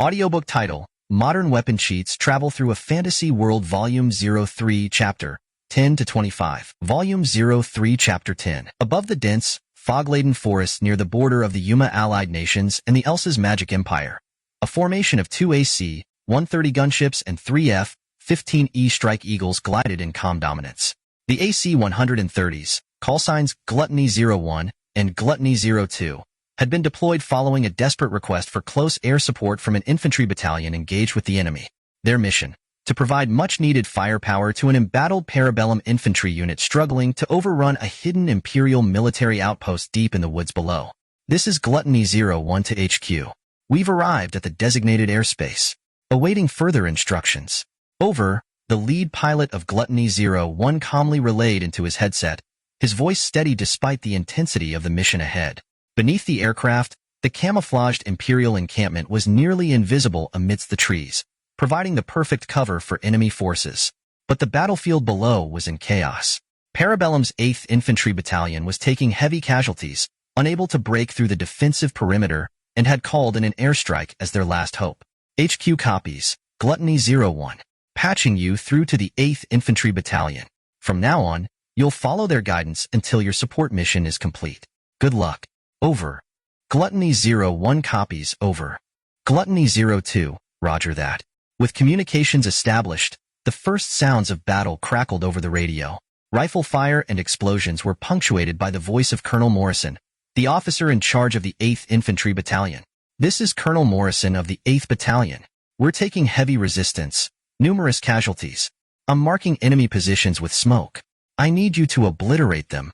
Audiobook title, Modern Weapon Cheats Travel Through a Fantasy World Volume 03 Chapter 10 to 25. Volume 03 Chapter 10. Above the dense, fog-laden forests near the border of the Yuma allied nations and the Elsa's magic empire, a formation of 2 AC-130 gunships and 3 F-15E Strike Eagles glided in calm dominance. The AC-130s, callsigns Gluttony 01 and Gluttony 02, had been deployed following a desperate request for close air support from an infantry battalion engaged with the enemy. Their mission: to provide much-needed firepower to an embattled Parabellum infantry unit struggling to overrun a hidden Imperial military outpost deep in the woods below. This is Gluttony 01 to HQ. We've arrived at the designated airspace, awaiting further instructions. Over, the lead pilot of Gluttony 01 calmly relayed into his headset, his voice steady despite the intensity of the mission ahead. Beneath the aircraft, the camouflaged Imperial encampment was nearly invisible amidst the trees, providing the perfect cover for enemy forces. But the battlefield below was in chaos. Parabellum's 8th Infantry Battalion was taking heavy casualties, unable to break through the defensive perimeter, and had called in an airstrike as their last hope. HQ copies, Gluttony 01, patching you through to the 8th Infantry Battalion. From now on, you'll follow their guidance until your support mission is complete. Good luck. Over. Gluttony 01 copies. Over. Gluttony 02, roger that. With communications established, the first sounds of battle crackled over the radio. Rifle fire and explosions were punctuated by the voice of Colonel Morrison, the officer in charge of the 8th Infantry Battalion. This is Colonel Morrison of the 8th Battalion. We're taking heavy resistance, numerous casualties. I'm marking enemy positions with smoke. I need you to obliterate them.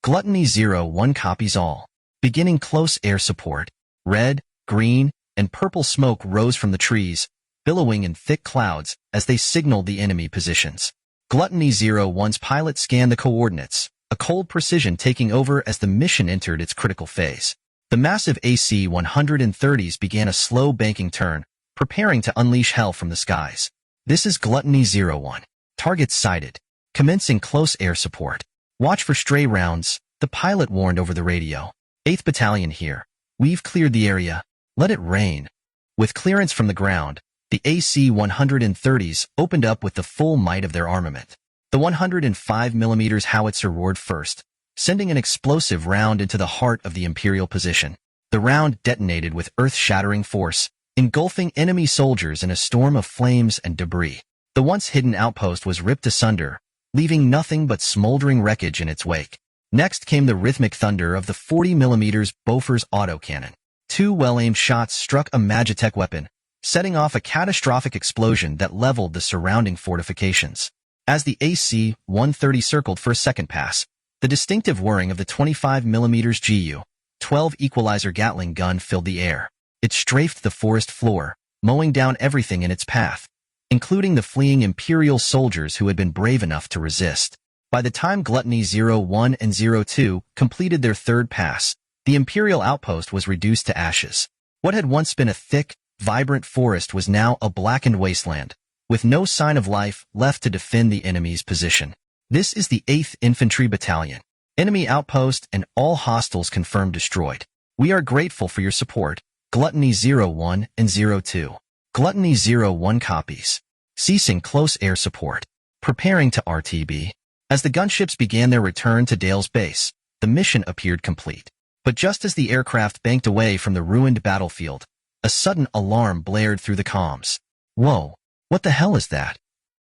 Gluttony 01 copies all. Beginning close air support. Red, green, and purple smoke rose from the trees, billowing in thick clouds as they signaled the enemy positions. Gluttony 01's pilot scanned the coordinates, a cold precision taking over as the mission entered its critical phase. The massive AC-130s began a slow banking turn, preparing to unleash hell from the skies. This is Gluttony 01. Targets sighted. Commencing close air support. Watch for stray rounds, the pilot warned over the radio. 8th Battalion here. We've cleared the area. Let it rain. With clearance from the ground, the AC-130s opened up with the full might of their armament. The 105mm howitzer roared first, sending an explosive round into the heart of the Imperial position. The round detonated with earth-shattering force, engulfing enemy soldiers in a storm of flames and debris. The once-hidden outpost was ripped asunder, leaving nothing but smoldering wreckage in its wake. Next came the rhythmic thunder of the 40mm Bofors autocannon. 2 well-aimed shots struck a Magitech weapon, setting off a catastrophic explosion that leveled the surrounding fortifications. As the AC-130 circled for a second pass, the distinctive whirring of the 25mm GU-12 equalizer Gatling gun filled the air. It strafed the forest floor, mowing down everything in its path, including the fleeing Imperial soldiers who had been brave enough to resist. By the time Gluttony 01 and 02 completed their third pass, the Imperial outpost was reduced to ashes. What had once been a thick, vibrant forest was now a blackened wasteland, with no sign of life left to defend the enemy's position. This is the 8th Infantry Battalion. Enemy outpost and all hostiles confirmed destroyed. We are grateful for your support. Gluttony 01 and 02. Gluttony 01 copies. Ceasing close air support. Preparing to RTB. As the gunships began their return to Dale's base, the mission appeared complete. But just as the aircraft banked away from the ruined battlefield, a sudden alarm blared through the comms. Whoa, what the hell is that?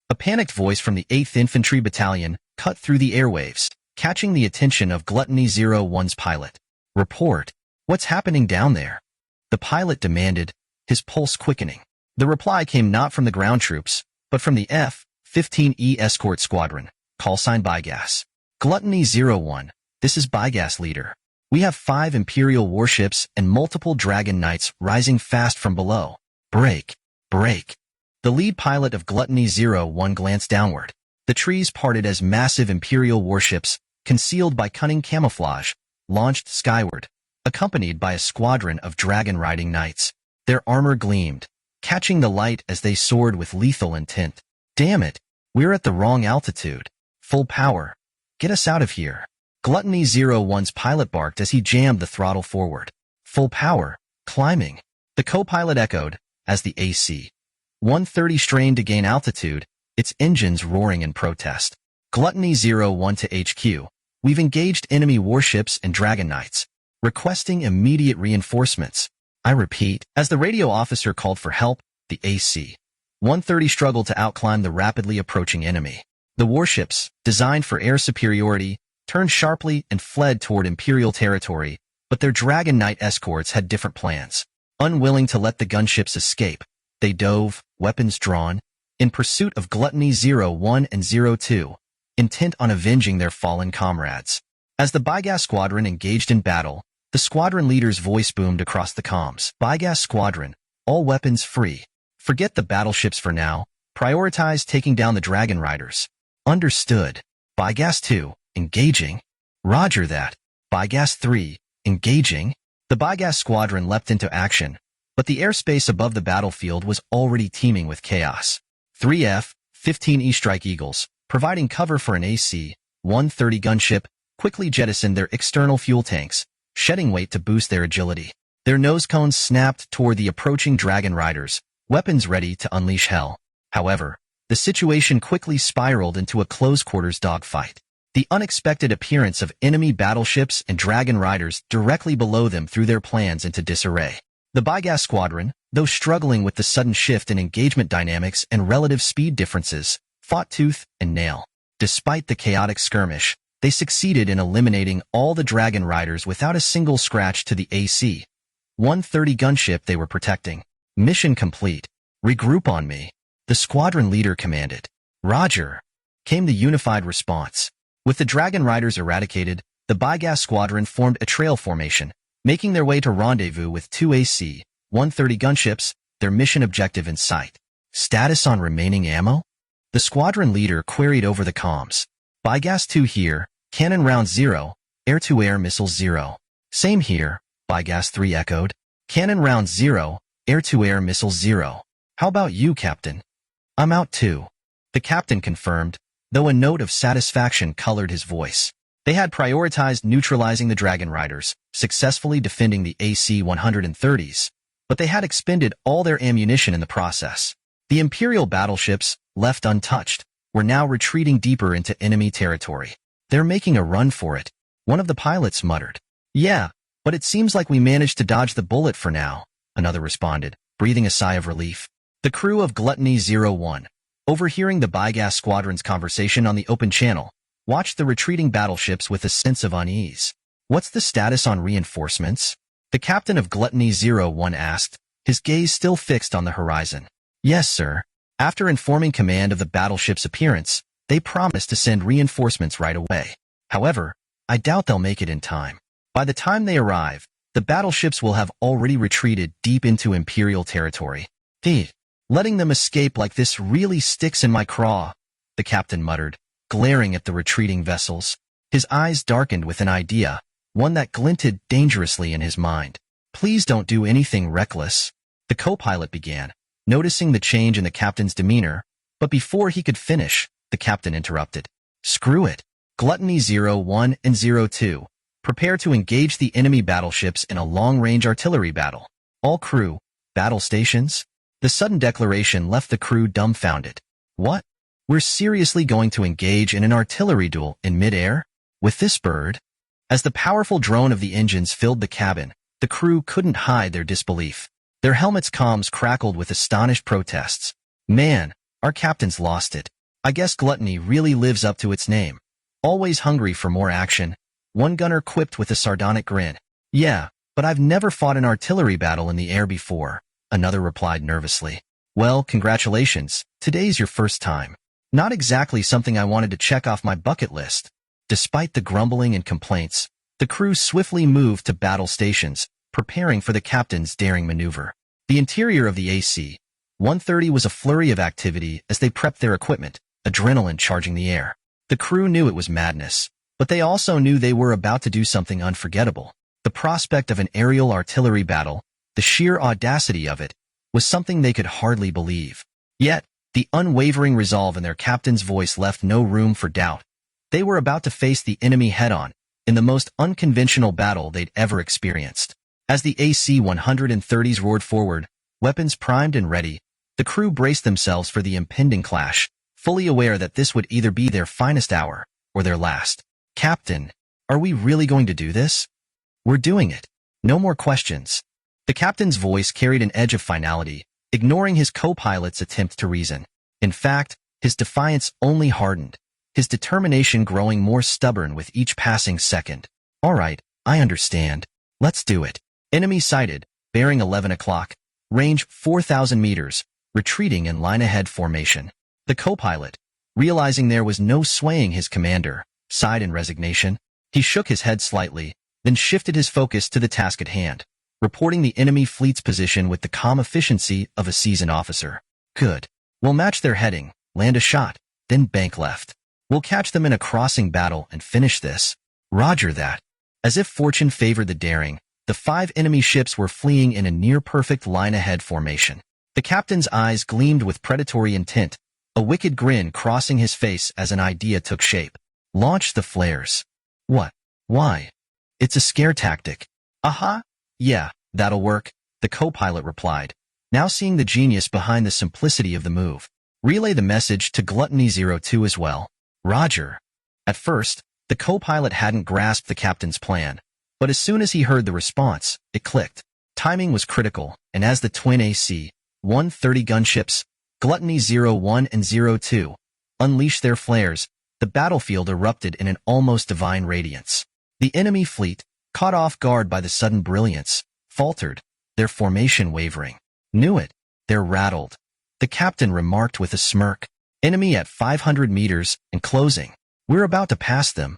A panicked voice from the 8th Infantry Battalion cut through the airwaves, catching the attention of Gluttony 01's pilot. Report. What's happening down there? The pilot demanded, his pulse quickening. The reply came not from the ground troops, but from the F-15E escort squadron, callsign Bygas. Gluttony 01, this is Bygas leader. We have 5 Imperial warships and multiple Dragon Knights rising fast from below. Break. Break. The lead pilot of Gluttony 01 glanced downward. The trees parted as massive Imperial warships, concealed by cunning camouflage, launched skyward, accompanied by a squadron of dragon-riding knights. Their armor gleamed, catching the light as they soared with lethal intent. Damn it, we're at the wrong altitude. Full power. Get us out of here. Gluttony 01's pilot barked as he jammed the throttle forward. Full power. Climbing. The co-pilot echoed, as the AC-130 strained to gain altitude, its engines roaring in protest. Gluttony 01 to HQ. We've engaged enemy warships and Dragon Knights, requesting immediate reinforcements. I repeat, as the radio officer called for help, the AC-130 struggled to outclimb the rapidly approaching enemy. The warships, designed for air superiority, turned sharply and fled toward Imperial territory, but their Dragon Knight escorts had different plans. Unwilling to let the gunships escape, they dove, weapons drawn, in pursuit of Gluttony 01 and 02, intent on avenging their fallen comrades. As the Bygas squadron engaged in battle, the squadron leader's voice boomed across the comms. Bygas squadron, all weapons free. Forget the battleships for now. Prioritize taking down the Dragon Riders. Understood. Bygas 2, engaging. Roger that. Bygas 3, engaging. The Bygas squadron leapt into action, but the airspace above the battlefield was already teeming with chaos. 3 F-15E Strike Eagles, providing cover for an AC-130 gunship, quickly jettisoned their external fuel tanks, shedding weight to boost their agility. Their nose cones snapped toward the approaching Dragon Riders, weapons ready to unleash hell. However, the situation quickly spiraled into a close-quarters dogfight. The unexpected appearance of enemy battleships and Dragon Riders directly below them threw their plans into disarray. The Bygas squadron, though struggling with the sudden shift in engagement dynamics and relative speed differences, fought tooth and nail. Despite the chaotic skirmish, they succeeded in eliminating all the Dragon Riders without a single scratch to the AC-130 gunship they were protecting. Mission complete. Regroup on me. The squadron leader commanded. Roger, came the unified response. With the Dragon Riders eradicated, the Bygas squadron formed a trail formation, making their way to rendezvous with 2 AC-130 gunships, their mission objective in sight. Status on remaining ammo? The squadron leader queried over the comms. Bygas 2 here, cannon round 0, air-to-air missiles 0. Same here, Bygas 3 echoed. Cannon round 0, air-to-air missiles 0. How about you, Captain? I'm out too. The captain confirmed, though a note of satisfaction colored his voice. They had prioritized neutralizing the Dragon Riders, successfully defending the AC-130s, but they had expended all their ammunition in the process. The Imperial battleships, left untouched, were now retreating deeper into enemy territory. They're making a run for it, one of the pilots muttered. Yeah, but it seems like we managed to dodge the bullet for now, another responded, breathing a sigh of relief. The crew of Gluttony 01, overhearing the Bygas squadron's conversation on the open channel, watched the retreating battleships with a sense of unease. What's the status on reinforcements? The captain of Gluttony 01 asked, his gaze still fixed on the horizon. Yes, sir. After informing command of the battleship's appearance, they promised to send reinforcements right away. However, I doubt they'll make it in time. By the time they arrive, the battleships will have already retreated deep into Imperial territory. Letting them escape like this really sticks in my craw, the captain muttered, glaring at the retreating vessels. His eyes darkened with an idea, one that glinted dangerously in his mind. Please don't do anything reckless, the co-pilot began, noticing the change in the captain's demeanor, but before he could finish, the captain interrupted. Screw it. Gluttony 01 and 02. Prepare to engage the enemy battleships in a long-range artillery battle. All crew, battle stations? The sudden declaration left the crew dumbfounded. What? We're seriously going to engage in an artillery duel in mid-air? With this bird? As the powerful drone of the engines filled the cabin, the crew couldn't hide their disbelief. Their helmets' comms crackled with astonished protests. Man, our captain's lost it. I guess Gluttony really lives up to its name. Always hungry for more action, one gunner quipped with a sardonic grin. Yeah, but I've never fought an artillery battle in the air before, another replied nervously. Well, congratulations, today's your first time. Not exactly something I wanted to check off my bucket list. Despite the grumbling and complaints, the crew swiftly moved to battle stations, preparing for the captain's daring maneuver. The interior of the AC-130 was a flurry of activity as they prepped their equipment, adrenaline charging the air. The crew knew it was madness, but they also knew they were about to do something unforgettable. The prospect of an aerial artillery battle, the sheer audacity of it, was something they could hardly believe. Yet, the unwavering resolve in their captain's voice left no room for doubt. They were about to face the enemy head-on, in the most unconventional battle they'd ever experienced. As the AC-130s roared forward, weapons primed and ready, the crew braced themselves for the impending clash, fully aware that this would either be their finest hour or their last. "Captain, are we really going to do this?" "We're doing it. No more questions." The captain's voice carried an edge of finality, ignoring his co-pilot's attempt to reason. In fact, his defiance only hardened, his determination growing more stubborn with each passing second. "All right, I understand. Let's do it." Enemy sighted, bearing 11 o'clock, range 4,000 meters, retreating in line-ahead formation. The co-pilot, realizing there was no swaying his commander, sighed in resignation. He shook his head slightly, then shifted his focus to the task at hand, reporting the enemy fleet's position with the calm efficiency of a seasoned officer. "Good. We'll match their heading, land a shot, then bank left. We'll catch them in a crossing battle and finish this." "Roger that." As if fortune favored the daring, the 5 enemy ships were fleeing in a near-perfect line-ahead formation. The captain's eyes gleamed with predatory intent, a wicked grin crossing his face as an idea took shape. "Launch the flares." "What? Why?" "It's a scare tactic." "Aha. Yeah, that'll work," the co-pilot replied, now seeing the genius behind the simplicity of the move. "Relay the message to Gluttony 02 as well." "Roger." At first, the co-pilot hadn't grasped the captain's plan, but as soon as he heard the response, it clicked. Timing was critical, and as the twin AC-130 gunships, Gluttony 01 and 02, unleashed their flares, the battlefield erupted in an almost divine radiance. The enemy fleet, caught off guard by the sudden brilliance, faltered, their formation wavering. "Knew it. They're rattled," the captain remarked with a smirk. "Enemy at 500 meters and closing. We're about to pass them."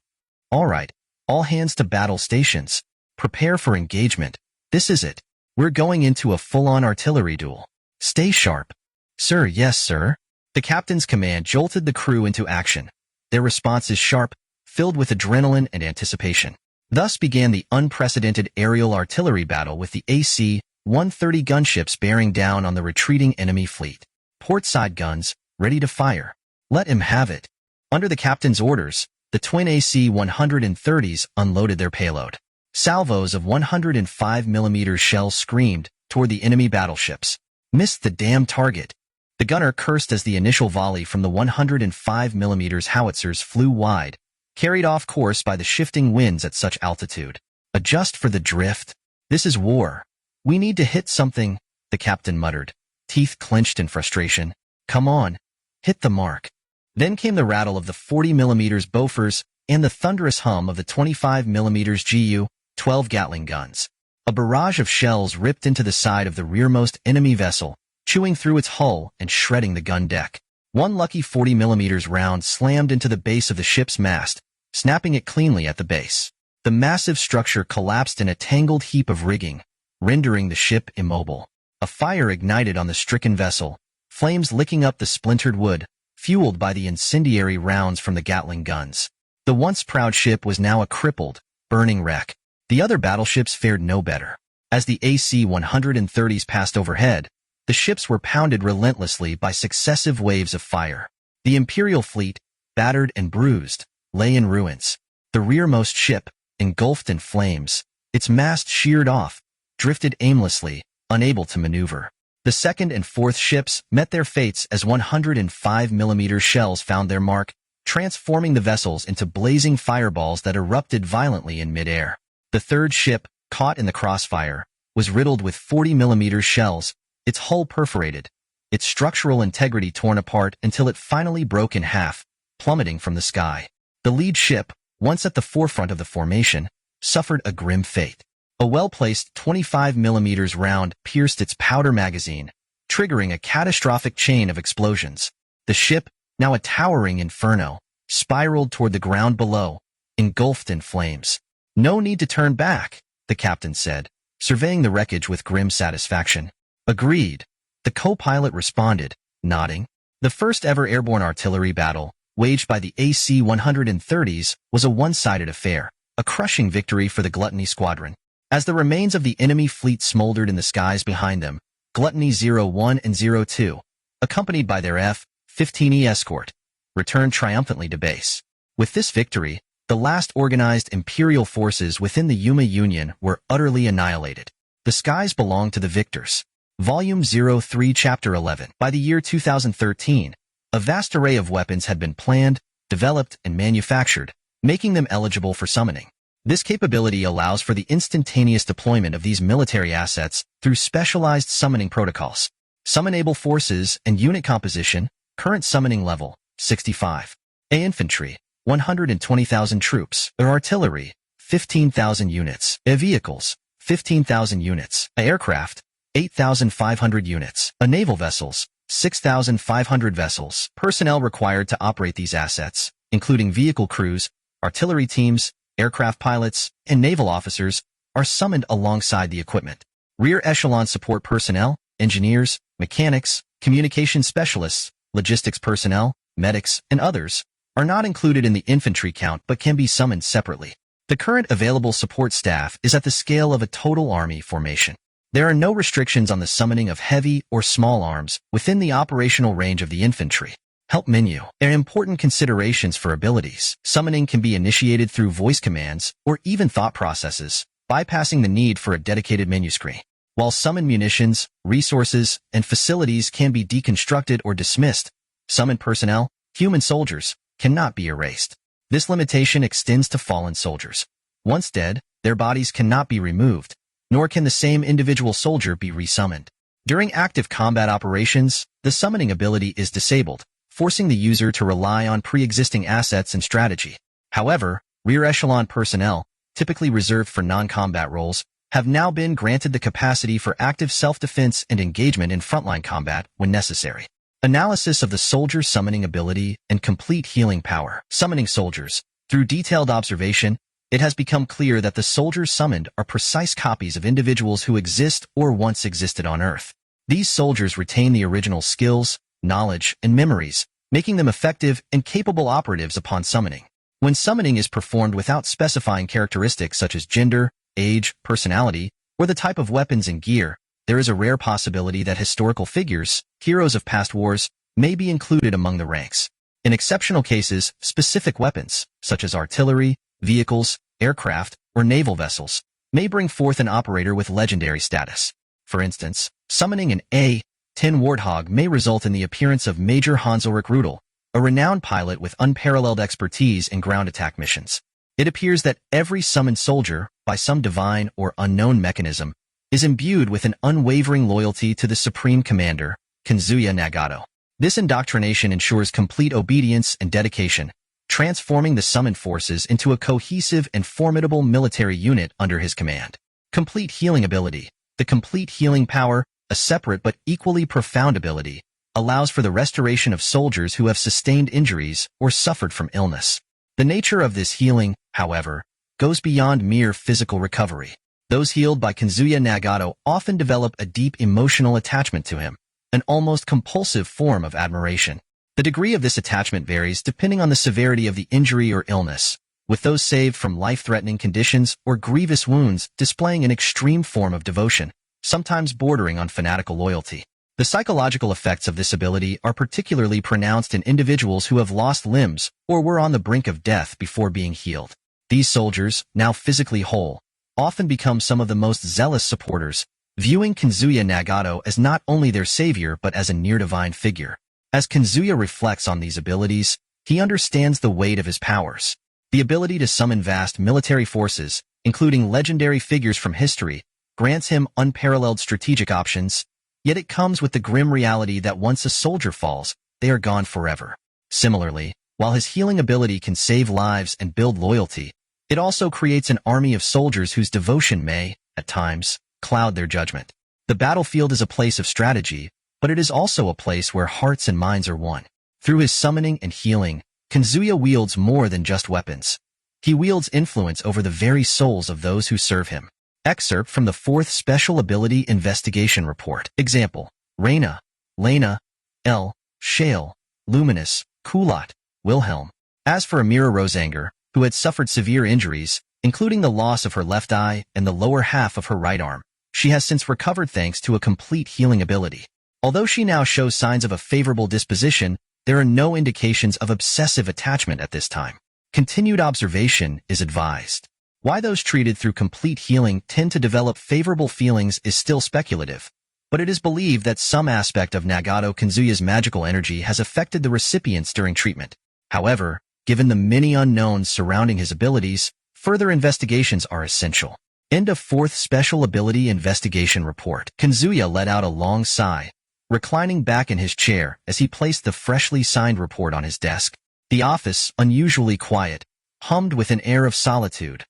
"All right, all hands to battle stations. Prepare for engagement. This is it. We're going into a full-on artillery duel. Stay sharp." "Sir, yes, sir." The captain's command jolted the crew into action, their responses sharp, filled with adrenaline and anticipation. Thus began the unprecedented aerial artillery battle with the AC-130 gunships bearing down on the retreating enemy fleet. Port-side guns, ready to fire. Let him have it. Under the captain's orders, the twin AC-130s unloaded their payload. Salvos of 105mm shells screamed toward the enemy battleships. "Missed the damn target." The gunner cursed as the initial volley from the 105mm howitzers flew wide, carried off course by the shifting winds at such altitude. "Adjust for the drift. This is war. We need to hit something," the captain muttered, teeth clenched in frustration. "Come on, hit the mark." Then came the rattle of the 40mm Bofors and the thunderous hum of the 25mm Gu-12 Gatling guns. A barrage of shells ripped into the side of the rearmost enemy vessel, chewing through its hull and shredding the gun deck. One lucky 40mm round slammed into the base of the ship's mast, snapping it cleanly at the base. The massive structure collapsed in a tangled heap of rigging, rendering the ship immobile. A fire ignited on the stricken vessel, flames licking up the splintered wood, fueled by the incendiary rounds from the Gatling guns. The once proud ship was now a crippled, burning wreck. The other battleships fared no better. As the AC-130s passed overhead, the ships were pounded relentlessly by successive waves of fire. The Imperial fleet, battered and bruised, lay in ruins. The rearmost ship, engulfed in flames, its mast sheared off, drifted aimlessly, unable to maneuver. The second and fourth ships met their fates as 105mm shells found their mark, transforming the vessels into blazing fireballs that erupted violently in midair. The third ship, caught in the crossfire, was riddled with 40mm shells, its hull perforated, its structural integrity torn apart until it finally broke in half, plummeting from the sky. The lead ship, once at the forefront of the formation, suffered a grim fate. A well-placed 25mm round pierced its powder magazine, triggering a catastrophic chain of explosions. The ship, now a towering inferno, spiraled toward the ground below, engulfed in flames. "No need to turn back," the captain said, surveying the wreckage with grim satisfaction. "Agreed," the co-pilot responded, nodding. The first-ever airborne artillery battle, waged by the AC-130s, was a one-sided affair, a crushing victory for the Gluttony Squadron. As the remains of the enemy fleet smoldered in the skies behind them, Gluttony 01 and 02, accompanied by their F-15E escort, returned triumphantly to base. With this victory, the last organized Imperial forces within the Yuma Union were utterly annihilated. The skies belonged to the victors. Volume 03, Chapter 11. By the year 2013, a vast array of weapons had been planned, developed, and manufactured, making them eligible for summoning. This capability allows for the instantaneous deployment of these military assets through specialized summoning protocols. Summonable forces and unit composition, current summoning level, 65. A infantry, 120,000 troops. A artillery, 15,000 units. A vehicles, 15,000 units. A aircraft, 8,500 units. A naval vessels, 6,500 vessels. Personnel required to operate these assets, including vehicle crews, artillery teams, aircraft pilots, and naval officers, are summoned alongside the equipment. Rear echelon support personnel, engineers, mechanics, communication specialists, logistics personnel, medics, and others, are not included in the infantry count but can be summoned separately. The current available support staff is at the scale of a total army formation. There are no restrictions on the summoning of heavy or small arms within the operational range of the infantry. Help menu. There are important considerations for abilities. Summoning can be initiated through voice commands or even thought processes, bypassing the need for a dedicated menu screen. While summoned munitions, resources, and facilities can be deconstructed or dismissed, summoned personnel, human soldiers, cannot be erased. This limitation extends to fallen soldiers. Once dead, their bodies cannot be removed, nor can the same individual soldier be resummoned. During active combat operations, the summoning ability is disabled, forcing the user to rely on pre-existing assets and strategy. However, rear echelon personnel, typically reserved for non-combat roles, have now been granted the capacity for active self-defense and engagement in frontline combat when necessary. Analysis of the soldier's summoning ability and complete healing power. Summoning soldiers. Through detailed observation, it has become clear that the soldiers summoned are precise copies of individuals who exist or once existed on Earth. These soldiers retain the original skills, knowledge, and memories, making them effective and capable operatives upon summoning. When summoning is performed without specifying characteristics such as gender, age, personality, or the type of weapons and gear, there is a rare possibility that historical figures, heroes of past wars, may be included among the ranks. In exceptional cases, specific weapons, such as artillery, vehicles, aircraft, or naval vessels, may bring forth an operator with legendary status. For instance, summoning an A-10 Warthog may result in the appearance of Major Hans-Ulrich Rudel, a renowned pilot with unparalleled expertise in ground attack missions. It appears that every summoned soldier, by some divine or unknown mechanism, is imbued with an unwavering loyalty to the Supreme Commander, Kazuya Nagato. This indoctrination ensures complete obedience and dedication, transforming the summoned forces into a cohesive and formidable military unit under his command. Complete healing ability. The complete healing power, a separate but equally profound ability, allows for the restoration of soldiers who have sustained injuries or suffered from illness. The nature of this healing, however, goes beyond mere physical recovery. Those healed by Kazuya Nagato often develop a deep emotional attachment to him, an almost compulsive form of admiration. The degree of this attachment varies depending on the severity of the injury or illness, with those saved from life-threatening conditions or grievous wounds displaying an extreme form of devotion, sometimes bordering on fanatical loyalty. The psychological effects of this ability are particularly pronounced in individuals who have lost limbs or were on the brink of death before being healed. These soldiers, now physically whole, often become some of the most zealous supporters, viewing Kazuya Nagato as not only their savior but as a near-divine figure. As Kazuya reflects on these abilities, he understands the weight of his powers. The ability to summon vast military forces, including legendary figures from history, grants him unparalleled strategic options, yet it comes with the grim reality that once a soldier falls, they are gone forever. Similarly, while his healing ability can save lives and build loyalty, it also creates an army of soldiers whose devotion may, at times, cloud their judgment. The battlefield is a place of strategy, but it is also a place where hearts and minds are one. Through his summoning and healing, Kazuya wields more than just weapons. He wields influence over the very souls of those who serve him. Excerpt from the 4th Special Ability Investigation Report. Example: Reyna, Lena, L, Shale, Luminous, Kulat, Wilhelm. As for Amira Rosanger, who had suffered severe injuries, including the loss of her left eye and the lower half of her right arm, she has since recovered thanks to a complete healing ability. Although she now shows signs of a favorable disposition, there are no indications of obsessive attachment at this time. Continued observation is advised. Why those treated through complete healing tend to develop favorable feelings is still speculative, but but it is believed that some aspect of Nagato Kanzuya's magical energy has affected the recipients during treatment. However, given the many unknowns surrounding his abilities, further investigations are essential. End of 4th Special Ability Investigation Report. Kanzuya let out a long sigh, reclining back in his chair as he placed the freshly signed report on his desk. The office, unusually quiet, hummed with an air of solitude.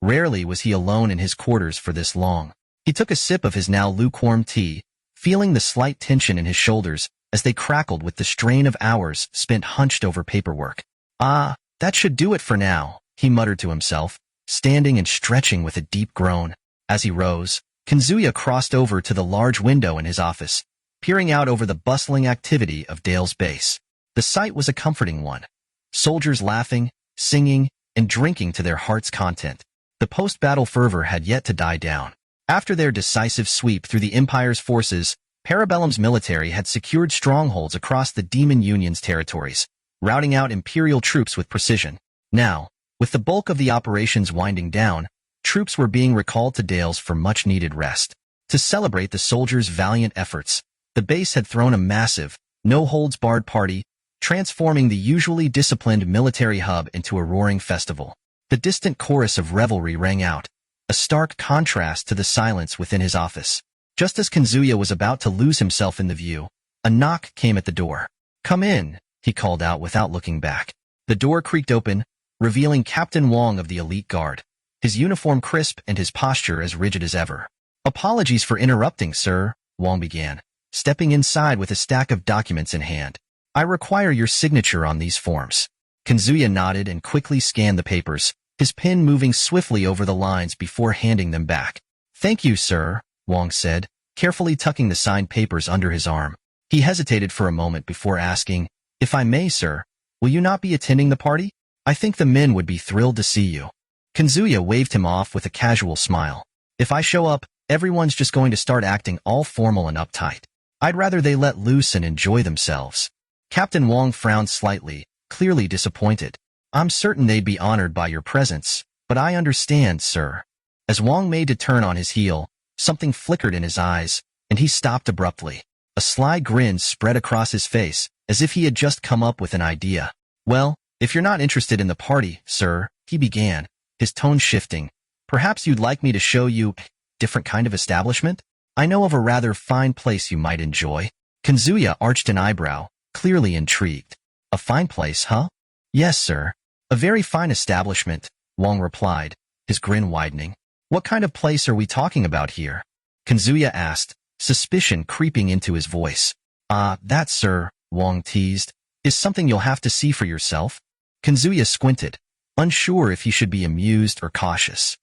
Rarely was he alone in his quarters for this long. He took a sip of his now lukewarm tea, feeling the slight tension in his shoulders as they crackled with the strain of hours spent hunched over paperwork. "Ah, that should do it for now," he muttered to himself, standing and stretching with a deep groan. As he rose, Kanzuya crossed over to the large window in his office, peering out over the bustling activity of Dale's base. The sight was a comforting one. Soldiers laughing, singing, and drinking to their heart's content. The post-battle fervor had yet to die down. After their decisive sweep through the Empire's forces, Parabellum's military had secured strongholds across the Demon Union's territories, routing out Imperial troops with precision. Now, with the bulk of the operations winding down, troops were being recalled to Dales for much-needed rest. To celebrate the soldiers' valiant efforts, the base had thrown a massive, no-holds-barred party, transforming the usually disciplined military hub into a roaring festival. The distant chorus of revelry rang out, a stark contrast to the silence within his office. Just as Kanzuya was about to lose himself in the view, a knock came at the door. "Come in," he called out without looking back. The door creaked open, revealing Captain Wong of the Elite Guard, his uniform crisp and his posture as rigid as ever. "Apologies for interrupting, sir," Wong began, stepping inside with a stack of documents in hand. "I require your signature on these forms." Kanzuya nodded and quickly scanned the papers, his pen moving swiftly over the lines before handing them back. "Thank you, sir," Wong said, carefully tucking the signed papers under his arm. He hesitated for a moment before asking, "If I may, sir, will you not be attending the party? I think the men would be thrilled to see you." Kanzuya waved him off with a casual smile. "If I show up, everyone's just going to start acting all formal and uptight. I'd rather they let loose and enjoy themselves." Captain Wong frowned slightly, clearly disappointed. "I'm certain they'd be honored by your presence, but I understand, sir." As Wong made to turn on his heel, something flickered in his eyes, and he stopped abruptly. A sly grin spread across his face, as if he had just come up with an idea. "Well, if you're not interested in the party, sir," he began, his tone shifting, "perhaps you'd like me to show you a different kind of establishment? I know of a rather fine place you might enjoy." Kanzuya arched an eyebrow, clearly intrigued. "A fine place, huh?" "Yes, sir. A very fine establishment," Wong replied, his grin widening. "What kind of place are we talking about here?" Kanzuya asked, suspicion creeping into his voice. That, sir," Wong teased, "is something you'll have to see for yourself." Kanzuya squinted, unsure if he should be amused or cautious.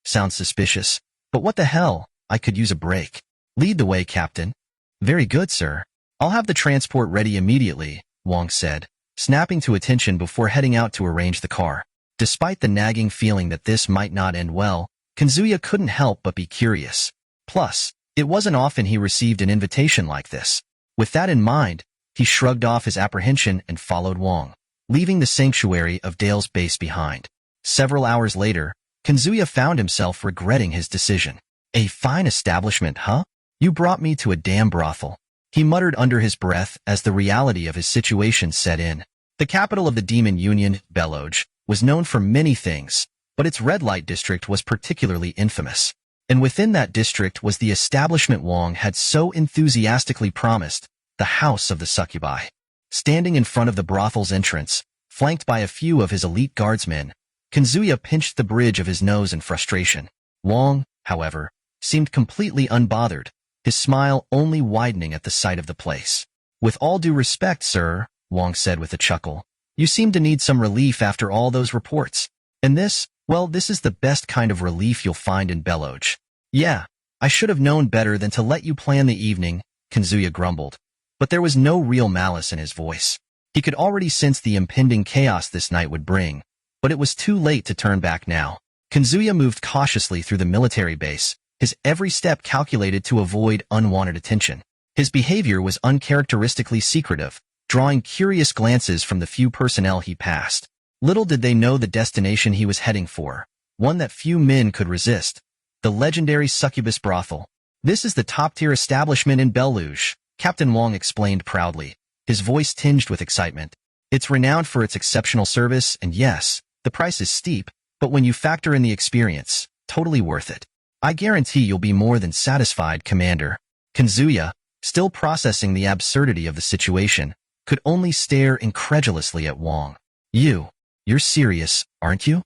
Sounds suspicious. But what the hell, I could use a break. Lead the way, Captain." "Very good, sir. I'll have the transport ready immediately," Wong said, snapping to attention before heading out to arrange the car. Despite the nagging feeling that this might not end well, Kanzuya couldn't help but be curious. Plus, it wasn't often he received an invitation like this. With that in mind, he shrugged off his apprehension and followed Wong, leaving the sanctuary of Dale's base behind. Several hours later, Kanzuya found himself regretting his decision. "A fine establishment, huh? You brought me to a damn brothel," he muttered under his breath as the reality of his situation set in. The capital of the Demon Union, Beloge, was known for many things, but its red light district was particularly infamous. And within that district was the establishment Wong had so enthusiastically promised, the House of the Succubi. Standing in front of the brothel's entrance, flanked by a few of his elite guardsmen, Kanzuya pinched the bridge of his nose in frustration. Wong, however, seemed completely unbothered, his smile only widening at the sight of the place. "With all due respect, sir," Wong said with a chuckle, "you seem to need some relief after all those reports. And this, well, this is the best kind of relief you'll find in Beloge." "Yeah, I should have known better than to let you plan the evening," Kanzuya grumbled. But there was no real malice in his voice. He could already sense the impending chaos this night would bring, but it was too late to turn back now. Kanzuya moved cautiously through the military base, his every step calculated to avoid unwanted attention. His behavior was uncharacteristically secretive, drawing curious glances from the few personnel he passed. Little did they know the destination he was heading for, one that few men could resist, the legendary succubus brothel. This is the top-tier establishment in Beluge, Captain Wong explained proudly, his voice tinged with excitement. It's renowned for its exceptional service, and yes, the price is steep, but when you factor in the experience, totally worth it. I guarantee you'll be more than satisfied, Commander. Kazuya, still processing the absurdity of the situation, could only stare incredulously at Wong. You're serious, aren't you?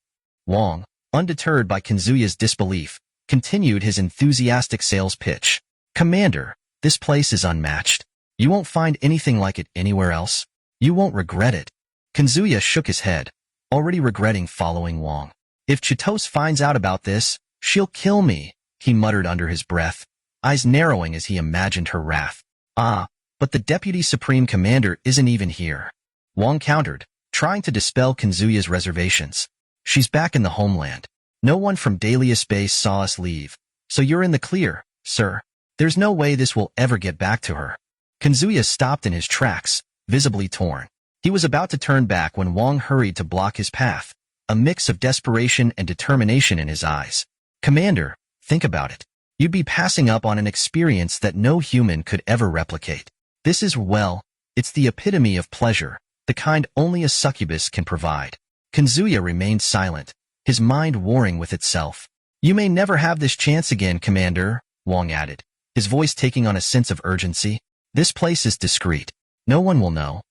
Wong, undeterred by Kazuya's disbelief, continued his enthusiastic sales pitch. Commander, this place is unmatched. You won't find anything like it anywhere else. You won't regret it. Kazuya shook his head, already regretting following Wong. If Chitose finds out about this, she'll kill me, he muttered under his breath, eyes narrowing as he imagined her wrath. But the Deputy Supreme Commander isn't even here. Wong countered, trying to dispel Kazuya's reservations. She's back in the homeland. No one from Dalius Base saw us leave, so you're in the clear, sir. There's no way this will ever get back to her. Kazuya stopped in his tracks, visibly torn. He was about to turn back when Wong hurried to block his path, a mix of desperation and determination in his eyes. Commander, think about it. You'd be passing up on an experience that no human could ever replicate. This is, well, it's the epitome of pleasure, the kind only a succubus can provide. Kazuya remained silent, his mind warring with itself. You may never have this chance again, Commander, Wong added, his voice taking on a sense of urgency. This place is discreet. No one will know.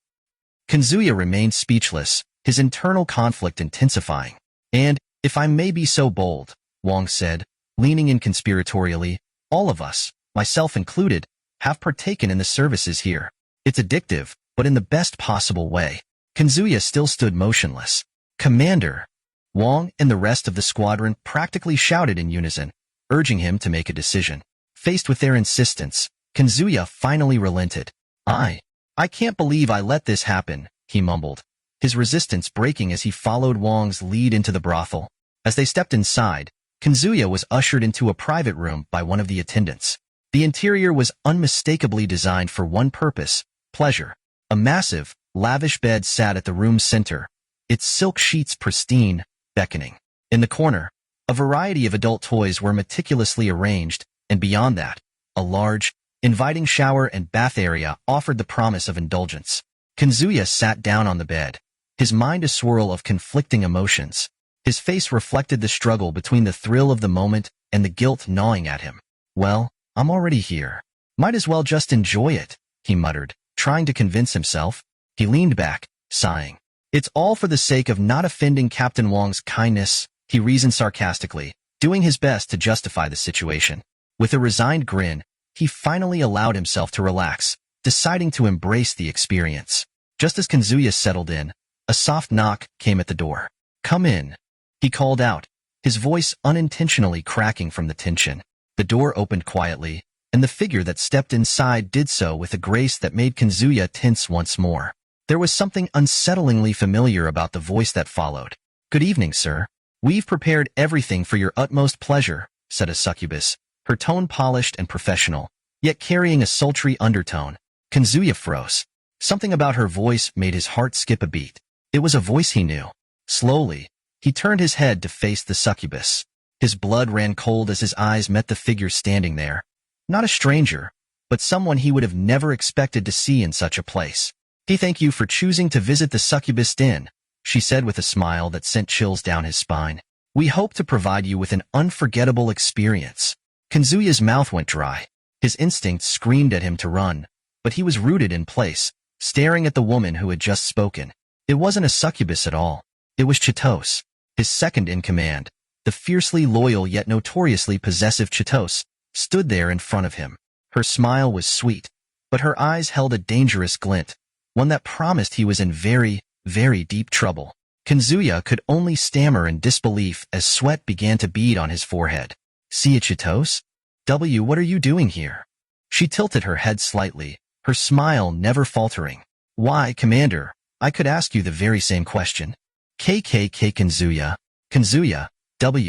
Kazuya remained speechless, his internal conflict intensifying. And, if I may be so bold, Wong said, leaning in conspiratorially, all of us, myself included, have partaken in the services here. It's addictive, but in the best possible way. Kazuya still stood motionless. Commander! Wong and the rest of the squadron practically shouted in unison, urging him to make a decision. Faced with their insistence, Kazuya finally relented. I can't believe I let this happen, he mumbled, his resistance breaking as he followed Wong's lead into the brothel. As they stepped inside, Kazuya was ushered into a private room by one of the attendants. The interior was unmistakably designed for one purpose, pleasure. A massive, lavish bed sat at the room's center, its silk sheets pristine, beckoning. In the corner, a variety of adult toys were meticulously arranged, and beyond that, a large, inviting shower and bath area offered the promise of indulgence. Kazuya sat down on the bed, his mind a swirl of conflicting emotions. His face reflected the struggle between the thrill of the moment and the guilt gnawing at him. Well, I'm already here. Might as well just enjoy it, he muttered, trying to convince himself. He leaned back, sighing. It's all for the sake of not offending Captain Wong's kindness, he reasoned sarcastically, doing his best to justify the situation. With a resigned grin, he finally allowed himself to relax, deciding to embrace the experience. Just as Kazuya settled in, a soft knock came at the door. Come in, he called out, his voice unintentionally cracking from the tension. The door opened quietly, and the figure that stepped inside did so with a grace that made Kazuya tense once more. There was something unsettlingly familiar about the voice that followed. Good evening, sir. We've prepared everything for your utmost pleasure, said a succubus, her tone polished and professional, yet carrying a sultry undertone. Kazuya froze. Something about her voice made his heart skip a beat. It was a voice he knew. Slowly, he turned his head to face the succubus. His blood ran cold as his eyes met the figure standing there. Not a stranger, but someone he would have never expected to see in such a place. Thank you for choosing to visit the succubus den, she said with a smile that sent chills down his spine. We hope to provide you with an unforgettable experience. Kazuya's mouth went dry. His instincts screamed at him to run, but he was rooted in place, staring at the woman who had just spoken. It wasn't a succubus at all. It was Chitose, his second in command. The fiercely loyal yet notoriously possessive Chitose stood there in front of him. Her smile was sweet, but her eyes held a dangerous glint, one that promised he was in very, very deep trouble. Kazuya could only stammer in disbelief as sweat began to bead on his forehead. See it, Chitose? What are you doing here? She tilted her head slightly, her smile never faltering. Why, Commander, I could ask you the very same question. Kazuya. Kazuya,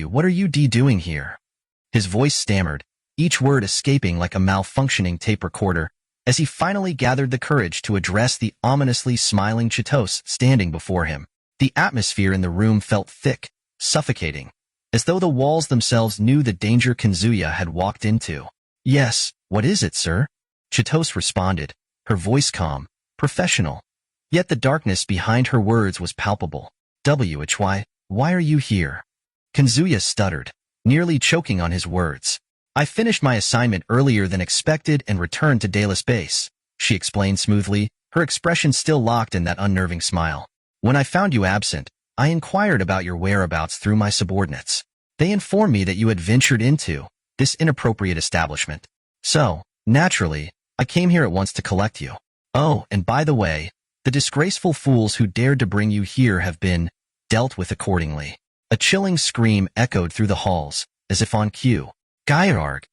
what are you doing here? His voice stammered, each word escaping like a malfunctioning tape recorder, as he finally gathered the courage to address the ominously smiling Chitose standing before him. The atmosphere in the room felt thick, suffocating, as though the walls themselves knew the danger Kazuya had walked into. Yes, what is it, sir? Chitose responded, her voice calm, professional. Yet the darkness behind her words was palpable. Why are you here? Kanzuya stuttered, nearly choking on his words. I finished my assignment earlier than expected and returned to Dallas Base, she explained smoothly, her expression still locked in that unnerving smile. When I found you absent, I inquired about your whereabouts through my subordinates. They informed me that you had ventured into this inappropriate establishment. So, naturally, I came here at once to collect you. Oh, and by the way, the disgraceful fools who dared to bring you here have been dealt with accordingly. A chilling scream echoed through the halls, as if on cue. Gyarg!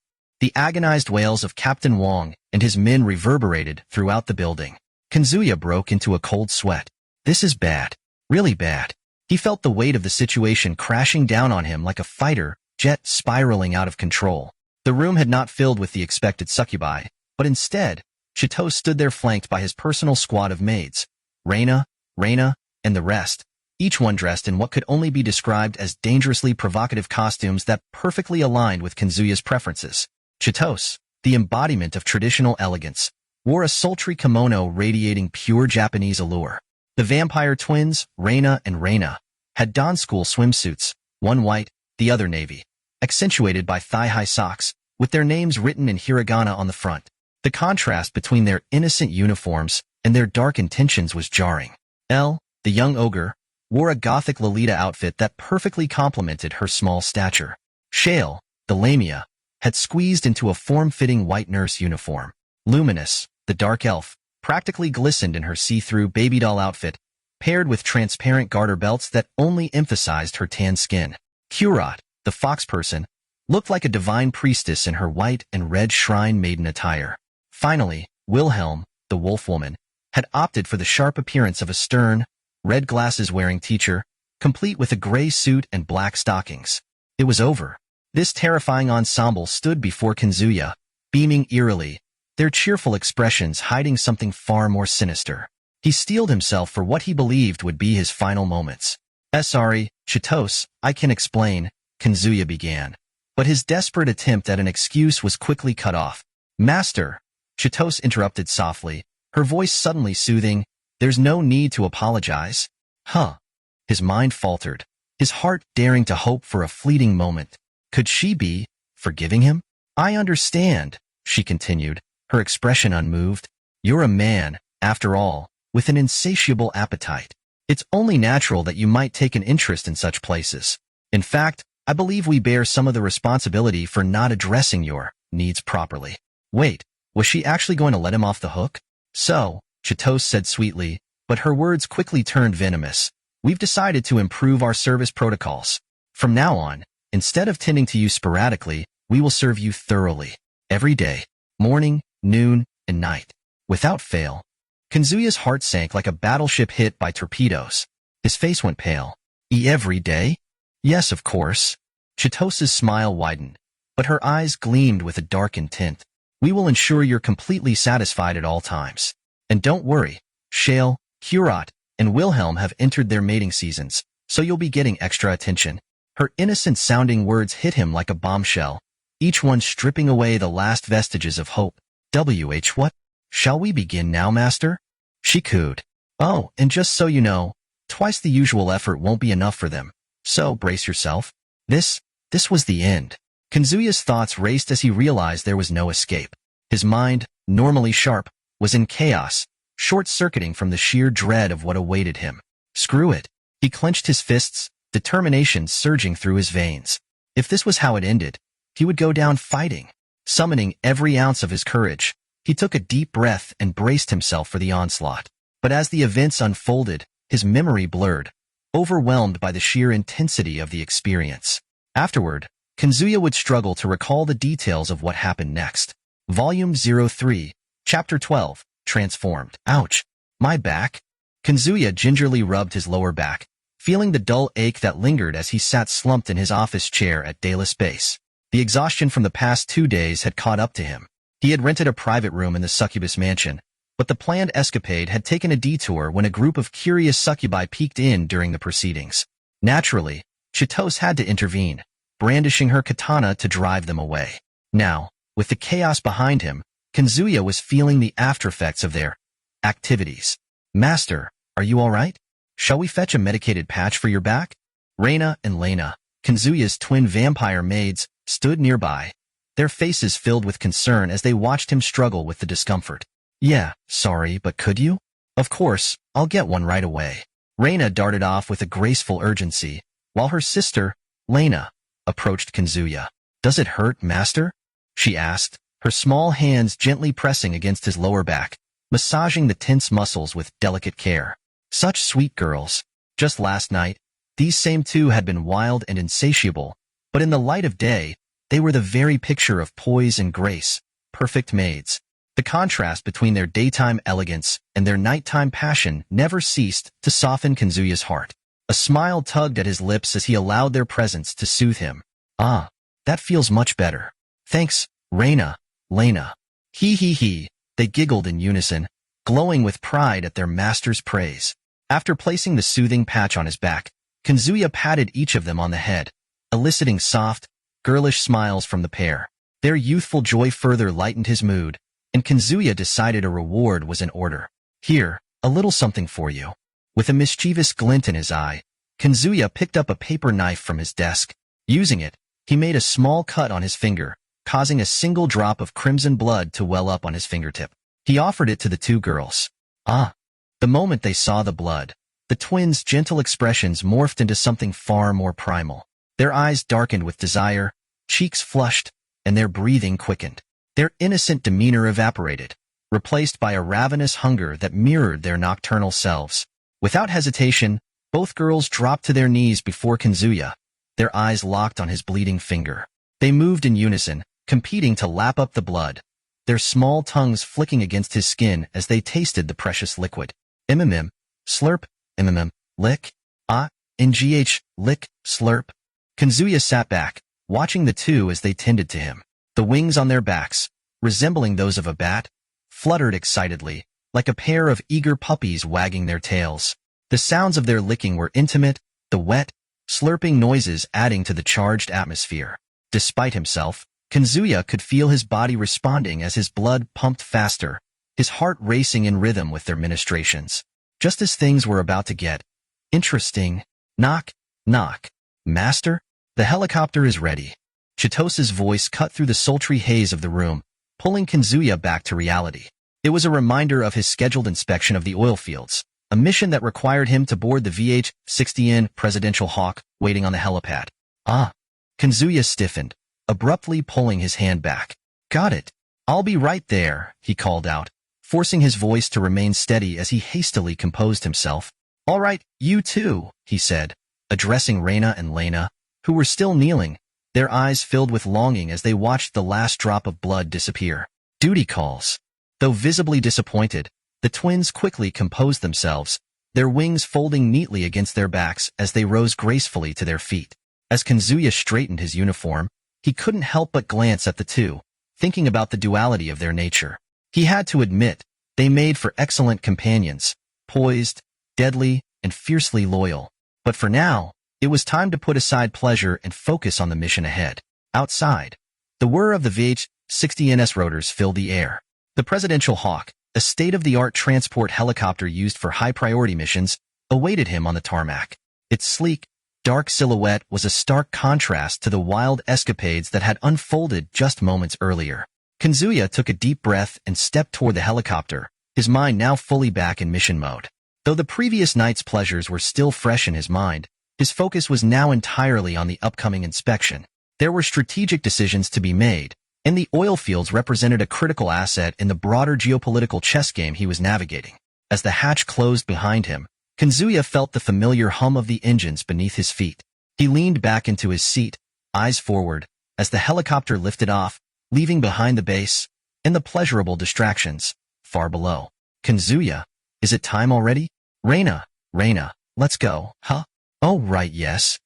The agonized wails of Captain Wong and his men reverberated throughout the building. Kanzuya broke into a cold sweat. This is bad. Really bad. He felt the weight of the situation crashing down on him like a fighter jet spiraling out of control. The room had not filled with the expected succubi, but instead, Chitose stood there flanked by his personal squad of maids. Reina, and the rest, each one dressed in what could only be described as dangerously provocative costumes that perfectly aligned with Kanzuya's preferences. Chitose, the embodiment of traditional elegance, wore a sultry kimono radiating pure Japanese allure. The vampire twins, Reina, had donned school swimsuits, one white, the other navy, accentuated by thigh-high socks, with their names written in hiragana on the front. The contrast between their innocent uniforms and their dark intentions was jarring. Elle, the young ogre, wore a gothic Lolita outfit that perfectly complemented her small stature. Shale, the lamia, had squeezed into a form-fitting white nurse uniform. Luminous, the dark elf, practically glistened in her see-through baby doll outfit, paired with transparent garter belts that only emphasized her tan skin. Kurat, the fox person, looked like a divine priestess in her white and red shrine maiden attire. Finally, Wilhelm, the wolf woman, had opted for the sharp appearance of a stern, red glasses-wearing teacher, complete with a gray suit and black stockings. It was over. This terrifying ensemble stood before Kanzuya, beaming eerily, their cheerful expressions hiding something far more sinister. He steeled himself for what he believed would be his final moments. Sorry, Chitose, I can explain, Kanzuya began. But his desperate attempt at an excuse was quickly cut off. Master, Chitose interrupted softly, her voice suddenly soothing, there's no need to apologize. Huh. His mind faltered, his heart daring to hope for a fleeting moment. Could she be forgiving him? I understand, she continued, her expression unmoved. You're a man, after all, with an insatiable appetite. It's only natural that you might take an interest in such places. In fact, I believe we bear some of the responsibility for not addressing your needs properly. Wait, was she actually going to let him off the hook? So, Chitose said sweetly, but her words quickly turned venomous. We've decided to improve our service protocols. From now on, instead of tending to you sporadically, we will serve you thoroughly. Every day, morning, noon, and night. Without fail. Kanzuya's heart sank like a battleship hit by torpedoes. His face went pale. Every day? Yes, of course. Chitose's smile widened, but her eyes gleamed with a dark intent. We will ensure you're completely satisfied at all times. And don't worry, Shale, Kurat, and Wilhelm have entered their mating seasons, so you'll be getting extra attention. Her innocent-sounding words hit him like a bombshell, each one stripping away the last vestiges of hope. What? Shall we begin now, master? She cooed. Oh, and just so you know, twice the usual effort won't be enough for them. So, brace yourself. This was the end. Kanzuya's thoughts raced as he realized there was no escape. His mind, normally sharp, was in chaos, short-circuiting from the sheer dread of what awaited him. Screw it. He clenched his fists, determination surging through his veins. If this was how it ended, he would go down fighting. Summoning every ounce of his courage, he took a deep breath and braced himself for the onslaught. But as the events unfolded, his memory blurred, overwhelmed by the sheer intensity of the experience. Afterward, Kanzuya would struggle to recall the details of what happened next. Volume 03, Chapter 12, Transformed. Ouch! My back? Kanzuya gingerly rubbed his lower back, feeling the dull ache that lingered as he sat slumped in his office chair at Dallas Base. The exhaustion from the past 2 days had caught up to him. He had rented a private room in the succubus mansion, but the planned escapade had taken a detour when a group of curious succubi peeked in during the proceedings. Naturally, Chitose had to intervene, brandishing her katana to drive them away. Now, With the chaos behind him, Kazuya was feeling the aftereffects of their activities. Master, are you all right? Shall we fetch a medicated patch for your back? Reina and Lena, Kazuya's twin vampire maids, stood nearby, their faces filled with concern as they watched him struggle with the discomfort. Yeah, sorry, but could you? Of course, I'll get one right away. Reina darted off with a graceful urgency, while her sister, Lena, approached Kazuya. Does it hurt, Master? She asked, her small hands gently pressing against his lower back, massaging the tense muscles with delicate care. Such sweet girls. Just last night, these same two had been wild and insatiable, but in the light of day, they were the very picture of poise and grace, perfect maids. The contrast between their daytime elegance and their nighttime passion never ceased to soften Kazuya's heart. A smile tugged at his lips as he allowed their presence to soothe him. Ah, that feels much better. Thanks, Reina, Lena. He, they giggled in unison, glowing with pride at their master's praise. After placing the soothing patch on his back, Kazuya patted each of them on the head, eliciting soft, girlish smiles from the pair. Their youthful joy further lightened his mood, and Kazuya decided a reward was in order. Here, a little something for you. With a mischievous glint in his eye, Kazuya picked up a paper knife from his desk. Using it, he made a small cut on his finger, causing a single drop of crimson blood to well up on his fingertip. He offered it to the two girls. Ah! The moment they saw the blood, the twins' gentle expressions morphed into something far more primal. Their eyes darkened with desire, cheeks flushed, and their breathing quickened. Their innocent demeanor evaporated, replaced by a ravenous hunger that mirrored their nocturnal selves. Without hesitation, both girls dropped to their knees before Kazuya, their eyes locked on his bleeding finger. They moved in unison, competing to lap up the blood, their small tongues flicking against his skin as they tasted the precious liquid. Mmmm, slurp, mmmm, lick, ah, ngh, lick, slurp. Kazuya sat back, watching the two as they tended to him. The wings on their backs, resembling those of a bat, fluttered excitedly, like a pair of eager puppies wagging their tails. The sounds of their licking were intimate, the wet, slurping noises adding to the charged atmosphere. Despite himself, Kazuya could feel his body responding as his blood pumped faster, his heart racing in rhythm with their ministrations. Just as things were about to get interesting, knock, knock. Master, the helicopter is ready. Chitosa's voice cut through the sultry haze of the room, pulling Kazuya back to reality. It was a reminder of his scheduled inspection of the oil fields, a mission that required him to board the VH-60N Presidential Hawk waiting on the helipad. Ah! Kazuya stiffened, abruptly pulling his hand back. Got it. I'll be right there, he called out, forcing his voice to remain steady as he hastily composed himself. All right, you too, he said, addressing Reina and Lena, who were still kneeling, their eyes filled with longing as they watched the last drop of blood disappear. Duty calls. Though visibly disappointed, the twins quickly composed themselves, their wings folding neatly against their backs as they rose gracefully to their feet. As Kazuya straightened his uniform, he couldn't help but glance at the two, thinking about the duality of their nature. He had to admit, they made for excellent companions, poised, deadly, and fiercely loyal. But for now, it was time to put aside pleasure and focus on the mission ahead. Outside, the whir of the VH-60NS rotors filled the air. The Presidential Hawk, a state-of-the-art transport helicopter used for high-priority missions, awaited him on the tarmac. Its sleek, dark silhouette was a stark contrast to the wild escapades that had unfolded just moments earlier. Kazuya took a deep breath and stepped toward the helicopter, his mind now fully back in mission mode. Though the previous night's pleasures were still fresh in his mind, his focus was now entirely on the upcoming inspection. There were strategic decisions to be made, and the oil fields represented a critical asset in the broader geopolitical chess game he was navigating. As the hatch closed behind him, Kazuya felt the familiar hum of the engines beneath his feet. He leaned back into his seat, eyes forward, as the helicopter lifted off, leaving behind the base and the pleasurable distractions far below. Kazuya, is it time already? Reina, let's go, huh? Oh right, yes,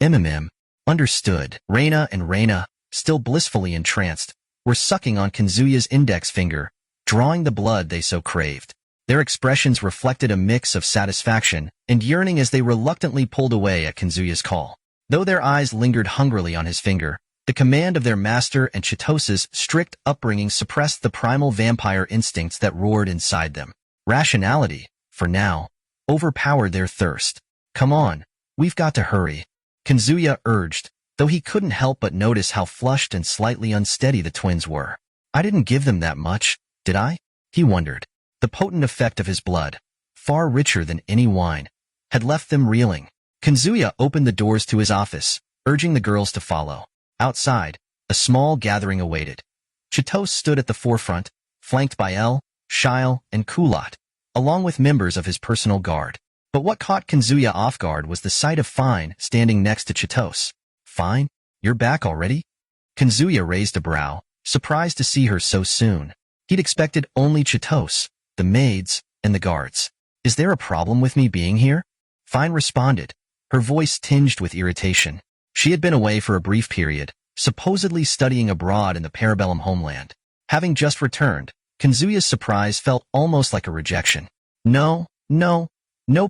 Understood. Reina and Reina, still blissfully entranced, were sucking on Kazuya's index finger, drawing the blood they so craved. Their expressions reflected a mix of satisfaction and yearning as they reluctantly pulled away at Kazuya's call. Though their eyes lingered hungrily on his finger, The command of their master and Chitos's strict upbringing suppressed the primal vampire instincts that roared inside them. Rationality, for now, overpowered their thirst. Come on, we've got to hurry, Kazuya urged, though he couldn't help but notice how flushed and slightly unsteady the twins were. I didn't give them that much, did I? He wondered. The potent effect of his blood, far richer than any wine, had left them reeling. Kazuya opened the doors to his office, urging the girls to follow. Outside, a small gathering awaited. Chitos stood at the forefront, flanked by El, Shile, and Kulat, along with members of his personal guard. But what caught Kazuya off guard was the sight of Fine standing next to Chitos. Fine, you're back already? Kazuya raised a brow, surprised to see her so soon. He'd expected only Chitos, the maids, and the guards. Is there a problem with me being here? Fine responded, her voice tinged with irritation. She had been away for a brief period, supposedly studying abroad in the Parabellum homeland. Having just returned, Kazuya's surprise felt almost like a rejection. No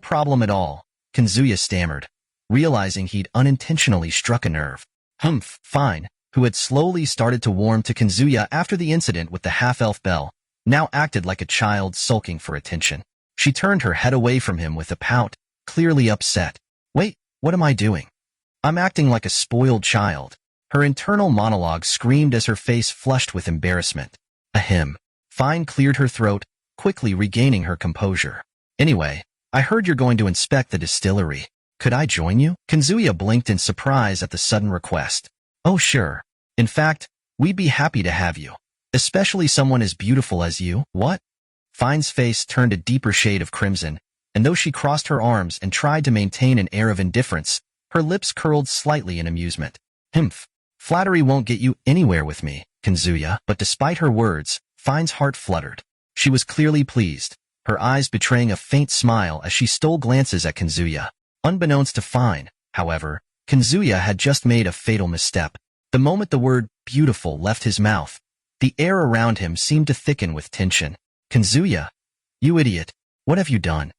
problem at all, Kazuya stammered, realizing he'd unintentionally struck a nerve. Humph, Fine, who had slowly started to warm to Kazuya after the incident with the half-elf bell, now acted like a child sulking for attention. She turned her head away from him with a pout, clearly upset. Wait, what am I doing? I'm acting like a spoiled child. Her internal monologue screamed as her face flushed with embarrassment. Ahem. Fine cleared her throat, quickly regaining her composure. Anyway, I heard you're going to inspect the distillery. Could I join you? Kazuya blinked in surprise at the sudden request. Oh sure. In fact, we'd be happy to have you. Especially someone as beautiful as you. What? Fine's face turned a deeper shade of crimson, and though she crossed her arms and tried to maintain an air of indifference, her lips curled slightly in amusement. Humph. Flattery won't get you anywhere with me, Kazuya. But despite her words, Fine's heart fluttered. She was clearly pleased, her eyes betraying a faint smile as she stole glances at Kazuya. Unbeknownst to Fine, however, Kazuya had just made a fatal misstep. The moment the word beautiful left his mouth, the air around him seemed to thicken with tension. Kazuya, you idiot, what have you done?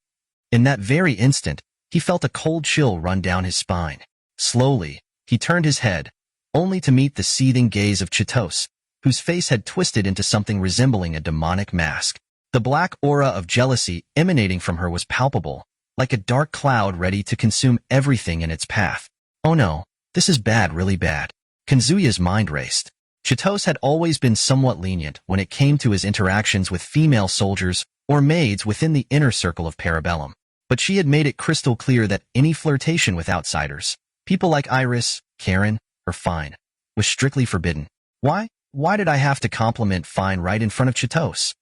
In that very instant, he felt a cold chill run down his spine. Slowly, he turned his head, only to meet the seething gaze of Chitos, whose face had twisted into something resembling a demonic mask. The black aura of jealousy emanating from her was palpable, like a dark cloud ready to consume everything in its path. Oh no, this is bad, really bad. Kazuya's mind raced. Chitos had always been somewhat lenient when it came to his interactions with female soldiers or maids within the inner circle of Parabellum. But she had made it crystal clear that any flirtation with outsiders, people like Iris, Karen, or Fine, was strictly forbidden. Why did I have to compliment Fine right in front of Chitos?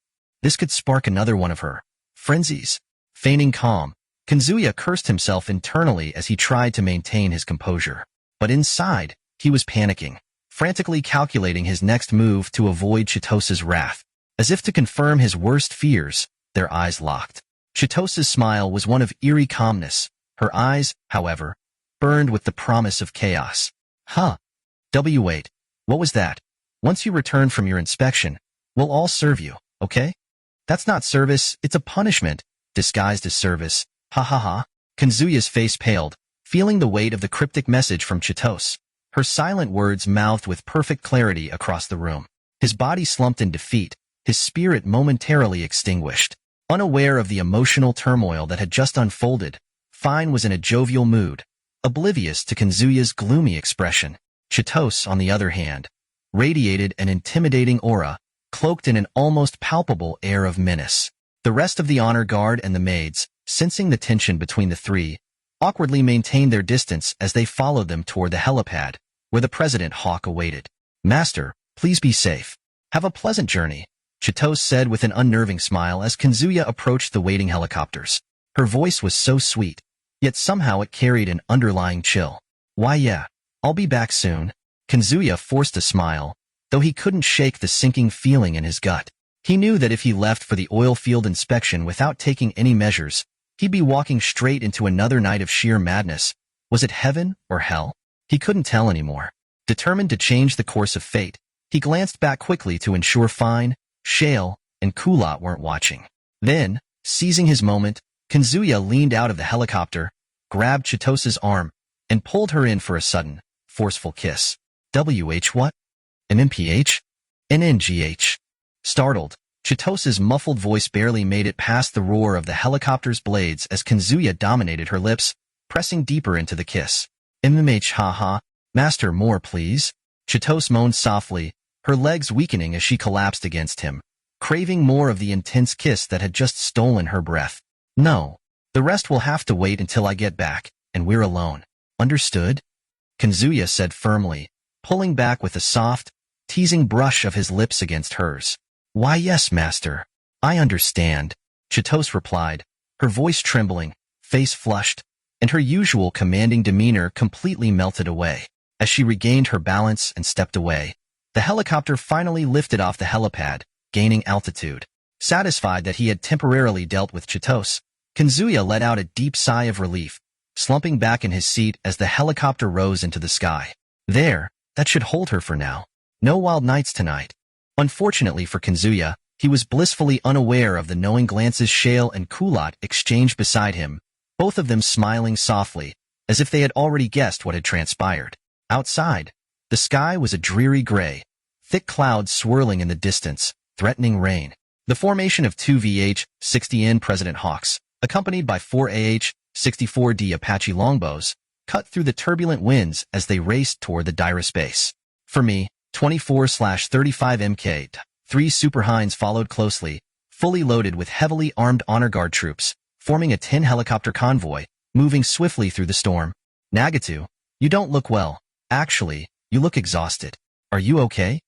This could spark another one of her frenzies. Feigning calm, Kazuya cursed himself internally as he tried to maintain his composure. But inside, he was panicking, frantically calculating his next move to avoid Chitos's wrath. As if to confirm his worst fears, their eyes locked. Chitos's smile was one of eerie calmness. Her eyes, however, burned with the promise of chaos. Wait, what was that? Once you return from your inspection, we'll all serve you, okay? That's not service, it's a punishment, disguised as service. Ha ha ha. Kazuya's face paled, feeling the weight of the cryptic message from Chitos. Her silent words mouthed with perfect clarity across the room. His body slumped in defeat, his spirit momentarily extinguished. Unaware of the emotional turmoil that had just unfolded, Fine was in a jovial mood, oblivious to Kazuya's gloomy expression. Chitos, on the other hand, radiated an intimidating aura, cloaked in an almost palpable air of menace. The rest of the honor guard and the maids, sensing the tension between the three, awkwardly maintained their distance as they followed them toward the helipad, where the President Hawk awaited. Master, please be safe. Have a pleasant journey, Chitos said with an unnerving smile as Kazuya approached the waiting helicopters. Her voice was so sweet, yet somehow it carried an underlying chill. Why yeah, I'll be back soon. Kazuya forced a smile, though he couldn't shake the sinking feeling in his gut. He knew that if he left for the oil field inspection without taking any measures, he'd be walking straight into another night of sheer madness. Was it heaven or hell? He couldn't tell anymore. Determined to change the course of fate, he glanced back quickly to ensure Fine, Shale, and Kulat weren't watching. Then, seizing his moment, Kazuya leaned out of the helicopter, grabbed Chitos's arm, and pulled her in for a sudden, forceful kiss. What? MMPH? NNGH. Startled, Chitos's muffled voice barely made it past the roar of the helicopter's blades as Kazuya dominated her lips, pressing deeper into the kiss. MMH haha, master more please. Chitos moaned softly, her legs weakening as she collapsed against him, craving more of the intense kiss that had just stolen her breath. No, the rest will have to wait until I get back, and we're alone. Understood? Kazuya said firmly, pulling back with a soft, teasing brush of his lips against hers. Why yes, master. I understand, Chitos replied, her voice trembling, face flushed, and her usual commanding demeanor completely melted away. As she regained her balance and stepped away, the helicopter finally lifted off the helipad, gaining altitude. Satisfied that he had temporarily dealt with Chitos, Kazuya let out a deep sigh of relief, slumping back in his seat as the helicopter rose into the sky. There, that should hold her for now. No wild nights tonight. Unfortunately for Kazuya, he was blissfully unaware of the knowing glances Shale and Kulat exchanged beside him, both of them smiling softly, as if they had already guessed what had transpired. Outside, the sky was a dreary gray, thick clouds swirling in the distance, threatening rain. The formation of two VH-60N President Hawks, accompanied by four AH-64D Apache longbows, cut through the turbulent winds as they raced toward the dire space. For me, 24/35 MK, 3 Super Hinds followed closely, fully loaded with heavily armed honor guard troops, forming a 10-helicopter convoy, moving swiftly through the storm. Nagatu, you don't look well. Actually, you look exhausted. Are you okay?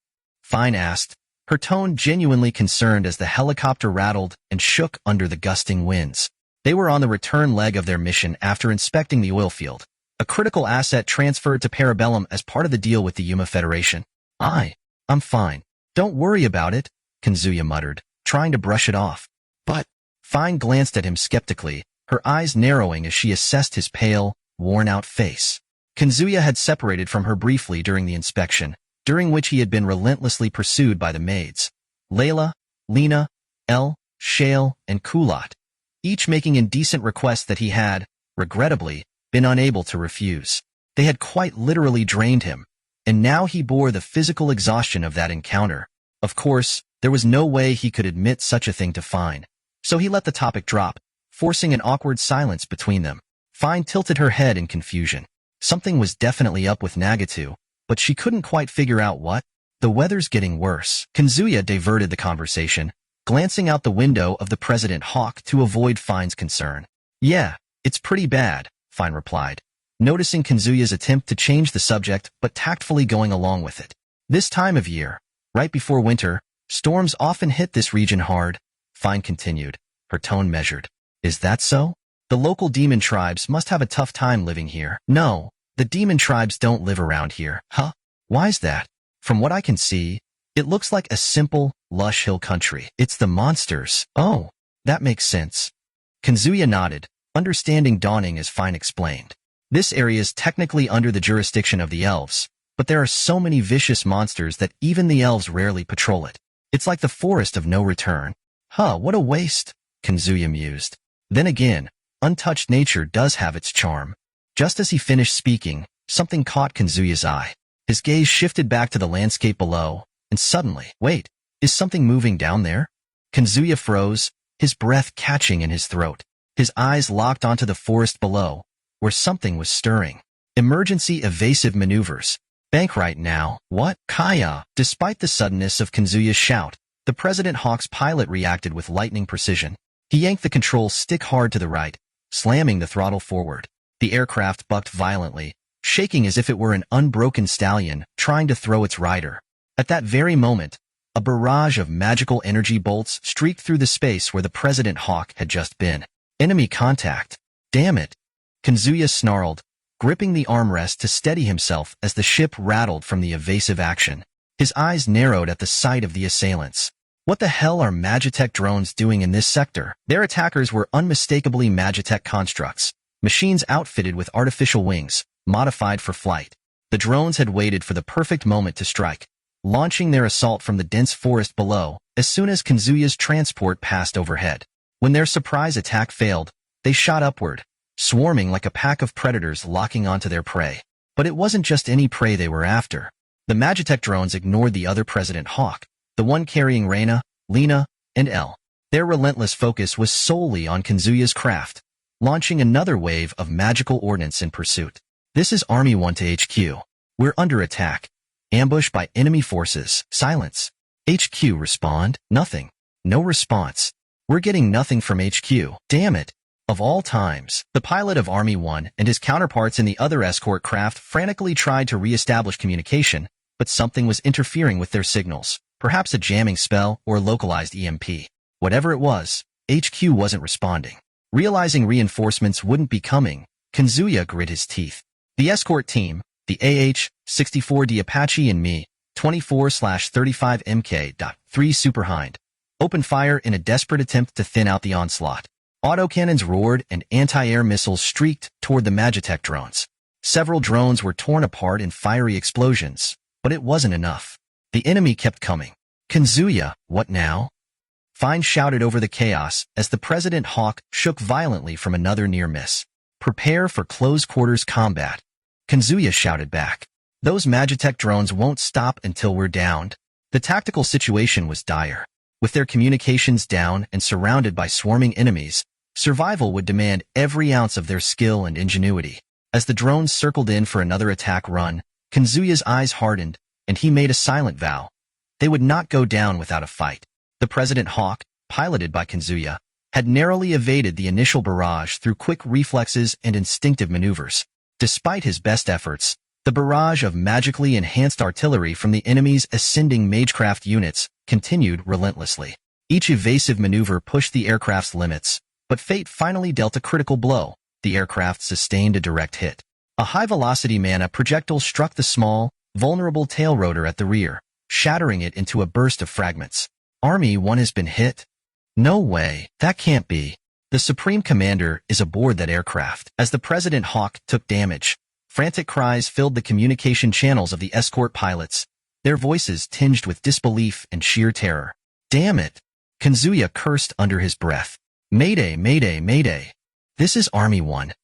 Fine asked, her tone genuinely concerned as the helicopter rattled and shook under the gusting winds. They were on the return leg of their mission after inspecting the oil field, a critical asset transferred to Parabellum as part of the deal with the Yuma Federation. I'm fine. Don't worry about it, Kazuya muttered, trying to brush it off. But, Fine glanced at him skeptically, her eyes narrowing as she assessed his pale, worn-out face. Kazuya had separated from her briefly during the inspection, during which he had been relentlessly pursued by the maids. Layla, Lena, Elle, Shale, and Kulat, each making indecent requests that he had, regrettably, been unable to refuse. They had quite literally drained him, and now he bore the physical exhaustion of that encounter. Of course, there was no way he could admit such a thing to Fine, so he let the topic drop, forcing an awkward silence between them. Fine tilted her head in confusion. Something was definitely up with Nagatu, but she couldn't quite figure out what. The weather's getting worse. Kazuya diverted the conversation, glancing out the window of the President Hawk to avoid Fine's concern. Yeah, it's pretty bad, Fine replied, noticing Kazuya's attempt to change the subject but tactfully going along with it. This time of year, right before winter, storms often hit this region hard, Fine continued, her tone measured. Is that so? The local demon tribes must have a tough time living here. No, the demon tribes don't live around here. Huh? Why's that? From what I can see, it looks like a simple, lush hill country. It's the monsters. Oh, that makes sense. Kazuya nodded, understanding dawning as Fine explained. This area is technically under the jurisdiction of the elves, but there are so many vicious monsters that even the elves rarely patrol it. It's like the forest of no return. Huh, what a waste, Kazuya mused. Then again, untouched nature does have its charm. Just as he finished speaking, something caught Kazuya's eye. His gaze shifted back to the landscape below, and suddenly, wait, is something moving down there? Kazuya froze, his breath catching in his throat. His eyes locked onto the forest below, where something was stirring. Emergency evasive maneuvers. Bank right now. What? Kaya! Despite the suddenness of Kazuya's shout, the President Hawk's pilot reacted with lightning precision. He yanked the control stick hard to the right, slamming the throttle forward. The aircraft bucked violently, shaking as if it were an unbroken stallion trying to throw its rider. At that very moment, a barrage of magical energy bolts streaked through the space where the President Hawk had just been. Enemy contact. Damn it. Kazuya snarled, gripping the armrest to steady himself as the ship rattled from the evasive action. His eyes narrowed at the sight of the assailants. What the hell are Magitech drones doing in this sector? Their attackers were unmistakably Magitech constructs, machines outfitted with artificial wings, modified for flight. The drones had waited for the perfect moment to strike, launching their assault from the dense forest below as soon as Kazuya's transport passed overhead. When their surprise attack failed, they shot upward, swarming like a pack of predators locking onto their prey. But it wasn't just any prey they were after. The Magitech drones ignored the other President Hawk, the one carrying Reina, Lena, and Elle. Their relentless focus was solely on Kazuya's craft, launching another wave of magical ordnance in pursuit. This is Army 1 to HQ. We're under attack. Ambushed by enemy forces. Silence. HQ respond. Nothing. No response. We're getting nothing from HQ. Damn it. Of all times, the pilot of Army 1 and his counterparts in the other escort craft frantically tried to re-establish communication, but something was interfering with their signals. Perhaps a jamming spell or a localized EMP. Whatever it was, HQ wasn't responding. Realizing reinforcements wouldn't be coming, Kazuya grit his teeth. The escort team, the AH-64D Apache and Me, 24/35 MK.3 Superhind, opened fire in a desperate attempt to thin out the onslaught. Autocannons roared and anti-air missiles streaked toward the Magitech drones. Several drones were torn apart in fiery explosions, but it wasn't enough. The enemy kept coming. Kazuya, what now? Fine shouted over the chaos as the President Hawk shook violently from another near miss. Prepare for close-quarters combat. Kazuya shouted back. Those Magitech drones won't stop until we're downed. The tactical situation was dire. With their communications down and surrounded by swarming enemies, survival would demand every ounce of their skill and ingenuity. As the drones circled in for another attack run, Kazuya's eyes hardened, and he made a silent vow. They would not go down without a fight. The President Hawk, piloted by Kazuya, had narrowly evaded the initial barrage through quick reflexes and instinctive maneuvers. Despite his best efforts, the barrage of magically enhanced artillery from the enemy's ascending magecraft units continued relentlessly. Each evasive maneuver pushed the aircraft's limits, but fate finally dealt a critical blow. The aircraft sustained a direct hit. A high-velocity mana projectile struck the small, vulnerable tail rotor at the rear, shattering it into a burst of fragments. Army 1 has been hit? No way, that can't be. The Supreme Commander is aboard that aircraft. As the President Hawk took damage, frantic cries filled the communication channels of the escort pilots, their voices tinged with disbelief and sheer terror. Damn it! Kazuya cursed under his breath. Mayday, mayday, mayday. This is Army 1.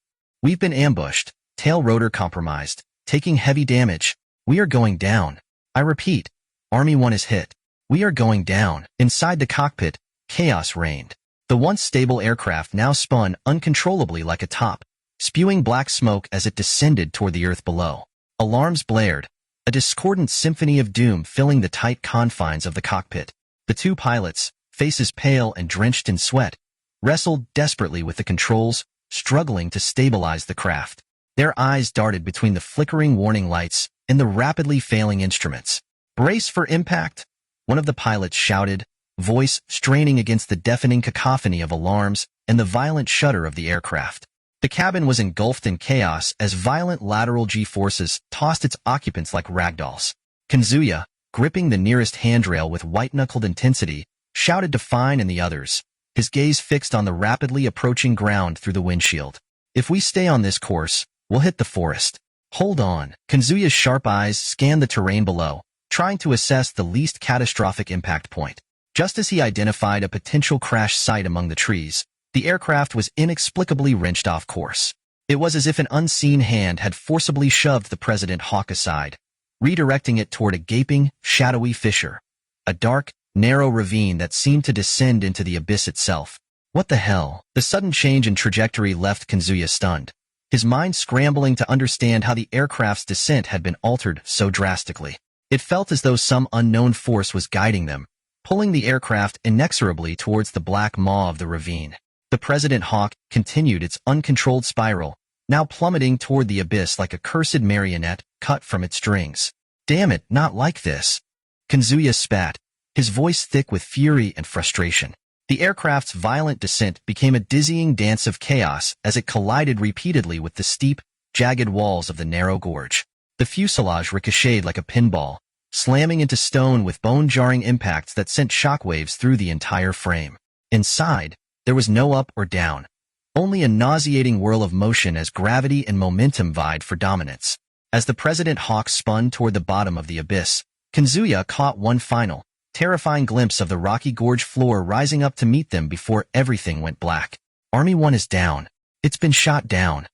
We've been ambushed, tail rotor compromised, taking heavy damage. We are going down. I repeat, Army 1 is hit. We are going down. Inside the cockpit, chaos reigned. The once stable aircraft now spun uncontrollably like a top, spewing black smoke as it descended toward the earth below. Alarms blared, a discordant symphony of doom filling the tight confines of the cockpit. The two pilots, faces pale and drenched in sweat, wrestled desperately with the controls, struggling to stabilize the craft. Their eyes darted between the flickering warning lights and the rapidly failing instruments. Brace for impact! One of the pilots shouted, voice straining against the deafening cacophony of alarms and the violent shudder of the aircraft. The cabin was engulfed in chaos as violent lateral G-forces tossed its occupants like ragdolls. Kazuya, gripping the nearest handrail with white-knuckled intensity, shouted to Fine and the others, his gaze fixed on the rapidly approaching ground through the windshield. If we stay on this course, we'll hit the forest. Hold on. Kazuya's sharp eyes scanned the terrain below, trying to assess the least catastrophic impact point. Just as he identified a potential crash site among the trees, the aircraft was inexplicably wrenched off course. It was as if an unseen hand had forcibly shoved the President Hawk aside, redirecting it toward a gaping, shadowy fissure. A dark, narrow ravine that seemed to descend into the abyss itself. What the hell? The sudden change in trajectory left Kazuya stunned, his mind scrambling to understand how the aircraft's descent had been altered so drastically. It felt as though some unknown force was guiding them, pulling the aircraft inexorably towards the black maw of the ravine. The President Hawk continued its uncontrolled spiral, now plummeting toward the abyss like a cursed marionette cut from its strings. Damn it, not like this. Kazuya spat, his voice thick with fury and frustration. The aircraft's violent descent became a dizzying dance of chaos as it collided repeatedly with the steep, jagged walls of the narrow gorge. The fuselage ricocheted like a pinball, slamming into stone with bone-jarring impacts that sent shockwaves through the entire frame. Inside, there was no up or down, only a nauseating whirl of motion as gravity and momentum vied for dominance. As the President Hawk spun toward the bottom of the abyss, Kazuya caught one final, terrifying glimpse of the rocky gorge floor rising up to meet them before everything went black. Army 1 is down. It's been shot down.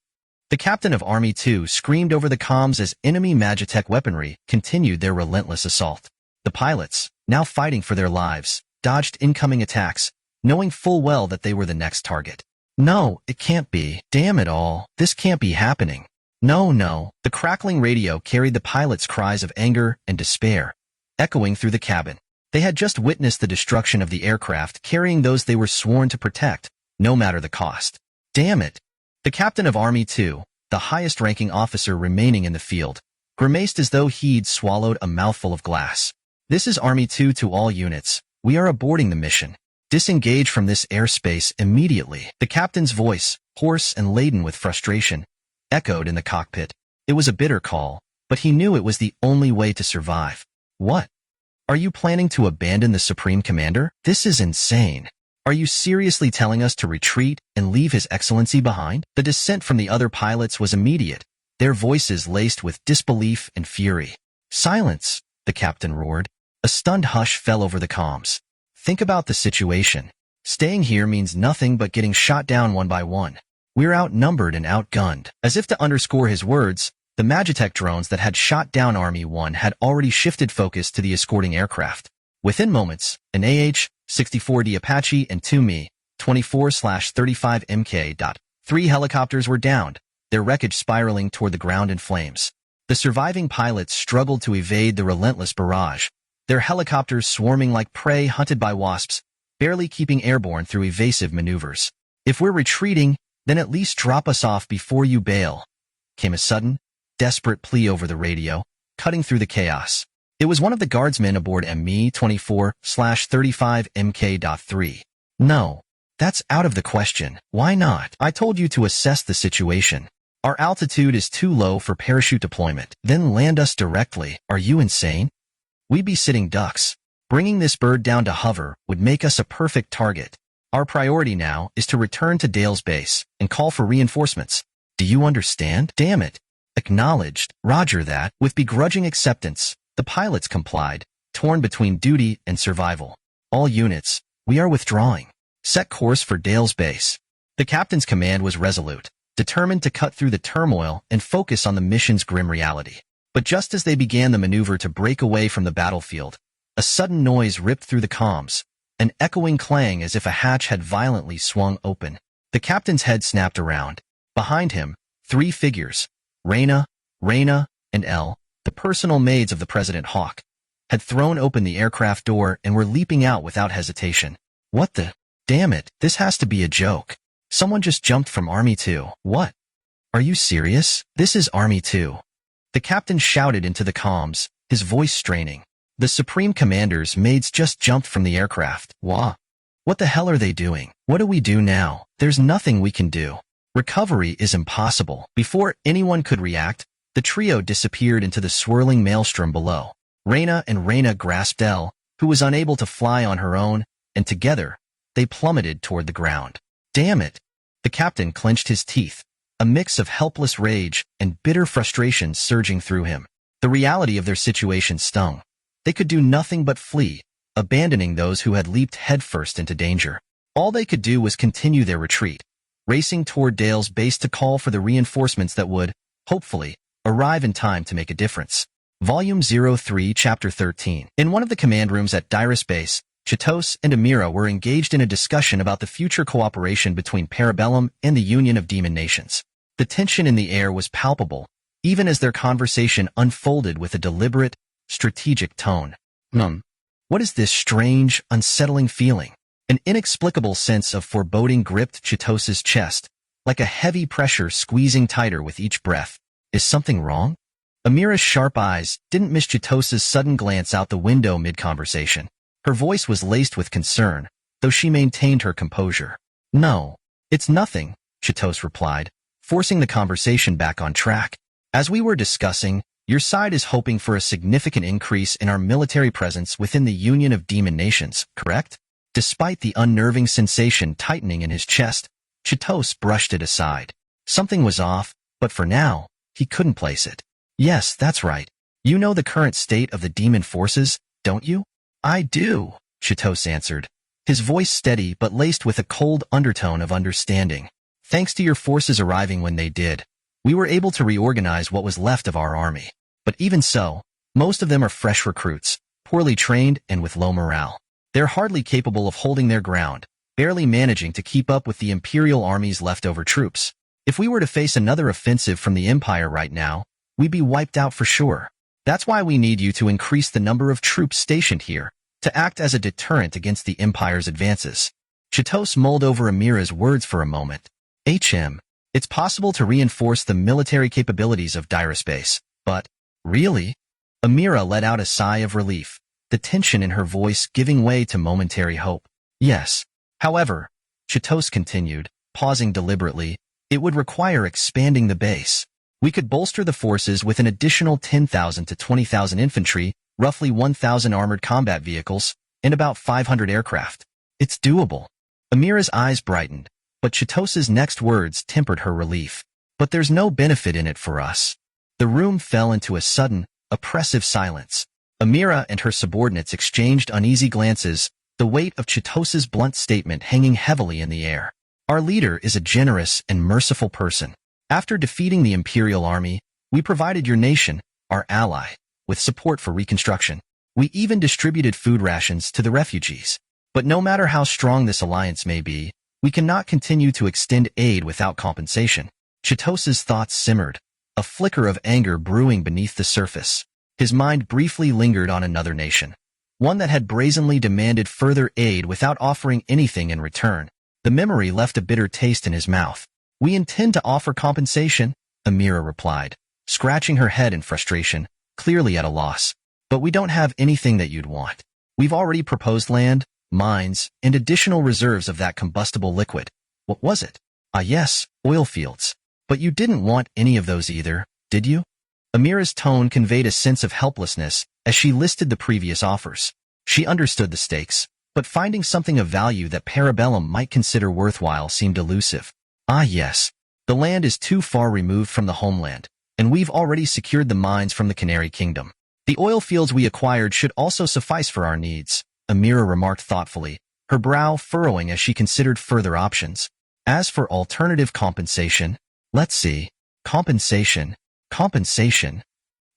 The captain of Army 2 screamed over the comms as enemy Magitech weaponry continued their relentless assault. The pilots, now fighting for their lives, dodged incoming attacks, knowing full well that they were the next target. No, it can't be. Damn it all. This can't be happening. No, no. The crackling radio carried the pilots' cries of anger and despair, echoing through the cabin. They had just witnessed the destruction of the aircraft carrying those they were sworn to protect, no matter the cost. Damn it. The captain of Army 2, the highest-ranking officer remaining in the field, grimaced as though he'd swallowed a mouthful of glass. This is Army 2 to all units. We are aborting the mission. Disengage from this airspace immediately. The captain's voice, hoarse and laden with frustration, echoed in the cockpit. It was a bitter call, but he knew it was the only way to survive. What? Are you planning to abandon the Supreme Commander? This is insane. Are you seriously telling us to retreat and leave His Excellency behind? The dissent from the other pilots was immediate, their voices laced with disbelief and fury. Silence, the captain roared. A stunned hush fell over the comms. Think about the situation. Staying here means nothing but getting shot down one by one. We're outnumbered and outgunned. As if to underscore his words, the Magitech drones that had shot down Army 1 had already shifted focus to the escorting aircraft. Within moments, an AH-64D Apache and two Mi-24/35 Mk.3 helicopters were downed, their wreckage spiraling toward the ground in flames. The surviving pilots struggled to evade the relentless barrage, their helicopters swarming like prey hunted by wasps, barely keeping airborne through evasive maneuvers. If we're retreating, then at least drop us off before you bail, came a sudden, desperate plea over the radio, cutting through the chaos. It was one of the guardsmen aboard Mi-24/35 Mk.3. No, that's out of the question. Why not? I told you to assess the situation. Our altitude is too low for parachute deployment. Then land us directly. Are you insane? We'd be sitting ducks. Bringing this bird down to hover would make us a perfect target. Our priority now is to return to Dale's base and call for reinforcements. Do you understand? Damn it. Acknowledged. Roger that. With begrudging acceptance, the pilots complied, torn between duty and survival. All units, we are withdrawing. Set course for Dale's base. The captain's command was resolute, determined to cut through the turmoil and focus on the mission's grim reality. But just as they began the maneuver to break away from the battlefield, a sudden noise ripped through the comms, an echoing clang as if a hatch had violently swung open. The captain's head snapped around. Behind him, three figures, Raina, and Elle, the personal maids of the President Hawk, had thrown open the aircraft door and were leaping out without hesitation. What the? Damn it, this has to be a joke. Someone just jumped from Army 2. What? Are you serious? This is Army 2. The captain shouted into the comms, his voice straining. The Supreme Commander's maids just jumped from the aircraft. Wah. What the hell are they doing? What do we do now? There's nothing we can do. Recovery is impossible. Before anyone could react, the trio disappeared into the swirling maelstrom below. Raina grasped Elle, who was unable to fly on her own, and together, they plummeted toward the ground. Damn it! The captain clenched his teeth, a mix of helpless rage and bitter frustration surging through him. The reality of their situation stung. They could do nothing but flee, abandoning those who had leaped headfirst into danger. All they could do was continue their retreat, racing toward Dale's base to call for the reinforcements that would, hopefully, arrive in time to make a difference. Volume 03, Chapter 13. In one of the command rooms at Dyrus Base, Chitos and Amira were engaged in a discussion about the future cooperation between Parabellum and the Union of Demon Nations. The tension in the air was palpable, even as their conversation unfolded with a deliberate, strategic tone. What is this strange, unsettling feeling? An inexplicable sense of foreboding gripped Chitos's chest, like a heavy pressure squeezing tighter with each breath. Is something wrong? Amira's sharp eyes didn't miss Chitos's sudden glance out the window mid-conversation. Her voice was laced with concern, though she maintained her composure. No, it's nothing, Chitos replied, forcing the conversation back on track. As we were discussing, your side is hoping for a significant increase in our military presence within the Union of Demon Nations, correct? Despite the unnerving sensation tightening in his chest, Chitos brushed it aside. Something was off, but for now, he couldn't place it. Yes, that's right. You know the current state of the demon forces, don't you? I do, Chitos answered, his voice steady but laced with a cold undertone of understanding. Thanks to your forces arriving when they did, We were able to reorganize what was left of our army. But even so, most of them are fresh recruits, poorly trained and with low morale. They're hardly capable of holding their ground, barely managing to keep up with the Imperial Army's leftover troops. If we were to face another offensive from the Empire right now, we'd be wiped out for sure. That's why we need you to increase the number of troops stationed here, to act as a deterrent against the Empire's advances. Chitos mulled over Amira's words for a moment. It's possible to reinforce the military capabilities of Dyraspace, but, really? Amira let out a sigh of relief, the tension in her voice giving way to momentary hope. Yes. However, Chitos continued, pausing deliberately, it would require expanding the base. We could bolster the forces with an additional 10,000 to 20,000 infantry, roughly 1,000 armored combat vehicles, and about 500 aircraft. It's doable. Amira's eyes brightened, but Chitos's next words tempered her relief. But there's no benefit in it for us. The room fell into a sudden, oppressive silence. Amira and her subordinates exchanged uneasy glances, the weight of Chitos's blunt statement hanging heavily in the air. Our leader is a generous and merciful person. After defeating the Imperial Army, we provided your nation, our ally, with support for reconstruction. We even distributed food rations to the refugees. But no matter how strong this alliance may be, we cannot continue to extend aid without compensation. Chitos's thoughts simmered, a flicker of anger brewing beneath the surface. His mind briefly lingered on another nation, one that had brazenly demanded further aid without offering anything in return. The memory left a bitter taste in his mouth. We intend to offer compensation, Amira replied, scratching her head in frustration, clearly at a loss. But we don't have anything that you'd want. We've already proposed land, mines, and additional reserves of that combustible liquid. What was it? Ah yes, oil fields. But you didn't want any of those either, did you? Amira's tone conveyed a sense of helplessness as she listed the previous offers. She understood the stakes, but finding something of value that Parabellum might consider worthwhile seemed elusive. Ah yes, the land is too far removed from the homeland, and we've already secured the mines from the Canary Kingdom. The oil fields we acquired should also suffice for our needs, Amira remarked thoughtfully, her brow furrowing as she considered further options. As for alternative compensation, let's see. Compensation.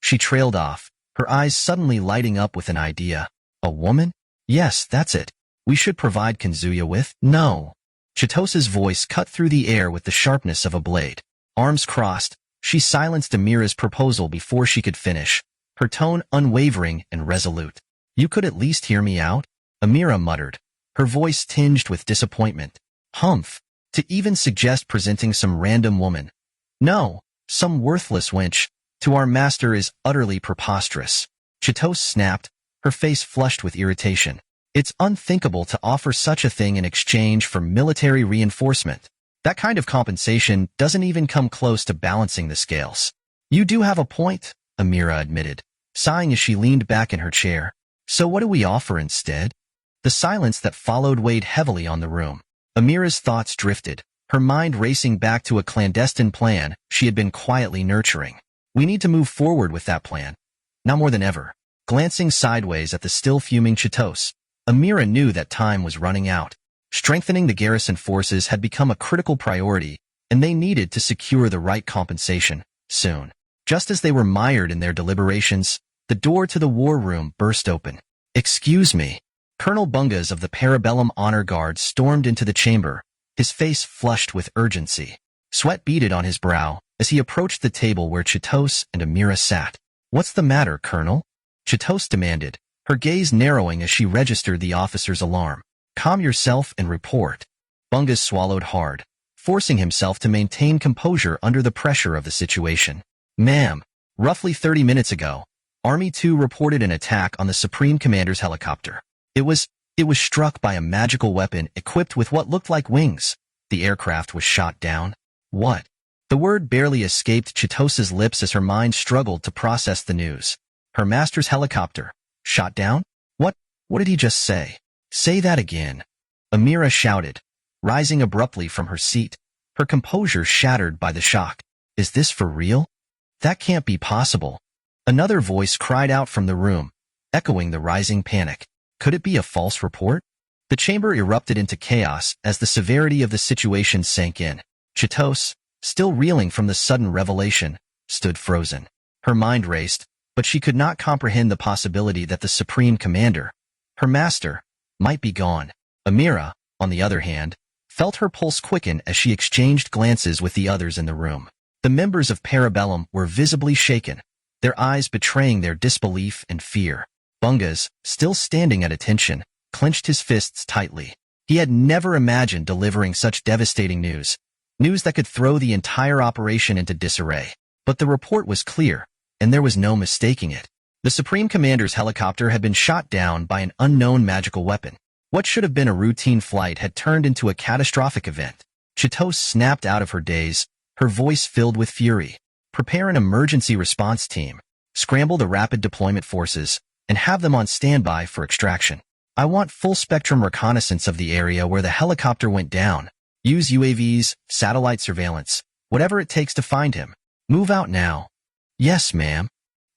She trailed off, her eyes suddenly lighting up with an idea. A woman? Yes, that's it. We should provide Kanzuya with? No. Chitos's voice cut through the air with the sharpness of a blade. Arms crossed, she silenced Amira's proposal before she could finish, her tone unwavering and resolute. You could at least hear me out? Amira muttered, her voice tinged with disappointment. Humph. To even suggest presenting some random woman. No, some worthless wench, to our master is utterly preposterous. Chitos snapped, her face flushed with irritation. It's unthinkable to offer such a thing in exchange for military reinforcement. That kind of compensation doesn't even come close to balancing the scales. You do have a point, Amira admitted, sighing as she leaned back in her chair. So what do we offer instead? The silence that followed weighed heavily on the room. Amira's thoughts drifted, her mind racing back to a clandestine plan she had been quietly nurturing. We need to move forward with that plan. Now more than ever. Glancing sideways at the still fuming Chitos, Amira knew that time was running out. Strengthening the garrison forces had become a critical priority, and they needed to secure the right compensation, soon. Just as they were mired in their deliberations, the door to the war room burst open. Excuse me. Colonel Bungas of the Parabellum Honor Guard stormed into the chamber, his face flushed with urgency. Sweat beaded on his brow as he approached the table where Chitos and Amira sat. What's the matter, Colonel? Chitos demanded, her gaze narrowing as she registered the officer's alarm. Calm yourself and report. Bungas swallowed hard, forcing himself to maintain composure under the pressure of the situation. Ma'am, roughly 30 minutes ago, Army 2 reported an attack on the Supreme Commander's helicopter. It was struck by a magical weapon equipped with what looked like wings. The aircraft was shot down. What? The word barely escaped Chitos's lips as her mind struggled to process the news. Her master's helicopter. Shot down? What did he just say? Say that again. Amira shouted, rising abruptly from her seat, her composure shattered by the shock. Is this for real? That can't be possible. Another voice cried out from the room, echoing the rising panic. Could it be a false report? The chamber erupted into chaos as the severity of the situation sank in. Chitos, still reeling from the sudden revelation, stood frozen. Her mind raced, but she could not comprehend the possibility that the Supreme Commander, her master, might be gone. Amira, on the other hand, felt her pulse quicken as she exchanged glances with the others in the room. The members of Parabellum were visibly shaken, their eyes betraying their disbelief and fear. Bungas, still standing at attention, clenched his fists tightly. He had never imagined delivering such devastating news that could throw the entire operation into disarray. But the report was clear, and there was no mistaking it. The Supreme Commander's helicopter had been shot down by an unknown magical weapon. What should have been a routine flight had turned into a catastrophic event. Chitose snapped out of her daze, her voice filled with fury. Prepare an emergency response team. Scramble the rapid deployment forces, and have them on standby for extraction. I want full-spectrum reconnaissance of the area where the helicopter went down. Use UAVs, satellite surveillance, whatever it takes to find him. Move out now. Yes, ma'am.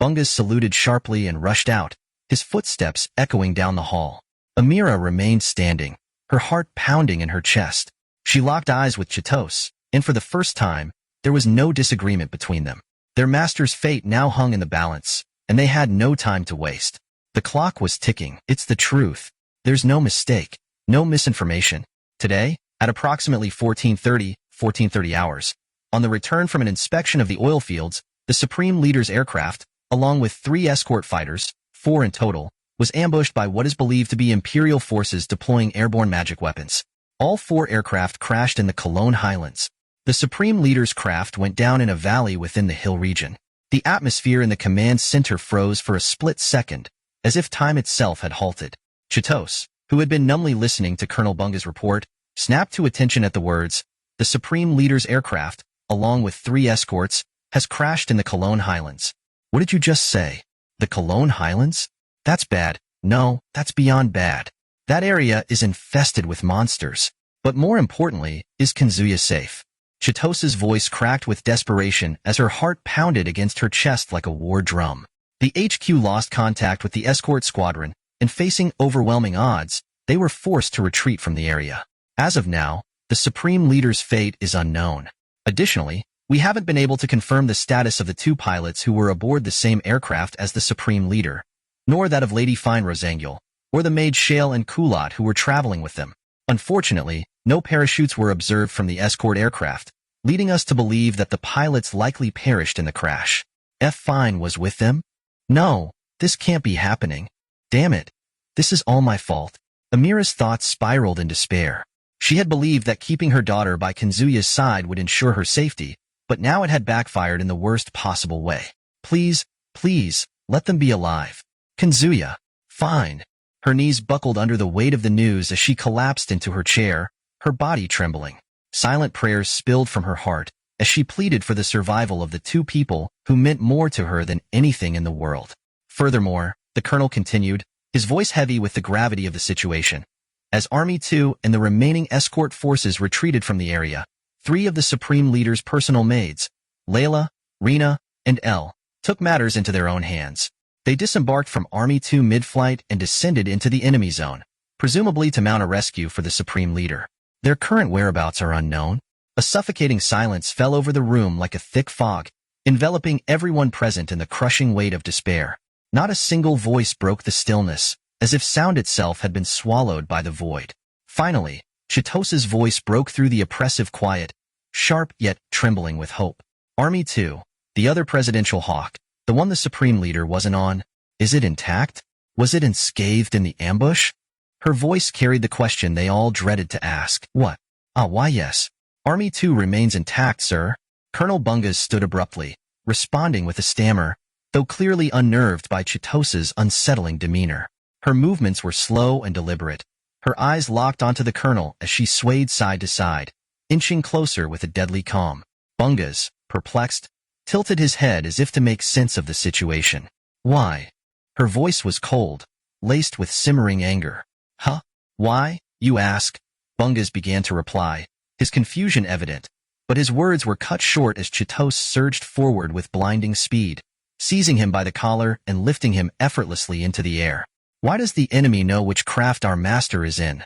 Bungas saluted sharply and rushed out, his footsteps echoing down the hall. Amira remained standing, her heart pounding in her chest. She locked eyes with Chitose, and for the first time, there was no disagreement between them. Their master's fate now hung in the balance, and they had no time to waste. The clock was ticking. It's the truth. There's no mistake, no misinformation. Today, at approximately 14:30 hours, on the return from an inspection of the oil fields, the Supreme Leader's aircraft, along with 3 escort fighters, 4 in total, was ambushed by what is believed to be Imperial forces deploying airborne magic weapons. All 4 aircraft crashed in the Cologne Highlands. The Supreme Leader's craft went down in a valley within the hill region. The atmosphere in the command center froze for a split second, as if time itself had halted. Chitose, who had been numbly listening to Colonel Bunga's report, snapped to attention at the words, "The Supreme Leader's aircraft, along with 3 escorts, has crashed in the Cologne Highlands." What did you just say? The Cologne Highlands? That's bad. No, that's beyond bad. That area is infested with monsters. But more importantly, is Kanzuya safe? Chitose's voice cracked with desperation as her heart pounded against her chest like a war drum. The HQ lost contact with the escort squadron, and facing overwhelming odds, they were forced to retreat from the area. As of now, the Supreme Leader's fate is unknown. Additionally, we haven't been able to confirm the status of the 2 pilots who were aboard the same aircraft as the Supreme Leader, nor that of Lady Fine Rosangul, or the maids Shale and Kulat who were traveling with them. Unfortunately, no parachutes were observed from the escort aircraft, leading us to believe that the pilots likely perished in the crash. F. Fine was with them? No, this can't be happening. Damn it. This is all my fault. Amira's thoughts spiraled in despair. She had believed that keeping her daughter by Kanzuya's side would ensure her safety, but now it had backfired in the worst possible way. Please, please, let them be alive. Kanzuya. Fine. Her knees buckled under the weight of the news as she collapsed into her chair, her body trembling. Silent prayers spilled from her heart as she pleaded for the survival of the 2 people who meant more to her than anything in the world. Furthermore, the colonel continued, his voice heavy with the gravity of the situation. As Army 2 and the remaining escort forces retreated from the area, 3 of the Supreme Leader's personal maids, Layla, Rena, and Elle, took matters into their own hands. They disembarked from Army 2 mid-flight and descended into the enemy zone, presumably to mount a rescue for the Supreme Leader. Their current whereabouts are unknown. A suffocating silence fell over the room like a thick fog, enveloping everyone present in the crushing weight of despair. Not a single voice broke the stillness, as if sound itself had been swallowed by the void. Finally, Chitose's voice broke through the oppressive quiet, sharp yet trembling with hope. Army 2, the other presidential hawk, the one the Supreme Leader wasn't on, is it intact? Was it unscathed in the ambush? Her voice carried the question they all dreaded to ask. What? Why yes. Army 2 remains intact, sir. Colonel Bungas stood abruptly, responding with a stammer, though clearly unnerved by Chitose's unsettling demeanor. Her movements were slow and deliberate, her eyes locked onto the colonel as she swayed side to side, inching closer with a deadly calm. Bungas, perplexed, tilted his head as if to make sense of the situation. Why? Her voice was cold, laced with simmering anger. Huh? Why, you ask? Bungas began to reply, his confusion evident, but his words were cut short as Chitose surged forward with blinding speed, seizing him by the collar and lifting him effortlessly into the air. Why does the enemy know which craft our master is in?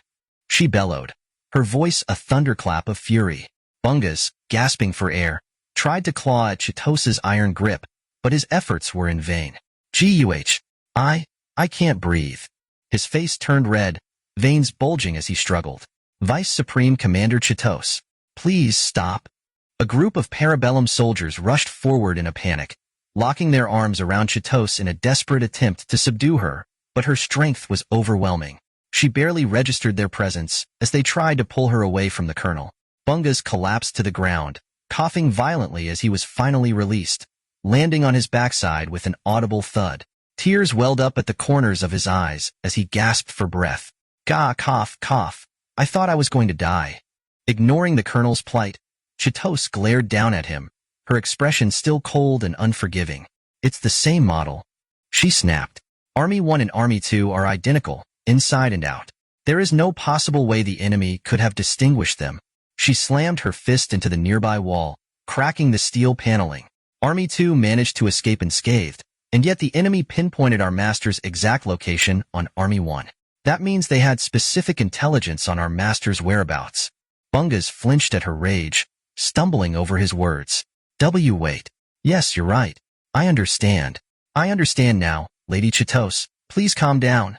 She bellowed, her voice a thunderclap of fury. Bungas, gasping for air, tried to claw at Chitos's iron grip, but his efforts were in vain. Guh, I can't breathe. His face turned red, veins bulging as he struggled. Vice Supreme Commander Chitos, please stop. A group of Parabellum soldiers rushed forward in a panic, locking their arms around Chitos in a desperate attempt to subdue her, but her strength was overwhelming. She barely registered their presence as they tried to pull her away from the colonel. Bungas collapsed to the ground, coughing violently as he was finally released, landing on his backside with an audible thud. Tears welled up at the corners of his eyes as he gasped for breath. Gah, cough, cough. I thought I was going to die. Ignoring the colonel's plight, Chitos glared down at him, her expression still cold and unforgiving. It's the same model, she snapped. Army 1 and Army 2 are identical, inside and out. There is no possible way the enemy could have distinguished them. She slammed her fist into the nearby wall, cracking the steel paneling. Army 2 managed to escape unscathed, and yet the enemy pinpointed our master's exact location on Army 1. That means they had specific intelligence on our master's whereabouts. Bungas flinched at her rage, stumbling over his words. Wait. Yes, you're right. I understand. I understand now, Lady Chitos. Please calm down.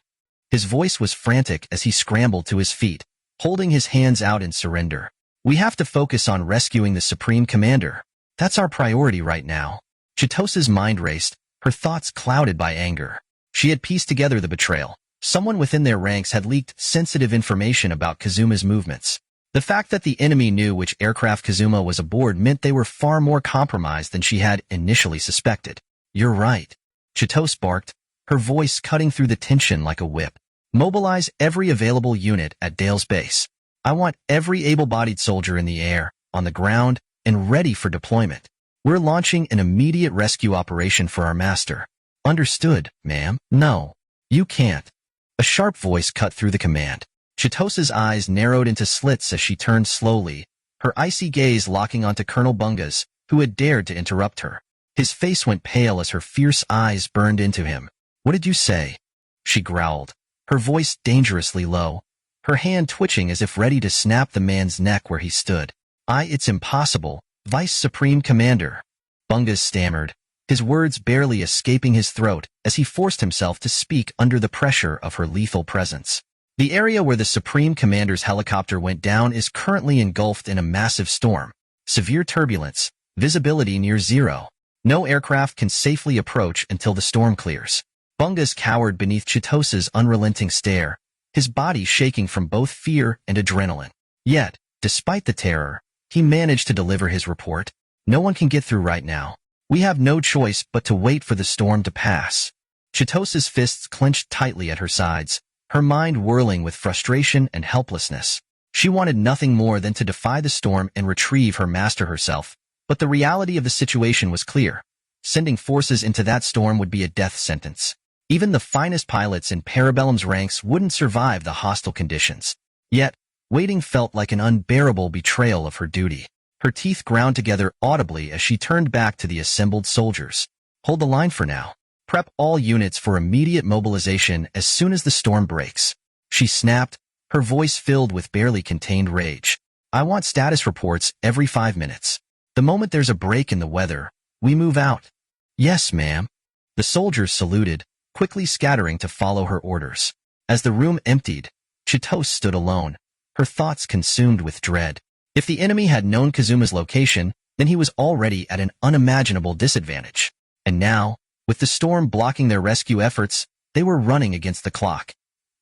His voice was frantic as he scrambled to his feet, holding his hands out in surrender. We have to focus on rescuing the Supreme Commander. That's our priority right now. Chitos's mind raced, her thoughts clouded by anger. She had pieced together the betrayal. Someone within their ranks had leaked sensitive information about Kazuma's movements. The fact that the enemy knew which aircraft Kazuma was aboard meant they were far more compromised than she had initially suspected. You're right. Chitos barked, her voice cutting through the tension like a whip. Mobilize every available unit at Dale's base. I want every able-bodied soldier in the air, on the ground, and ready for deployment. We're launching an immediate rescue operation for our master. Understood, ma'am. No, you can't. A sharp voice cut through the command. Chitos's eyes narrowed into slits as she turned slowly, her icy gaze locking onto Colonel Bungas, who had dared to interrupt her. His face went pale as her fierce eyes burned into him. What did you say? She growled, her voice dangerously low, her hand twitching as if ready to snap the man's neck where he stood. It's impossible, Vice Supreme Commander. Bungas stammered, his words barely escaping his throat as he forced himself to speak under the pressure of her lethal presence. The area where the Supreme Commander's helicopter went down is currently engulfed in a massive storm. Severe turbulence, visibility near zero. No aircraft can safely approach until the storm clears. Bungas cowered beneath Chitos's unrelenting stare, his body shaking from both fear and adrenaline. Yet, despite the terror, he managed to deliver his report. No one can get through right now. We have no choice but to wait for the storm to pass. Chitos's fists clenched tightly at her sides, her mind whirling with frustration and helplessness. She wanted nothing more than to defy the storm and retrieve her master herself, but the reality of the situation was clear. Sending forces into that storm would be a death sentence. Even the finest pilots in Parabellum's ranks wouldn't survive the hostile conditions. Yet, waiting felt like an unbearable betrayal of her duty. Her teeth ground together audibly as she turned back to the assembled soldiers. Hold the line for now. Prep all units for immediate mobilization as soon as the storm breaks. She snapped, her voice filled with barely contained rage. I want status reports every 5 minutes. The moment there's a break in the weather, we move out. Yes, ma'am. The soldiers saluted, quickly scattering to follow her orders. As the room emptied, Chitos stood alone, her thoughts consumed with dread. If the enemy had known Kazuma's location, then he was already at an unimaginable disadvantage. And now, with the storm blocking their rescue efforts, they were running against the clock.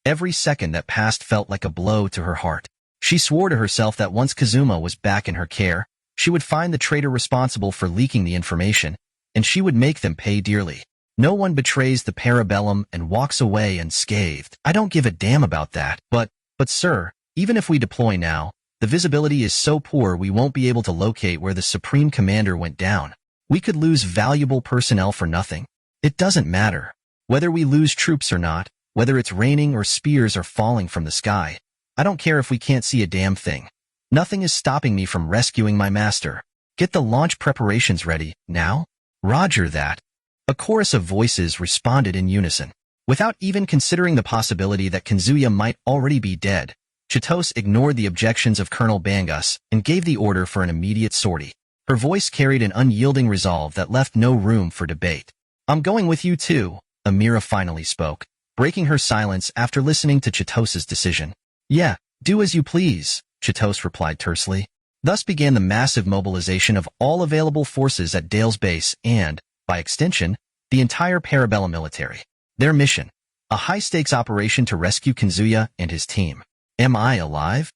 Every second that passed felt like a blow to her heart. She swore to herself that once Kazuma was back in her care, she would find the traitor responsible for leaking the information, and she would make them pay dearly. No one betrays the Parabellum and walks away unscathed. I don't give a damn about that. But sir, even if we deploy now, the visibility is so poor we won't be able to locate where the Supreme Commander went down. We could lose valuable personnel for nothing. It doesn't matter. Whether we lose troops or not, whether it's raining or spears are falling from the sky, I don't care if we can't see a damn thing. Nothing is stopping me from rescuing my master. Get the launch preparations ready, now? Roger that. A chorus of voices responded in unison. Without even considering the possibility that Kanzuya might already be dead, Chitose ignored the objections of Colonel Bangus and gave the order for an immediate sortie. Her voice carried an unyielding resolve that left no room for debate. "I'm going with you too," Amira finally spoke, breaking her silence after listening to Chitose's decision. "Yeah, do as you please," Chitose replied tersely. Thus began the massive mobilization of all available forces at Dale's base and, by extension, the entire Parabellum military. Their mission: a high-stakes operation to rescue Kanzuya and his team. "Am I alive?"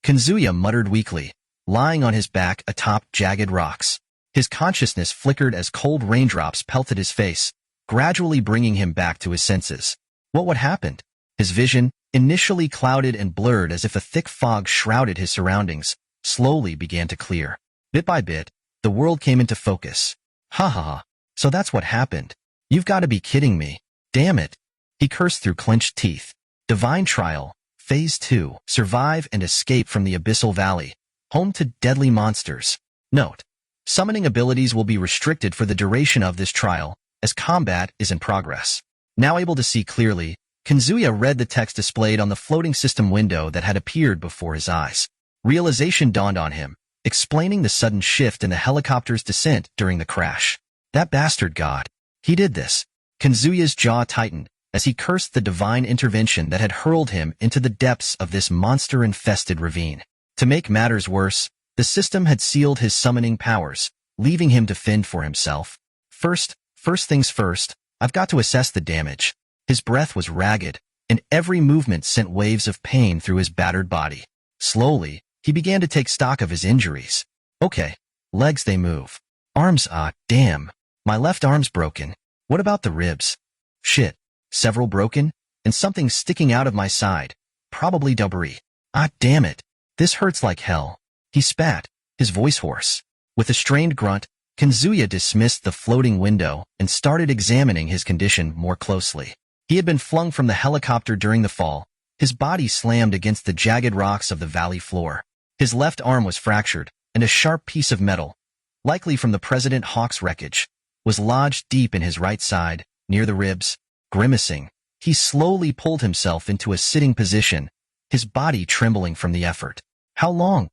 Kanzuya muttered weakly, lying on his back atop jagged rocks. His consciousness flickered as cold raindrops pelted his face, gradually bringing him back to his senses. What would happen? His vision, initially clouded and blurred as if a thick fog shrouded his surroundings, slowly began to clear. Bit by bit, the world came into focus. Ha ha ha, so that's what happened. You've got to be kidding me. Damn it. He cursed through clenched teeth. Divine Trial, Phase 2, survive and escape from the Abyssal Valley, home to deadly monsters. Note: summoning abilities will be restricted for the duration of this trial, as combat is in progress. Now able to see clearly, Kanzuya read the text displayed on the floating system window that had appeared before his eyes. Realization dawned on him, explaining the sudden shift in the helicopter's descent during the crash. That bastard god. He did this. Kanzuya's jaw tightened as he cursed the divine intervention that had hurled him into the depths of this monster-infested ravine. To make matters worse, the system had sealed his summoning powers, leaving him to fend for himself. First things first, I've got to assess the damage. His breath was ragged, and every movement sent waves of pain through his battered body. Slowly, he began to take stock of his injuries. Okay, legs they move. Arms, damn. My left arm's broken. What about the ribs? Shit. Several broken, and something sticking out of my side. Probably debris. Damn it. This hurts like hell. He spat, his voice hoarse. With a strained grunt, Kanzuya dismissed the floating window and started examining his condition more closely. He had been flung from the helicopter during the fall, his body slammed against the jagged rocks of the valley floor. His left arm was fractured, and a sharp piece of metal, likely from the President Hawk's wreckage, was lodged deep in his right side, near the ribs. Grimacing, he slowly pulled himself into a sitting position, his body trembling from the effort. How long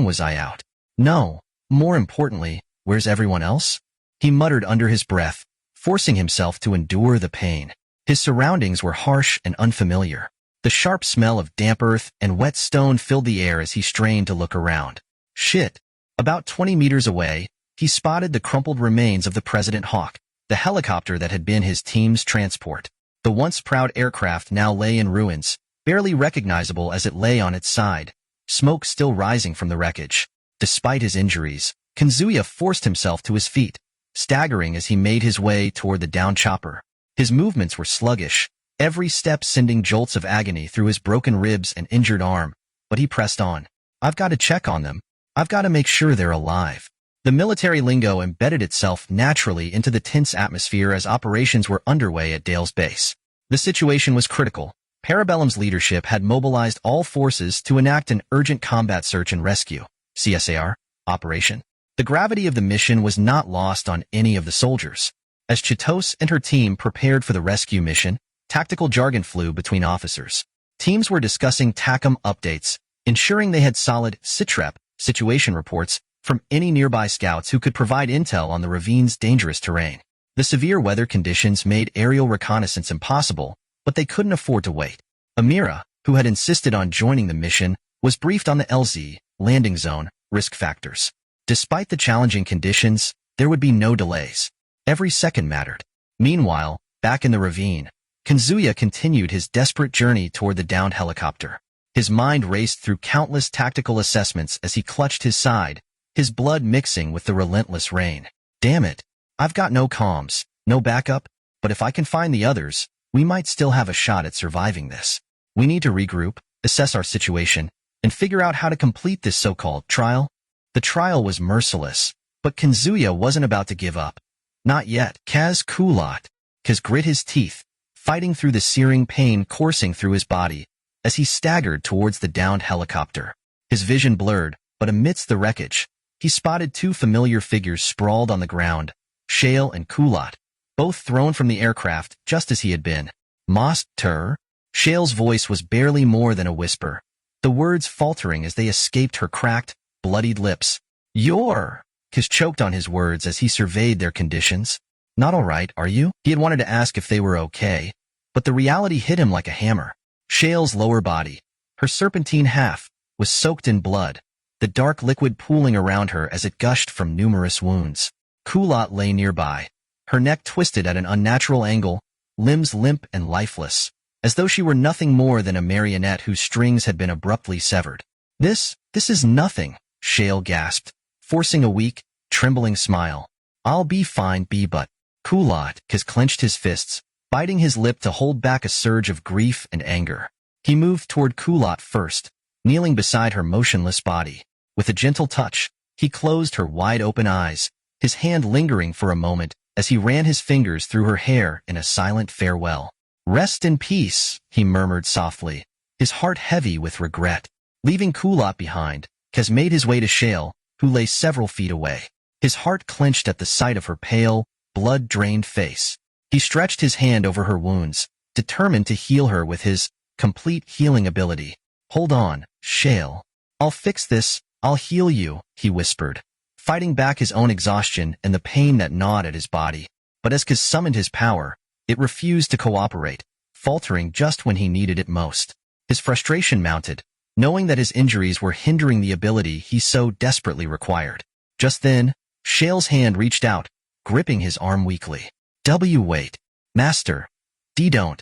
was I out? No, more importantly, where's everyone else? He muttered under his breath, forcing himself to endure the pain. His surroundings were harsh and unfamiliar. The sharp smell of damp earth and wet stone filled the air as he strained to look around. Shit. About 20 meters away, he spotted the crumpled remains of the President Hawk, the helicopter that had been his team's transport. The once proud aircraft now lay in ruins, barely recognizable as it lay on its side, smoke still rising from the wreckage. Despite his injuries, Kanzuya forced himself to his feet, staggering as he made his way toward the downed chopper. His movements were sluggish, every step sending jolts of agony through his broken ribs and injured arm, but he pressed on. I've got to check on them. I've got to make sure they're alive. The military lingo embedded itself naturally into the tense atmosphere as operations were underway at Dale's base. The situation was critical. Parabellum's leadership had mobilized all forces to enact an urgent combat search and rescue (CSAR) operation. The gravity of the mission was not lost on any of the soldiers. As Chitose and her team prepared for the rescue mission, tactical jargon flew between officers. Teams were discussing TACOM updates, ensuring they had solid SITREP situation reports from any nearby scouts who could provide intel on the ravine's dangerous terrain. The severe weather conditions made aerial reconnaissance impossible, but they couldn't afford to wait. Amira, who had insisted on joining the mission, was briefed on the LZ, landing zone, risk factors. Despite the challenging conditions, there would be no delays. Every second mattered. Meanwhile, back in the ravine, Kanzuya continued his desperate journey toward the downed helicopter. His mind raced through countless tactical assessments as he clutched his side, his blood mixing with the relentless rain. Damn it. I've got no comms, no backup, but if I can find the others, we might still have a shot at surviving this. We need to regroup, assess our situation, and figure out how to complete this so-called trial. The trial was merciless, but Kanzuya wasn't about to give up. Not yet. Kaz grit his teeth, fighting through the searing pain coursing through his body as he staggered towards the downed helicopter. His vision blurred, but amidst the wreckage, he spotted two familiar figures sprawled on the ground, Shale and Kulat, both thrown from the aircraft just as he had been. Master? Shale's voice was barely more than a whisper, the words faltering as they escaped her cracked, bloodied lips. You're... Kiss choked on his words as he surveyed their conditions. Not all right, are you? He had wanted to ask if they were okay, but the reality hit him like a hammer. Shale's lower body, her serpentine half, was soaked in blood, the dark liquid pooling around her as it gushed from numerous wounds. Kulat lay nearby, her neck twisted at an unnatural angle, limbs limp and lifeless, as though she were nothing more than a marionette whose strings had been abruptly severed. This is nothing, Shale gasped, forcing a weak, trembling smile. I'll be fine, but... Kulat clenched his fists, biting his lip to hold back a surge of grief and anger. He moved toward Kulat first, kneeling beside her motionless body. With a gentle touch, he closed her wide-open eyes, his hand lingering for a moment as he ran his fingers through her hair in a silent farewell. Rest in peace, he murmured softly, his heart heavy with regret. Leaving Kulat behind, Kez made his way to Shale, who lay several feet away. His heart clenched at the sight of her pale, blood-drained face. He stretched his hand over her wounds, determined to heal her with his complete healing ability. Hold on, Shale. I'll fix this, I'll heal you, he whispered, fighting back his own exhaustion and the pain that gnawed at his body. But as Kez summoned his power, it refused to cooperate, faltering just when he needed it most. His frustration mounted, knowing that his injuries were hindering the ability he so desperately required. Just then, Shale's hand reached out, gripping his arm weakly. Wait. Master. Don't.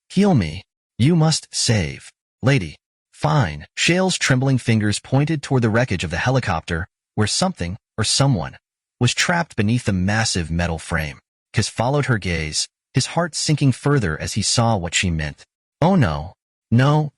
Heal me. You must save. Lady. Fine. Shale's trembling fingers pointed toward the wreckage of the helicopter, where something, or someone, was trapped beneath the massive metal frame. Kez followed her gaze, his heart sinking further as he saw what she meant. Oh no. No.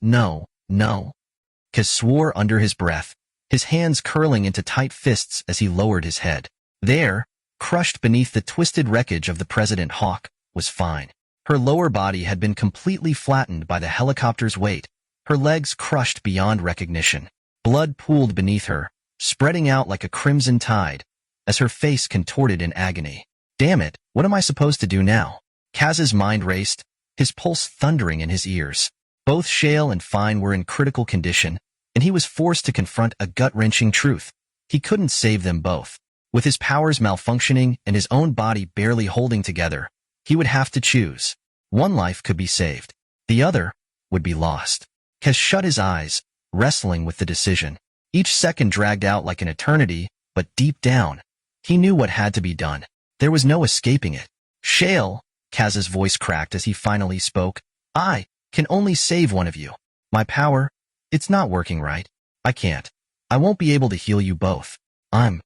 Kez swore under his breath, his hands curling into tight fists as he lowered his head. There, crushed beneath the twisted wreckage of the President Hawk, was Fine. Her lower body had been completely flattened by the helicopter's weight, her legs crushed beyond recognition. Blood pooled beneath her, spreading out like a crimson tide, as her face contorted in agony. Damn it, what am I supposed to do now? Kaz's mind raced, his pulse thundering in his ears. Both Shale and Fine were in critical condition, and he was forced to confront a gut-wrenching truth. He couldn't save them both. With his powers malfunctioning and his own body barely holding together, he would have to choose. One life could be saved. The other would be lost. Kez shut his eyes, wrestling with the decision. Each second dragged out like an eternity, but deep down, he knew what had to be done. There was no escaping it. Shale, Kaz's voice cracked as he finally spoke, I can only save one of you. My power, it's not working right. I can't. I won't be able to heal you both. I'm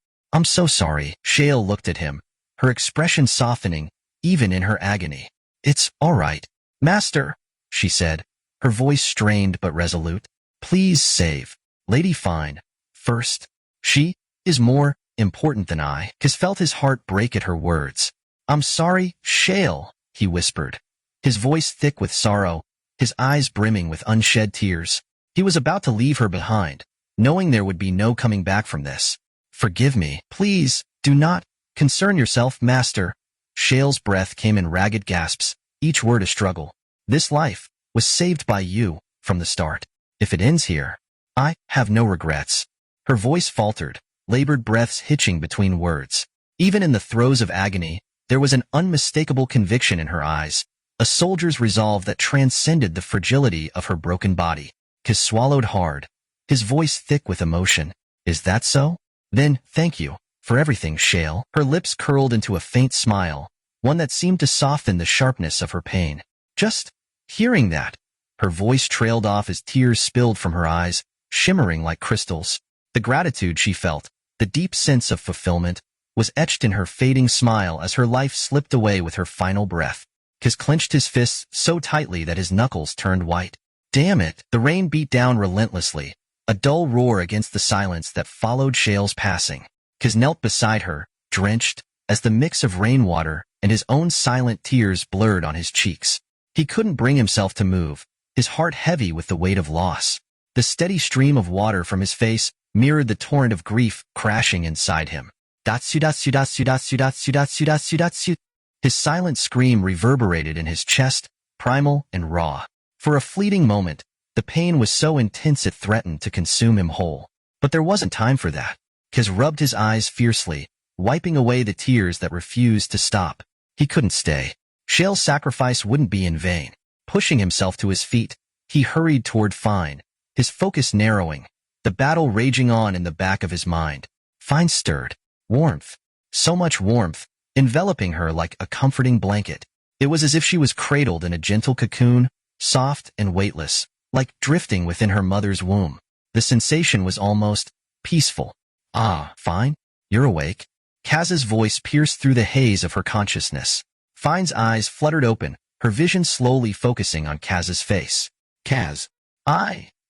so sorry. Shale looked at him, her expression softening, even in her agony. It's all right. Master, she said, her voice strained but resolute. Please save Lady Fine first. She is more important than I. Kez felt his heart break at her words. I'm sorry, Shale, he whispered, his voice thick with sorrow, his eyes brimming with unshed tears. He was about to leave her behind, knowing there would be no coming back from this. Forgive me. Please, do not concern yourself, Master. Shale's breath came in ragged gasps, each word a struggle. This life was saved by you from the start. If it ends here, I have no regrets. Her voice faltered, labored breaths hitching between words. Even in the throes of agony, there was an unmistakable conviction in her eyes, a soldier's resolve that transcended the fragility of her broken body. Kez swallowed hard, his voice thick with emotion. Is that so? Then, thank you for everything, Shale. Her lips curled into a faint smile, one that seemed to soften the sharpness of her pain. Just hearing that, her voice trailed off as tears spilled from her eyes, shimmering like crystals. The gratitude she felt, the deep sense of fulfillment, was etched in her fading smile as her life slipped away with her final breath. Kez clenched his fists so tightly that his knuckles turned white. Damn it! The rain beat down relentlessly, a dull roar against the silence that followed Shale's passing. Kez knelt beside her, drenched, as the mix of rainwater and his own silent tears blurred on his cheeks. He couldn't bring himself to move, his heart heavy with the weight of loss. The steady stream of water from his face mirrored the torrent of grief crashing inside him. Datsu datsu datsu datsu datsu datsu datsu datsu. His silent scream reverberated in his chest, primal and raw. For a fleeting moment, The pain was so intense it threatened to consume him whole. But there wasn't time for that. Kaz rubbed his eyes fiercely, wiping away the tears that refused to stop. He couldn't stay. Shale's sacrifice wouldn't be in vain. Pushing himself to his feet, he hurried toward Fine, his focus narrowing, the battle raging on in the back of his mind. Fine stirred. Warmth. So much warmth, enveloping her like a comforting blanket. It was as if she was cradled in a gentle cocoon, soft and weightless, like drifting within her mother's womb. The sensation was almost peaceful. Ah, Fine, you're awake. Kaz's voice pierced through the haze of her consciousness. Fine's eyes fluttered open, her vision slowly focusing on Kaz's face. Kaz.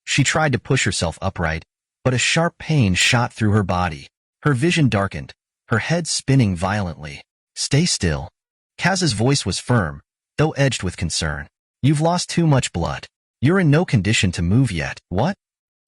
She tried to push herself upright, but a sharp pain shot through her body. Her vision darkened, her head spinning violently. Stay still. Kaz's voice was firm, though edged with concern. You've lost too much blood. You're in no condition to move yet. What?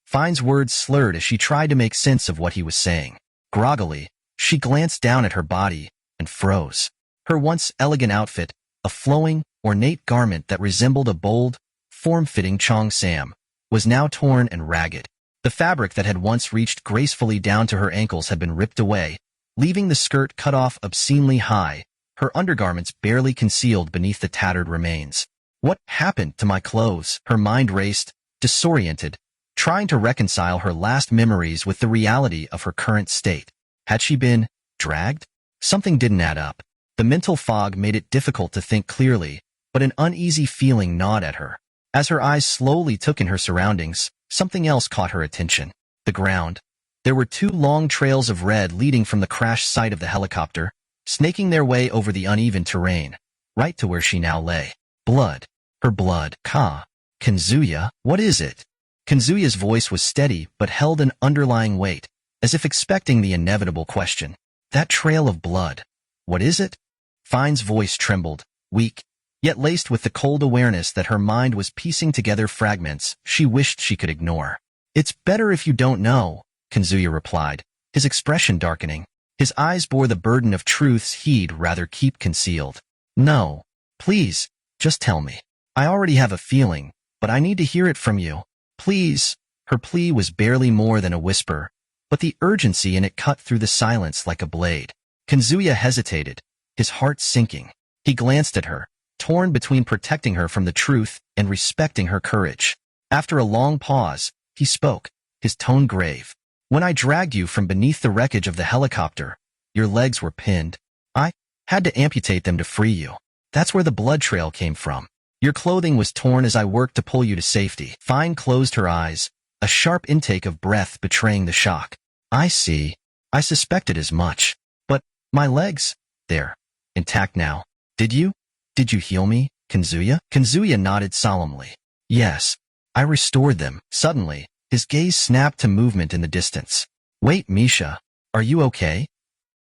Fine's words slurred as she tried to make sense of what he was saying. Groggily, she glanced down at her body and froze. Her once elegant outfit, a flowing, ornate garment that resembled a bold, form-fitting cheongsam, was now torn and ragged. The fabric that had once reached gracefully down to her ankles had been ripped away, leaving the skirt cut off obscenely high, her undergarments barely concealed beneath the tattered remains. What happened to my clothes? Her mind raced, disoriented, trying to reconcile her last memories with the reality of her current state. Had she been dragged? Something didn't add up. The mental fog made it difficult to think clearly, but an uneasy feeling gnawed at her. As her eyes slowly took in her surroundings, something else caught her attention. The ground. There were 2 long trails of red leading from the crash site of the helicopter, snaking their way over the uneven terrain, right to where she now lay. Blood. Her blood. Kazuya, what is it? Kazuya's voice was steady but held an underlying weight, as if expecting the inevitable question. That trail of blood. What is it? Fine's voice trembled, weak, yet laced with the cold awareness that her mind was piecing together fragments she wished she could ignore. It's better if you don't know, Kazuya replied, his expression darkening. His eyes bore the burden of truths he'd rather keep concealed. No, please, just tell me. I already have a feeling, but I need to hear it from you. Please. Her plea was barely more than a whisper, but the urgency in it cut through the silence like a blade. Kazuya hesitated, his heart sinking. He glanced at her, torn between protecting her from the truth and respecting her courage. After a long pause, he spoke, his tone grave. When I dragged you from beneath the wreckage of the helicopter, your legs were pinned. I had to amputate them to free you. That's where the blood trail came from. Your clothing was torn as I worked to pull you to safety. Fine closed her eyes, a sharp intake of breath betraying the shock. I see. I suspected as much. But my legs, they're intact now. Did you heal me, Kazuya? Kazuya nodded solemnly. Yes, I restored them. Suddenly, his gaze snapped to movement in the distance. Wait, Misha, are you okay?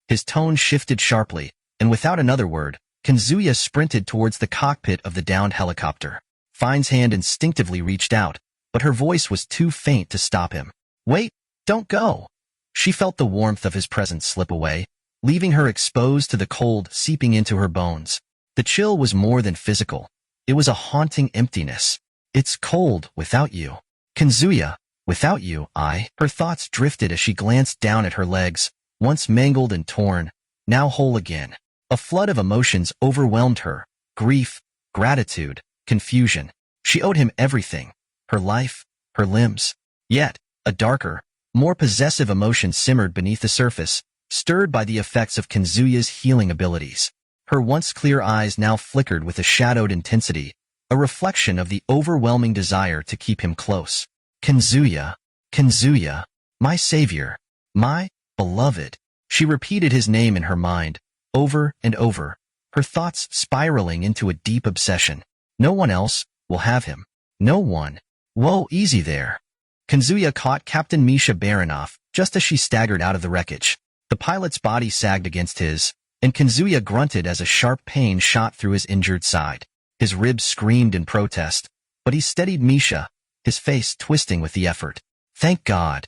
His tone shifted sharply, and without another word, Kazuya sprinted towards the cockpit of the downed helicopter. Fine's hand instinctively reached out, but her voice was too faint to stop him. Wait, don't go. She felt the warmth of his presence slip away, leaving her exposed to the cold seeping into her bones. The chill was more than physical. It was a haunting emptiness. It's cold without you. Kazuya, without you, Her thoughts drifted as she glanced down at her legs, once mangled and torn, now whole again. A flood of emotions overwhelmed her. Grief, gratitude, confusion. She owed him everything. Her life, her limbs. Yet, a darker, more possessive emotion simmered beneath the surface, stirred by the effects of Kazuya's healing abilities. Her once clear eyes now flickered with a shadowed intensity, a reflection of the overwhelming desire to keep him close. Kazuya, Kazuya, my savior, my beloved. She repeated his name in her mind, over and over, her thoughts spiraling into a deep obsession. No one else will have him. No one. Whoa, easy there. Kazuya caught Captain Misha Baronoff just as she staggered out of the wreckage. The pilot's body sagged against his, and Kazuya grunted as a sharp pain shot through his injured side. His ribs screamed in protest, but he steadied Misha, his face twisting with the effort. Thank God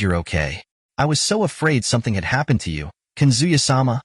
you're okay. I was so afraid something had happened to you, Kazuya-sama.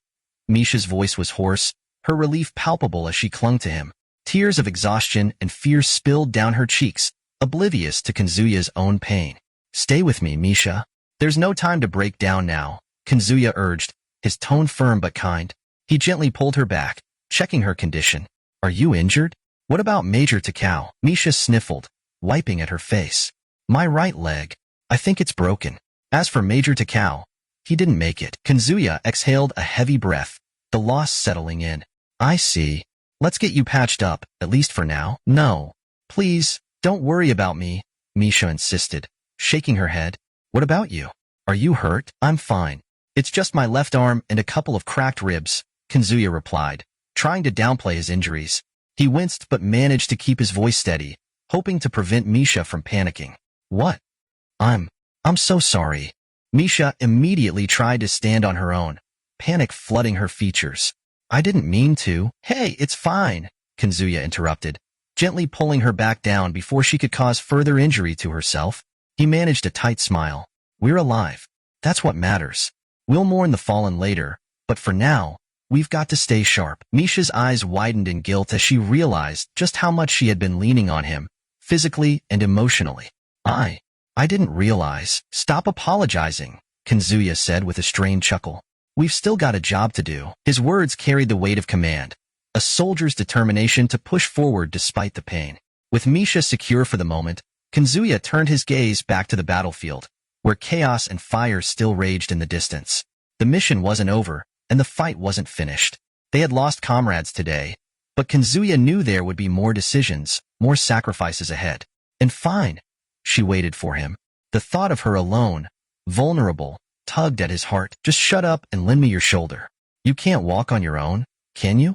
Misha's voice was hoarse, her relief palpable as she clung to him. Tears of exhaustion and fear spilled down her cheeks, oblivious to Kazuya's own pain. Stay with me, Misha. There's no time to break down now, Kazuya urged, his tone firm but kind. He gently pulled her back, checking her condition. Are you injured? What about Major Takao? Misha sniffled, wiping at her face. My right leg. I think it's broken. As for Major Takao, he didn't make it. Kazuya exhaled a heavy breath, the loss settling in. I see. Let's get you patched up, at least for now. No. Please, don't worry about me, Misha insisted, shaking her head. What about you? Are you hurt? I'm fine. It's just my left arm and a couple of cracked ribs, Kazuya replied, trying to downplay his injuries. He winced but managed to keep his voice steady, hoping to prevent Misha from panicking. What? I'm so sorry. Misha immediately tried to stand on her own, panic flooding her features. I didn't mean to. Hey, it's fine, Kazuya interrupted, gently pulling her back down before she could cause further injury to herself. He managed a tight smile. We're alive. That's what matters. We'll mourn the fallen later, but for now, we've got to stay sharp. Misha's eyes widened in guilt as she realized just how much she had been leaning on him, physically and emotionally. I didn't realize. Stop apologizing, Kazuya said with a strained chuckle. We've still got a job to do. His words carried the weight of command, a soldier's determination to push forward despite the pain. With Misha secure for the moment, Kazuya turned his gaze back to the battlefield, where chaos and fire still raged in the distance. The mission wasn't over, and the fight wasn't finished. They had lost comrades today, but Kazuya knew there would be more decisions, more sacrifices ahead. And fine. She waited for him. The thought of her alone, vulnerable, tugged at his heart. Just shut up and lend me your shoulder. You can't walk on your own, can you?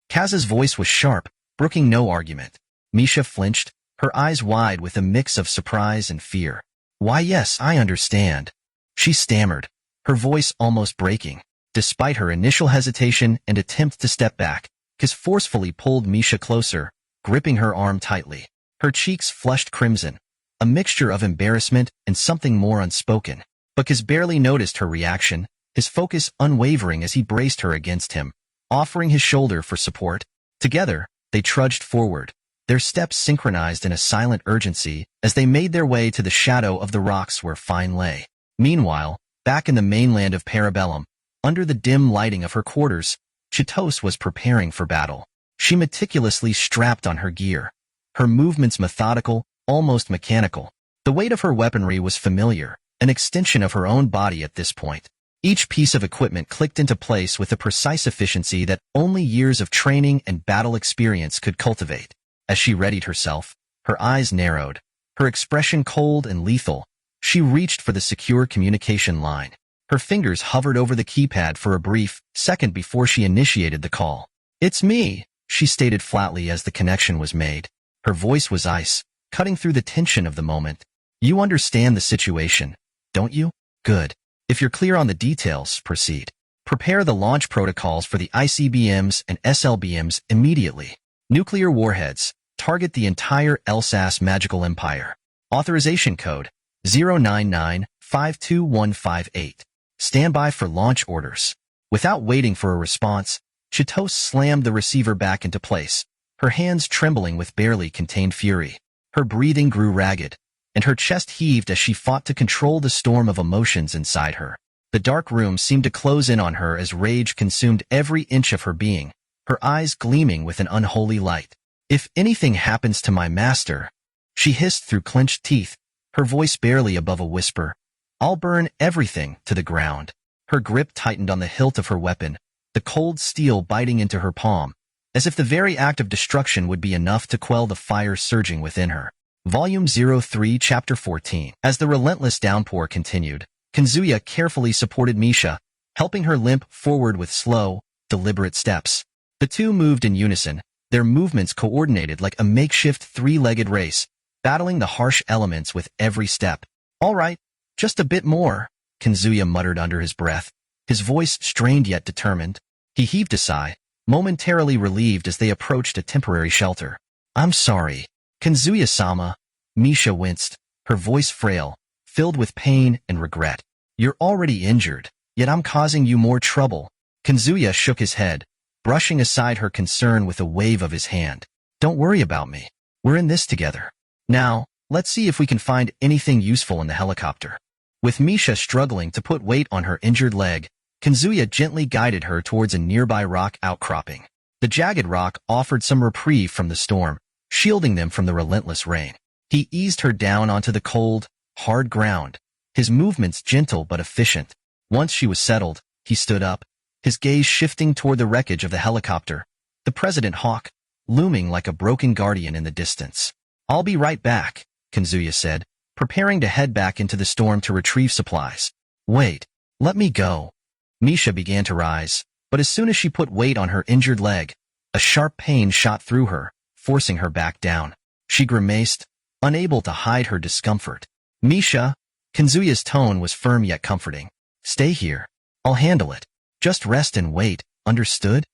Kaz's voice was sharp, brooking no argument. Misha flinched, her eyes wide with a mix of surprise and fear. Why, yes, I understand. She stammered, her voice almost breaking. Despite her initial hesitation and attempt to step back, Kaz forcefully pulled Misha closer, gripping her arm tightly. Her cheeks flushed crimson, a mixture of embarrassment and something more unspoken. But Kaz barely noticed her reaction, his focus unwavering as he braced her against him, offering his shoulder for support. Together, they trudged forward, their steps synchronized in a silent urgency as they made their way to the shadow of the rocks where Fine lay. Meanwhile, back in the mainland of Parabellum, under the dim lighting of her quarters, Chitose was preparing for battle. She meticulously strapped on her gear, her movements methodical, almost mechanical. The weight of her weaponry was familiar, an extension of her own body at this point. Each piece of equipment clicked into place with a precise efficiency that only years of training and battle experience could cultivate. As she readied herself, her eyes narrowed, her expression cold and lethal. She reached for the secure communication line. Her fingers hovered over the keypad for a brief second before she initiated the call. It's me, she stated flatly as the connection was made. Her voice was ice, cutting through the tension of the moment. You understand the situation, don't you? Good. If you're clear on the details, proceed. Prepare the launch protocols for the ICBMs and SLBMs immediately. Nuclear warheads. Target the entire Elsass magical empire. Authorization code 099-52158. Stand by for launch orders. Without waiting for a response, Chitose slammed the receiver back into place, her hands trembling with barely contained fury. Her breathing grew ragged, and her chest heaved as she fought to control the storm of emotions inside her. The dark room seemed to close in on her as rage consumed every inch of her being, her eyes gleaming with an unholy light. If anything happens to my master, she hissed through clenched teeth, her voice barely above a whisper, I'll burn everything to the ground. Her grip tightened on the hilt of her weapon, the cold steel biting into her palm, as if the very act of destruction would be enough to quell the fire surging within her. Volume 03, Chapter 14. As the relentless downpour continued, Kazuya carefully supported Misha, helping her limp forward with slow, deliberate steps. The two moved in unison, their movements coordinated like a makeshift three-legged race, battling the harsh elements with every step. All right, just a bit more, Kazuya muttered under his breath, his voice strained yet determined. He heaved a sigh, momentarily relieved as they approached a temporary shelter. I'm sorry. Kazuya-sama, Misha winced, her voice frail, filled with pain and regret. You're already injured, yet I'm causing you more trouble. Kazuya shook his head, brushing aside her concern with a wave of his hand. Don't worry about me. We're in this together. Now, Let's see if we can find anything useful in the helicopter. With Misha struggling to put weight on her injured leg, Kazuya gently guided her towards a nearby rock outcropping. The jagged rock offered some reprieve from the storm, shielding them from the relentless rain. He eased her down onto the cold, hard ground, his movements gentle but efficient. Once she was settled, he stood up, his gaze shifting toward the wreckage of the helicopter, the President Hawk, looming like a broken guardian in the distance. "I'll be right back," Kazuya said, preparing to head back into the storm to retrieve supplies. "Wait, let me go." Misha began to rise, but as soon as she put weight on her injured leg, a sharp pain shot through her, forcing her back down. She grimaced, unable to hide her discomfort. "Misha," Kazuya's tone was firm yet comforting. "Stay here. I'll handle it. Just rest and wait, understood?"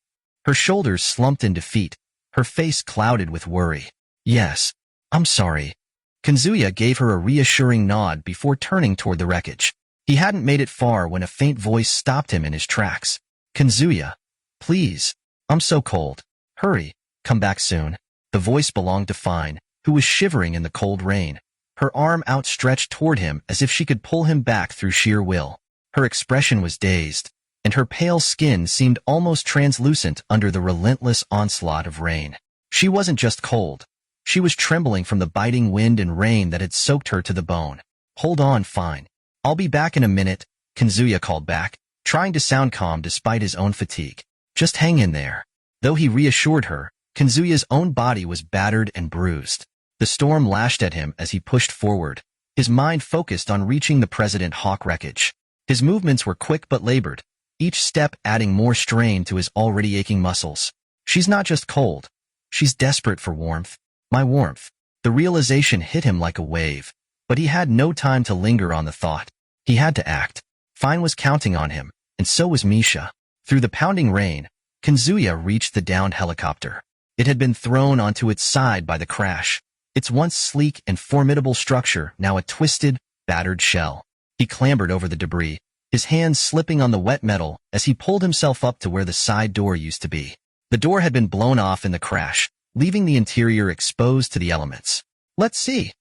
Her shoulders slumped in defeat, her face clouded with worry. "Yes, I'm sorry." Kazuya gave her a reassuring nod before turning toward the wreckage. He hadn't made it far when a faint voice stopped him in his tracks. "Kazuya, please. I'm so cold. Hurry, come back soon." The voice belonged to Fine, who was shivering in the cold rain, her arm outstretched toward him as if she could pull him back through sheer will. Her expression was dazed, and her pale skin seemed almost translucent under the relentless onslaught of rain. She wasn't just cold. She was trembling from the biting wind and rain that had soaked her to the bone. "Hold on, Fine. I'll be back in a minute," Kazuya called back, trying to sound calm despite his own fatigue. "Just hang in there." Though he reassured her, Kazuya's own body was battered and bruised. The storm lashed at him as he pushed forward, his mind focused on reaching the President Hawk wreckage. His movements were quick but labored, each step adding more strain to his already aching muscles. "She's not just cold. She's desperate for warmth. My warmth." The realization hit him like a wave, but he had no time to linger on the thought. He had to act. Fine was counting on him, and so was Misha. Through the pounding rain, Kazuya reached the downed helicopter. It had been thrown onto its side by the crash, its once sleek and formidable structure now a twisted, battered shell. He clambered over the debris, his hands slipping on the wet metal as he pulled himself up to where the side door used to be. The door had been blown off in the crash, leaving the interior exposed to the elements. "Let's see.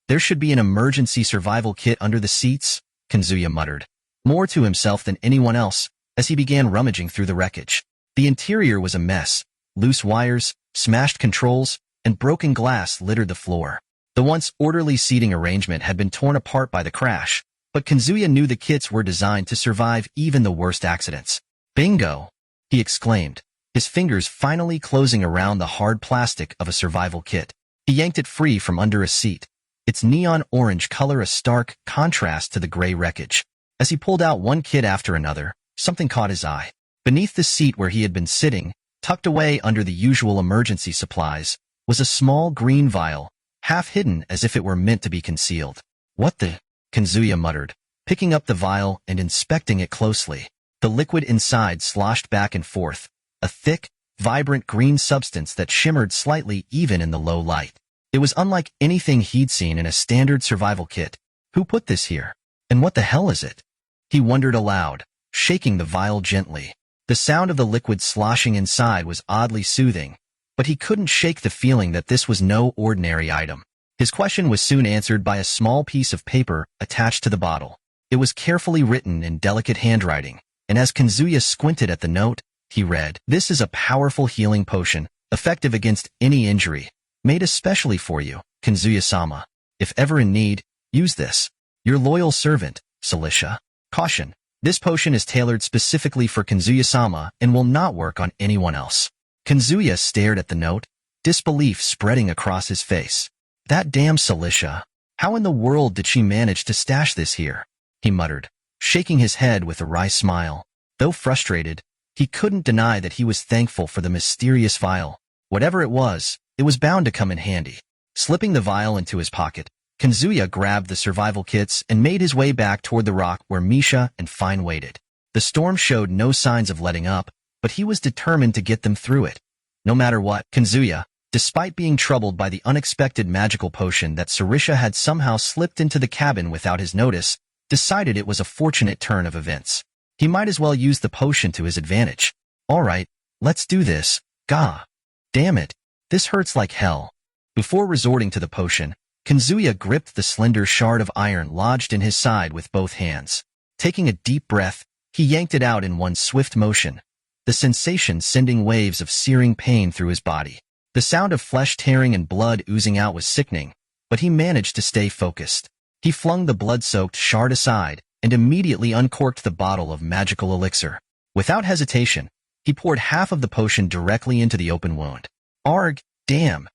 There should be an emergency survival kit under the seats," Kazuya muttered, more to himself than anyone else, as he began rummaging through the wreckage. The interior was a mess. Loose wires, smashed controls, and broken glass littered the floor. The once orderly seating arrangement had been torn apart by the crash, but Kazuya knew the kits were designed to survive even the worst accidents. "Bingo!" he exclaimed, his fingers finally closing around the hard plastic of a survival kit. He yanked it free from under a seat, its neon orange color a stark contrast to the gray wreckage. As he pulled out one kit after another, something caught his eye. Beneath the seat where he had been sitting, tucked away under the usual emergency supplies, was a small green vial, half hidden as if it were meant to be concealed. "What the?" Kazuya muttered, picking up the vial and inspecting it closely. The liquid inside sloshed back and forth, a thick, vibrant green substance that shimmered slightly even in the low light. It was unlike anything he'd seen in a standard survival kit. Who put this here? And what the hell is it? He wondered aloud, shaking the vial gently. The sound of the liquid sloshing inside was oddly soothing, but he couldn't shake the feeling that this was no ordinary item. His question was soon answered by a small piece of paper attached to the bottle. It was carefully written in delicate handwriting, and as Kazuya squinted at the note, he read, "This is a powerful healing potion, effective against any injury, made especially for you, Kazuya-sama. If ever in need, use this. Your loyal servant, Celicia. Caution. This potion is tailored specifically for Kazuya-sama and will not work on anyone else." Kazuya stared at the note, disbelief spreading across his face. "That damn Celicia. How in the world did she manage to stash this here?" he muttered, shaking his head with a wry smile. Though frustrated, he couldn't deny that he was thankful for the mysterious vial. Whatever it was bound to come in handy. Slipping the vial into his pocket, Kazuya grabbed the survival kits and made his way back toward the rock where Misha and Fine waited. The storm showed no signs of letting up, but he was determined to get them through it. No matter what, Kazuya, despite being troubled by the unexpected magical potion that Sarisha had somehow slipped into the cabin without his notice, decided it was a fortunate turn of events. He might as well use the potion to his advantage. "All right, let's do this. Gah. Damn it. This hurts like hell." Before resorting to the potion, Kazuya gripped the slender shard of iron lodged in his side with both hands. Taking a deep breath, he yanked it out in one swift motion, the sensation sending waves of searing pain through his body. The sound of flesh tearing and blood oozing out was sickening, but he managed to stay focused. He flung the blood-soaked shard aside and immediately uncorked the bottle of magical elixir. Without hesitation, he poured half of the potion directly into the open wound. Arg, damn.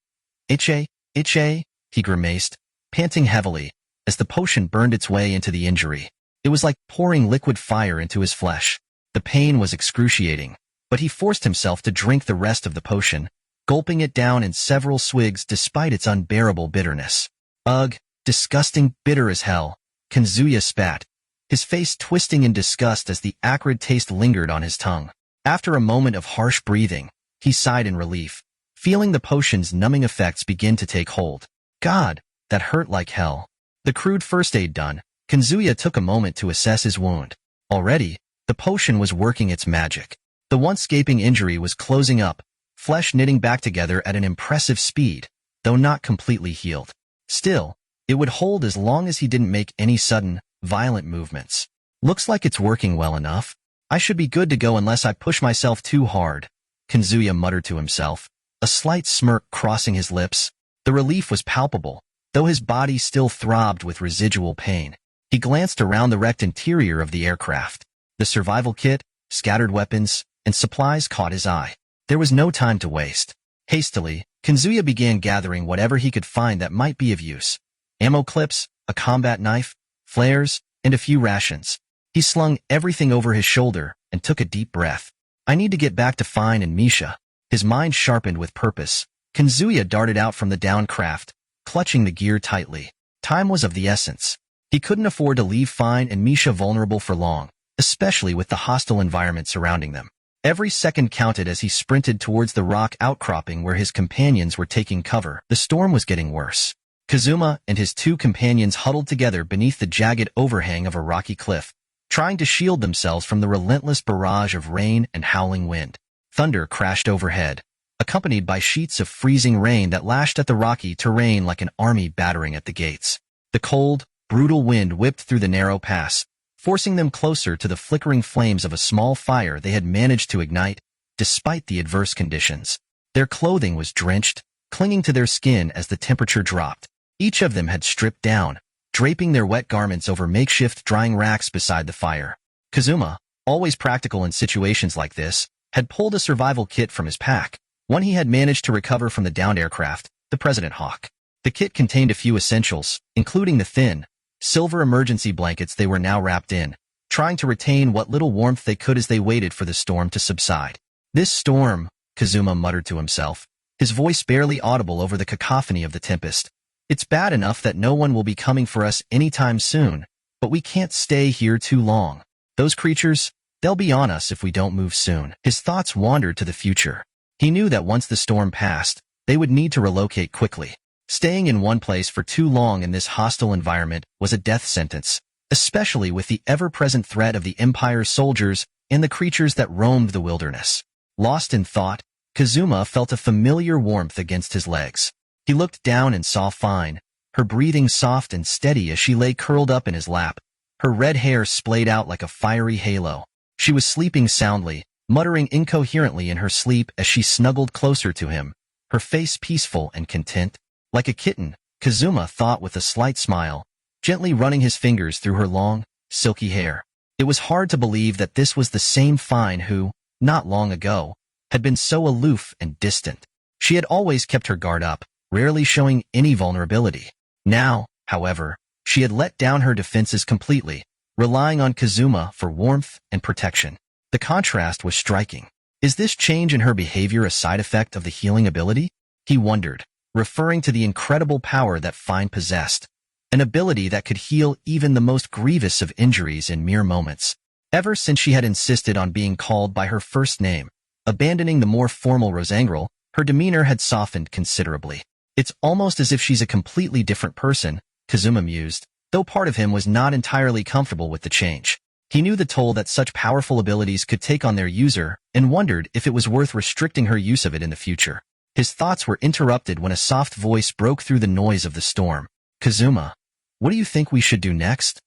Itche, he grimaced, panting heavily, as the potion burned its way into the injury. It was like pouring liquid fire into his flesh. The pain was excruciating, but he forced himself to drink the rest of the potion, gulping it down in several swigs despite its unbearable bitterness. Ugh, disgusting, bitter as hell, Kazuya spat, his face twisting in disgust as the acrid taste lingered on his tongue. After a moment of harsh breathing, he sighed in relief, feeling the potion's numbing effects begin to take hold. God, that hurt like hell. The crude first aid done, Kazuya took a moment to assess his wound. Already, the potion was working its magic. The once gaping injury was closing up, flesh knitting back together at an impressive speed, though not completely healed. Still, it would hold as long as he didn't make any sudden, violent movements. Looks like it's working well enough. I should be good to go unless I push myself too hard, Kazuya muttered to himself, a slight smirk crossing his lips. The relief was palpable, though his body still throbbed with residual pain. He glanced around the wrecked interior of the aircraft. The survival kit, scattered weapons, and supplies caught his eye. There was no time to waste. Hastily, Kazuya began gathering whatever he could find that might be of use. Ammo clips, a combat knife, flares, and a few rations. He slung everything over his shoulder and took a deep breath. I need to get back to Fine and Misha. His mind sharpened with purpose. Kazuya darted out from the downed craft, clutching the gear tightly. Time was of the essence. He couldn't afford to leave Fine and Misha vulnerable for long, especially with the hostile environment surrounding them. Every second counted as he sprinted towards the rock outcropping where his companions were taking cover. The storm was getting worse. Kazuma and his two companions huddled together beneath the jagged overhang of a rocky cliff, trying to shield themselves from the relentless barrage of rain and howling wind. Thunder crashed overhead, accompanied by sheets of freezing rain that lashed at the rocky terrain like an army battering at the gates. The cold, brutal wind whipped through the narrow pass, forcing them closer to the flickering flames of a small fire they had managed to ignite, despite the adverse conditions. Their clothing was drenched, clinging to their skin as the temperature dropped. Each of them had stripped down, draping their wet garments over makeshift drying racks beside the fire. Kazuma, always practical in situations like this, had pulled a survival kit from his pack, one he had managed to recover from the downed aircraft, the President Hawk. The kit contained a few essentials, including the thin, silver emergency blankets they were now wrapped in, trying to retain what little warmth they could as they waited for the storm to subside. This storm, Kazuma muttered to himself, his voice barely audible over the cacophony of the tempest. It's bad enough that no one will be coming for us anytime soon, but we can't stay here too long. Those creatures, they'll be on us if we don't move soon. His thoughts wandered to the future. He knew that once the storm passed, they would need to relocate quickly. Staying in one place for too long in this hostile environment was a death sentence, especially with the ever-present threat of the Empire's soldiers and the creatures that roamed the wilderness. Lost in thought, Kazuma felt a familiar warmth against his legs. He looked down and saw Fine, her breathing soft and steady as she lay curled up in his lap, her red hair splayed out like a fiery halo. She was sleeping soundly, muttering incoherently in her sleep as she snuggled closer to him, her face peaceful and content. Like a kitten, Kazuma thought with a slight smile, gently running his fingers through her long, silky hair. It was hard to believe that this was the same Fine who, not long ago, had been so aloof and distant. She had always kept her guard up, rarely showing any vulnerability. Now, however, she had let down her defenses completely, relying on Kazuma for warmth and protection. The contrast was striking. Is this change in her behavior a side effect of the healing ability? He wondered, referring to the incredible power that Fine possessed, an ability that could heal even the most grievous of injuries in mere moments. Ever since she had insisted on being called by her first name, abandoning the more formal Rosangral, her demeanor had softened considerably. It's almost as if she's a completely different person, Kazuma mused, though part of him was not entirely comfortable with the change. He knew the toll that such powerful abilities could take on their user and wondered if it was worth restricting her use of it in the future. His thoughts were interrupted when a soft voice broke through the noise of the storm. Kazuma, what do you think we should do next?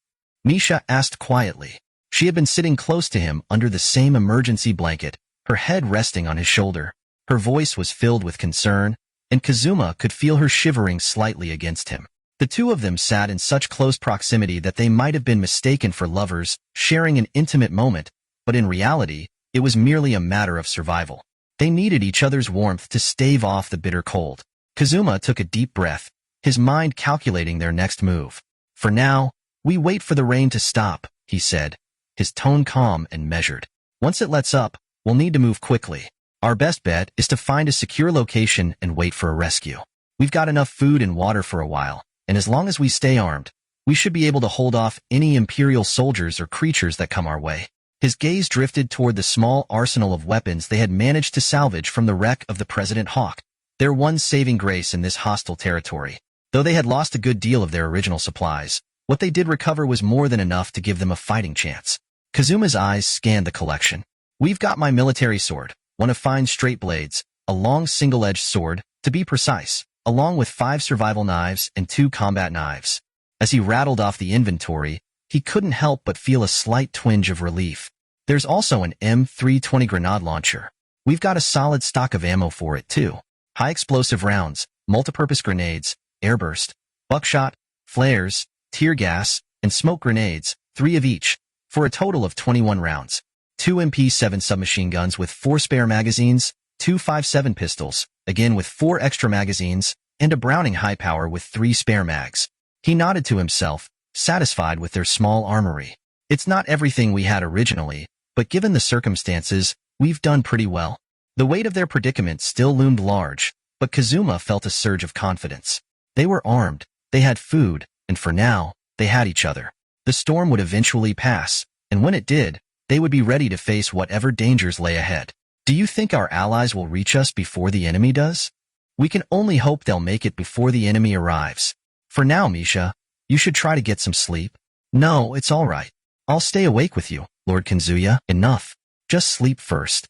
Misha asked quietly. She had been sitting close to him under the same emergency blanket, her head resting on his shoulder. Her voice was filled with concern, and Kazuma could feel her shivering slightly against him. The two of them sat in such close proximity that they might have been mistaken for lovers, sharing an intimate moment, but in reality, it was merely a matter of survival. They needed each other's warmth to stave off the bitter cold. Kazuma took a deep breath, his mind calculating their next move. For now, we wait for the rain to stop, he said, his tone calm and measured. Once it lets up, we'll need to move quickly. Our best bet is to find a secure location and wait for a rescue. We've got enough food and water for a while, and as long as we stay armed, we should be able to hold off any Imperial soldiers or creatures that come our way. His gaze drifted toward the small arsenal of weapons they had managed to salvage from the wreck of the President Hawk, their one saving grace in this hostile territory. Though they had lost a good deal of their original supplies, what they did recover was more than enough to give them a fighting chance. Kazuma's eyes scanned the collection. We've got my military sword, one of fine straight blades, a long single-edged sword, to be precise, along with 5 survival knives and 2 combat knives. As he rattled off the inventory, he couldn't help but feel a slight twinge of relief. There's also an M320 grenade launcher. We've got a solid stock of ammo for it, too. High explosive rounds, multipurpose grenades, airburst, buckshot, flares, tear gas, and smoke grenades, 3 of each, for a total of 21 rounds. 2 MP7 submachine guns with 4 spare magazines, 2 5.7 pistols, again with 4 extra magazines, and a Browning high power with 3 spare mags. He nodded to himself, satisfied with their small armory. It's not everything we had originally, but given the circumstances, we've done pretty well. The weight of their predicament still loomed large, but Kazuma felt a surge of confidence. They were armed, they had food, and for now, they had each other. The storm would eventually pass, and when it did, they would be ready to face whatever dangers lay ahead. Do you think our allies will reach us before the enemy does? We can only hope they'll make it before the enemy arrives. For now, Misha, you should try to get some sleep. No, it's all right. I'll stay awake with you, Lord Kanzuya. Enough. Just sleep first.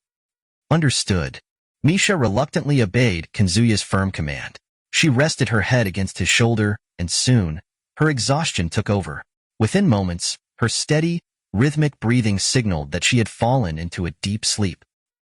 Understood. Misha reluctantly obeyed Kanzuya's firm command. She rested her head against his shoulder, and soon, her exhaustion took over. Within moments, her steady, rhythmic breathing signaled that she had fallen into a deep sleep.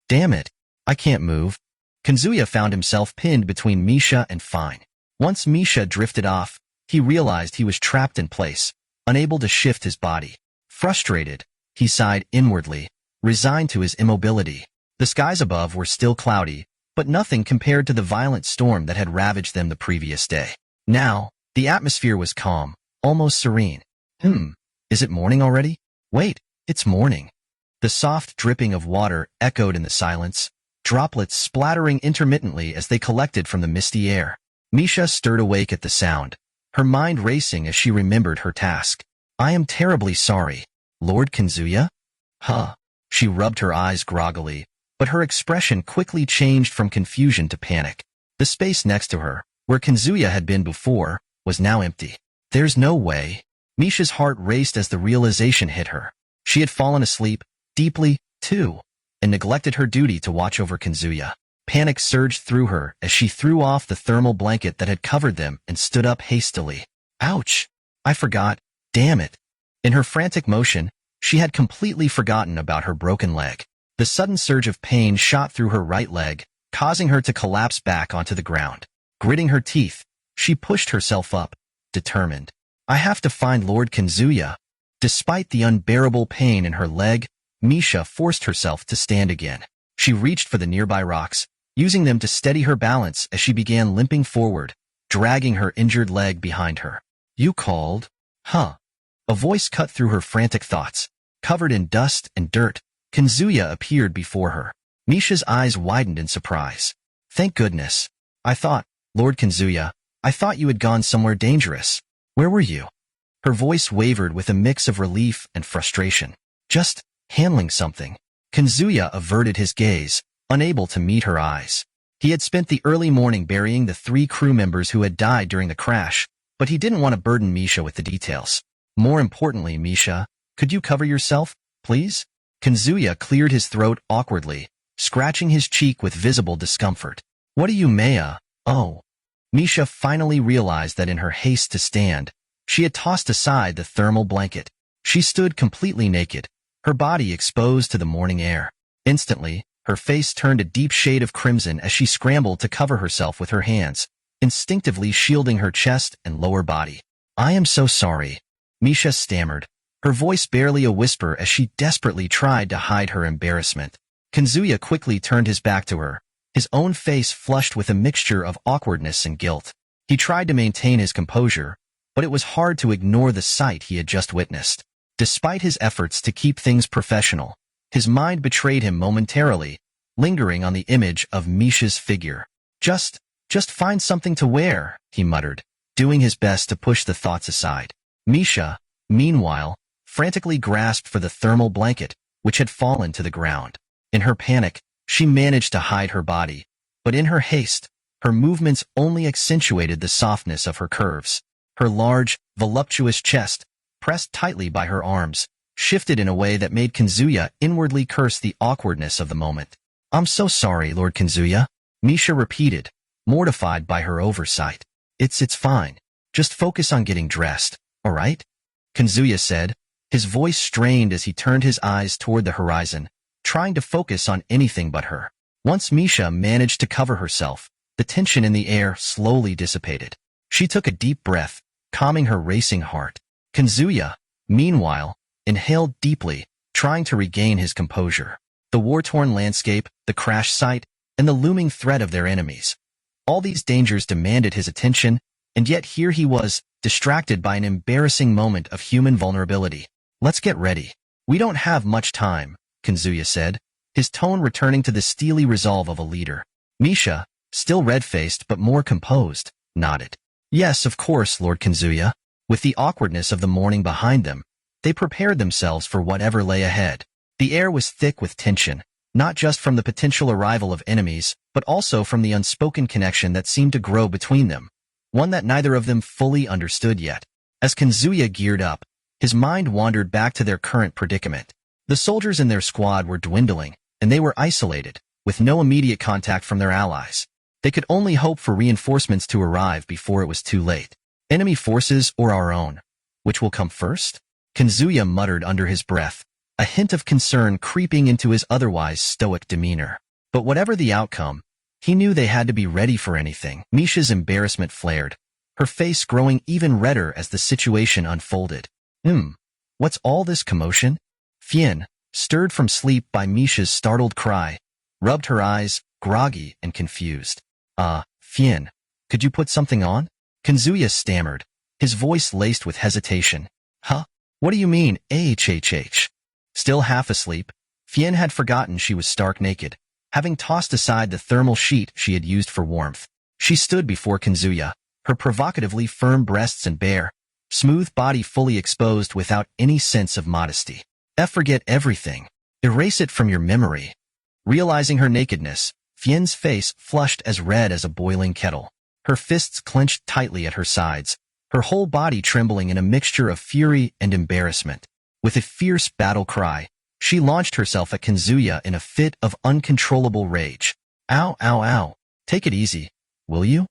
Damn it, I can't move. Kanzuya found himself pinned between Misha and Fine. Once Misha drifted off, he realized he was trapped in place, unable to shift his body. Frustrated, he sighed inwardly, resigned to his immobility. The skies above were still cloudy, but nothing compared to the violent storm that had ravaged them the previous day. Now, the atmosphere was calm, almost serene. Is it morning already? Wait, it's morning. The soft dripping of water echoed in the silence, droplets splattering intermittently as they collected from the misty air. Misha stirred awake at the sound, her mind racing as she remembered her task. I am terribly sorry, Lord Kanzuya? Huh. She rubbed her eyes groggily, but her expression quickly changed from confusion to panic. The space next to her, where Kanzuya had been before, was now empty. There's no way. Misha's heart raced as the realization hit her. She had fallen asleep, deeply, too, and neglected her duty to watch over Kanzuya. Panic surged through her as she threw off the thermal blanket that had covered them and stood up hastily. Ouch! I forgot. Damn it. In her frantic motion, she had completely forgotten about her broken leg. The sudden surge of pain shot through her right leg, causing her to collapse back onto the ground. Gritting her teeth, she pushed herself up, determined. I have to find Lord Kanzuya. Despite the unbearable pain in her leg, Misha forced herself to stand again. She reached for the nearby rocks, using them to steady her balance as she began limping forward, dragging her injured leg behind her. You called? Huh. A voice cut through her frantic thoughts. Covered in dust and dirt, Kanzuya appeared before her. Misha's eyes widened in surprise. Thank goodness. Lord Kanzuya, I thought you had gone somewhere dangerous. Where were you? Her voice wavered with a mix of relief and frustration. Just handling something. Kanzuya averted his gaze, unable to meet her eyes. He had spent the early morning burying the 3 crew members who had died during the crash, but he didn't want to burden Misha with the details. More importantly, Misha, could you cover yourself, please? Kanzuya cleared his throat awkwardly, scratching his cheek with visible discomfort. What do you, Maya? Oh. Misha finally realized that in her haste to stand, she had tossed aside the thermal blanket. She stood completely naked, her body exposed to the morning air. Instantly, her face turned a deep shade of crimson as she scrambled to cover herself with her hands, instinctively shielding her chest and lower body. "I am so sorry," Misha stammered, her voice barely a whisper as she desperately tried to hide her embarrassment. Kazuya quickly turned his back to her, his own face flushed with a mixture of awkwardness and guilt. He tried to maintain his composure, but it was hard to ignore the sight he had just witnessed. Despite his efforts to keep things professional, his mind betrayed him momentarily, lingering on the image of Misha's figure. Just find something to wear," he muttered, doing his best to push the thoughts aside. Misha, meanwhile, frantically grasped for the thermal blanket, which had fallen to the ground. In her panic, she managed to hide her body, but in her haste, her movements only accentuated the softness of her curves. Her large, voluptuous chest, pressed tightly by her arms, shifted in a way that made Kazuya inwardly curse the awkwardness of the moment. "I'm so sorry, Lord Kazuya," Misha repeated, mortified by her oversight. It's fine. Just focus on getting dressed, all right?" Kazuya said, his voice strained as he turned his eyes toward the horizon, trying to focus on anything but her. Once Misha managed to cover herself, the tension in the air slowly dissipated. She took a deep breath, calming her racing heart. Kazuya, meanwhile, inhaled deeply, trying to regain his composure. The war-torn landscape, the crash site, and the looming threat of their enemies. All these dangers demanded his attention, and yet here he was, distracted by an embarrassing moment of human vulnerability. "Let's get ready. We don't have much time," Kazuya said, his tone returning to the steely resolve of a leader. Misha, still red-faced but more composed, nodded. "Yes, of course, Lord Kazuya." With the awkwardness of the morning behind them, they prepared themselves for whatever lay ahead. The air was thick with tension, not just from the potential arrival of enemies, but also from the unspoken connection that seemed to grow between them, one that neither of them fully understood yet. As Kazuya geared up, his mind wandered back to their current predicament. The soldiers in their squad were dwindling, and they were isolated, with no immediate contact from their allies. They could only hope for reinforcements to arrive before it was too late. Enemy forces or our own? Which will come first? Kazuya muttered under his breath, a hint of concern creeping into his otherwise stoic demeanor. But whatever the outcome, he knew they had to be ready for anything. Misha's embarrassment flared, her face growing even redder as the situation unfolded. What's all this commotion?" Fien, stirred from sleep by Misha's startled cry, rubbed her eyes, groggy and confused. Fien, could you put something on?" Kazuya stammered, his voice laced with hesitation. "Huh? What do you mean, ahhh?" Still half asleep, Fien had forgotten she was stark naked, having tossed aside the thermal sheet she had used for warmth. She stood before Kazuya, her provocatively firm breasts and bare, smooth body fully exposed without any sense of modesty. Forget everything. Erase it from your memory." Realizing her nakedness, Fien's face flushed as red as a boiling kettle. Her fists clenched tightly at her sides, her whole body trembling in a mixture of fury and embarrassment. With a fierce battle cry, she launched herself at Kazuya in a fit of uncontrollable rage. "Ow, ow, ow. Take it easy, will you?"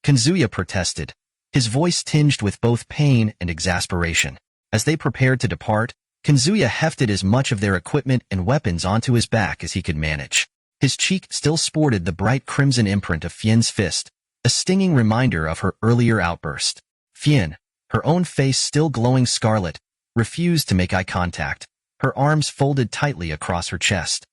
Kazuya protested, his voice tinged with both pain and exasperation. As they prepared to depart, Kazuya hefted as much of their equipment and weapons onto his back as he could manage. His cheek still sported the bright crimson imprint of Fien's fist, a stinging reminder of her earlier outburst. Fien, her own face still glowing scarlet, refused to make eye contact, her arms folded tightly across her chest.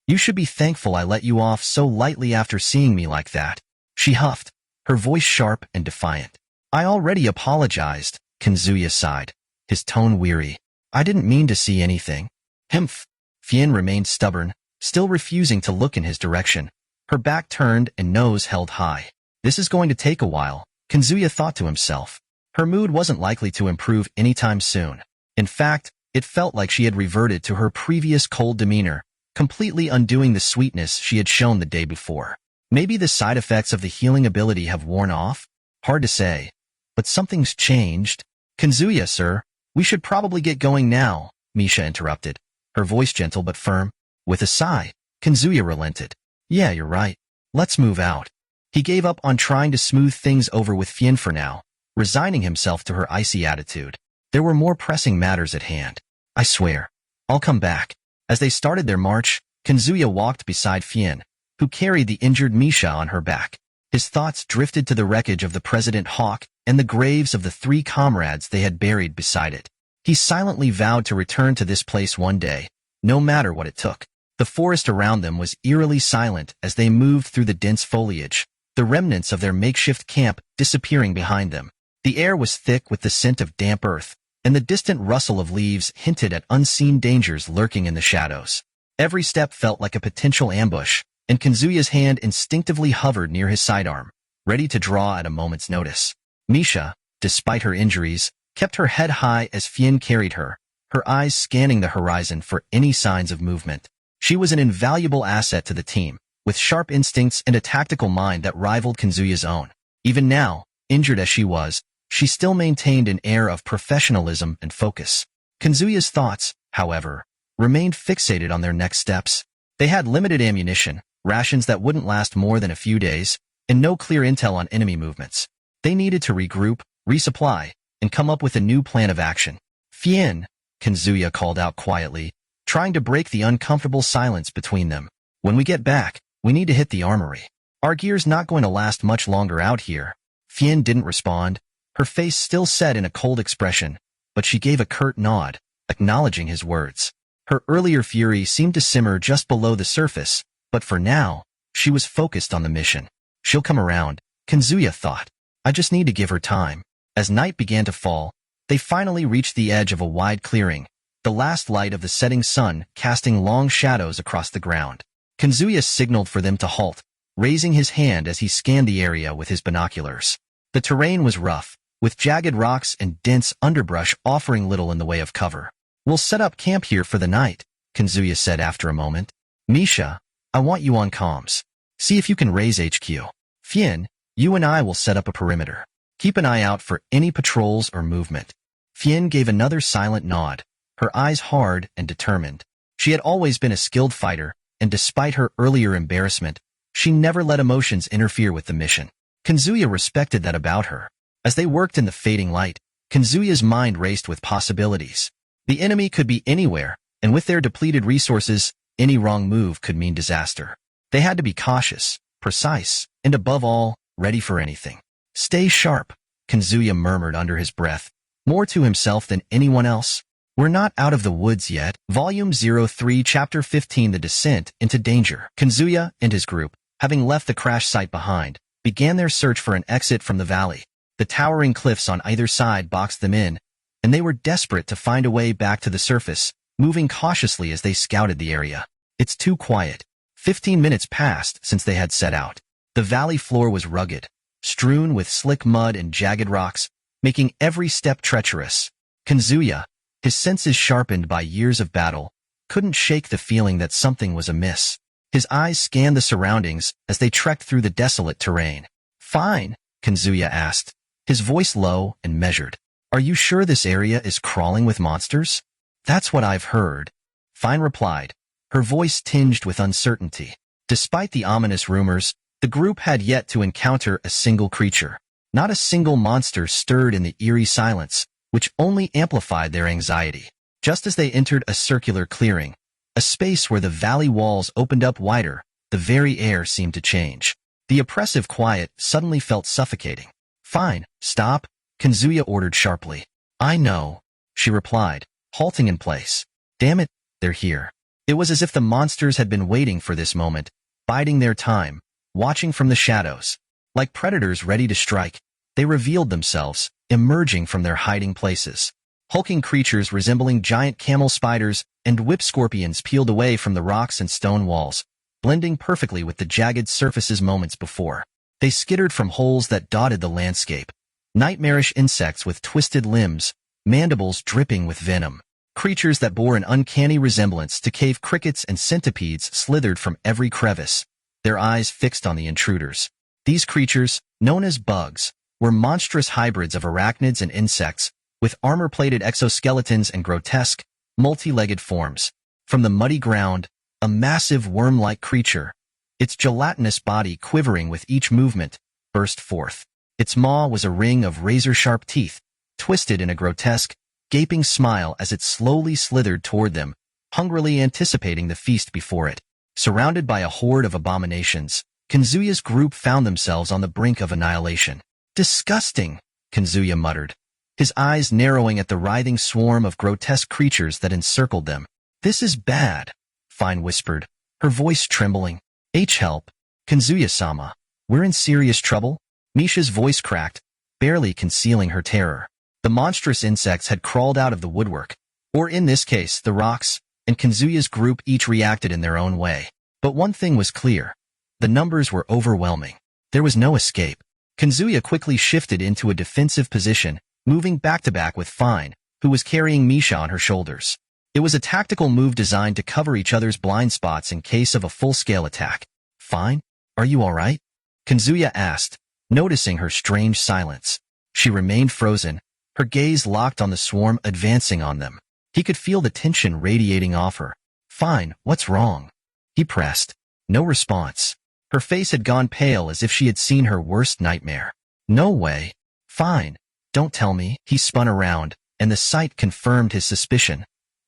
You should be thankful I let you off so lightly after seeing me like that," she huffed, her voice sharp and defiant. "I already apologized," Kazuya sighed, his tone weary. "I didn't mean to see anything." Fien remained stubborn, still refusing to look in his direction, her back turned and nose held high. This is going to take a while, Kazuya thought to himself. Her mood wasn't likely to improve anytime soon. In fact, it felt like she had reverted to her previous cold demeanor, completely undoing the sweetness she had shown the day before. Maybe the side effects of the healing ability have worn off? Hard to say. But something's changed. "Kazuya, sir, we should probably get going now," Misha interrupted, her voice gentle but firm. With a sigh, Kazuya relented. "Yeah, you're right. Let's move out." He gave up on trying to smooth things over with Fien for now, resigning himself to her icy attitude. There were more pressing matters at hand. I swear, I'll come back. As they started their march, Kazuya walked beside Fien, who carried the injured Misha on her back. His thoughts drifted to the wreckage of the President Hawk and the graves of the 3 comrades they had buried beside it. He silently vowed to return to this place one day, no matter what it took. The forest around them was eerily silent as they moved through the dense foliage, the remnants of their makeshift camp disappearing behind them. The air was thick with the scent of damp earth, and the distant rustle of leaves hinted at unseen dangers lurking in the shadows. Every step felt like a potential ambush, and Kazuya's hand instinctively hovered near his sidearm, ready to draw at a moment's notice. Misha, despite her injuries, kept her head high as Fien carried her, her eyes scanning the horizon for any signs of movement. She was an invaluable asset to the team, with sharp instincts and a tactical mind that rivaled Kazuya's own. Even now, injured as she was, she still maintained an air of professionalism and focus. Kazuya's thoughts, however, remained fixated on their next steps. They had limited ammunition, rations that wouldn't last more than a few days, and no clear intel on enemy movements. They needed to regroup, resupply, and come up with a new plan of action. Fien, Kazuya called out quietly, trying to break the uncomfortable silence between them. When we get back, we need to hit the armory. Our gear's not going to last much longer out here. Fien didn't respond, her face still set in a cold expression, but she gave a curt nod, acknowledging his words. Her earlier fury seemed to simmer just below the surface, but for now, she was focused on the mission. She'll come around, Kazuya thought. I just need to give her time. As night began to fall, they finally reached the edge of a wide clearing, the last light of the setting sun casting long shadows across the ground. Kazuya signaled for them to halt, raising his hand as he scanned the area with his binoculars. The terrain was rough, with jagged rocks and dense underbrush offering little in the way of cover. We'll set up camp here for the night, Kazuya said after a moment. Misha, I want you on comms. See if you can raise HQ. Fien, you and I will set up a perimeter. Keep an eye out for any patrols or movement. Fien gave another silent nod, her eyes hard and determined. She had always been a skilled fighter, and despite her earlier embarrassment, she never let emotions interfere with the mission. Kazuya respected that about her. As they worked in the fading light, Kazuya's mind raced with possibilities. The enemy could be anywhere, and with their depleted resources, any wrong move could mean disaster. They had to be cautious, precise, and above all, ready for anything. Stay sharp, Kazuya murmured under his breath, more to himself than anyone else. We're not out of the woods yet. Volume 03, Chapter 15, The Descent into Danger. Kazuya and his group, having left the crash site behind, began their search for an exit from the valley. The towering cliffs on either side boxed them in, and they were desperate to find a way back to the surface, moving cautiously as they scouted the area. It's too quiet. 15 minutes passed since they had set out. The valley floor was rugged, strewn with slick mud and jagged rocks, making every step treacherous. Kazuya, his senses sharpened by years of battle, couldn't shake the feeling that something was amiss. His eyes scanned the surroundings as they trekked through the desolate terrain. Fine, Kazuya asked, his voice low and measured. Are you sure this area is crawling with monsters? That's what I've heard. Fine replied, her voice tinged with uncertainty. Despite the ominous rumors, the group had yet to encounter a single creature. Not a single monster stirred in the eerie silence, which only amplified their anxiety. Just as they entered a circular clearing, a space where the valley walls opened up wider, the very air seemed to change. The oppressive quiet suddenly felt suffocating. Fine, stop, Kazuya ordered sharply. I know, she replied, halting in place. Damn it, they're here. It was as if the monsters had been waiting for this moment, biding their time, watching from the shadows. Like predators ready to strike, they revealed themselves, emerging from their hiding places. Hulking creatures resembling giant camel spiders and whip scorpions peeled away from the rocks and stone walls, blending perfectly with the jagged surfaces moments before. They skittered from holes that dotted the landscape. Nightmarish insects with twisted limbs, mandibles dripping with venom. Creatures that bore an uncanny resemblance to cave crickets and centipedes slithered from every crevice, their eyes fixed on the intruders. These creatures, known as bugs, were monstrous hybrids of arachnids and insects, with armor-plated exoskeletons and grotesque, multi-legged forms. From the muddy ground, a massive worm-like creature, its gelatinous body quivering with each movement, burst forth. Its maw was a ring of razor-sharp teeth, twisted in a grotesque, gaping smile as it slowly slithered toward them, hungrily anticipating the feast before it. Surrounded by a horde of abominations, Kanzuya's group found themselves on the brink of annihilation. "Disgusting," Kanzuya muttered, his eyes narrowing at the writhing swarm of grotesque creatures that encircled them. "This is bad," Fine whispered, her voice trembling. "Help, Kanzuya-sama. We're in serious trouble?" Misha's voice cracked, barely concealing her terror. The monstrous insects had crawled out of the woodwork, or in this case, the rocks, and Kanzuya's group each reacted in their own way. But one thing was clear. The numbers were overwhelming. There was no escape. Kanzuya quickly shifted into a defensive position, moving back-to-back with Fine, who was carrying Misha on her shoulders. It was a tactical move designed to cover each other's blind spots in case of a full-scale attack. "Fine? Are you all right?" Kanzuya asked, noticing her strange silence. She remained frozen, her gaze locked on the swarm advancing on them. He could feel the tension radiating off her. "Fine, what's wrong?" He pressed. No response. Her face had gone pale as if she had seen her worst nightmare. "No way." "Fine. Don't tell me." He spun around, and the sight confirmed his suspicion.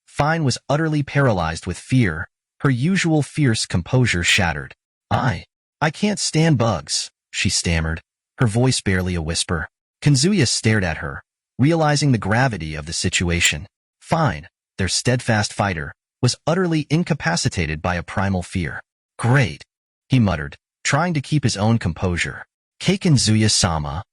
Fine was utterly paralyzed with fear, her usual fierce composure shattered. I can't stand bugs," she stammered, her voice barely a whisper. Kanzuya stared at her, realizing the gravity of the situation. Fine, their steadfast fighter, was utterly incapacitated by a primal fear. "Great," he muttered, trying to keep his own composure. "Kanzuya-sama."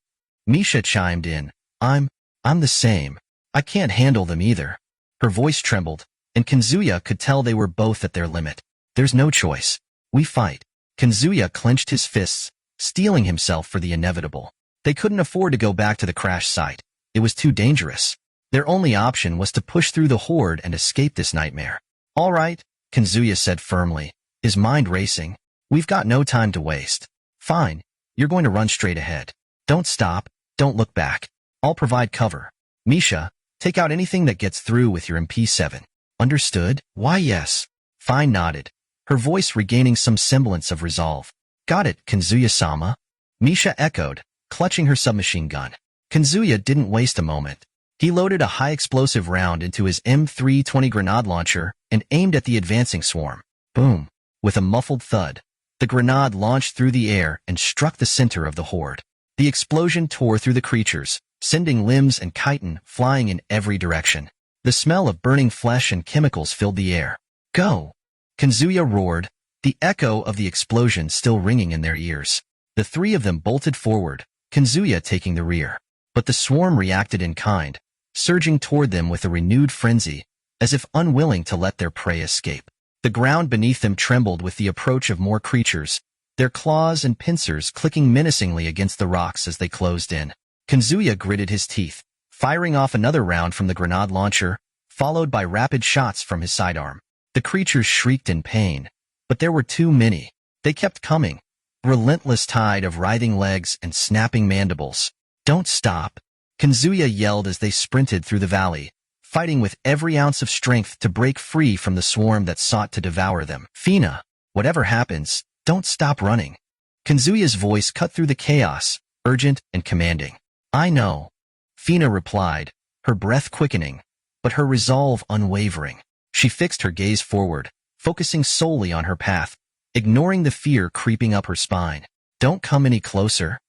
Misha chimed in. I'm the same. I can't handle them either." Her voice trembled, and Kanzuya could tell they were both at their limit. "There's no choice. We fight." Kanzuya clenched his fists, steeling himself for the inevitable. They couldn't afford to go back to the crash site. It was too dangerous. Their only option was to push through the horde and escape this nightmare. "All right," Kanzuya said firmly, his mind racing. "We've got no time to waste." "Fine, you're going to run straight ahead. Don't stop, don't look back. I'll provide cover. Misha, take out anything that gets through with your MP7. Understood?" "Why, yes." Fine nodded, her voice regaining some semblance of resolve. "Got it, Kanzuya-sama." Misha echoed, clutching her submachine gun. Kanzuya didn't waste a moment. He loaded a high-explosive round into his M320 grenade launcher and aimed at the advancing swarm. Boom! With a muffled thud, the grenade launched through the air and struck the center of the horde. The explosion tore through the creatures, sending limbs and chitin flying in every direction. The smell of burning flesh and chemicals filled the air. "Go!" Kanzuya roared, the echo of the explosion still ringing in their ears. The three of them bolted forward, Kanzuya taking the rear. But the swarm reacted in kind, surging toward them with a renewed frenzy, as if unwilling to let their prey escape. The ground beneath them trembled with the approach of more creatures, their claws and pincers clicking menacingly against the rocks as they closed in. Kanzuya gritted his teeth, firing off another round from the grenade launcher, followed by rapid shots from his sidearm. The creatures shrieked in pain, but there were too many. They kept coming, relentless tide of writhing legs and snapping mandibles. "Don't stop," Kanzuya yelled as they sprinted through the valley, fighting with every ounce of strength to break free from the swarm that sought to devour them. "Fina, whatever happens, don't stop running." Kanzuya's voice cut through the chaos, urgent and commanding. "I know," Fina replied, her breath quickening, but her resolve unwavering. She fixed her gaze forward, focusing solely on her path, ignoring the fear creeping up her spine. "Don't come any closer."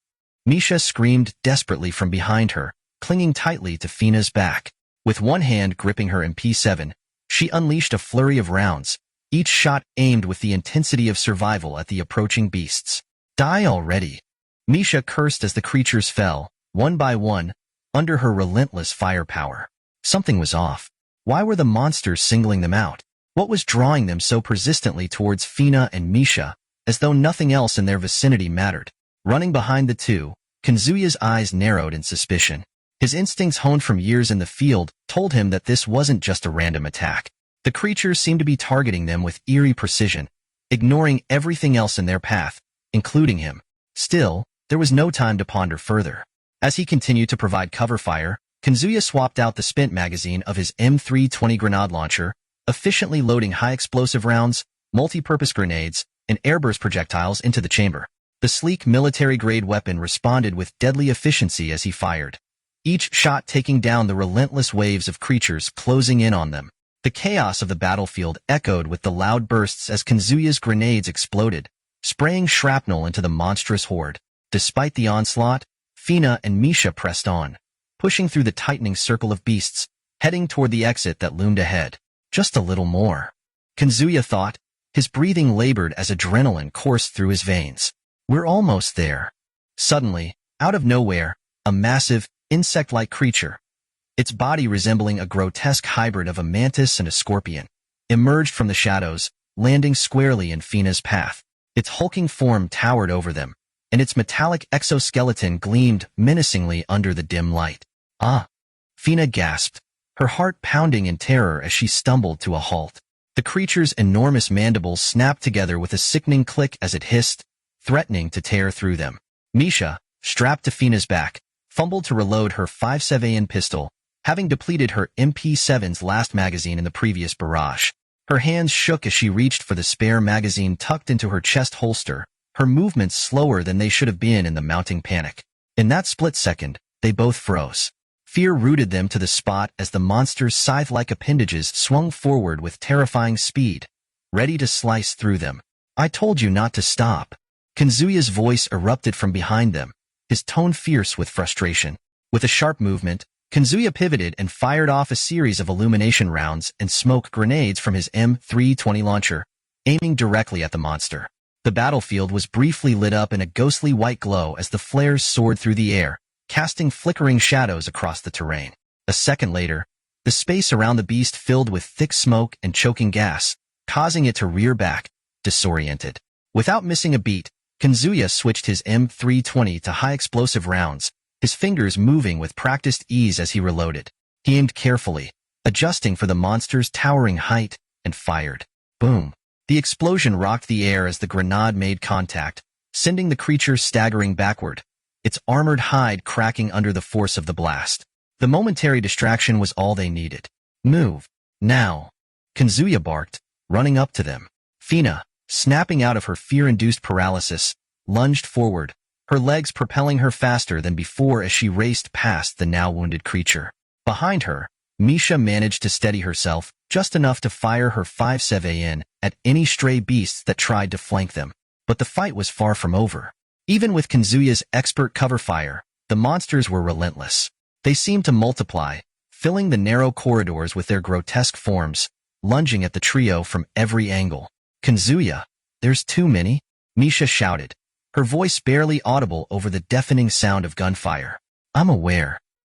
Misha screamed desperately from behind her, clinging tightly to Fina's back. With one hand gripping her MP7, she unleashed a flurry of rounds, each shot aimed with the intensity of survival at the approaching beasts. "Die already!" Misha cursed as the creatures fell, one by one, under her relentless firepower. Something was off. Why were the monsters singling them out? What was drawing them so persistently towards Fina and Misha, as though nothing else in their vicinity mattered? Running behind the two, Kanzuya's eyes narrowed in suspicion. His instincts honed from years in the field told him that this wasn't just a random attack. The creatures seemed to be targeting them with eerie precision, ignoring everything else in their path, including him. Still, there was no time to ponder further. As he continued to provide cover fire, Kanzuya swapped out the spent magazine of his M320 grenade launcher, efficiently loading high-explosive rounds, multi-purpose grenades, and airburst projectiles into the chamber. The sleek military-grade weapon responded with deadly efficiency as he fired, each shot taking down the relentless waves of creatures closing in on them. The chaos of the battlefield echoed with the loud bursts as Kazuya's grenades exploded, spraying shrapnel into the monstrous horde. Despite the onslaught, Fina and Misha pressed on, pushing through the tightening circle of beasts, heading toward the exit that loomed ahead. Just a little more, Kazuya thought, his breathing labored as adrenaline coursed through his veins. We're almost there. Suddenly, out of nowhere, a massive, insect-like creature, its body resembling a grotesque hybrid of a mantis and a scorpion, emerged from the shadows, landing squarely in Fina's path. Its hulking form towered over them, and its metallic exoskeleton gleamed menacingly under the dim light. Ah! Fina gasped, her heart pounding in terror as she stumbled to a halt. The creature's enormous mandibles snapped together with a sickening click as it hissed, threatening to tear through them. Misha, strapped to Fina's back, fumbled to reload her 5.7 pistol, having depleted her MP7's last magazine in the previous barrage. Her hands shook as she reached for the spare magazine tucked into her chest holster, her movements slower than they should have been in the mounting panic. In that split second, they both froze. Fear rooted them to the spot as the monster's scythe-like appendages swung forward with terrifying speed, ready to slice through them. I told you not to stop. Kazuya's voice erupted from behind them, his tone fierce with frustration. With a sharp movement, Kazuya pivoted and fired off a series of illumination rounds and smoke grenades from his M320 launcher, aiming directly at the monster. The battlefield was briefly lit up in a ghostly white glow as the flares soared through the air, casting flickering shadows across the terrain. A second later, the space around the beast filled with thick smoke and choking gas, causing it to rear back, disoriented. Without missing a beat, Kazuya switched his M320 to high-explosive rounds, his fingers moving with practiced ease as he reloaded. He aimed carefully, adjusting for the monster's towering height, and fired. Boom! The explosion rocked the air as the grenade made contact, sending the creature staggering backward, its armored hide cracking under the force of the blast. The momentary distraction was all they needed. Move! Now! Kazuya barked, running up to them. Fina, snapping out of her fear-induced paralysis, lunged forward, her legs propelling her faster than before as she raced past the now-wounded creature. Behind her, Misha managed to steady herself, just enough to fire her 5.7 at any stray beasts that tried to flank them. But the fight was far from over. Even with Kazuya's expert cover fire, the monsters were relentless. They seemed to multiply, filling the narrow corridors with their grotesque forms, lunging at the trio from every angle. Kazuya, there's too many, Misha shouted, her voice barely audible over the deafening sound of gunfire. I'm aware.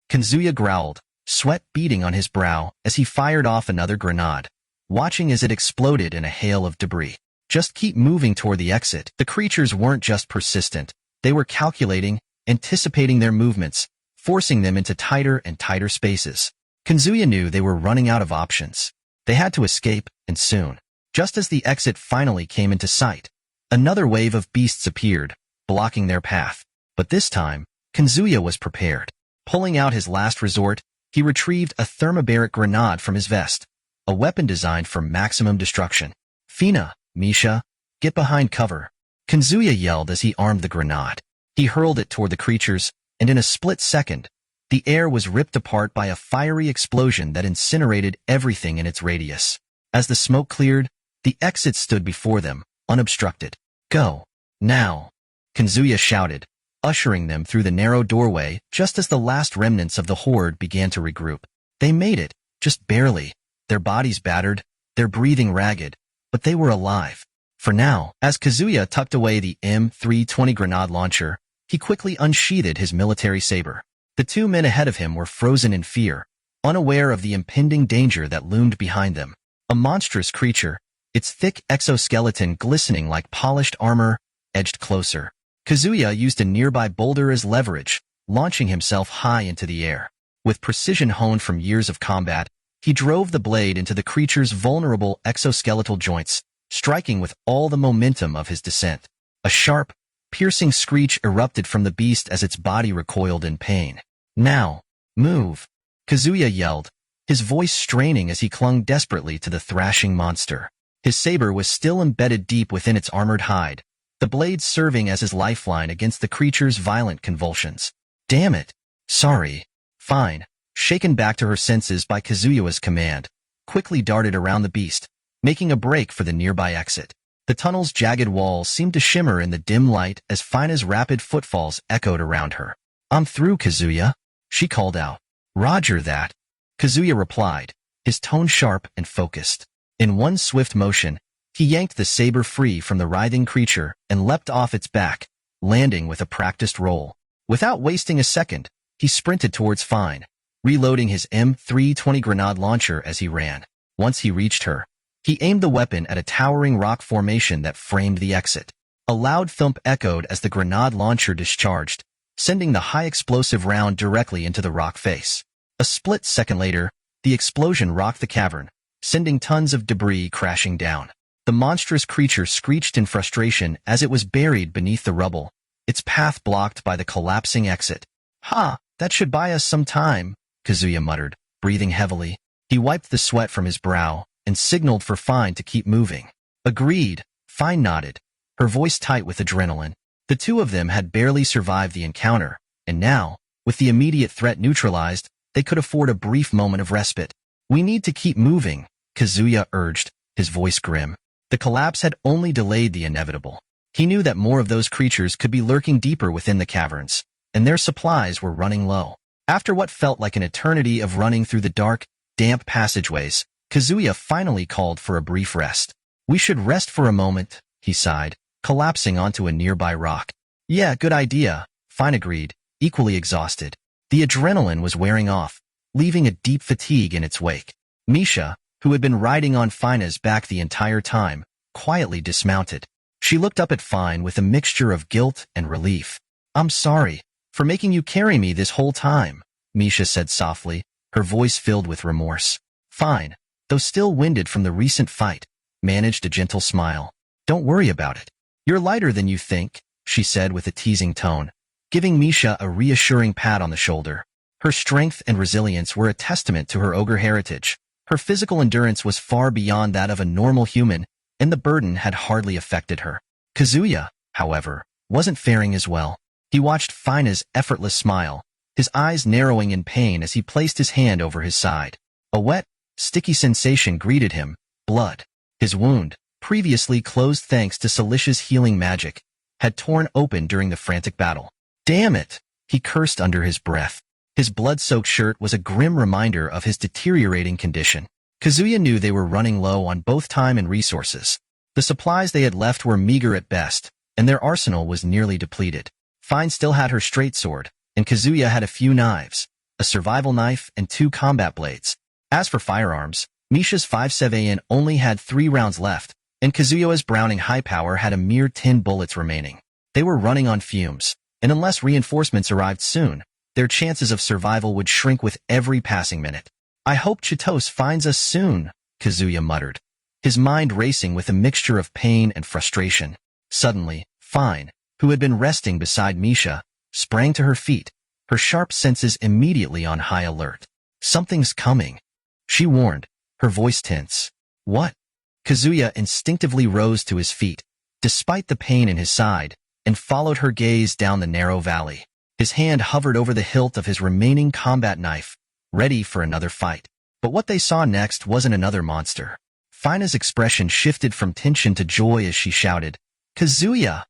Kazuya growled, sweat beading on his brow as he fired off another grenade, watching as it exploded in a hail of debris. Just keep moving toward the exit. The creatures weren't just persistent, they were calculating, anticipating their movements, forcing them into tighter and tighter spaces. Kazuya knew they were running out of options. They had to escape, and soon. Just as the exit finally came into sight, another wave of beasts appeared, blocking their path. But this time, Kazuya was prepared. Pulling out his last resort, he retrieved a thermobaric grenade from his vest, a weapon designed for maximum destruction. Fina, Misha, get behind cover, Kazuya yelled as he armed the grenade. He hurled it toward the creatures, and in a split second, the air was ripped apart by a fiery explosion that incinerated everything in its radius. As the smoke cleared, the exit stood before them, unobstructed. Go! Now! Kazuya shouted, ushering them through the narrow doorway just as the last remnants of the horde began to regroup. They made it, just barely, their bodies battered, their breathing ragged, but they were alive. For now, as Kazuya tucked away the M320 grenade launcher, he quickly unsheathed his military saber. The two men ahead of him were frozen in fear, unaware of the impending danger that loomed behind them. A monstrous creature, its thick exoskeleton glistening like polished armor, edged closer. Kazuya used a nearby boulder as leverage, launching himself high into the air. With precision honed from years of combat, he drove the blade into the creature's vulnerable exoskeletal joints, striking with all the momentum of his descent. A sharp, piercing screech erupted from the beast as its body recoiled in pain. Now, move! Kazuya yelled, his voice straining as he clung desperately to the thrashing monster. His saber was still embedded deep within its armored hide, the blade serving as his lifeline against the creature's violent convulsions. Damn it! Sorry. Fine. Shaken back to her senses by Kazuya's command, quickly darted around the beast, making a break for the nearby exit. The tunnel's jagged walls seemed to shimmer in the dim light as Fina's rapid footfalls echoed around her. I'm through, Kazuya, she called out. Roger that, Kazuya replied, his tone sharp and focused. In one swift motion, he yanked the saber free from the writhing creature and leapt off its back, landing with a practiced roll. Without wasting a second, he sprinted towards Fine, reloading his M320 grenade launcher as he ran. Once he reached her, he aimed the weapon at a towering rock formation that framed the exit. A loud thump echoed as the grenade launcher discharged, sending the high-explosive round directly into the rock face. A split second later, the explosion rocked the cavern, sending tons of debris crashing down. The monstrous creature screeched in frustration as it was buried beneath the rubble, its path blocked by the collapsing exit. Ha! That should buy us some time, Kazuya muttered, breathing heavily. He wiped the sweat from his brow and signaled for Fine to keep moving. Agreed, Fine nodded, her voice tight with adrenaline. The two of them had barely survived the encounter, and now, with the immediate threat neutralized, they could afford a brief moment of respite. We need to keep moving, Kazuya urged, his voice grim. The collapse had only delayed the inevitable. He knew that more of those creatures could be lurking deeper within the caverns, and their supplies were running low. After what felt like an eternity of running through the dark, damp passageways, Kazuya finally called for a brief rest. We should rest for a moment, he sighed, collapsing onto a nearby rock. Yeah, good idea, Fine agreed, equally exhausted. The adrenaline was wearing off, leaving a deep fatigue in its wake. Misha, who had been riding on Fina's back the entire time, quietly dismounted. She looked up at Fine with a mixture of guilt and relief. I'm sorry for making you carry me this whole time, Misha said softly, her voice filled with remorse. Fine, though still winded from the recent fight, managed a gentle smile. Don't worry about it. You're lighter than you think, she said with a teasing tone, giving Misha a reassuring pat on the shoulder. Her strength and resilience were a testament to her ogre heritage. Her physical endurance was far beyond that of a normal human, and the burden had hardly affected her. Kazuya, however, wasn't faring as well. He watched Fina's effortless smile, his eyes narrowing in pain as he placed his hand over his side. A wet, sticky sensation greeted him, blood. His wound, previously closed thanks to Celicia's healing magic, had torn open during the frantic battle. Damn it, he cursed under his breath. His blood-soaked shirt was a grim reminder of his deteriorating condition. Kazuya knew they were running low on both time and resources. The supplies they had left were meager at best, and their arsenal was nearly depleted. Fine still had her straight sword, and Kazuya had a few knives, a survival knife and 2 combat blades. As for firearms, Misha's 5.7 only had 3 rounds left, and Kazuya's Browning High Power had a mere 10 bullets remaining. They were running on fumes, and unless reinforcements arrived soon, their chances of survival would shrink with every passing minute. I hope Chitos finds us soon, Kazuya muttered, his mind racing with a mixture of pain and frustration. Suddenly, Fine, who had been resting beside Misha, sprang to her feet, her sharp senses immediately on high alert. Something's coming, she warned, her voice tense. What? Kazuya instinctively rose to his feet, despite the pain in his side, and followed her gaze down the narrow valley. His hand hovered over the hilt of his remaining combat knife, ready for another fight. But what they saw next wasn't another monster. Fina's expression shifted from tension to joy as she shouted, Kazuya!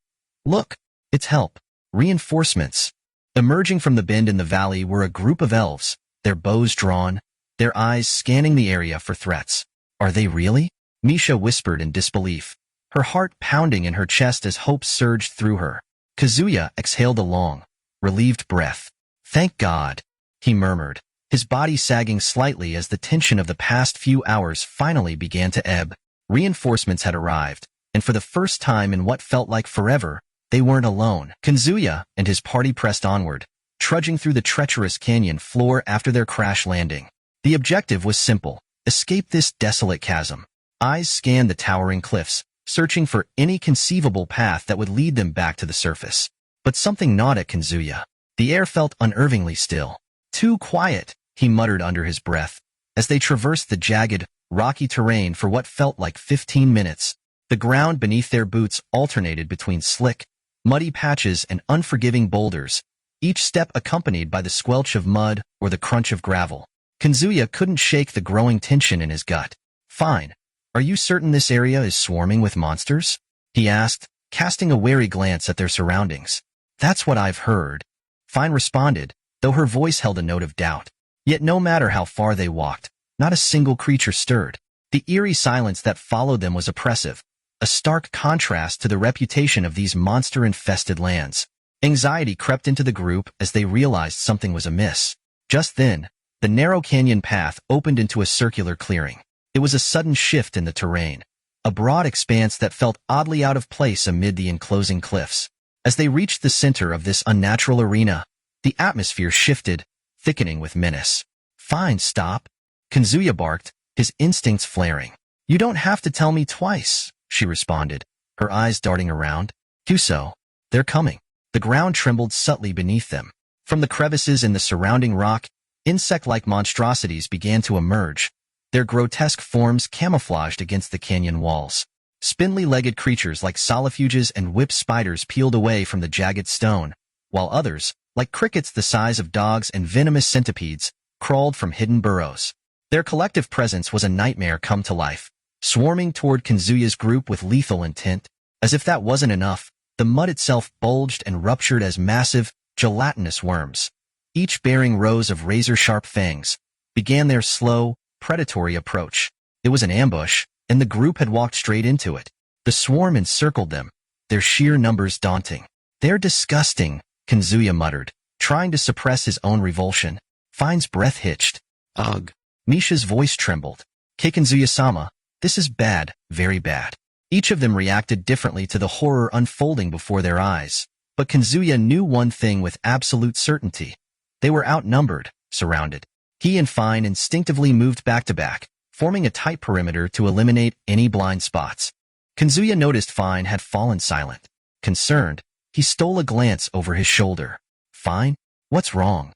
Look! It's help! Reinforcements! Emerging from the bend in the valley were a group of elves, their bows drawn, their eyes scanning the area for threats. Are they really? Misha whispered in disbelief, her heart pounding in her chest as hope surged through her. Kazuya exhaled a long, relieved breath. Thank God, he murmured, his body sagging slightly as the tension of the past few hours finally began to ebb. Reinforcements had arrived, and for the first time in what felt like forever, they weren't alone. Kazuya and his party pressed onward, trudging through the treacherous canyon floor after their crash landing. The objective was simple, escape this desolate chasm. Eyes scanned the towering cliffs, searching for any conceivable path that would lead them back to the surface. But something gnawed at Kazuya. The air felt unnervingly still. Too quiet, he muttered under his breath, as they traversed the jagged, rocky terrain for what felt like 15 minutes. The ground beneath their boots alternated between slick, muddy patches and unforgiving boulders, each step accompanied by the squelch of mud or the crunch of gravel. Kazuya couldn't shake the growing tension in his gut. "Fine. Are you certain this area is swarming with monsters?" he asked, casting a wary glance at their surroundings. "That's what I've heard," Fine responded, though her voice held a note of doubt. Yet no matter how far they walked, not a single creature stirred. The eerie silence that followed them was oppressive, a stark contrast to the reputation of these monster-infested lands. Anxiety crept into the group as they realized something was amiss. Just then, the narrow canyon path opened into a circular clearing. It was a sudden shift in the terrain, a broad expanse that felt oddly out of place amid the enclosing cliffs. As they reached the center of this unnatural arena, the atmosphere shifted, thickening with menace. "Fine, stop," Kazuya barked, his instincts flaring. "You don't have to tell me twice," she responded, her eyes darting around. "Kuso, they're coming." The ground trembled subtly beneath them. From the crevices in the surrounding rock, insect-like monstrosities began to emerge, their grotesque forms camouflaged against the canyon walls. Spindly-legged creatures like solifuges and whip spiders peeled away from the jagged stone, while others, like crickets the size of dogs and venomous centipedes, crawled from hidden burrows. Their collective presence was a nightmare come to life, swarming toward Kazuya's group with lethal intent. As if that wasn't enough, the mud itself bulged and ruptured as massive, gelatinous worms, each bearing rows of razor-sharp fangs, began their slow, predatory approach. It was an ambush, and the group had walked straight into it. The swarm encircled them, their sheer numbers daunting. "They're disgusting," Kazuya muttered, trying to suppress his own revulsion. Fine's breath hitched. "Ugh." Misha's voice trembled. "Kazuya-sama, this is bad, very bad." Each of them reacted differently to the horror unfolding before their eyes. But Kazuya knew one thing with absolute certainty. They were outnumbered, surrounded. He and Fine instinctively moved back to back, forming a tight perimeter to eliminate any blind spots. Kazuya noticed Fine had fallen silent. Concerned, he stole a glance over his shoulder. "Fine, what's wrong?"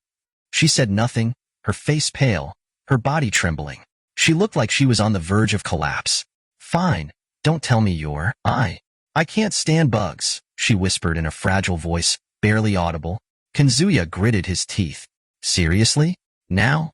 She said nothing, her face pale, her body trembling. She looked like she was on the verge of collapse. "Fine, don't tell me you're... I can't stand bugs," she whispered in a fragile voice, barely audible. Kazuya gritted his teeth. "Seriously? Now?"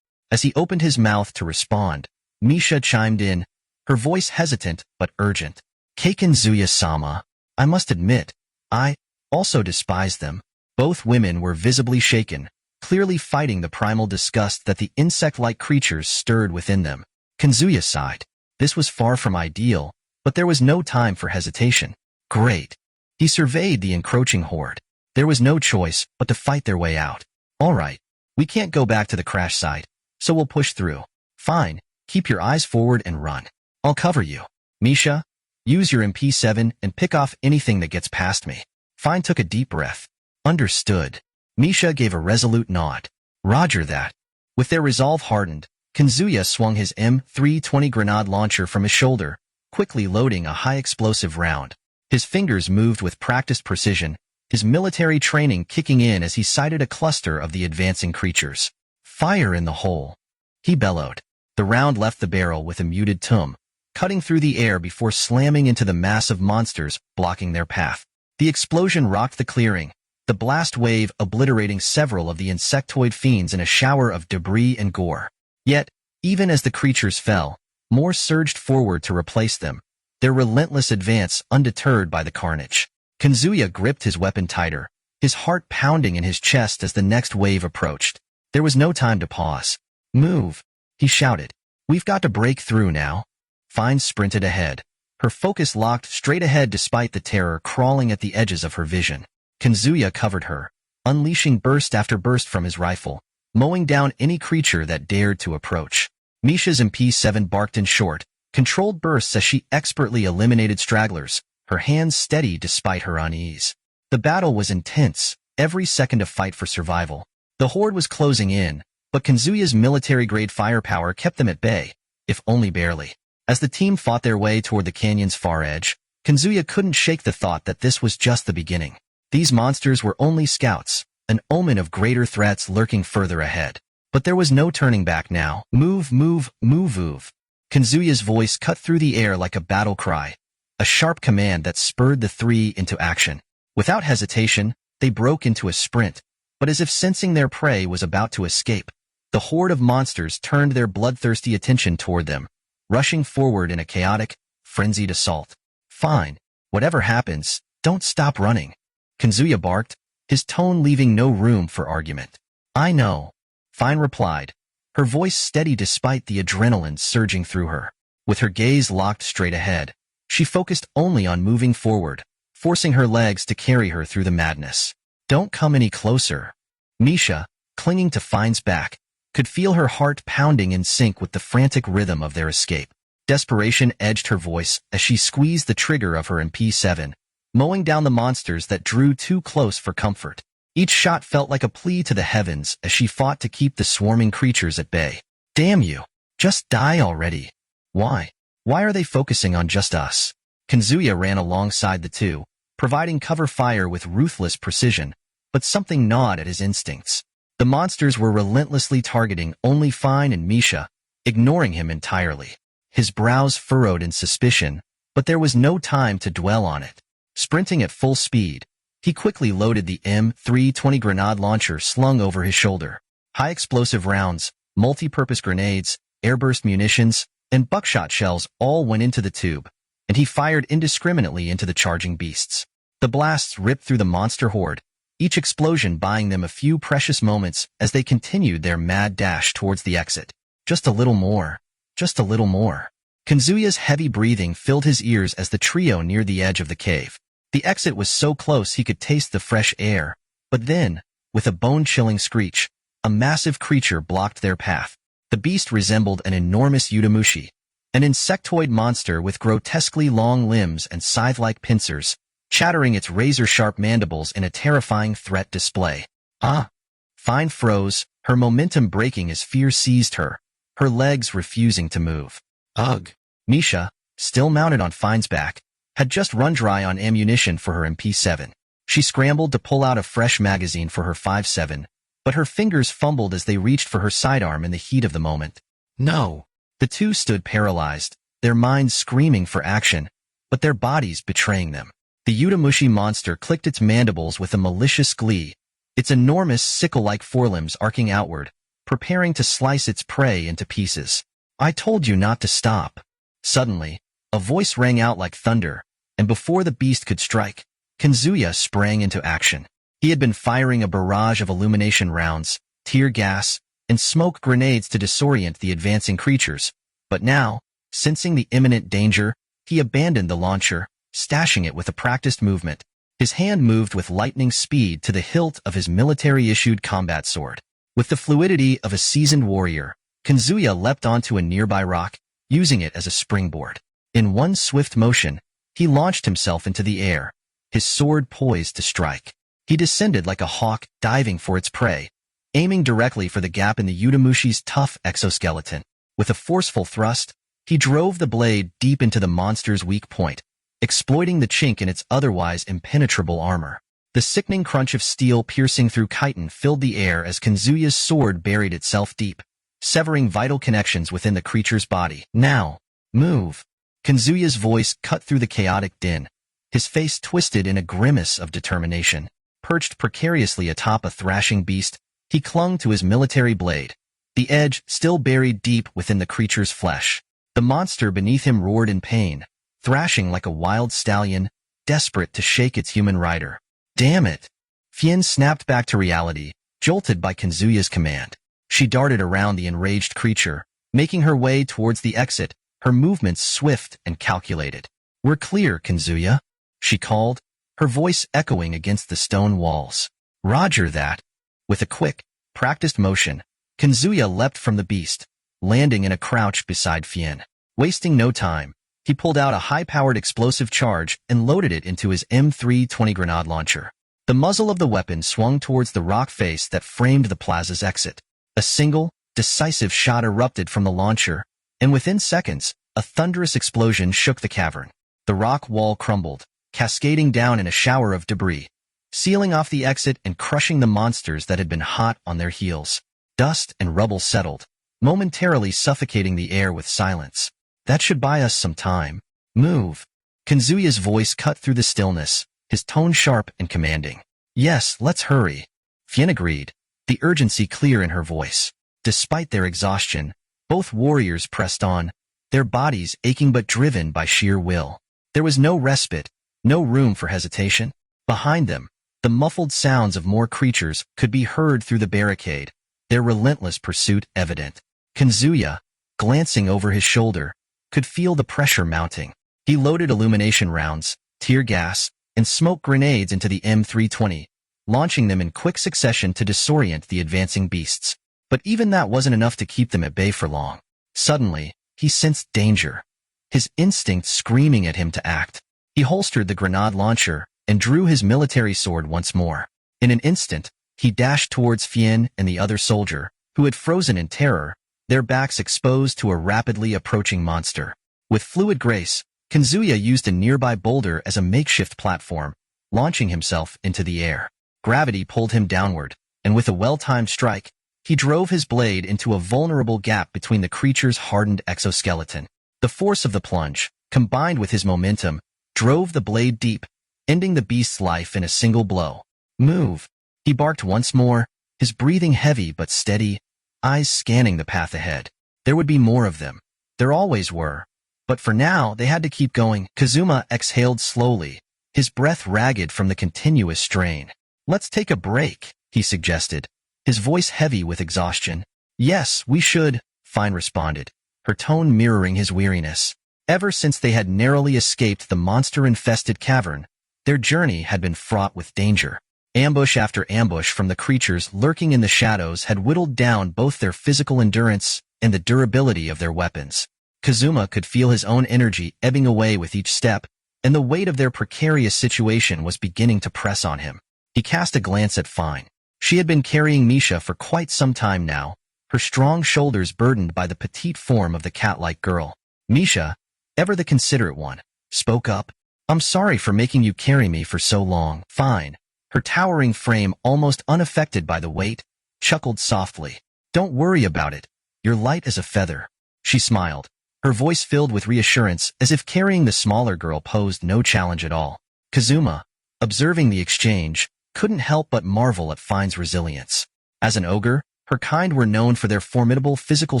As he opened his mouth to respond, Misha chimed in, her voice hesitant but urgent. "Kazuya-sama, I must admit, I also despise them." Both women were visibly shaken, clearly fighting the primal disgust that the insect-like creatures stirred within them. Kazuya sighed. This was far from ideal, but there was no time for hesitation. "Great." He surveyed the encroaching horde. There was no choice but to fight their way out. "All right, we can't go back to the crash site, so we'll push through." "Fine, keep your eyes forward and run. I'll cover you. Misha, use your MP7 and pick off anything that gets past me." Fine took a deep breath. "Understood." Misha gave a resolute nod. "Roger that." With their resolve hardened, Kazuya swung his M320 grenade launcher from his shoulder, quickly loading a high-explosive round. His fingers moved with practiced precision, his military training kicking in as he sighted a cluster of the advancing creatures. "Fire in the hole," he bellowed. The round left the barrel with a muted tum, cutting through the air before slamming into the mass of monsters blocking their path. The explosion rocked the clearing, the blast wave obliterating several of the insectoid fiends in a shower of debris and gore. Yet, even as the creatures fell, more surged forward to replace them, their relentless advance undeterred by the carnage. Kazuya gripped his weapon tighter, his heart pounding in his chest as the next wave approached. There was no time to pause. "Move," he shouted. "We've got to break through now." Fine sprinted ahead, her focus locked straight ahead despite the terror crawling at the edges of her vision. Kazuya covered her, unleashing burst after burst from his rifle, mowing down any creature that dared to approach. Misha's MP7 barked in short, controlled bursts as she expertly eliminated stragglers, her hands steady despite her unease. The battle was intense, every second a fight for survival. The horde was closing in, but Kazuya's military-grade firepower kept them at bay, if only barely. As the team fought their way toward the canyon's far edge, Kazuya couldn't shake the thought that this was just the beginning. These monsters were only scouts, an omen of greater threats lurking further ahead. But there was no turning back now. "Move, move, move, move." Kanzuya's voice cut through the air like a battle cry, a sharp command that spurred the three into action. Without hesitation, they broke into a sprint, but as if sensing their prey was about to escape, the horde of monsters turned their bloodthirsty attention toward them, rushing forward in a chaotic, frenzied assault. Fine, whatever happens, don't stop running, Kanzuya barked, his tone leaving no room for argument. I know, Fine replied, her voice steady despite the adrenaline surging through her. With her gaze locked straight ahead, she focused only on moving forward, forcing her legs to carry her through the madness. Don't come any closer. Misha, clinging to Fine's back, could feel her heart pounding in sync with the frantic rhythm of their escape. Desperation edged her voice as she squeezed the trigger of her MP7, mowing down the monsters that drew too close for comfort. Each shot felt like a plea to the heavens as she fought to keep the swarming creatures at bay. Damn you! Just die already! Why? Why are they focusing on just us? Kanzuya ran alongside the two, providing cover fire with ruthless precision, but something gnawed at his instincts. The monsters were relentlessly targeting only Fine and Misha, ignoring him entirely. His brows furrowed in suspicion, but there was no time to dwell on it. Sprinting at full speed, he quickly loaded the M320 grenade launcher slung over his shoulder. High-explosive rounds, multi-purpose grenades, airburst munitions, and buckshot shells all went into the tube, and he fired indiscriminately into the charging beasts. The blasts ripped through the monster horde, each explosion buying them a few precious moments as they continued their mad dash towards the exit. Just a little more. Just a little more. Kanzuya's heavy breathing filled his ears as the trio neared the edge of the cave. The exit was so close he could taste the fresh air, but then, with a bone-chilling screech, a massive creature blocked their path. The beast resembled an enormous Utamushi, an insectoid monster with grotesquely long limbs and scythe-like pincers, chattering its razor-sharp mandibles in a terrifying threat display. Ah! Fine froze, her momentum breaking as fear seized her, her legs refusing to move. Ugh! Misha, still mounted on Fine's back, had just run dry on ammunition for her MP7. She scrambled to pull out a fresh magazine for her 5.7, but her fingers fumbled as they reached for her sidearm in the heat of the moment. No! The two stood paralyzed, their minds screaming for action, but their bodies betraying them. The Utamushi monster clicked its mandibles with a malicious glee, its enormous sickle-like forelimbs arcing outward, preparing to slice its prey into pieces. I told you not to stop. Suddenly, a voice rang out like thunder, and before the beast could strike, Kanzuya sprang into action. He had been firing a barrage of illumination rounds, tear gas, and smoke grenades to disorient the advancing creatures, but now, sensing the imminent danger, he abandoned the launcher, stashing it with a practiced movement. His hand moved with lightning speed to the hilt of his military-issued combat sword. With the fluidity of a seasoned warrior, Kanzuya leapt onto a nearby rock, using it as a springboard. In one swift motion, he launched himself into the air, his sword poised to strike. He descended like a hawk, diving for its prey, aiming directly for the gap in the Utamushi's tough exoskeleton. With a forceful thrust, he drove the blade deep into the monster's weak point, exploiting the chink in its otherwise impenetrable armor. The sickening crunch of steel piercing through chitin filled the air as Kanzuya's sword buried itself deep, severing vital connections within the creature's body. Now, move! Kanzuya's voice cut through the chaotic din, his face twisted in a grimace of determination. Perched precariously atop a thrashing beast, he clung to his military blade, the edge still buried deep within the creature's flesh. The monster beneath him roared in pain, thrashing like a wild stallion, desperate to shake its human rider. Damn it! Fien snapped back to reality, jolted by Kanzuya's command. She darted around the enraged creature, making her way towards the exit, her movements swift and calculated. We're clear, Kanzuya, she called, her voice echoing against the stone walls. Roger that. With a quick, practiced motion, Kanzuya leapt from the beast, landing in a crouch beside Fien. Wasting no time, he pulled out a high-powered explosive charge and loaded it into his M320 grenade launcher. The muzzle of the weapon swung towards the rock face that framed the plaza's exit. A single, decisive shot erupted from the launcher, and within seconds, a thunderous explosion shook the cavern. The rock wall crumbled, cascading down in a shower of debris, sealing off the exit and crushing the monsters that had been hot on their heels. Dust and rubble settled, momentarily suffocating the air with silence. That should buy us some time. Move. Kazuya's voice cut through the stillness, his tone sharp and commanding. Yes, let's hurry. Fien agreed, the urgency clear in her voice. Despite their exhaustion, both warriors pressed on, their bodies aching but driven by sheer will. There was no respite, no room for hesitation. Behind them, the muffled sounds of more creatures could be heard through the barricade, their relentless pursuit evident. Kazuya, glancing over his shoulder, could feel the pressure mounting. He loaded illumination rounds, tear gas, and smoke grenades into the M320, launching them in quick succession to disorient the advancing beasts. But even that wasn't enough to keep them at bay for long. Suddenly, he sensed danger, his instinct screaming at him to act. He holstered the grenade launcher and drew his military sword once more. In an instant, he dashed towards Fien and the other soldier, who had frozen in terror, their backs exposed to a rapidly approaching monster. With fluid grace, Kazuya used a nearby boulder as a makeshift platform, launching himself into the air. Gravity pulled him downward, and with a well-timed strike, he drove his blade into a vulnerable gap between the creature's hardened exoskeleton. The force of the plunge, combined with his momentum, drove the blade deep, ending the beast's life in a single blow. Move. He barked once more, his breathing heavy but steady, eyes scanning the path ahead. There would be more of them. There always were. But for now, they had to keep going. Kazuma exhaled slowly, his breath ragged from the continuous strain. Let's take a break, he suggested, his voice heavy with exhaustion. Yes, we should, Fine responded, her tone mirroring his weariness. Ever since they had narrowly escaped the monster-infested cavern, their journey had been fraught with danger. Ambush after ambush from the creatures lurking in the shadows had whittled down both their physical endurance and the durability of their weapons. Kazuma could feel his own energy ebbing away with each step, and the weight of their precarious situation was beginning to press on him. He cast a glance at Fine. She had been carrying Misha for quite some time now, her strong shoulders burdened by the petite form of the cat-like girl. Misha, ever the considerate one, spoke up. I'm sorry for making you carry me for so long. Fine, her towering frame almost unaffected by the weight, chuckled softly. Don't worry about it. You're light as a feather. She smiled, her voice filled with reassurance as if carrying the smaller girl posed no challenge at all. Kazuma, observing the exchange, couldn't help but marvel at Fine's resilience. As an ogre, her kind were known for their formidable physical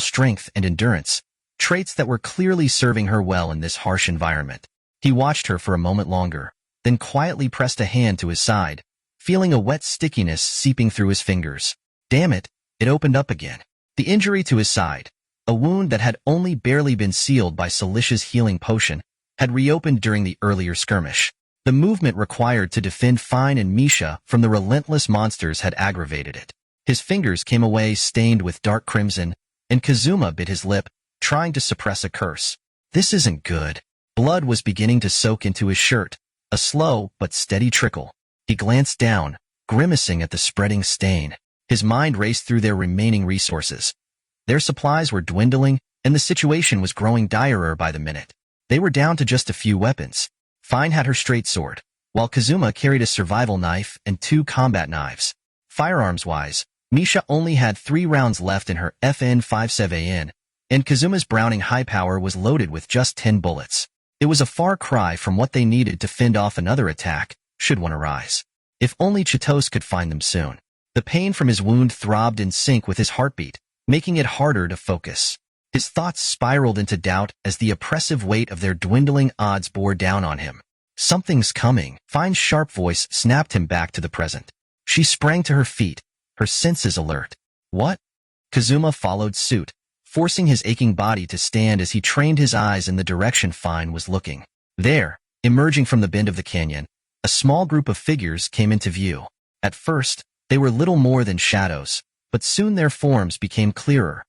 strength and endurance, traits that were clearly serving her well in this harsh environment. He watched her for a moment longer, then quietly pressed a hand to his side, feeling a wet stickiness seeping through his fingers. Damn it, it opened up again. The injury to his side, a wound that had only barely been sealed by Celicia's healing potion, had reopened during the earlier skirmish. The movement required to defend Fine and Misha from the relentless monsters had aggravated it. His fingers came away stained with dark crimson, and Kazuma bit his lip, trying to suppress a curse. This isn't good. Blood was beginning to soak into his shirt, a slow but steady trickle. He glanced down, grimacing at the spreading stain. His mind raced through their remaining resources. Their supplies were dwindling, and the situation was growing direr by the minute. They were down to just a few weapons. Fine had her straight sword, while Kazuma carried a survival knife and 2 combat knives. Firearms-wise, Misha only had 3 rounds left in her FN-57AN, and Kazuma's Browning High Power was loaded with just 10 bullets. It was a far cry from what they needed to fend off another attack, should one arise. If only Chitos could find them soon. The pain from his wound throbbed in sync with his heartbeat, making it harder to focus. His thoughts spiraled into doubt as the oppressive weight of their dwindling odds bore down on him. Something's coming. Fine's sharp voice snapped him back to the present. She sprang to her feet, her senses alert. What? Kazuma followed suit, forcing his aching body to stand as he trained his eyes in the direction Fine was looking. There, emerging from the bend of the canyon, a small group of figures came into view. At first, they were little more than shadows, but soon their forms became clearer.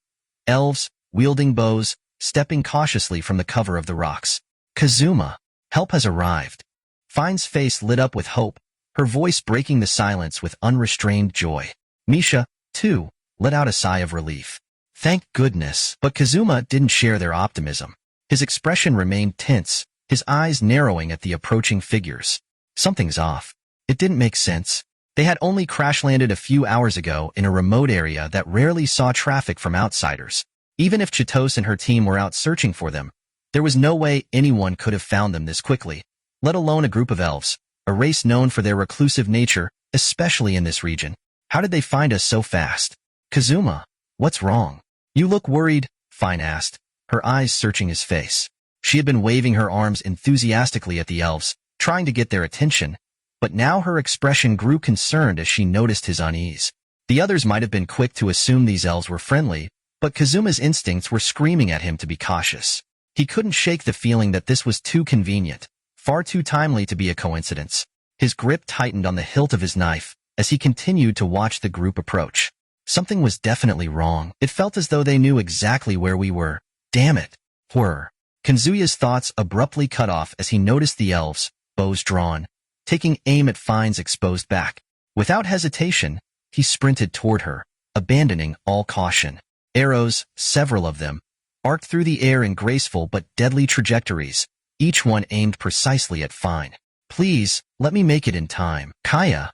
Elves, wielding bows, stepping cautiously from the cover of the rocks. Kazuma, help has arrived. Fine's face lit up with hope, her voice breaking the silence with unrestrained joy. Misha, too, let out a sigh of relief. Thank goodness. But Kazuma didn't share their optimism. His expression remained tense, his eyes narrowing at the approaching figures. Something's off. It didn't make sense. They had only crash-landed a few hours ago in a remote area that rarely saw traffic from outsiders. Even if Chitos and her team were out searching for them, There was no way anyone could have found them this quickly, let alone a group of elves, a race known for their reclusive nature, especially in this region. How did they find us so fast? Kazuma, what's wrong? You look worried, Fine asked, her eyes searching his face. She had been waving her arms enthusiastically at the elves, trying to get their attention, but now her expression grew concerned as she noticed his unease. The others might have been quick to assume these elves were friendly, but Kazuma's instincts were screaming at him to be cautious. He couldn't shake the feeling that this was too convenient, far too timely to be a coincidence. His grip tightened on the hilt of his knife as he continued to watch the group approach. Something was definitely wrong. It felt as though they knew exactly where we were. Damn it. Horror. Kanzuya's thoughts abruptly cut off as he noticed the elves, bows drawn, taking aim at Fine's exposed back. Without hesitation, he sprinted toward her, abandoning all caution. Arrows, several of them, arced through the air in graceful but deadly trajectories, each one aimed precisely at Fine. Please, let me make it in time. Kaya.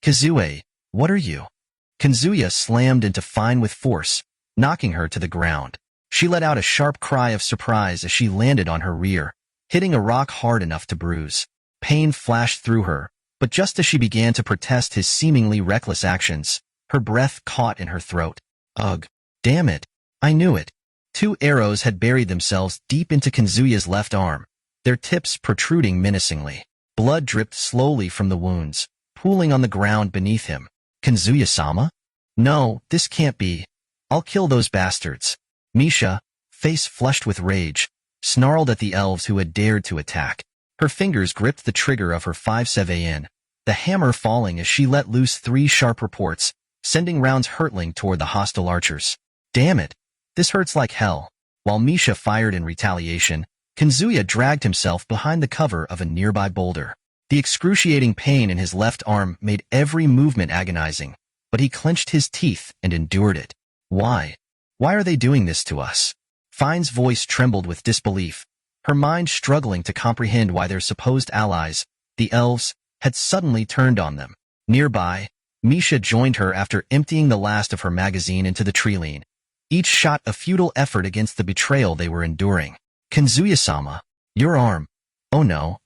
Kazue, what are you? Kanzuya slammed into Fine with force, knocking her to the ground. She let out a sharp cry of surprise as she landed on her rear, hitting a rock hard enough to bruise. Pain flashed through her, but just as she began to protest his seemingly reckless actions, her breath caught in her throat. Ugh. Damn it. I knew it. 2 arrows had buried themselves deep into Kanzuya's left arm, their tips protruding menacingly. Blood dripped slowly from the wounds, pooling on the ground beneath him. Kanzuya-sama? No, this can't be. I'll kill those bastards. Misha, face flushed with rage, snarled at the elves who had dared to attack. Her fingers gripped the trigger of her 5.7, the hammer falling as she let loose 3 sharp reports, sending rounds hurtling toward the hostile archers. Damn it, this hurts like hell. While Misha fired in retaliation, Kanzuya dragged himself behind the cover of a nearby boulder. The excruciating pain in his left arm made every movement agonizing, but he clenched his teeth and endured it. Why? Why are they doing this to us? Fine's voice trembled with disbelief, her mind struggling to comprehend why their supposed allies, the elves, had suddenly turned on them. Nearby, Misha joined her after emptying the last of her magazine into the treeline. Each shot a futile effort against the betrayal they were enduring. Kanzuya-sama, your arm. Oh no,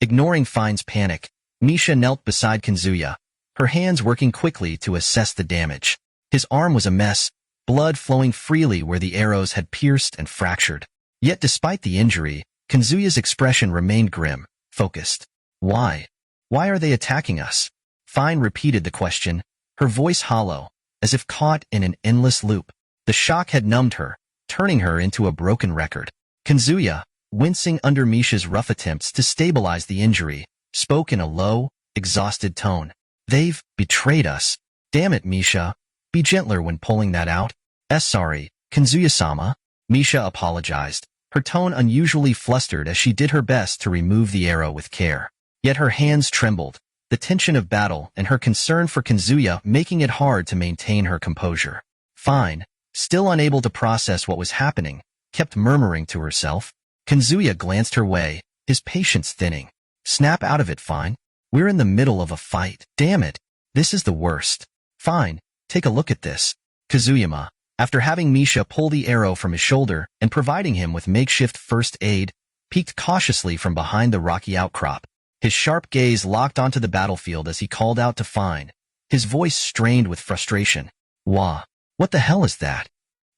Ignoring Fine's panic, Misha knelt beside Kanzuya, her hands working quickly to assess the damage. His arm was a mess, blood flowing freely where the arrows had pierced and fractured. Yet despite the injury, Kanzuya's expression remained grim, focused. Why? Why are they attacking us? Fine repeated the question, her voice hollow, as if caught in an endless loop. The shock had numbed her, turning her into a broken record. Kanzuya, wincing under Misha's rough attempts to stabilize the injury, spoke in a low, exhausted tone. They've betrayed us. Damn it, Misha. Be gentler when pulling that out. Sorry, Kanzuya-sama. Misha apologized, her tone unusually flustered as she did her best to remove the arrow with care. Yet her hands trembled, the tension of battle and her concern for Kanzuya making it hard to maintain her composure. Fine, still unable to process what was happening, kept murmuring to herself. Kanzuya glanced her way, his patience thinning. Snap out of it, Fine. We're in the middle of a fight. Damn it. This is the worst. Fine, take a look at this. Kazuyama, after having Misha pull the arrow from his shoulder and providing him with makeshift first aid, peeked cautiously from behind the rocky outcrop. His sharp gaze locked onto the battlefield as he called out to Fine, his voice strained with frustration. Wah, what the hell is that?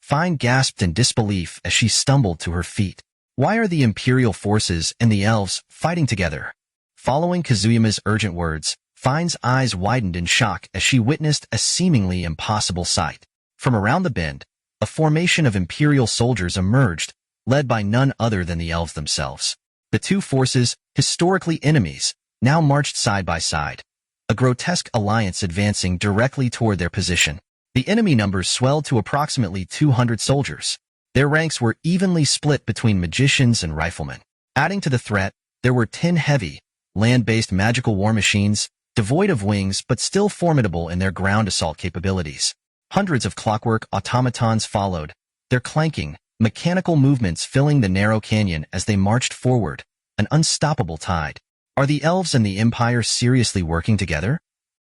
Fine gasped in disbelief as she stumbled to her feet. Why are the Imperial forces and the elves fighting together? Following Kazuyama's urgent words, Fine's eyes widened in shock as she witnessed a seemingly impossible sight. From around the bend, a formation of Imperial soldiers emerged, led by none other than the elves themselves. The 2 forces, historically enemies, now marched side by side, a grotesque alliance advancing directly toward their position. The enemy numbers swelled to approximately 200 soldiers. Their ranks were evenly split between magicians and riflemen. Adding to the threat, there were 10 heavy, land-based magical war machines, devoid of wings but still formidable in their ground assault capabilities. Hundreds of clockwork automatons followed, their clanking, mechanical movements filling the narrow canyon as they marched forward, an unstoppable tide. Are the elves and the Empire seriously working together?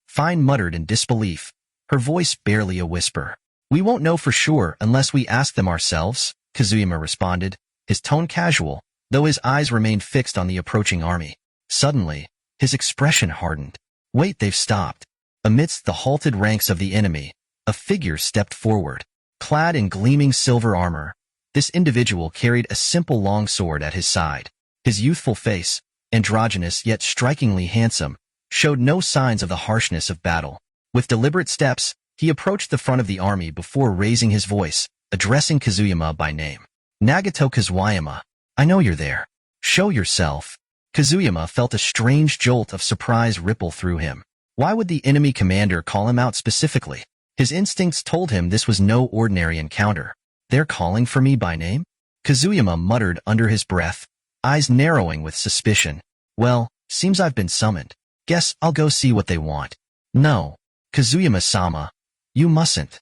Fine muttered in disbelief, her voice barely a whisper. We won't know for sure unless we ask them ourselves, Kazuyama responded, his tone casual, though his eyes remained fixed on the approaching army. Suddenly, his expression hardened. Wait, they've stopped. Amidst the halted ranks of the enemy, a figure stepped forward. Clad in gleaming silver armor, this individual carried a simple longsword at his side. His youthful face, androgynous yet strikingly handsome, showed no signs of the harshness of battle. With deliberate steps, he approached the front of the army before raising his voice, addressing Kazuyama by name. Nagato Kazuyama, I know you're there. Show yourself. Kazuyama felt a strange jolt of surprise ripple through him. Why would the enemy commander call him out specifically? His instincts told him this was no ordinary encounter. They're calling for me by name? Kazuyama muttered under his breath, eyes narrowing with suspicion. Well, seems I've been summoned. Guess I'll go see what they want. No, Kazuyama-sama, you mustn't.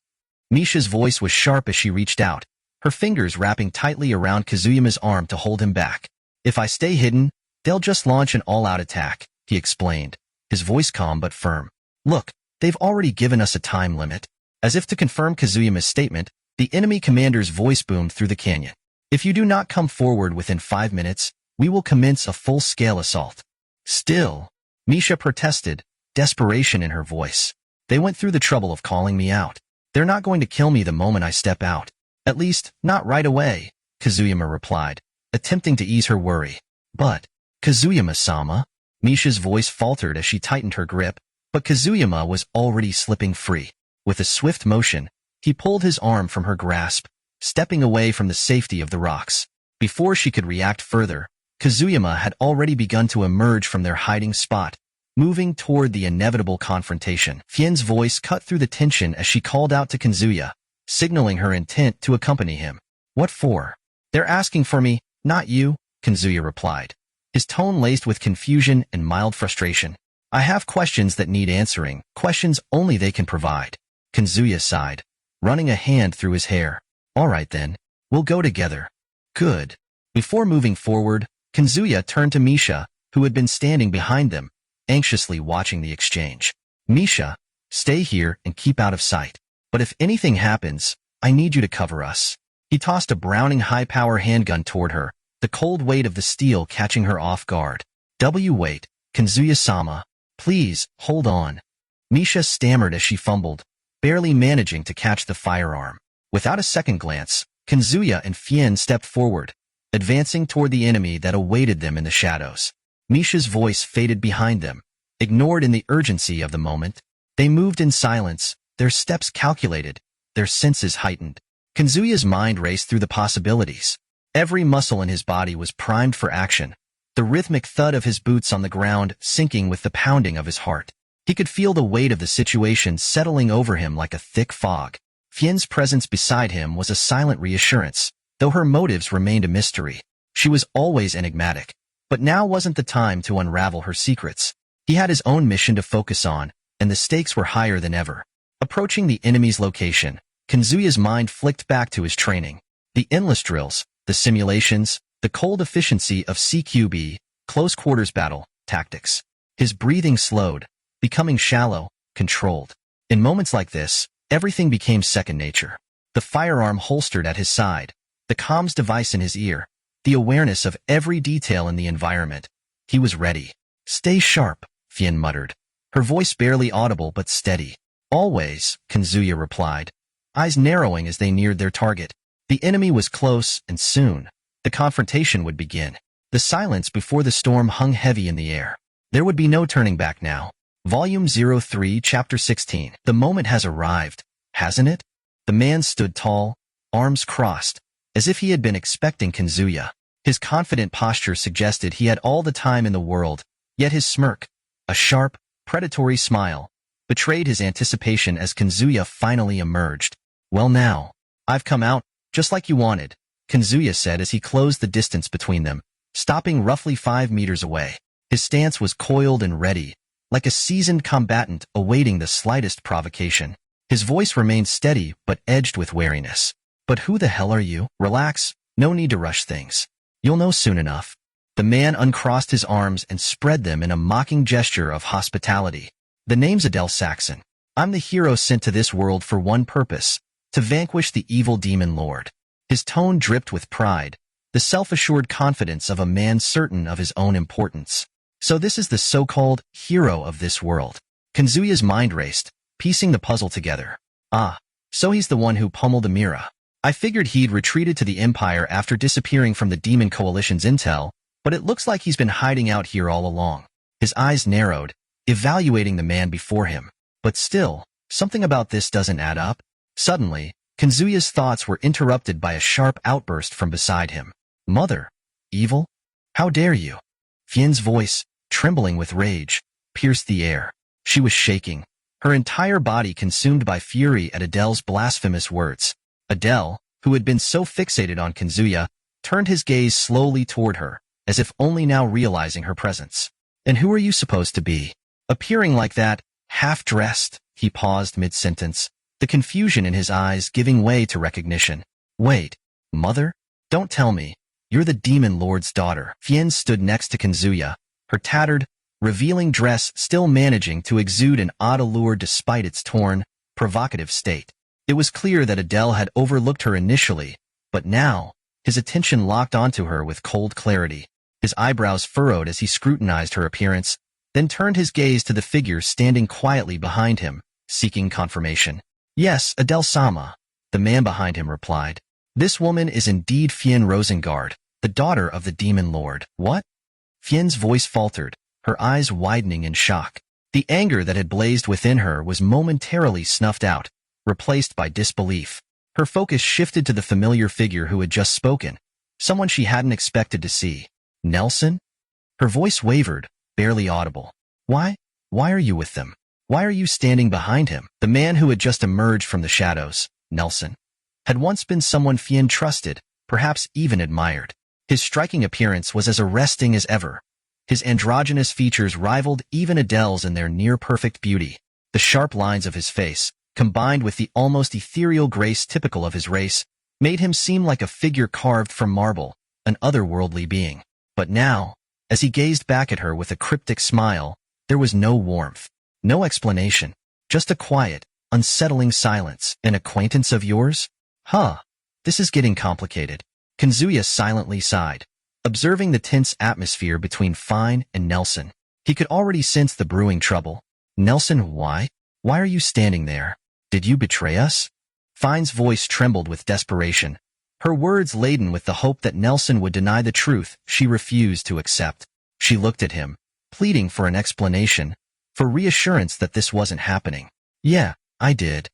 Misha's voice was sharp as she reached out, her fingers wrapping tightly around Kazuyama's arm to hold him back. If I stay hidden, they'll just launch an all-out attack, he explained, his voice calm but firm. Look, they've already given us a time limit. As if to confirm Kazuyama's statement, the enemy commander's voice boomed through the canyon. If you do not come forward within 5 minutes, we will commence a full-scale assault. Still, Misha protested, desperation in her voice. They went through the trouble of calling me out. They're not going to kill me the moment I step out. At least, not right away, Kazuyama replied, attempting to ease her worry. But, Kazuyama-sama? Misha's voice faltered as she tightened her grip, but Kazuyama was already slipping free. With a swift motion, he pulled his arm from her grasp, stepping away from the safety of the rocks. Before she could react further, Kazuyama had already begun to emerge from their hiding spot, moving toward the inevitable confrontation. Fien's voice cut through the tension as she called out to Kazuya, signaling her intent to accompany him. What for? They're asking for me, not you, Kazuya replied, his tone laced with confusion and mild frustration. I have questions that need answering, questions only they can provide. Kazuya sighed, running a hand through his hair. All right then, we'll go together. Good. Before moving forward, Kazuya turned to Misha, who had been standing behind them, anxiously watching the exchange. Misha, stay here and keep out of sight. But if anything happens, I need you to cover us. He tossed a Browning high-power handgun toward her, the cold weight of the steel catching her off guard. Wait, Kazuya-sama, please, hold on. Misha stammered as she fumbled, barely managing to catch the firearm. Without a second glance, Kazuya and Fien stepped forward, advancing toward the enemy that awaited them in the shadows. Misha's voice faded behind them, ignored in the urgency of the moment. They moved in silence, their steps calculated, their senses heightened. Kazuya's mind raced through the possibilities. Every muscle in his body was primed for action, the rhythmic thud of his boots on the ground syncing with the pounding of his heart. He could feel the weight of the situation settling over him like a thick fog. Fien's presence beside him was a silent reassurance, though her motives remained a mystery. She was always enigmatic, but now wasn't the time to unravel her secrets. He had his own mission to focus on, and the stakes were higher than ever. Approaching the enemy's location, Kazuya's mind flicked back to his training. The endless drills, the simulations, the cold efficiency of CQB, close quarters battle, tactics. His breathing slowed, becoming shallow, controlled. In moments like this, everything became second nature. The firearm holstered at his side, the comms device in his ear, the awareness of every detail in the environment. He was ready. Stay sharp, Fien muttered, her voice barely audible but steady. Always, Kazuya replied, eyes narrowing as they neared their target. The enemy was close, and soon, the confrontation would begin. The silence before the storm hung heavy in the air. There would be no turning back now. Volume 03, Chapter 16. The moment has arrived, hasn't it? The man stood tall, arms crossed, as if he had been expecting Kazuya. His confident posture suggested he had all the time in the world, yet his smirk, a sharp, predatory smile, betrayed his anticipation as Kazuya finally emerged. Well now, I've come out, just like you wanted, Kazuya said as he closed the distance between them, stopping roughly 5 meters away. His stance was coiled and ready, like a seasoned combatant awaiting the slightest provocation. His voice remained steady but edged with wariness. But who the hell are you? Relax, no need to rush things. You'll know soon enough. The man uncrossed his arms and spread them in a mocking gesture of hospitality. The name's Adele Saxon. I'm the hero sent to this world for one purpose, to vanquish the evil demon lord. His tone dripped with pride, the self-assured confidence of a man certain of his own importance. So this is the so-called hero of this world. Kazuya's mind raced, piecing the puzzle together. Ah, so he's the one who pummeled Amira. I figured he'd retreated to the Empire after disappearing from the Demon Coalition's intel, but it looks like he's been hiding out here all along. His eyes narrowed, evaluating the man before him. But still, something about this doesn't add up. Suddenly, Kazuya's thoughts were interrupted by a sharp outburst from beside him. Mother? Evil? How dare you? Fien's voice, trembling with rage, pierced the air. She was shaking, her entire body consumed by fury at Adele's blasphemous words. Adele, who had been so fixated on Kazuya, turned his gaze slowly toward her, as if only now realizing her presence. And who are you supposed to be? Appearing like that, half-dressed, he paused mid-sentence, the confusion in his eyes giving way to recognition. Wait, mother? Don't tell me. You're the Demon Lord's daughter. Fien stood next to Kazuya, her tattered, revealing dress still managing to exude an odd allure despite its torn, provocative state. It was clear that Adele had overlooked her initially, but now, his attention locked onto her with cold clarity. His eyebrows furrowed as he scrutinized her appearance, then turned his gaze to the figure standing quietly behind him, seeking confirmation. Yes, Adele-sama, the man behind him replied. This woman is indeed Fien Rosengard, the daughter of the Demon Lord. What? Fien's voice faltered, her eyes widening in shock. The anger that had blazed within her was momentarily snuffed out, replaced by disbelief. Her focus shifted to the familiar figure who had just spoken, someone she hadn't expected to see. Nelson? Her voice wavered, barely audible. Why are you with them? Why are you standing behind him? The man who had just emerged from the shadows, Nelson, had once been someone Fien trusted, perhaps even admired. His striking appearance was as arresting as ever. His androgynous features rivaled even Adele's in their near-perfect beauty. The sharp lines of his face, combined with the almost ethereal grace typical of his race, made him seem like a figure carved from marble, an otherworldly being. But now, as he gazed back at her with a cryptic smile, there was no warmth, no explanation, just a quiet, unsettling silence. An acquaintance of yours? Huh, this is getting complicated. Kazuya silently sighed, observing the tense atmosphere between Fine and Nelson. He could already sense the brewing trouble. Nelson, why? Why are you standing there? Did you betray us? Fine's voice trembled with desperation, her words laden with the hope that Nelson would deny the truth she refused to accept. She looked at him, pleading for an explanation, for reassurance that this wasn't happening. Yeah, I did.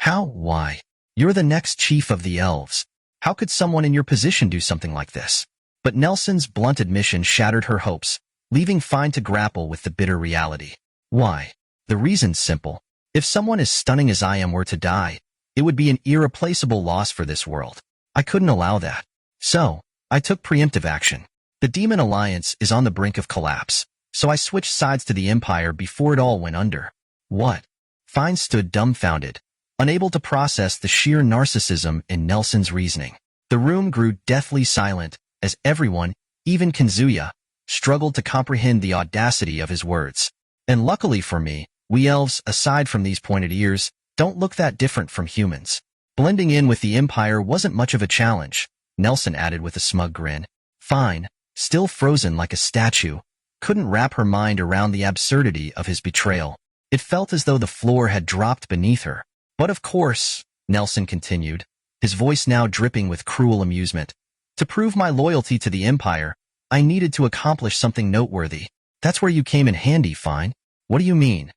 How? Why? You're the next chief of the elves. How could someone in your position do something like this? But Nelson's blunt admission shattered her hopes, leaving Fine to grapple with the bitter reality. Why? The reason's simple. If someone as stunning as I am were to die, it would be an irreplaceable loss for this world. I couldn't allow that. So, I took preemptive action. The Demon Alliance is on the brink of collapse, so I switched sides to the Empire before it all went under. What? Fine stood dumbfounded, unable to process the sheer narcissism in Nelson's reasoning. The room grew deathly silent as everyone, even Kazuya, struggled to comprehend the audacity of his words. And luckily for me, we elves, aside from these pointed ears, don't look that different from humans. Blending in with the Empire wasn't much of a challenge, Nelson added with a smug grin. Fine, still frozen like a statue, couldn't wrap her mind around the absurdity of his betrayal. It felt as though the floor had dropped beneath her. But of course, Nelson continued, his voice now dripping with cruel amusement, to prove my loyalty to the Empire, I needed to accomplish something noteworthy. That's where you came in handy, Fine. What do you mean?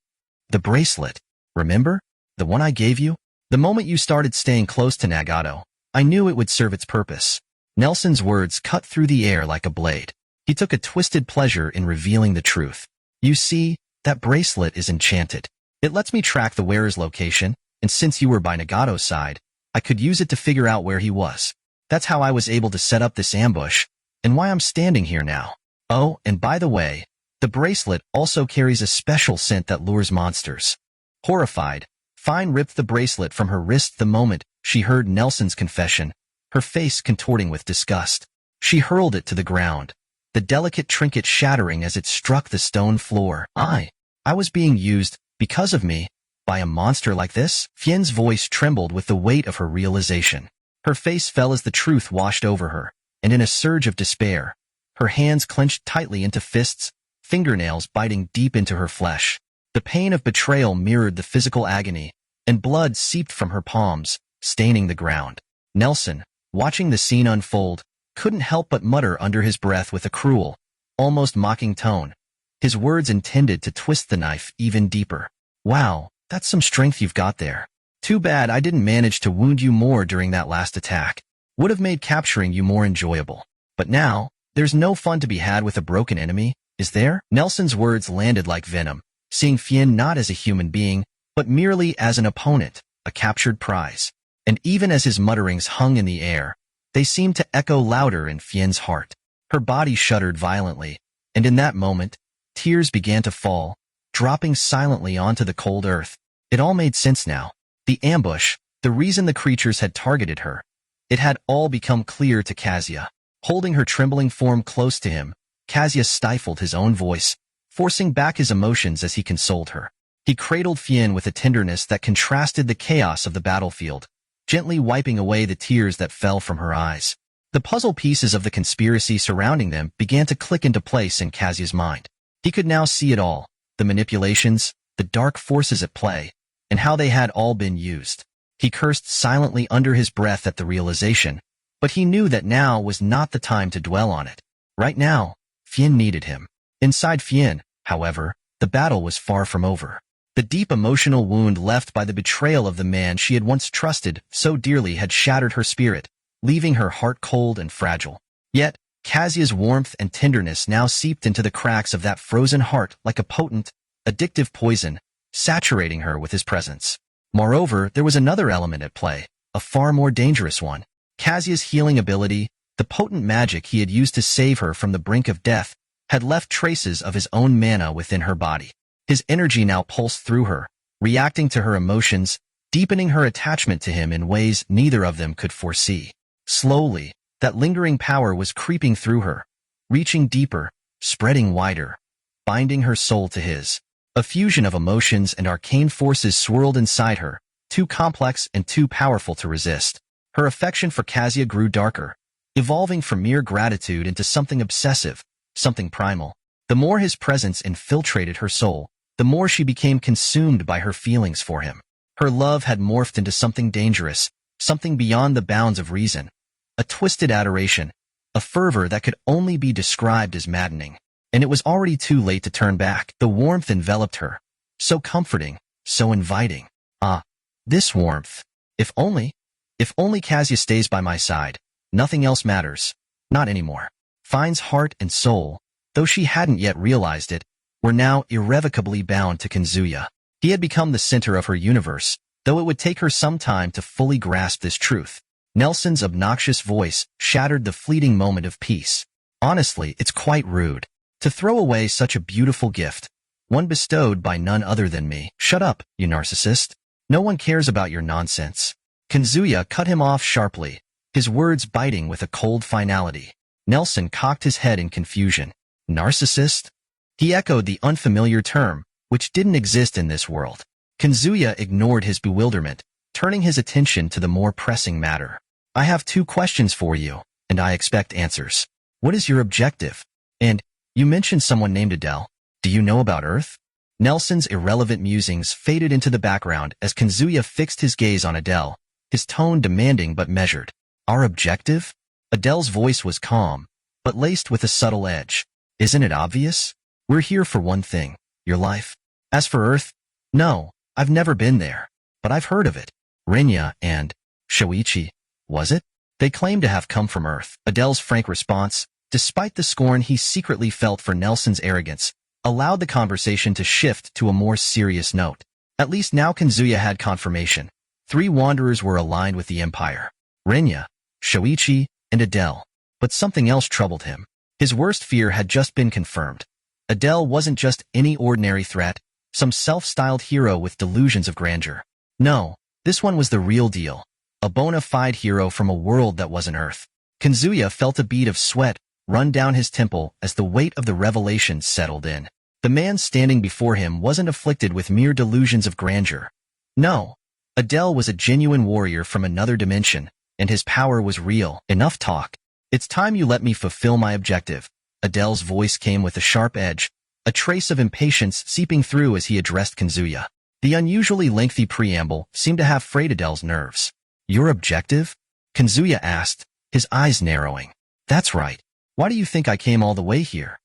The bracelet. Remember? The one I gave you? The moment you started staying close to Nagato, I knew it would serve its purpose. Nelson's words cut through the air like a blade. He took a twisted pleasure in revealing the truth. You see, that bracelet is enchanted. It lets me track the wearer's location, and since you were by Nagato's side, I could use it to figure out where he was. That's how I was able to set up this ambush, and why I'm standing here now. Oh, and by the way, the bracelet also carries a special scent that lures monsters. Horrified, Fine ripped the bracelet from her wrist the moment she heard Nelson's confession, her face contorting with disgust. She hurled it to the ground, the delicate trinket shattering as it struck the stone floor. I was being used, because of me, by a monster like this? Fien's voice trembled with the weight of her realization. Her face fell as the truth washed over her, and in a surge of despair, her hands clenched tightly into fists, fingernails biting deep into her flesh. The pain of betrayal mirrored the physical agony, and blood seeped from her palms, staining the ground. Nelson, watching the scene unfold, couldn't help but mutter under his breath with a cruel, almost mocking tone, his words intended to twist the knife even deeper. "Wow, that's some strength you've got there. Too bad I didn't manage to wound you more during that last attack. Would have made capturing you more enjoyable. But now, there's no fun to be had with a broken enemy, is there?" Nelson's words landed like venom, seeing Fien not as a human being, but merely as an opponent, a captured prize. And even as his mutterings hung in the air, they seemed to echo louder in Fien's heart. Her body shuddered violently, and in that moment, tears began to fall, dropping silently onto the cold earth. It all made sense now. The ambush, the reason the creatures had targeted her. It had all become clear to Kazuya. Holding her trembling form close to him, Kazuya stifled his own voice, forcing back his emotions as he consoled her. He cradled Fien with a tenderness that contrasted the chaos of the battlefield, gently wiping away the tears that fell from her eyes. The puzzle pieces of the conspiracy surrounding them began to click into place in Kazuya's mind. He could now see it all, the manipulations, the dark forces at play, and how they had all been used. He cursed silently under his breath at the realization, but he knew that now was not the time to dwell on it. Right now, Fien needed him. Inside Fien, however, the battle was far from over. The deep emotional wound left by the betrayal of the man she had once trusted so dearly had shattered her spirit, leaving her heart cold and fragile. Yet, Kazuya's warmth and tenderness now seeped into the cracks of that frozen heart like a potent, addictive poison, saturating her with his presence. Moreover, there was another element at play, a far more dangerous one. Kazuya's healing ability, the potent magic he had used to save her from the brink of death, had left traces of his own mana within her body. His energy now pulsed through her, reacting to her emotions, deepening her attachment to him in ways neither of them could foresee. Slowly, that lingering power was creeping through her, reaching deeper, spreading wider, binding her soul to his. A fusion of emotions and arcane forces swirled inside her, too complex and too powerful to resist. Her affection for Kazuya grew darker, evolving from mere gratitude into something obsessive, something primal. The more his presence infiltrated her soul, the more she became consumed by her feelings for him. Her love had morphed into something dangerous, something beyond the bounds of reason. A twisted adoration, a fervor that could only be described as maddening. And it was already too late to turn back. The warmth enveloped her, so comforting, so inviting. Ah, this warmth. If only Kazuya stays by my side, nothing else matters. Not anymore. Fien's heart and soul, though she hadn't yet realized it, were now irrevocably bound to Kazuya. He had become the center of her universe, though it would take her some time to fully grasp this truth. Nelson's obnoxious voice shattered the fleeting moment of peace. Honestly, it's quite rude to throw away such a beautiful gift, one bestowed by none other than me. Shut up, you narcissist. No one cares about your nonsense. Kazuya cut him off sharply, his words biting with a cold finality. Nelson cocked his head in confusion. Narcissist? He echoed the unfamiliar term, which didn't exist in this world. Kazuya ignored his bewilderment, turning his attention to the more pressing matter. I have 2 questions for you, and I expect answers. What is your objective? And, you mentioned someone named Adele. Do you know about Earth? Nelson's irrelevant musings faded into the background as Kazuya fixed his gaze on Adele, his tone demanding but measured. Our objective? Adele's voice was calm, but laced with a subtle edge. Isn't it obvious? We're here for one thing, your life. As for Earth, no, I've never been there, but I've heard of it. Renya and Shoichi, was it? They claim to have come from Earth. Adele's frank response, despite the scorn he secretly felt for Nelson's arrogance, allowed the conversation to shift to a more serious note. At least now Kazuya had confirmation. 3 wanderers were aligned with the Empire. Renya, Shoichi, and Adele. But something else troubled him. His worst fear had just been confirmed. Adele wasn't just any ordinary threat, some self-styled hero with delusions of grandeur. No, this one was the real deal. A bona fide hero from a world that wasn't Earth. Kazuya felt a bead of sweat run down his temple as the weight of the revelation settled in. The man standing before him wasn't afflicted with mere delusions of grandeur. No, Adele was a genuine warrior from another dimension, and his power was real. Enough talk. It's time you let me fulfill my objective. Adele's voice came with a sharp edge, a trace of impatience seeping through as he addressed Kazuya. The unusually lengthy preamble seemed to have frayed Adele's nerves. Your objective? Kazuya asked, his eyes narrowing. That's right. Why do you think I came all the way here?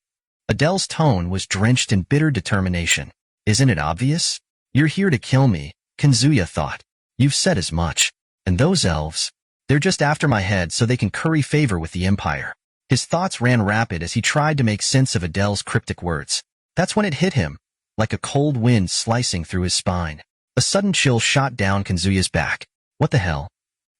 Adele's tone was drenched in bitter determination. Isn't it obvious? You're here to kill me, Kazuya thought. You've said as much. And those elves? They're just after my head so they can curry favor with the Empire. His thoughts ran rapid as he tried to make sense of Adele's cryptic words. That's when it hit him, like a cold wind slicing through his spine. A sudden chill shot down Kazuya's back. What the hell?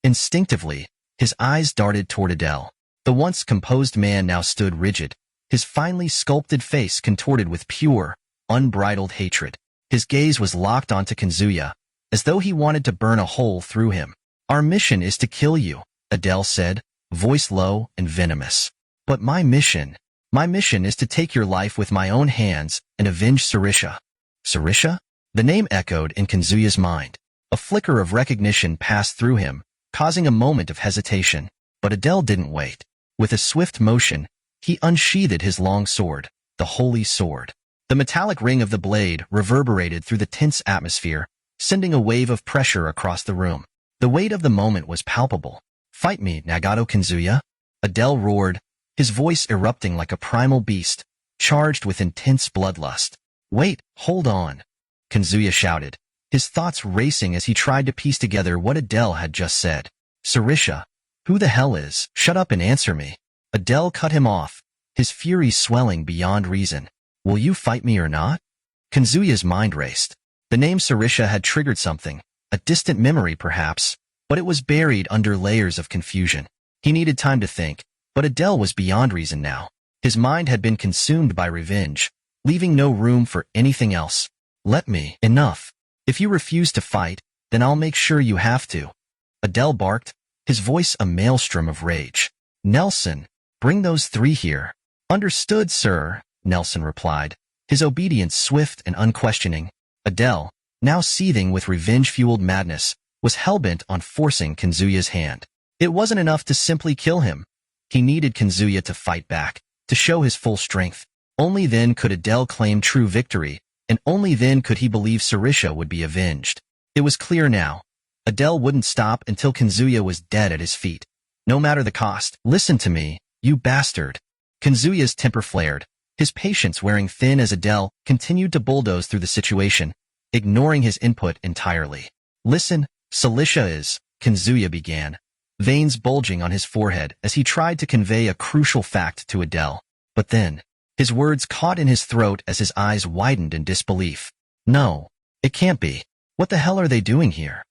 Instinctively, his eyes darted toward Adele. The once composed man now stood rigid, his finely sculpted face contorted with pure, unbridled hatred. His gaze was locked onto Kazuya, as though he wanted to burn a hole through him. Our mission is to kill you, Adele said, voice low and venomous. But my mission is to take your life with my own hands and avenge Sarisha. Sarisha? The name echoed in Kazuya's mind. A flicker of recognition passed through him, causing a moment of hesitation. But Adele didn't wait. With a swift motion, he unsheathed his long sword, the holy sword. The metallic ring of the blade reverberated through the tense atmosphere, sending a wave of pressure across the room. The weight of the moment was palpable. Fight me, Nagato Kazuya? Adele roared, his voice erupting like a primal beast, charged with intense bloodlust. Wait, hold on, Kazuya shouted, his thoughts racing as he tried to piece together what Adele had just said. Sarisha, who the hell is? Shut up and answer me. Adele cut him off, his fury swelling beyond reason. Will you fight me or not? Kazuya's mind raced. The name Sarisha had triggered something, a distant memory perhaps, but it was buried under layers of confusion. He needed time to think, but Adele was beyond reason now. His mind had been consumed by revenge, leaving no room for anything else. Let me. Enough. If you refuse to fight, then I'll make sure you have to. Adele barked, his voice a maelstrom of rage. Nelson, bring those three here. Understood, sir, Nelson replied, his obedience swift and unquestioning. Adele, now seething with revenge-fueled madness, was hell-bent on forcing Kazuya's hand. It wasn't enough to simply kill him. He needed Kazuya to fight back, to show his full strength. Only then could Adele claim true victory, and only then could he believe Sarisha would be avenged. It was clear now. Adele wouldn't stop until Kazuya was dead at his feet. No matter the cost. Listen to me, you bastard. Kazuya's temper flared, his patience wearing thin as Adele continued to bulldoze through the situation, ignoring his input entirely. Listen, Sarisha is, Kazuya began, veins bulging on his forehead as he tried to convey a crucial fact to Adele. But then, his words caught in his throat as his eyes widened in disbelief. No, it can't be. What the hell are they doing here?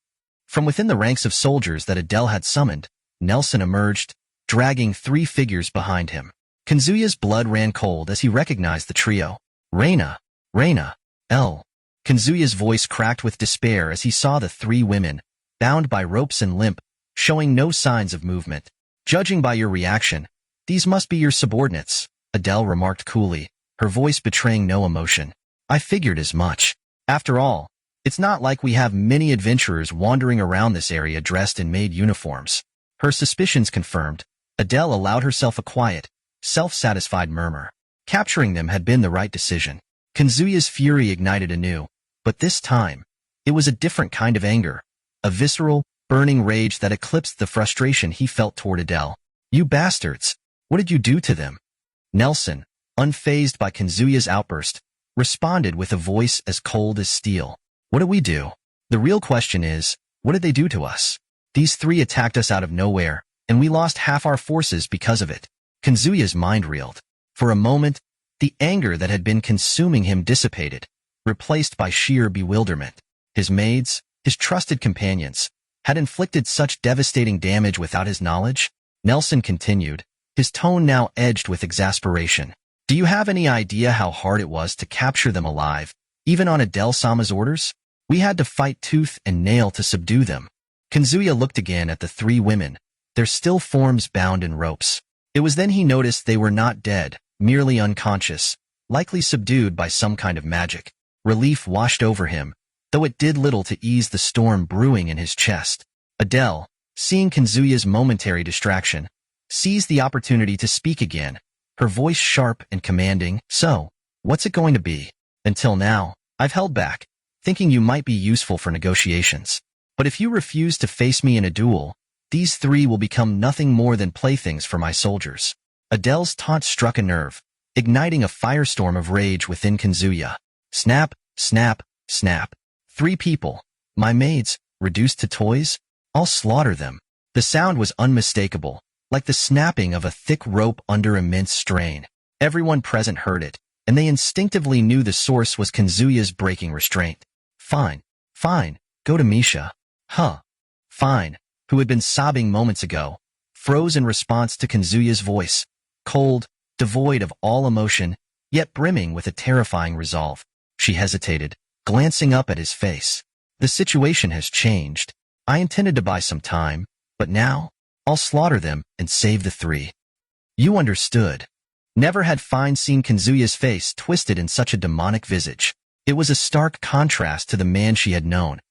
From within the ranks of soldiers that Adele had summoned, Nelson emerged, dragging three figures behind him. Kazuya's blood ran cold as he recognized the trio. Reina, L. Kazuya's voice cracked with despair as he saw the three women, bound by ropes and limp, showing no signs of movement. Judging by your reaction, these must be your subordinates, Adele remarked coolly, her voice betraying no emotion. I figured as much. After all, it's not like we have many adventurers wandering around this area dressed in maid uniforms. Her suspicions confirmed, Adele allowed herself a quiet, self-satisfied murmur. Capturing them had been the right decision. Kazuya's fury ignited anew, but this time, it was a different kind of anger, a visceral, burning rage that eclipsed the frustration he felt toward Adele. You bastards! What did you do to them? Nelson, unfazed by Kazuya's outburst, responded with a voice as cold as steel. What did we do? The real question is, what did they do to us? These three attacked us out of nowhere, and we lost half our forces because of it. Kazuya's mind reeled. For a moment, the anger that had been consuming him dissipated, replaced by sheer bewilderment. His maids, his trusted companions, had inflicted such devastating damage without his knowledge? Nelson continued, his tone now edged with exasperation. Do you have any idea how hard it was to capture them alive, even on Adele-sama's orders? We had to fight tooth and nail to subdue them. Kazuya looked again at the three women, their still forms bound in ropes. It was then he noticed they were not dead, merely unconscious, likely subdued by some kind of magic. Relief washed over him, though it did little to ease the storm brewing in his chest. Adele, seeing Kazuya's momentary distraction, seized the opportunity to speak again, her voice sharp and commanding. So, what's it going to be? Until now, I've held back, thinking you might be useful for negotiations. But if you refuse to face me in a duel, these three will become nothing more than playthings for my soldiers. Adele's taunt struck a nerve, igniting a firestorm of rage within Kazuya. Snap, snap, snap. 3 people, my maids, reduced to toys? I'll slaughter them. The sound was unmistakable, like the snapping of a thick rope under immense strain. Everyone present heard it, and they instinctively knew the source was Kazuya's breaking restraint. Fine, fine, go to Misha. Huh. Fine, who had been sobbing moments ago, froze in response to Kazuya's voice, cold, devoid of all emotion, yet brimming with a terrifying resolve. She hesitated, glancing up at his face. The situation has changed. I intended to buy some time, but now, I'll slaughter them and save the 3. You understood. Never had Fine seen Kazuya's face twisted in such a demonic visage. It was a stark contrast to the man she had known,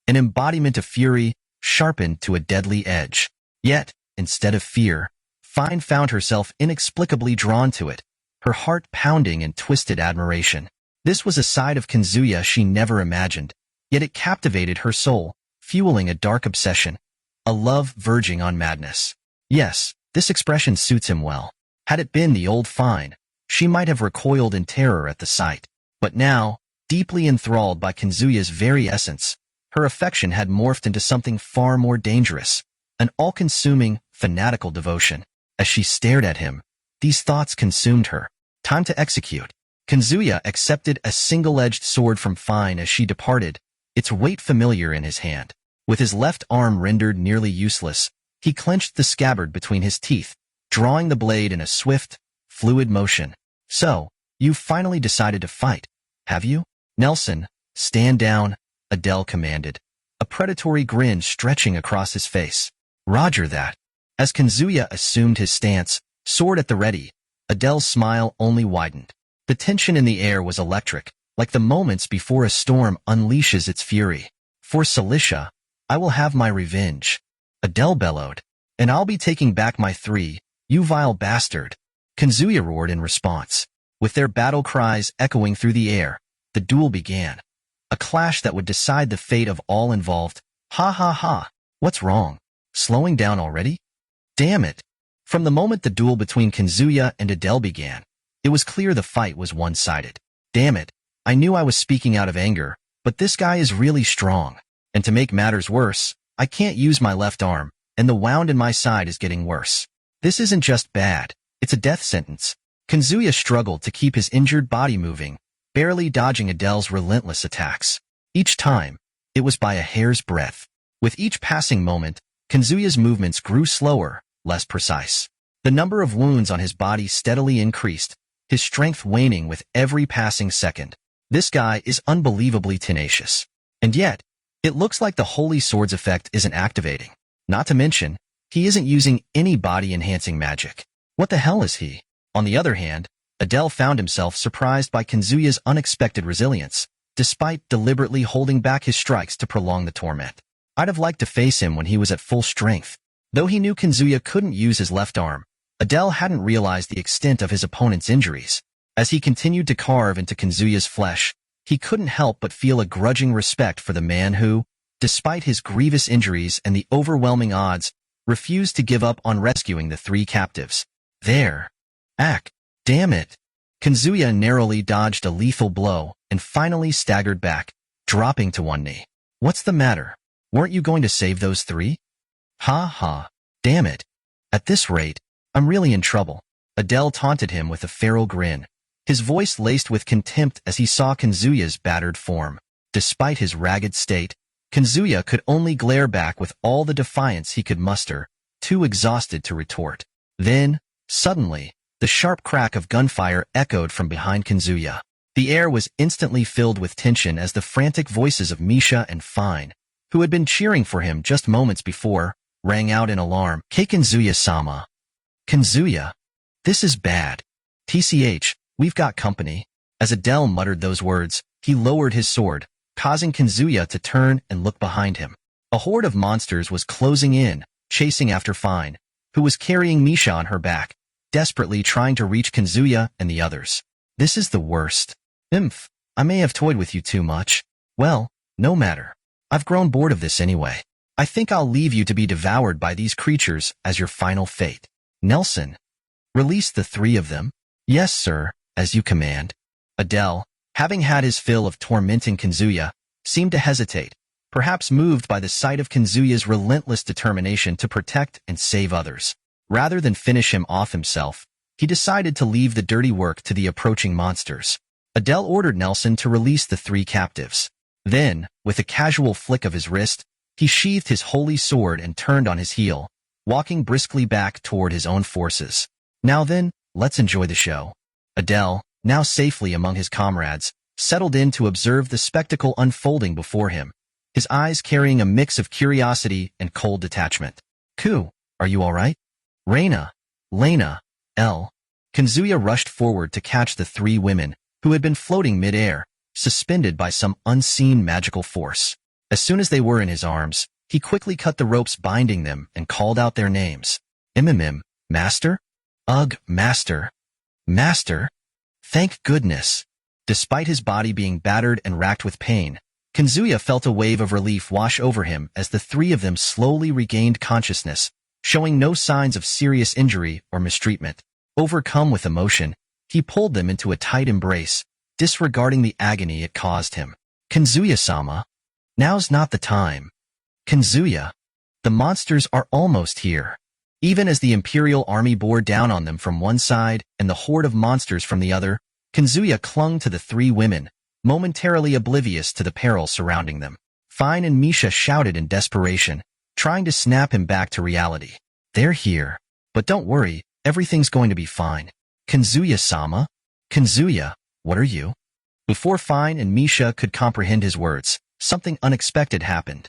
an embodiment of fury, sharpened to a deadly edge. Yet, instead of fear, Fine found herself inexplicably drawn to it, her heart pounding in twisted admiration. This was a side of Kazuya she never imagined, yet it captivated her soul, fueling a dark obsession, a love verging on madness. Yes, this expression suits him well. Had it been the old Fine, she might have recoiled in terror at the sight. But now, deeply enthralled by Kazuya's very essence, her affection had morphed into something far more dangerous, an all-consuming, fanatical devotion. As she stared at him, these thoughts consumed her. Time to execute. Kazuya accepted a single-edged sword from Fine as she departed, its weight familiar in his hand. With his left arm rendered nearly useless, he clenched the scabbard between his teeth, drawing the blade in a swift, fluid motion. So, you've finally decided to fight, have you? Nelson, stand down, Adele commanded, a predatory grin stretching across his face. Roger that. As Kazuya assumed his stance, sword at the ready, Adele's smile only widened. The tension in the air was electric, like the moments before a storm unleashes its fury. For Cilicia, I will have my revenge. Adele bellowed. And I'll be taking back my 3, you vile bastard. Kazuya roared in response. With their battle cries echoing through the air, the duel began. A clash that would decide the fate of all involved. Ha ha ha. What's wrong? Slowing down already? Damn it. From the moment the duel between Kazuya and Adele began, it was clear the fight was one-sided. Damn it. I knew I was speaking out of anger, but this guy is really strong. And to make matters worse, I can't use my left arm, and the wound in my side is getting worse. This isn't just bad, it's a death sentence. Kazuya struggled to keep his injured body moving, barely dodging Adele's relentless attacks. Each time, it was by a hair's breadth. With each passing moment, Kazuya's movements grew slower, less precise. The number of wounds on his body steadily increased, his strength waning with every passing second. This guy is unbelievably tenacious. And yet, it looks like the Holy Sword's effect isn't activating. Not to mention, he isn't using any body-enhancing magic. What the hell is he? On the other hand, Adele found himself surprised by Kazuya's unexpected resilience, despite deliberately holding back his strikes to prolong the torment. I'd have liked to face him when he was at full strength. Though he knew Kazuya couldn't use his left arm, Adele hadn't realized the extent of his opponent's injuries. As he continued to carve into Kazuya's flesh, he couldn't help but feel a grudging respect for the man who, despite his grievous injuries and the overwhelming odds, refused to give up on rescuing the 3 captives. There. Ack. Damn it. Kazuya narrowly dodged a lethal blow and finally staggered back, dropping to one knee. What's the matter? Weren't you going to save those 3? Ha ha. Damn it. At this rate, I'm really in trouble. Adele taunted him with a feral grin, his voice laced with contempt as he saw Kazuya's battered form. Despite his ragged state, Kazuya could only glare back with all the defiance he could muster, too exhausted to retort. Then, suddenly, the sharp crack of gunfire echoed from behind Kazuya. The air was instantly filled with tension as the frantic voices of Misha and Fine, who had been cheering for him just moments before, rang out in alarm. Kei Kazuya-sama. Kazuya. This is bad. TCH, we've got company. As Adele muttered those words, he lowered his sword, causing Kazuya to turn and look behind him. A horde of monsters was closing in, chasing after Fine, who was carrying Misha on her back, desperately trying to reach Kazuya and the others. This is the worst. I may have toyed with you too much. Well, no matter. I've grown bored of this anyway. I think I'll leave you to be devoured by these creatures as your final fate. Nelson. Release the three of them? Yes, sir, as you command. Adele, having had his fill of tormenting Kazuya, seemed to hesitate, perhaps moved by the sight of Kazuya's relentless determination to protect and save others. Rather than finish him off himself, he decided to leave the dirty work to the approaching monsters. Adele ordered Nelson to release the three captives. Then, with a casual flick of his wrist, he sheathed his holy sword and turned on his heel, walking briskly back toward his own forces. Now then, let's enjoy the show. Adele, now safely among his comrades, settled in to observe the spectacle unfolding before him, his eyes carrying a mix of curiosity and cold detachment. Ku, are you all right? Reina, Lena, L. Kazuya rushed forward to catch the three women, who had been floating mid-air, suspended by some unseen magical force. As soon as they were in his arms, he quickly cut the ropes binding them and called out their names. Master? Ugh, Master. Master? Thank goodness. Despite his body being battered and racked with pain, Kazuya felt a wave of relief wash over him as the three of them slowly regained consciousness, showing no signs of serious injury or mistreatment. Overcome with emotion, he pulled them into a tight embrace, disregarding the agony it caused him. Kazuya-sama, now's not the time. Kazuya, the monsters are almost here. Even as the Imperial Army bore down on them from one side and the horde of monsters from the other, Kazuya clung to the three women, momentarily oblivious to the peril surrounding them. Fine and Misha shouted in desperation, trying to snap him back to reality. They're here. But don't worry, everything's going to be fine. Kazuya-sama? Kazuya, what are you? Before Fine and Misha could comprehend his words, something unexpected happened.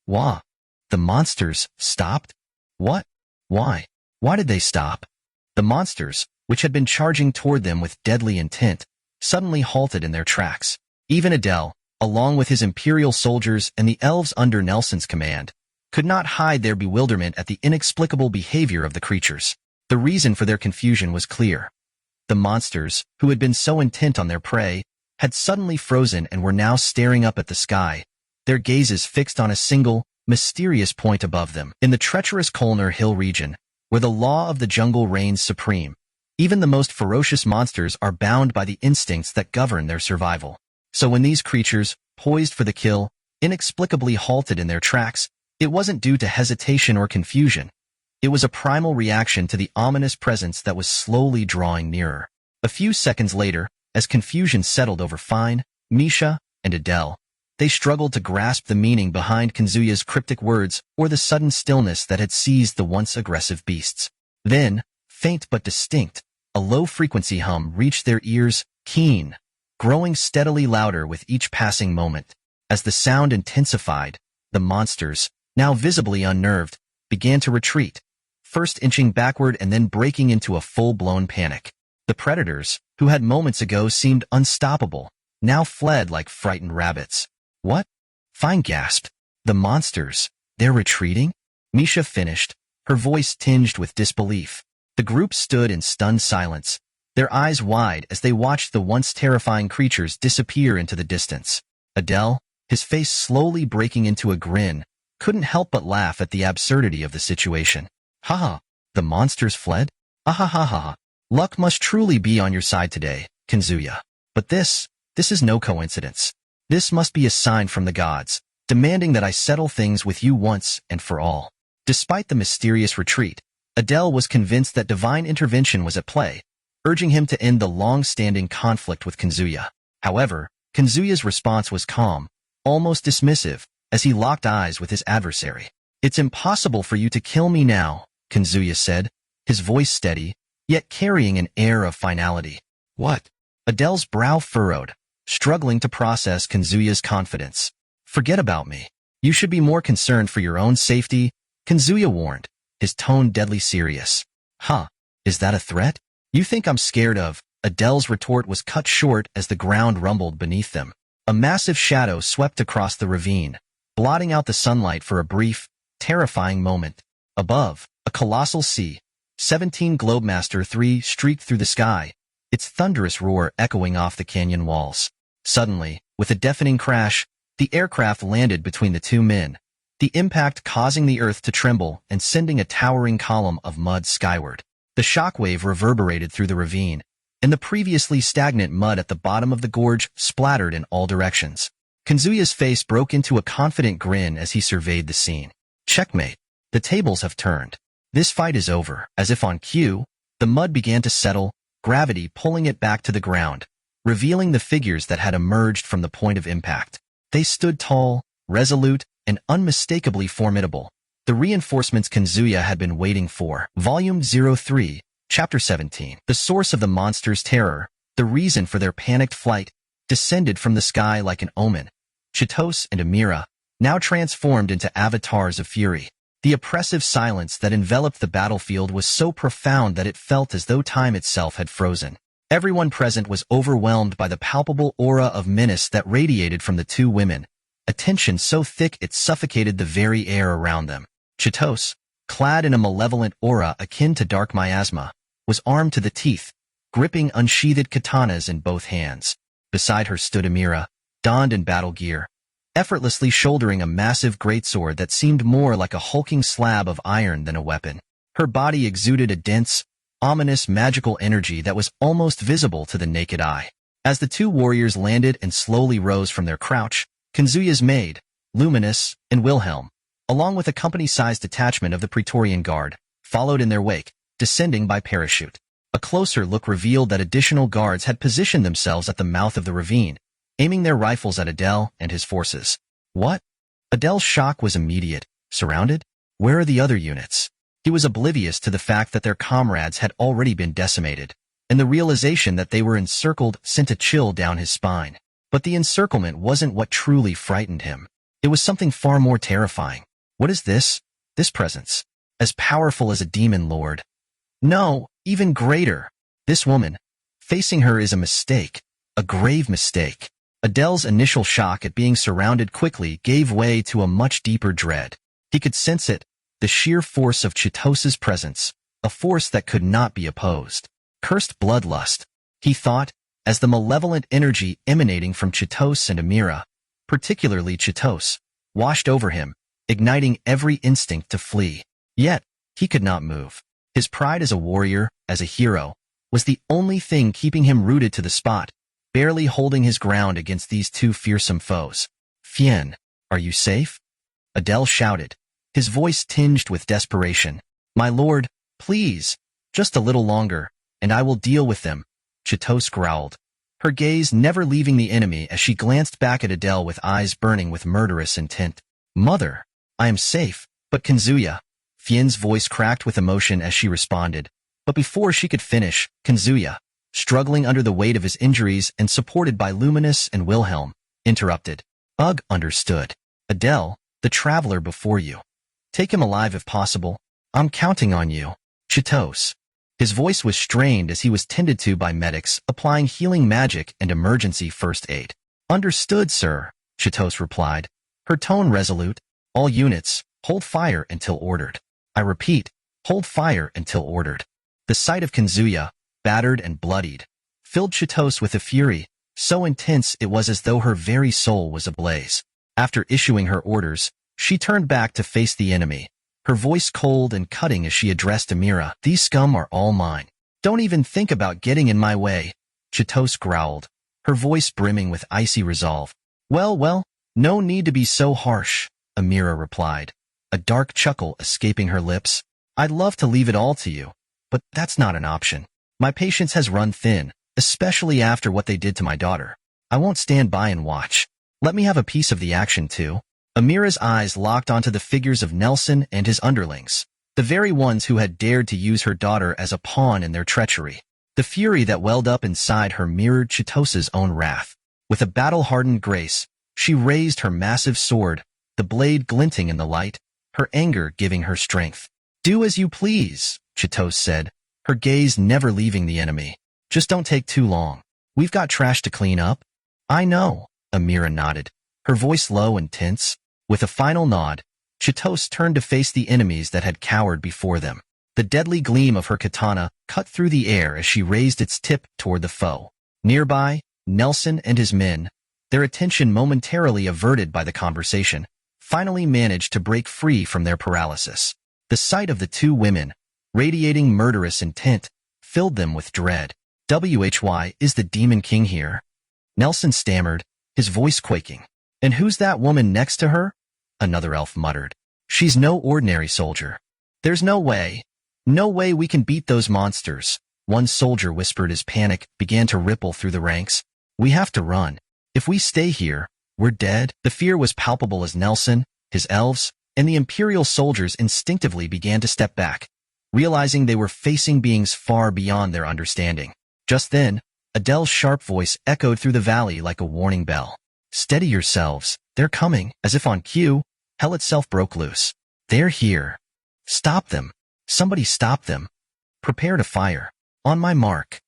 Wah. The monsters stopped? What? Why? Why did they stop? The monsters, which had been charging toward them with deadly intent, suddenly halted in their tracks. Even Adele, along with his Imperial soldiers and the elves under Nelson's command, could not hide their bewilderment at the inexplicable behavior of the creatures. The reason for their confusion was clear. The monsters, who had been so intent on their prey, had suddenly frozen and were now staring up at the sky, their gazes fixed on a single, mysterious point above them. In the treacherous Kolner Hill region, where the law of the jungle reigns supreme, even the most ferocious monsters are bound by the instincts that govern their survival. So when these creatures, poised for the kill, inexplicably halted in their tracks, it wasn't due to hesitation or confusion. It was a primal reaction to the ominous presence that was slowly drawing nearer. A few seconds later, as confusion settled over Fine, Misha, and Adele, they struggled to grasp the meaning behind Kazuya's cryptic words or the sudden stillness that had seized the once aggressive beasts. Then, faint but distinct, a low-frequency hum reached their ears, keen, growing steadily louder with each passing moment. As the sound intensified, the monsters, now visibly unnerved, began to retreat, first inching backward and then breaking into a full-blown panic. The predators, who had moments ago seemed unstoppable, now fled like frightened rabbits. What? Fine gasped. The monsters, they're retreating? Misha finished, her voice tinged with disbelief. The group stood in stunned silence, their eyes wide as they watched the once terrifying creatures disappear into the distance. Adele, his face slowly breaking into a grin, couldn't help but laugh at the absurdity of the situation. Haha, the monsters fled? Ahahaha. Luck must truly be on your side today, Kazuya. But this is no coincidence. This must be a sign from the gods, demanding that I settle things with you once and for all. Despite the mysterious retreat, Adele was convinced that divine intervention was at play, urging him to end the long-standing conflict with Kazuya. However, Kazuya's response was calm, almost dismissive, as he locked eyes with his adversary. It's impossible for you to kill me now, Kazuya said, his voice steady, yet carrying an air of finality. What? Adele's brow furrowed, struggling to process Kazuya's confidence. Forget about me. You should be more concerned for your own safety, Kazuya warned, his tone deadly serious. Is that a threat? You think I'm scared of? Adele's retort was cut short as the ground rumbled beneath them. A massive shadow swept across the ravine, blotting out the sunlight for a brief, terrifying moment. Above, a colossal C-17 Globemaster III streaked through the sky, its thunderous roar echoing off the canyon walls. Suddenly, with a deafening crash, the aircraft landed between the two men, the impact causing the earth to tremble and sending a towering column of mud skyward. The shockwave reverberated through the ravine, and the previously stagnant mud at the bottom of the gorge splattered in all directions. Kazuya's face broke into a confident grin as he surveyed the scene. Checkmate. The tables have turned. This fight is over. As if on cue, the mud began to settle, gravity pulling it back to the ground, revealing the figures that had emerged from the point of impact. They stood tall, resolute, and unmistakably formidable. The reinforcements Kazuya had been waiting for. Volume 03, Chapter 17. The source of the monster's terror, the reason for their panicked flight, descended from the sky like an omen. Chitose and Amira, now transformed into avatars of fury. The oppressive silence that enveloped the battlefield was so profound that it felt as though time itself had frozen. Everyone present was overwhelmed by the palpable aura of menace that radiated from the two women, a tension so thick it suffocated the very air around them. Chitose, clad in a malevolent aura akin to dark miasma, was armed to the teeth, gripping unsheathed katanas in both hands. Beside her stood Amira, donned in battle gear, effortlessly shouldering a massive greatsword that seemed more like a hulking slab of iron than a weapon. Her body exuded a dense, ominous magical energy that was almost visible to the naked eye. As the two warriors landed and slowly rose from their crouch, Kazuya's maid, Luminous, and Wilhelm, along with a company-sized detachment of the Praetorian Guard, followed in their wake, descending by parachute. A closer look revealed that additional guards had positioned themselves at the mouth of the ravine, aiming their rifles at Adele and his forces. What? Adele's shock was immediate. Surrounded? Where are the other units? He was oblivious to the fact that their comrades had already been decimated, and the realization that they were encircled sent a chill down his spine. But the encirclement wasn't what truly frightened him. It was something far more terrifying. What is this? This presence. As powerful as a demon lord. No, even greater. This woman. Facing her is a mistake. A grave mistake. Adele's initial shock at being surrounded quickly gave way to a much deeper dread. He could sense it, the sheer force of Chitose's presence, a force that could not be opposed. Cursed bloodlust, he thought, as the malevolent energy emanating from Chitose and Amira, particularly Chitose, washed over him, igniting every instinct to flee. Yet, he could not move. His pride as a warrior, as a hero, was the only thing keeping him rooted to the spot, barely holding his ground against these two fearsome foes. Fien, are you safe? Adele shouted, his voice tinged with desperation. My lord, please, just a little longer, and I will deal with them. Chitose growled, her gaze never leaving the enemy as she glanced back at Adele with eyes burning with murderous intent. Mother, I am safe, but Kazuya. Fien's voice cracked with emotion as she responded. But before she could finish, Kazuya, struggling under the weight of his injuries and supported by Luminous and Wilhelm, interrupted. Ugh, understood. Adele, the traveler before you. Take him alive if possible. I'm counting on you. Chitose. His voice was strained as he was tended to by medics applying healing magic and emergency first aid. Understood, sir, Chitose replied, her tone resolute. All units, hold fire until ordered. I repeat, hold fire until ordered. The sight of Kazuya, battered and bloodied, filled Chitose with a fury, so intense it was as though her very soul was ablaze. After issuing her orders, she turned back to face the enemy, her voice cold and cutting as she addressed Amira. These scum are all mine. Don't even think about getting in my way, Chitose growled, her voice brimming with icy resolve. Well, no need to be so harsh, Amira replied, a dark chuckle escaping her lips. I'd love to leave it all to you, but that's not an option. My patience has run thin, especially after what they did to my daughter. I won't stand by and watch. Let me have a piece of the action too. Amira's eyes locked onto the figures of Nelson and his underlings, the very ones who had dared to use her daughter as a pawn in their treachery. The fury that welled up inside her mirrored Chitose's own wrath. With a battle-hardened grace, she raised her massive sword, the blade glinting in the light, her anger giving her strength. Do as you please, Chitose said, her gaze never leaving the enemy. Just don't take too long. We've got trash to clean up. I know, Amira nodded, her voice low and tense. With a final nod, Chitose turned to face the enemies that had cowered before them. The deadly gleam of her katana cut through the air as she raised its tip toward the foe. Nearby, Nelson and his men, their attention momentarily averted by the conversation, finally managed to break free from their paralysis. The sight of the two women, radiating murderous intent, filled them with dread. "Why is the Demon King here?" Nelson stammered, his voice quaking. "And who's that woman next to her?" Another elf muttered. "She's no ordinary soldier. There's no way we can beat those monsters," one soldier whispered as panic began to ripple through the ranks. "We have to run. If we stay here, we're dead." The fear was palpable as Nelson, his elves, and the Imperial soldiers instinctively began to step back, realizing they were facing beings far beyond their understanding. Just then, Adele's sharp voice echoed through the valley like a warning bell. "Steady yourselves. They're coming." As if on cue, hell itself broke loose. "They're here. Stop them. Somebody stop them. Prepare to fire. On my mark."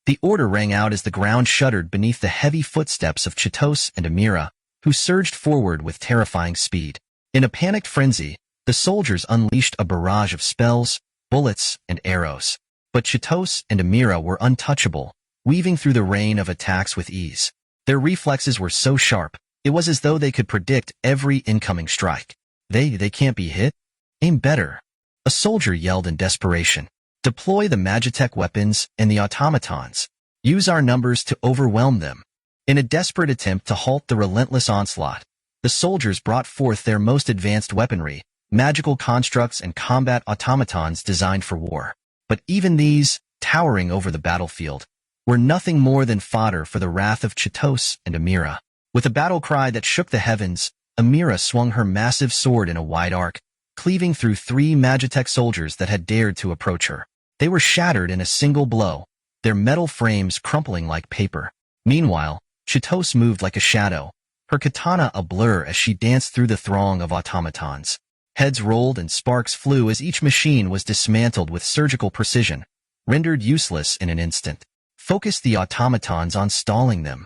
The order rang out as the ground shuddered beneath the heavy footsteps of Chitose and Amira, who surged forward with terrifying speed. In a panicked frenzy, the soldiers unleashed a barrage of spells, bullets, and arrows. But Chitose and Amira were untouchable, weaving through the rain of attacks with ease. Their reflexes were so sharp, it was as though they could predict every incoming strike. They can't be hit? Aim better." A soldier yelled in desperation. "Deploy the Magitech weapons and the automatons. Use our numbers to overwhelm them." In a desperate attempt to halt the relentless onslaught, the soldiers brought forth their most advanced weaponry, magical constructs and combat automatons designed for war. But even these, towering over the battlefield, were nothing more than fodder for the wrath of Chitose and Amira. With a battle cry that shook the heavens, Amira swung her massive sword in a wide arc, cleaving through 3 Magitech soldiers that had dared to approach her. They were shattered in a single blow, their metal frames crumpling like paper. Meanwhile, Chitose moved like a shadow, her katana a blur as she danced through the throng of automatons. Heads rolled and sparks flew as each machine was dismantled with surgical precision, rendered useless in an instant. "Focus the automatons on stalling them."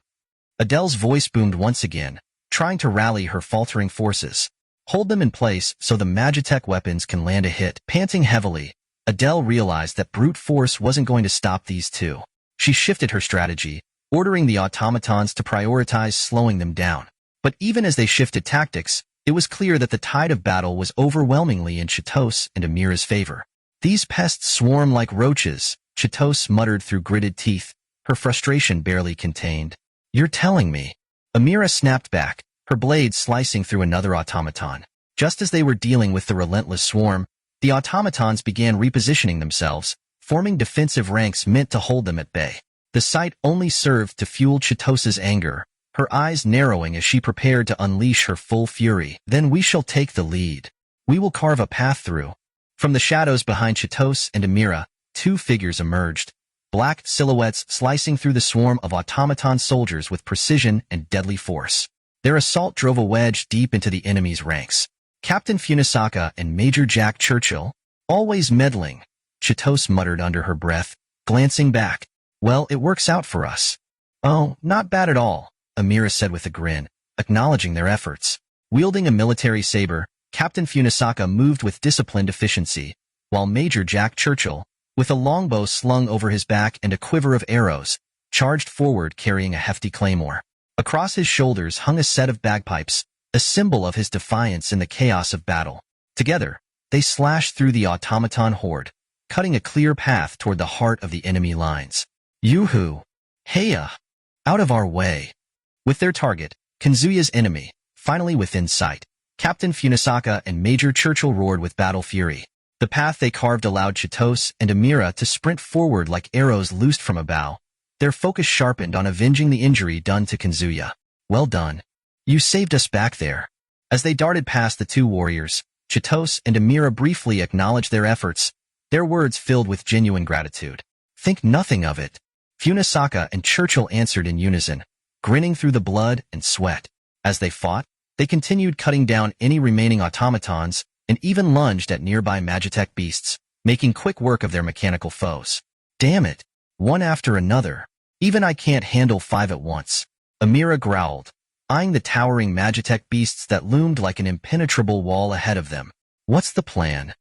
Adele's voice boomed once again, trying to rally her faltering forces. "Hold them in place so the Magitech weapons can land a hit." Panting heavily, Adele realized that brute force wasn't going to stop these two. She shifted her strategy, ordering the automatons to prioritize slowing them down. But even as they shifted tactics, it was clear that the tide of battle was overwhelmingly in Chitose and Amira's favor. "These pests swarm like roaches," Chitose muttered through gritted teeth, her frustration barely contained. "You're telling me?" Amira snapped back, her blade slicing through another automaton. Just as they were dealing with the relentless swarm, the automatons began repositioning themselves, forming defensive ranks meant to hold them at bay. The sight only served to fuel Chitose's anger, her eyes narrowing as she prepared to unleash her full fury. "Then we shall take the lead. We will carve a path through." From the shadows behind Chitose and Amira, 2 figures emerged, black silhouettes slicing through the swarm of automaton soldiers with precision and deadly force. Their assault drove a wedge deep into the enemy's ranks. Captain Funisaka and Major Jack Churchill, always meddling, Chitose muttered under her breath, glancing back. "Well, it works out for us." "Oh, not bad at all," Amira said with a grin, acknowledging their efforts. Wielding a military saber, Captain Funisaka moved with disciplined efficiency, while Major Jack Churchill, with a longbow slung over his back and a quiver of arrows, charged forward carrying a hefty claymore. Across his shoulders hung a set of bagpipes, a symbol of his defiance in the chaos of battle. Together, they slashed through the automaton horde, cutting a clear path toward the heart of the enemy lines. "Yoo-hoo! Heya! Out of our way!" With their target, Kanzuya's enemy, finally within sight, Captain Funisaka and Major Churchill roared with battle fury. The path they carved allowed Chitose and Amira to sprint forward like arrows loosed from a bow, their focus sharpened on avenging the injury done to Kanzuya. "Well done. You saved us back there." As they darted past the 2 warriors, Chitose and Amira briefly acknowledged their efforts, their words filled with genuine gratitude. "Think nothing of it." Funisaka and Churchill answered in unison, grinning through the blood and sweat. As they fought, they continued cutting down any remaining automatons and even lunged at nearby Magitech beasts, making quick work of their mechanical foes. "Damn it, one after another. Even I can't handle 5 at once," Amira growled, eyeing the towering Magitech beasts that loomed like an impenetrable wall ahead of them. What's the plan?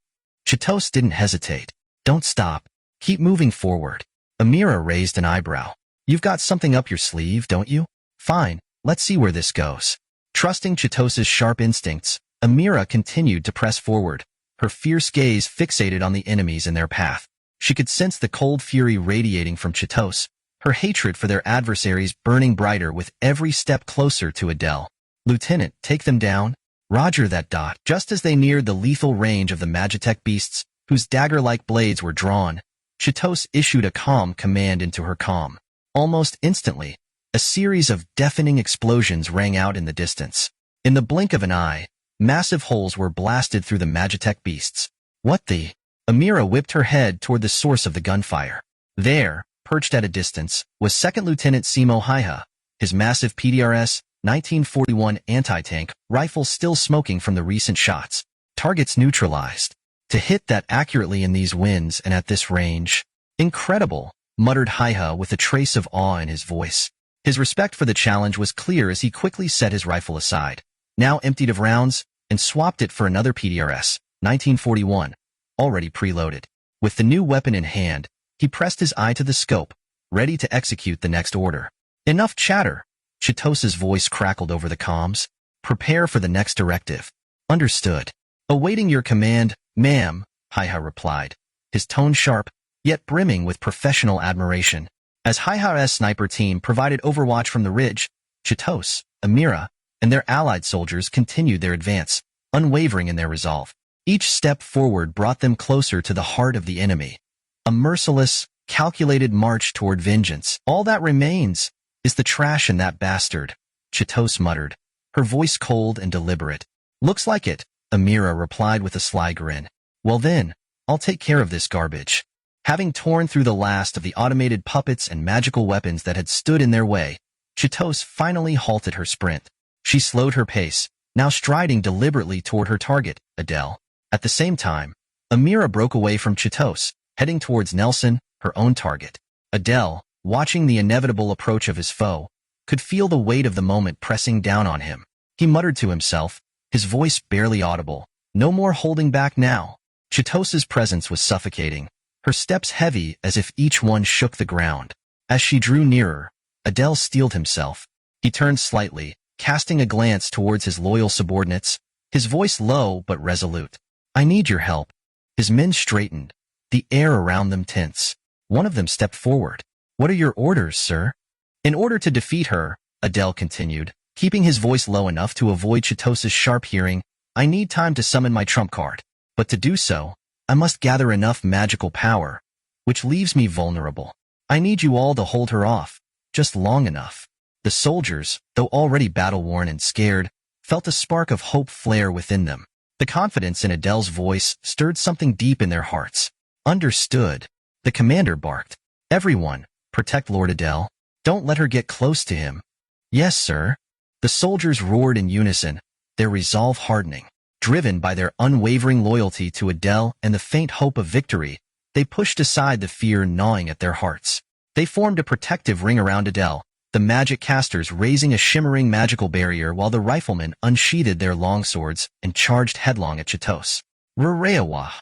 Chitos didn't hesitate. Don't stop. Keep moving forward. Amira raised an eyebrow. You've got something up your sleeve, don't you? Fine, let's see where this goes. Trusting Chitos's sharp instincts, Amira continued to press forward, her fierce gaze fixated on the enemies in their path. She could sense the cold fury radiating from Chitos, her hatred for their adversaries burning brighter with every step closer to Adele. Lieutenant, take them down. Roger that. Just as they neared the lethal range of the Magitech beasts, whose dagger-like blades were drawn, Chitos issued a calm command into her comm. Almost instantly, a series of deafening explosions rang out in the distance. In the blink of an eye, massive holes were blasted through the Magitech beasts. What the? Amira whipped her head toward the source of the gunfire. There, perched at a distance, was Second Lieutenant Simo Haiha, his massive PDRS 1941 anti-tank rifle still smoking from the recent shots. Targets neutralized. To hit that accurately in these winds and at this range. Incredible, muttered Haiha with a trace of awe in his voice. His respect for the challenge was clear as he quickly set his rifle aside, now emptied of rounds, and swapped it for another PDRS 1941, already preloaded. With the new weapon in hand, he pressed his eye to the scope, ready to execute the next order. Enough chatter. Chitos's voice crackled over the comms. Prepare for the next directive. Understood. Awaiting your command, ma'am, Haiha replied, his tone sharp, yet brimming with professional admiration. As Haiha's sniper team provided overwatch from the ridge, Chitos, Amira, and their allied soldiers continued their advance, unwavering in their resolve. Each step forward brought them closer to the heart of the enemy. A merciless, calculated march toward vengeance. All that remains is the trash in that bastard, Chitos muttered, her voice cold and deliberate. Looks like it, Amira replied with a sly grin. Well then, I'll take care of this garbage. Having torn through the last of the automated puppets and magical weapons that had stood in their way, Chitos finally halted her sprint. She slowed her pace, now striding deliberately toward her target, Adele. At the same time, Amira broke away from Chitos, heading towards Nelson, her own target. Adele, watching the inevitable approach of his foe, could feel the weight of the moment pressing down on him. He muttered to himself, his voice barely audible. No more holding back now. Chitos's presence was suffocating, her steps heavy as if each one shook the ground. As she drew nearer, Adele steeled himself. He turned slightly, casting a glance towards his loyal subordinates, his voice low but resolute. I need your help. His men straightened, the air around them tense. One of them stepped forward. What are your orders, sir? In order to defeat her, Adele continued, keeping his voice low enough to avoid Chitos's sharp hearing, I need time to summon my trump card. But to do so, I must gather enough magical power, which leaves me vulnerable. I need you all to hold her off, just long enough. The soldiers, though already battle-worn and scared, felt a spark of hope flare within them. The confidence in Adele's voice stirred something deep in their hearts. Understood. The commander barked. Everyone, protect Lord Adele. Don't let her get close to him. Yes, sir. The soldiers roared in unison, their resolve hardening. Driven by their unwavering loyalty to Adele and the faint hope of victory, they pushed aside the fear gnawing at their hearts. They formed a protective ring around Adele, the magic casters raising a shimmering magical barrier while the riflemen unsheathed their longswords and charged headlong at Chitos. Rureawa!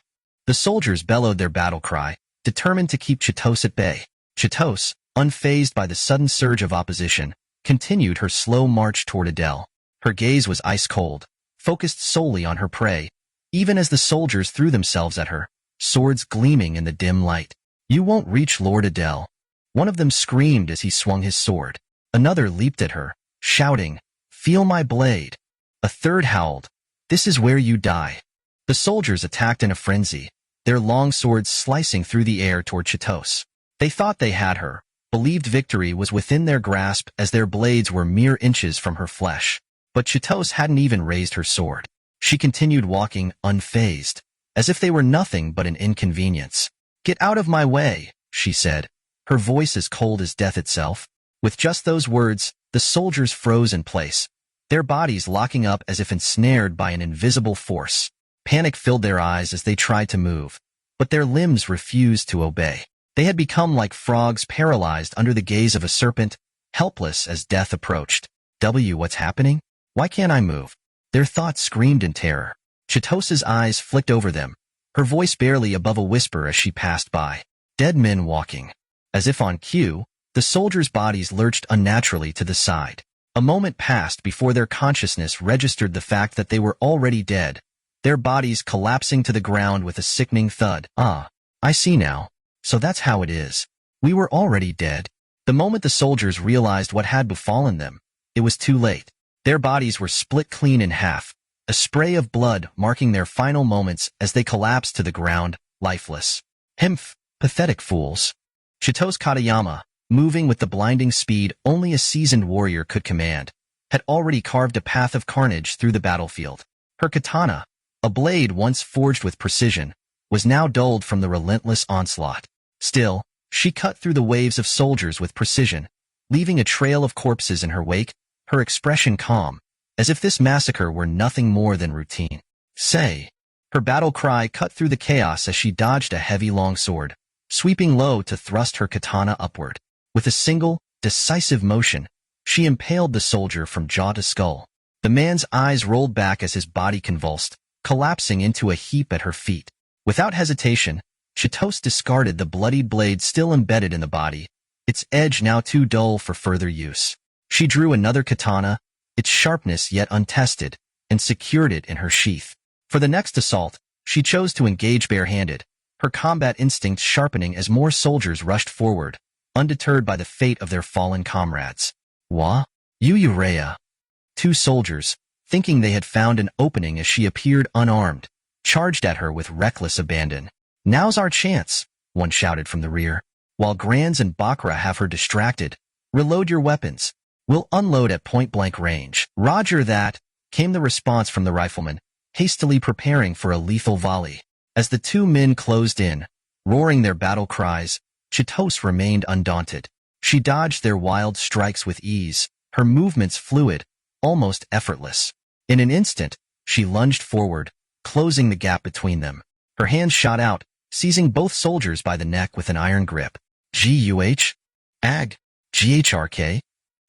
The soldiers bellowed their battle cry, determined to keep Chitos at bay. Chitos, unfazed by the sudden surge of opposition, continued her slow march toward Adele. Her gaze was ice-cold, focused solely on her prey, even as the soldiers threw themselves at her, swords gleaming in the dim light. You won't reach Lord Adele. One of them screamed as he swung his sword. Another leaped at her, shouting, Feel my blade. A third howled, This is where you die. The soldiers attacked in a frenzy, their long swords slicing through the air toward Chitos. They thought they had her, believed victory was within their grasp as their blades were mere inches from her flesh. But Chitos hadn't even raised her sword. She continued walking, unfazed, as if they were nothing but an inconvenience. Get out of my way, she said, her voice as cold as death itself. With just those words, the soldiers froze in place, their bodies locking up as if ensnared by an invisible force. Panic filled their eyes as they tried to move, but their limbs refused to obey. They had become like frogs paralyzed under the gaze of a serpent, helpless as death approached. What's happening? Why can't I move? Their thoughts screamed in terror. Chitos's eyes flicked over them, her voice barely above a whisper as she passed by. Dead men walking. As if on cue, the soldiers' bodies lurched unnaturally to the side. A moment passed before their consciousness registered the fact that they were already dead, their bodies collapsing to the ground with a sickening thud. Ah, I see now. So that's how it is. We were already dead. The moment the soldiers realized what had befallen them, it was too late. Their bodies were split clean in half, a spray of blood marking their final moments as they collapsed to the ground, lifeless. Himph, pathetic fools. Chitos Katayama, moving with the blinding speed only a seasoned warrior could command, had already carved a path of carnage through the battlefield. Her katana, a blade once forged with precision, was now dulled from the relentless onslaught. Still, she cut through the waves of soldiers with precision, leaving a trail of corpses in her wake, her expression calm, as if this massacre were nothing more than routine. Say! Her battle cry cut through the chaos as she dodged a heavy longsword, sweeping low to thrust her katana upward. With a single, decisive motion, she impaled the soldier from jaw to skull. The man's eyes rolled back as his body convulsed, collapsing into a heap at her feet. Without hesitation, Chitos discarded the bloodied blade still embedded in the body, its edge now too dull for further use. She drew another katana, its sharpness yet untested, and secured it in her sheath. For the next assault, she chose to engage barehanded, her combat instincts sharpening as more soldiers rushed forward, undeterred by the fate of their fallen comrades. Wa? Yu-Rea. Two soldiers, thinking they had found an opening as she appeared unarmed, charged at her with reckless abandon. Now's our chance, one shouted from the rear. While Grands and Bakra have her distracted, reload your weapons. We'll unload at point-blank range. Roger that, came the response from the rifleman, hastily preparing for a lethal volley. As the two men closed in, roaring their battle cries, Chitos remained undaunted. She dodged their wild strikes with ease, her movements fluid, almost effortless. In an instant, she lunged forward, closing the gap between them. Her hands shot out, seizing both soldiers by the neck with an iron grip. Guh? Ag? Ghrk?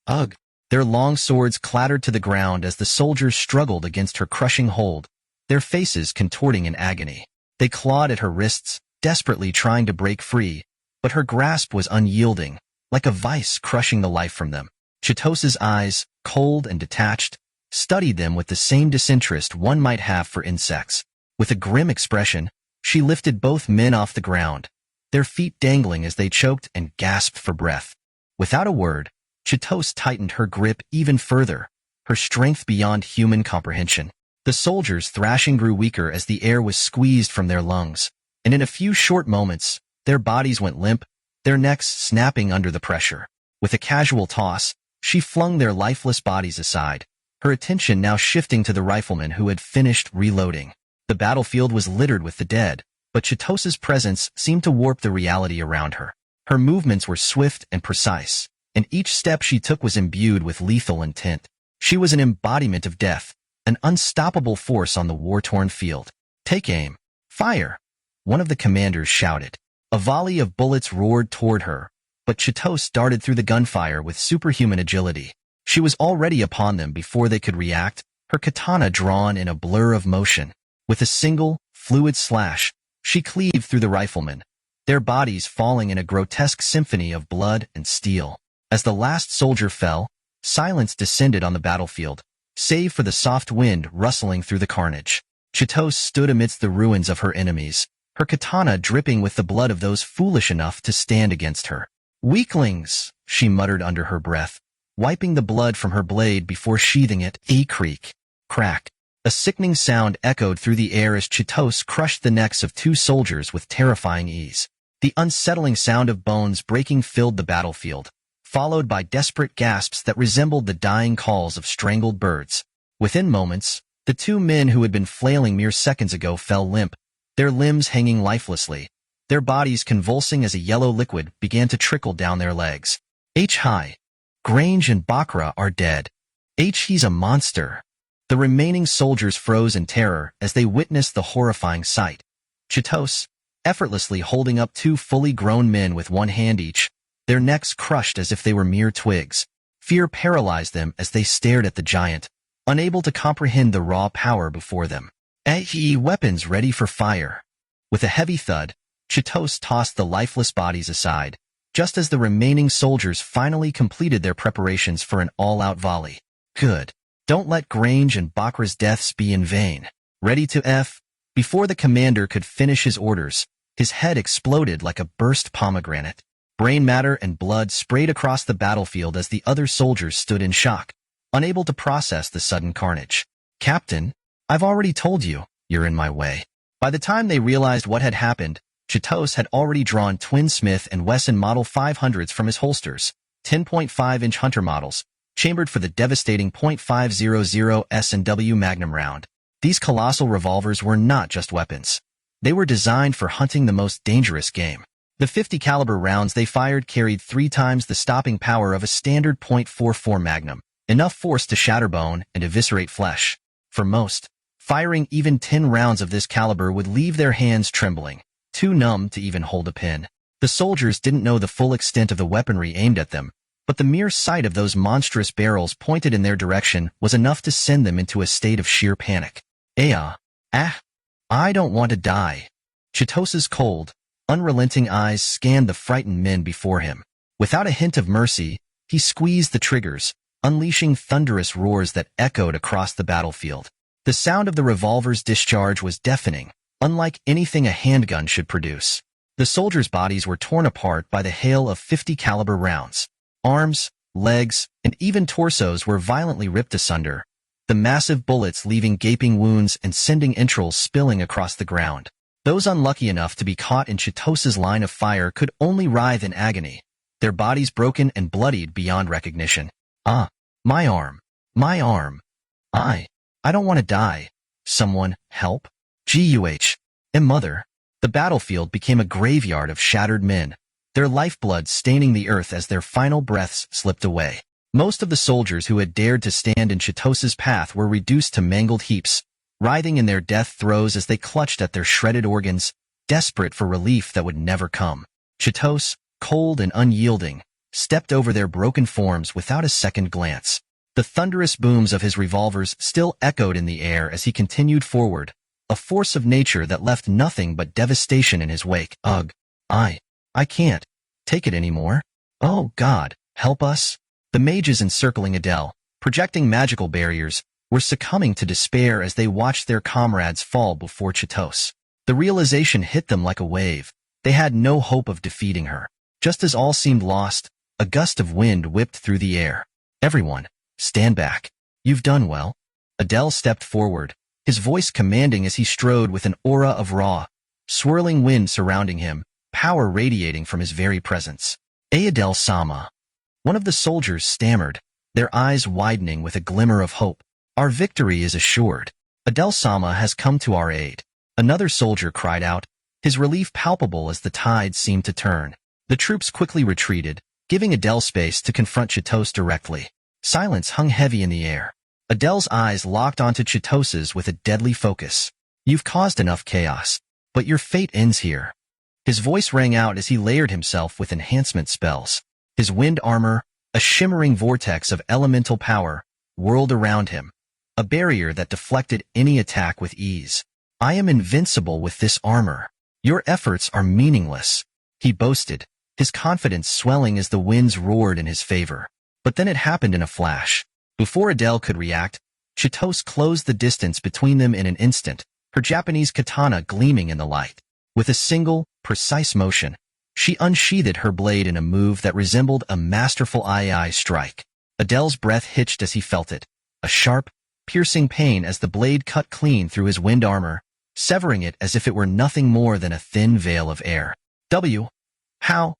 Ugh. Their long swords clattered to the ground as the soldiers struggled against her crushing hold, their faces contorting in agony. They clawed at her wrists, desperately trying to break free, but her grasp was unyielding, like a vice crushing the life from them. Chitos's eyes, cold and detached, studied them with the same disinterest one might have for insects. With a grim expression, she lifted both men off the ground, their feet dangling as they choked and gasped for breath. Without a word, Chitos tightened her grip even further, her strength beyond human comprehension. The soldiers' thrashing grew weaker as the air was squeezed from their lungs, and in a few short moments, their bodies went limp, their necks snapping under the pressure. With a casual toss, she flung their lifeless bodies aside, her attention now shifting to the rifleman who had finished reloading. The battlefield was littered with the dead, but Chitos's presence seemed to warp the reality around her. Her movements were swift and precise, and each step she took was imbued with lethal intent. She was an embodiment of death, an unstoppable force on the war-torn field. Take aim. Fire! One of the commanders shouted. A volley of bullets roared toward her, but Chitos darted through the gunfire with superhuman agility. She was already upon them before they could react, her katana drawn in a blur of motion. With a single, fluid slash, she cleaved through the riflemen, their bodies falling in a grotesque symphony of blood and steel. As the last soldier fell, silence descended on the battlefield, save for the soft wind rustling through the carnage. Chitos stood amidst the ruins of her enemies, her katana dripping with the blood of those foolish enough to stand against her. Weaklings, she muttered under her breath, wiping the blood from her blade before sheathing it. Creak. Crack. A sickening sound echoed through the air as Chitos crushed the necks of two soldiers with terrifying ease. The unsettling sound of bones breaking filled the battlefield, followed by desperate gasps that resembled the dying calls of strangled birds. Within moments, the two men who had been flailing mere seconds ago fell limp, their limbs hanging lifelessly, their bodies convulsing as a yellow liquid began to trickle down their legs. Hi. Grange and Bakra are dead. He's a monster. The remaining soldiers froze in terror as they witnessed the horrifying sight. Chitos, effortlessly holding up two fully grown men with one hand each, their necks crushed as if they were mere twigs, Fear paralyzed them as they stared at the giant, unable to comprehend the raw power before them. Weapons ready for fire. With a heavy thud, Chitos tossed the lifeless bodies aside, just as the remaining soldiers finally completed their preparations for an all-out volley. Good. Don't let Grange and Bakra's deaths be in vain. Ready to F? Before the commander could finish his orders, his head exploded like a burst pomegranate. Brain matter and blood sprayed across the battlefield as the other soldiers stood in shock, unable to process the sudden carnage. Captain, I've already told you, you're in my way. By the time they realized what had happened, Chitos had already drawn twin Smith & Wesson Model 500s from his holsters, 10.5-inch Hunter models, chambered for the devastating .500 S&W Magnum round. These colossal revolvers were not just weapons. They were designed for hunting the most dangerous game. The 50 caliber rounds they fired carried 3 times the stopping power of a standard .44 Magnum, enough force to shatter bone and eviscerate flesh. For most, firing even 10 rounds of this caliber would leave their hands trembling, too numb to even hold a pin. The soldiers didn't know the full extent of the weaponry aimed at them, but the mere sight of those monstrous barrels pointed in their direction was enough to send them into a state of sheer panic. I don't want to die. Chitos's cold, unrelenting eyes scanned the frightened men before him. Without a hint of mercy, he squeezed the triggers, unleashing thunderous roars that echoed across the battlefield. The sound of the revolver's discharge was deafening, unlike anything a handgun should produce. The soldiers' bodies were torn apart by the hail of 50 caliber rounds. Arms, legs, and even torsos were violently ripped asunder, the massive bullets leaving gaping wounds and sending entrails spilling across the ground. Those unlucky enough to be caught in Chitos's line of fire could only writhe in agony, their bodies broken and bloodied beyond recognition. My arm. My arm. I don't want to die. Someone, help. Mother. The battlefield became a graveyard of shattered men, their lifeblood staining the earth as their final breaths slipped away. Most of the soldiers who had dared to stand in Chitos's path were reduced to mangled heaps, writhing in their death throes as they clutched at their shredded organs, desperate for relief that would never come. Chitos, cold and unyielding, stepped over their broken forms without a second glance. The thunderous booms of his revolvers still echoed in the air as he continued forward, a force of nature that left nothing but devastation in his wake. Ugh. I can't take it anymore. Oh God, help us. The mages encircling Adele, projecting magical barriers, were succumbing to despair as they watched their comrades fall before Chitos. The realization hit them like a wave. They had no hope of defeating her. Just as all seemed lost, a gust of wind whipped through the air. Everyone, stand back. You've done well. Adele stepped forward, his voice commanding as he strode with an aura of raw, swirling wind surrounding him, power radiating from his very presence. Adele-sama. One of the soldiers stammered, their eyes widening with a glimmer of hope. Our victory is assured. Adele-sama has come to our aid. Another soldier cried out, his relief palpable as the tide seemed to turn. The troops quickly retreated, giving Adele space to confront Chitos directly. Silence hung heavy in the air. Adele's eyes locked onto Chitos's with a deadly focus. You've caused enough chaos, but your fate ends here. His voice rang out as he layered himself with enhancement spells. His wind armor, a shimmering vortex of elemental power, whirled around him, a barrier that deflected any attack with ease. I am invincible with this armor. Your efforts are meaningless, he boasted, his confidence swelling as the winds roared in his favor. But then it happened in a flash. Before Adele could react, Chitos closed the distance between them in an instant, her Japanese katana gleaming in the light. With a single, precise motion, she unsheathed her blade in a move that resembled a masterful II strike. Adele's breath hitched as he felt it, a sharp, piercing pain as the blade cut clean through his wind armor, severing it as if it were nothing more than a thin veil of air. How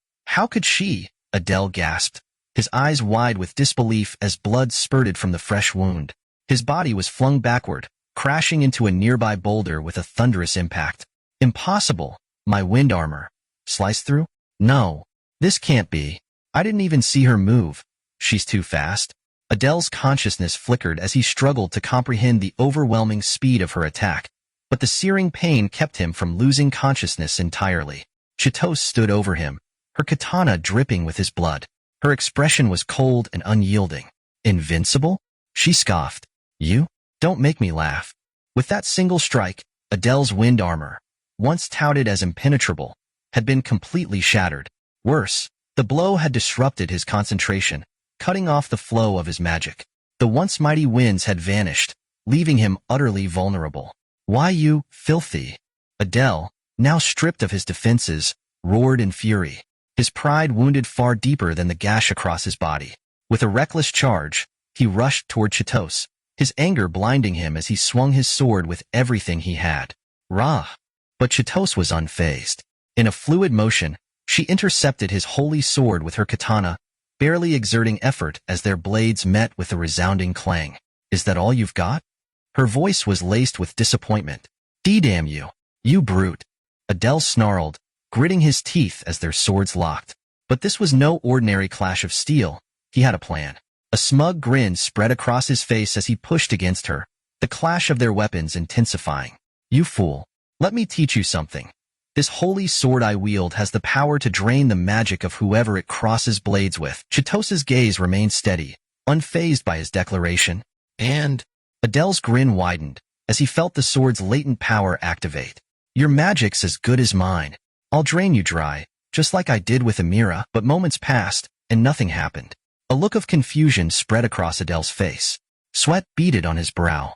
could she? Adele gasped, his eyes wide with disbelief as blood spurted from the fresh wound. His body was flung backward, crashing into a nearby boulder with a thunderous impact. Impossible, my wind armor. Sliced through? No. This can't be. I didn't even see her move. She's too fast. Adele's consciousness flickered as he struggled to comprehend the overwhelming speed of her attack, but the searing pain kept him from losing consciousness entirely. Chitos stood over him, her katana dripping with his blood. Her expression was cold and unyielding. Invincible? She scoffed. You? Don't make me laugh. With that single strike, Adele's wind armor, once touted as impenetrable, had been completely shattered. Worse, the blow had disrupted his concentration, cutting off the flow of his magic. The once mighty winds had vanished, leaving him utterly vulnerable. Why you, filthy? Adele, now stripped of his defenses, roared in fury. His pride wounded far deeper than the gash across his body. With a reckless charge, he rushed toward Chitos, his anger blinding him as he swung his sword with everything he had. Rah! But Chitos was unfazed. In a fluid motion, she intercepted his holy sword with her katana, barely exerting effort as their blades met with a resounding clang. Is that all you've got? Her voice was laced with disappointment. D-damn you, you brute. Adele snarled, gritting his teeth as their swords locked. But this was no ordinary clash of steel. He had a plan. A smug grin spread across his face as he pushed against her, the clash of their weapons intensifying. You fool. Let me teach you something. This holy sword I wield has the power to drain the magic of whoever it crosses blades with. Chitos's gaze remained steady, unfazed by his declaration. And Adele's grin widened as he felt the sword's latent power activate. Your magic's as good as mine. I'll drain you dry, just like I did with Amira. But moments passed, and nothing happened. A look of confusion spread across Adele's face. Sweat beaded on his brow.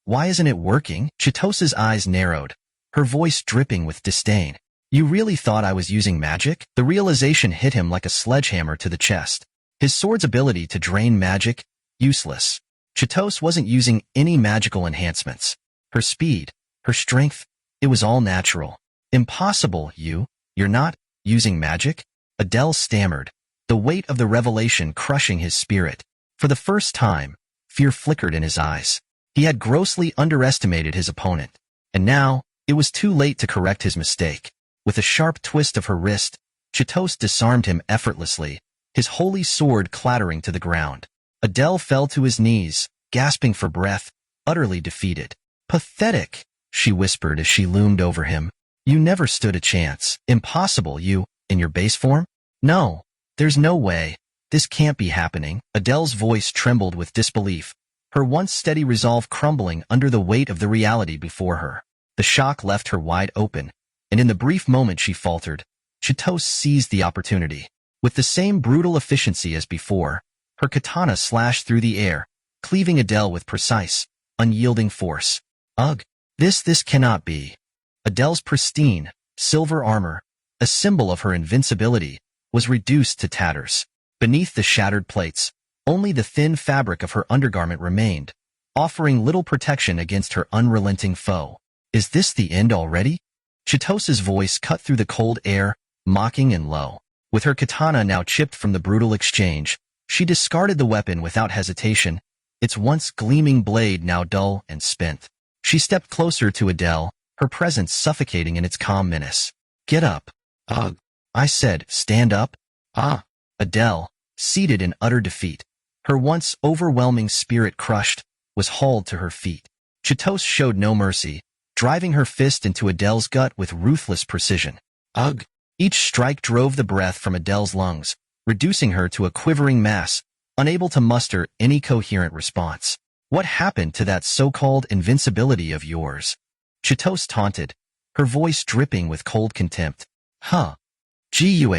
Why isn't it working? Chitos's eyes narrowed, her voice dripping with disdain. You really thought I was using magic? The realization hit him like a sledgehammer to the chest. His sword's ability to drain magic? Useless. Chitos wasn't using any magical enhancements. Her speed, her strength, it was all natural. Impossible, you're not using magic? Adele stammered, the weight of the revelation crushing his spirit. For the first time, fear flickered in his eyes. He had grossly underestimated his opponent, and now, it was too late to correct his mistake. With a sharp twist of her wrist, Chitos disarmed him effortlessly, his holy sword clattering to the ground. Adele fell to his knees, gasping for breath, utterly defeated. Pathetic, she whispered as she loomed over him. You never stood a chance. Impossible, you, in your base form? No, there's no way. This can't be happening. Adele's voice trembled with disbelief, her once steady resolve crumbling under the weight of the reality before her. The shock left her wide open, and in the brief moment she faltered, Chitos seized the opportunity. With the same brutal efficiency as before, her katana slashed through the air, cleaving Adele with precise, unyielding force. Ugh! This cannot be. Adele's pristine, silver armor, a symbol of her invincibility, was reduced to tatters. Beneath the shattered plates, only the thin fabric of her undergarment remained, offering little protection against her unrelenting foe. Is this the end already? Chitos's voice cut through the cold air, mocking and low. With her katana now chipped from the brutal exchange, she discarded the weapon without hesitation, its once gleaming blade now dull and spent. She stepped closer to Adele, her presence suffocating in its calm menace. Get up. Ugh. I said, stand up. Ah. Adele, seated in utter defeat, her once overwhelming spirit crushed, was hauled to her feet. Chitos showed no mercy, driving her fist into Adele's gut with ruthless precision. Ugh! Each strike drove the breath from Adele's lungs, reducing her to a quivering mass, unable to muster any coherent response. What happened to that so-called invincibility of yours? Chitos taunted, her voice dripping with cold contempt. Huh. Guh.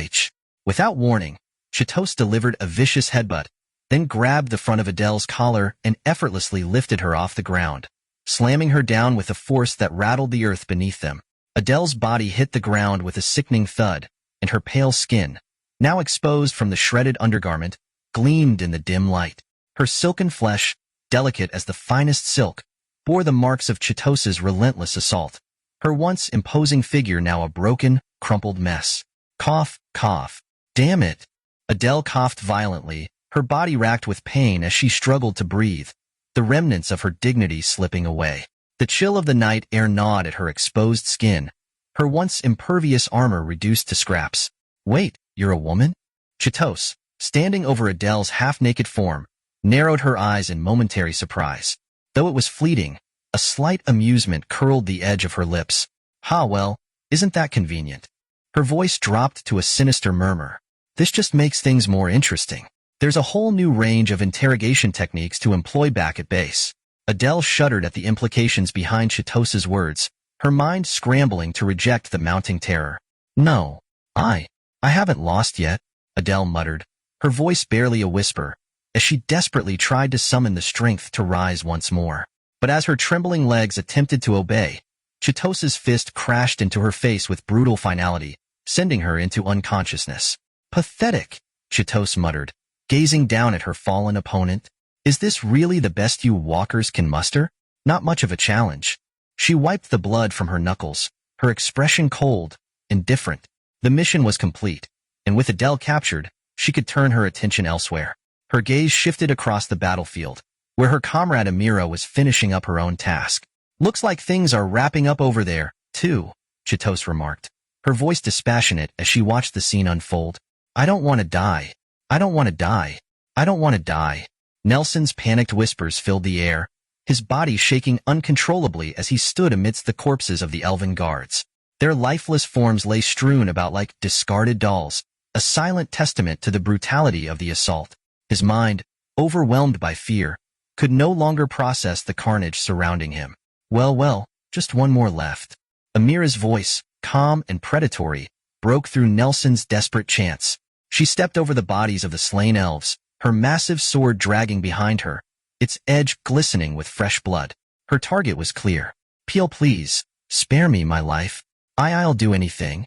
Without warning, Chitos delivered a vicious headbutt, then grabbed the front of Adele's collar and effortlessly lifted her off the ground, slamming her down with a force that rattled the earth beneath them. Adele's body hit the ground with a sickening thud, and her pale skin, now exposed from the shredded undergarment, gleamed in the dim light. Her silken flesh, delicate as the finest silk, bore the marks of Chitos's relentless assault. Her once imposing figure now a broken, crumpled mess. Cough, cough. Damn it. Adele coughed violently, her body racked with pain as she struggled to breathe, the remnants of her dignity slipping away. The chill of the night air gnawed at her exposed skin, her once impervious armor reduced to scraps. Wait, you're a woman? Chitos, standing over Adele's half-naked form, narrowed her eyes in momentary surprise. Though it was fleeting, a slight amusement curled the edge of her lips. Ha, well, isn't that convenient? Her voice dropped to a sinister murmur. This just makes things more interesting. There's a whole new range of interrogation techniques to employ back at base. Adele shuddered at the implications behind Chitos's words, her mind scrambling to reject the mounting terror. No, I haven't lost yet, Adele muttered, her voice barely a whisper, as she desperately tried to summon the strength to rise once more. But as her trembling legs attempted to obey, Chitos's fist crashed into her face with brutal finality, sending her into unconsciousness. Pathetic, Chitos muttered, gazing down at her fallen opponent. Is this really the best you walkers can muster? Not much of a challenge. She wiped the blood from her knuckles, her expression cold, indifferent. The mission was complete, and with Adele captured, she could turn her attention elsewhere. Her gaze shifted across the battlefield, where her comrade Amira was finishing up her own task. Looks like things are wrapping up over there, too, Chitos remarked, her voice dispassionate as she watched the scene unfold. I don't want to die. I don't want to die. I don't want to die. Nelson's panicked whispers filled the air, his body shaking uncontrollably as he stood amidst the corpses of the elven guards. Their lifeless forms lay strewn about like discarded dolls, a silent testament to the brutality of the assault. His mind, overwhelmed by fear, could no longer process the carnage surrounding him. Well, just one more left. Amira's voice, calm and predatory, broke through Nelson's desperate chants. She stepped over the bodies of the slain elves, her massive sword dragging behind her, its edge glistening with fresh blood. Her target was clear. Peel, please, spare me my life. I'll do anything.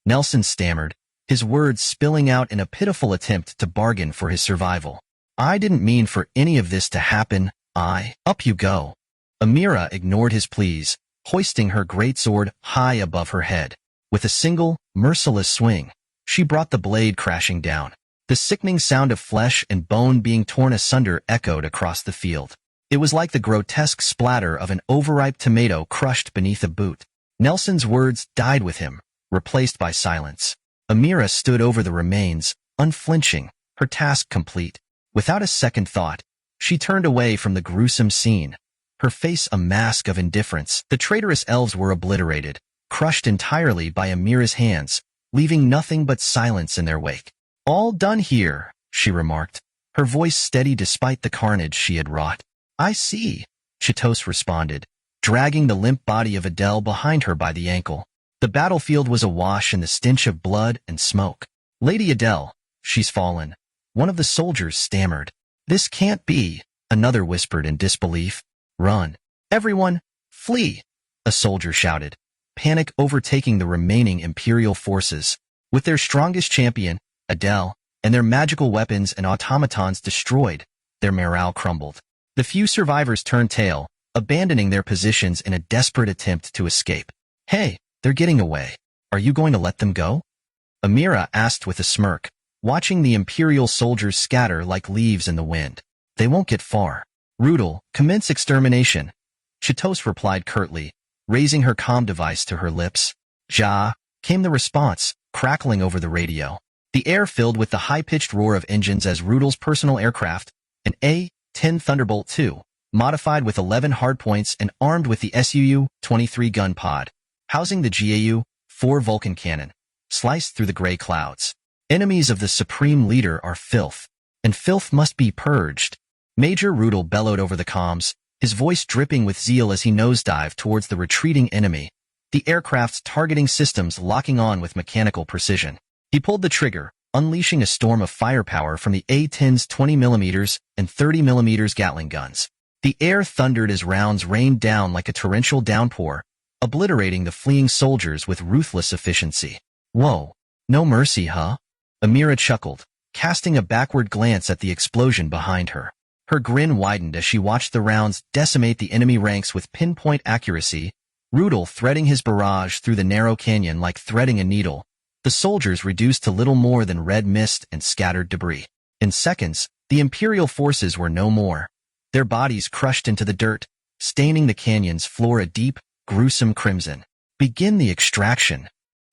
Nelson stammered, his words spilling out in a pitiful attempt to bargain for his survival. I didn't mean for any of this to happen. Up you go. Amira ignored his pleas, hoisting her greatsword high above her head. With a single, merciless swing, she brought the blade crashing down. The sickening sound of flesh and bone being torn asunder echoed across the field. It was like the grotesque splatter of an overripe tomato crushed beneath a boot. Nelson's words died with him, replaced by silence. Amira stood over the remains, unflinching, her task complete. Without a second thought, she turned away from the gruesome scene, her face a mask of indifference. The traitorous elves were obliterated, crushed entirely by Amira's hands, leaving nothing but silence in their wake. All done here, she remarked, her voice steady despite the carnage she had wrought. I see, Chitos responded, dragging the limp body of Adele behind her by the ankle. The battlefield was awash in the stench of blood and smoke. Lady Adele, she's fallen. One of the soldiers stammered. This can't be, another whispered in disbelief. Run. Everyone, flee, a soldier shouted, panic overtaking the remaining Imperial forces. With their strongest champion, Adele, and their magical weapons and automatons destroyed, their morale crumbled. The few survivors turned tail, abandoning their positions in a desperate attempt to escape. Hey, they're getting away. Are you going to let them go? Amira asked with a smirk, watching the Imperial soldiers scatter like leaves in the wind. They won't get far. Rudel, commence extermination. Chitos replied curtly, raising her comm device to her lips. Ja, came the response, crackling over the radio. The air filled with the high-pitched roar of engines as Rudel's personal aircraft, an A-10 Thunderbolt II, modified with 11 hardpoints and armed with the SUU-23 gun pod, housing the GAU-4 Vulcan cannon, sliced through the gray clouds. Enemies of the Supreme Leader are filth, and filth must be purged. Major Rudel bellowed over the comms, his voice dripping with zeal as he nosedived towards the retreating enemy, the aircraft's targeting systems locking on with mechanical precision. He pulled the trigger, unleashing a storm of firepower from the A-10's 20mm and 30mm Gatling guns. The air thundered as rounds rained down like a torrential downpour, obliterating the fleeing soldiers with ruthless efficiency. Whoa, no mercy, huh? Amira chuckled, casting a backward glance at the explosion behind her. Her grin widened as she watched the rounds decimate the enemy ranks with pinpoint accuracy, Rudel threading his barrage through the narrow canyon like threading a needle, the soldiers reduced to little more than red mist and scattered debris. In seconds, the Imperial forces were no more, their bodies crushed into the dirt, staining the canyon's floor a deep, gruesome crimson. Begin the extraction,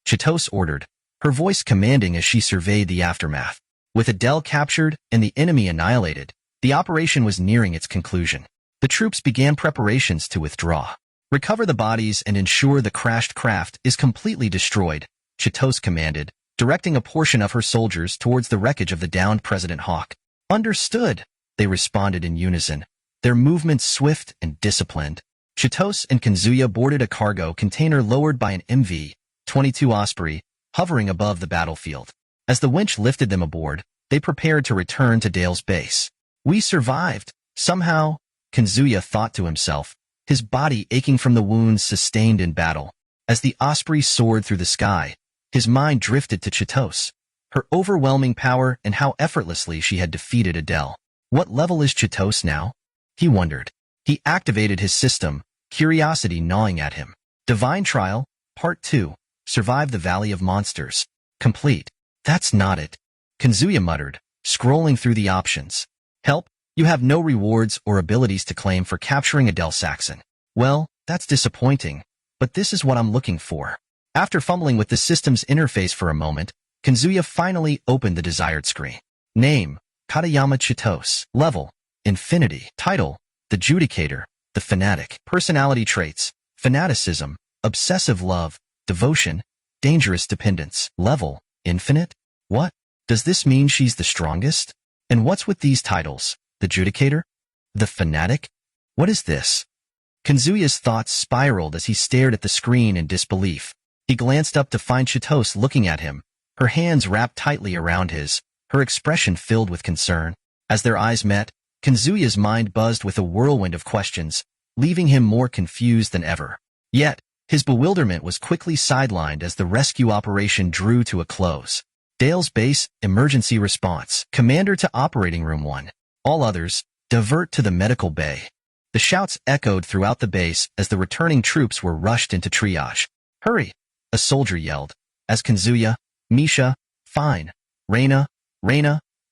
Chitos ordered, her voice commanding as she surveyed the aftermath. With Adele captured and the enemy annihilated, the operation was nearing its conclusion. The troops began preparations to withdraw. Recover the bodies and ensure the crashed craft is completely destroyed, Chitos commanded, directing a portion of her soldiers towards the wreckage of the downed President Hawk. Understood, they responded in unison, their movements swift and disciplined. Chitose and Kazuya boarded a cargo container lowered by an MV-22 Osprey, hovering above the battlefield. As the winch lifted them aboard, they prepared to return to Dale's base. We survived, somehow, Kazuya thought to himself, his body aching from the wounds sustained in battle. As the Osprey soared through the sky, his mind drifted to Chitose, her overwhelming power and how effortlessly she had defeated Adele. What level is Chitose now? He wondered. He activated his system, curiosity gnawing at him. Divine Trial, Part 2, Survive the Valley of Monsters. Complete. That's not it. Kazuya muttered, scrolling through the options. Help, you have no rewards or abilities to claim for capturing Adele Saxon. Well, that's disappointing, but this is what I'm looking for. After fumbling with the system's interface for a moment, Kazuya finally opened the desired screen. Name, Katayama Chitose. Level, Infinity. Title, The Judicator, The Fanatic. Personality traits, fanaticism, obsessive love, devotion, dangerous dependence. Level, Infinite? What? Does this mean she's the strongest? And what's with these titles? The Judicator? The Fanatic? What is this? Kazuya's thoughts spiraled as he stared at the screen in disbelief. He glanced up to find Chitose looking at him, her hands wrapped tightly around his, her expression filled with concern. As their eyes met, Kazuya's mind buzzed with a whirlwind of questions, leaving him more confused than ever. Yet, his bewilderment was quickly sidelined as the rescue operation drew to a close. Dale's base, emergency response. Commander to Operating Room 1. All others, divert to the medical bay. The shouts echoed throughout the base as the returning troops were rushed into triage. Hurry, a soldier yelled, as Kazuya, Misha, Fine, Reina,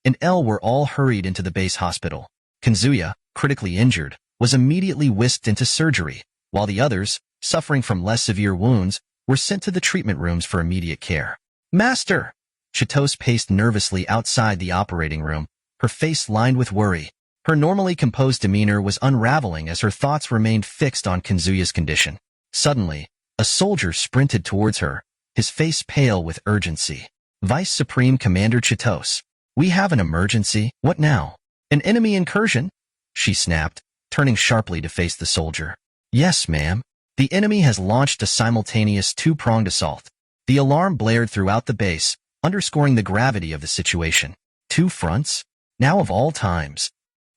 and Elle were all hurried into the base hospital. Kazuya, critically injured, was immediately whisked into surgery, while the others, suffering from less severe wounds, were sent to the treatment rooms for immediate care. Master! Chitose paced nervously outside the operating room, her face lined with worry. Her normally composed demeanor was unraveling as her thoughts remained fixed on Kazuya's condition. Suddenly, a soldier sprinted towards her, his face pale with urgency. Vice Supreme Commander Chitose. We have an emergency. What now? An enemy incursion? She snapped, turning sharply to face the soldier. Yes, ma'am. The enemy has launched a simultaneous two-pronged assault. The alarm blared throughout the base, underscoring the gravity of the situation. 2 fronts? Now of all times.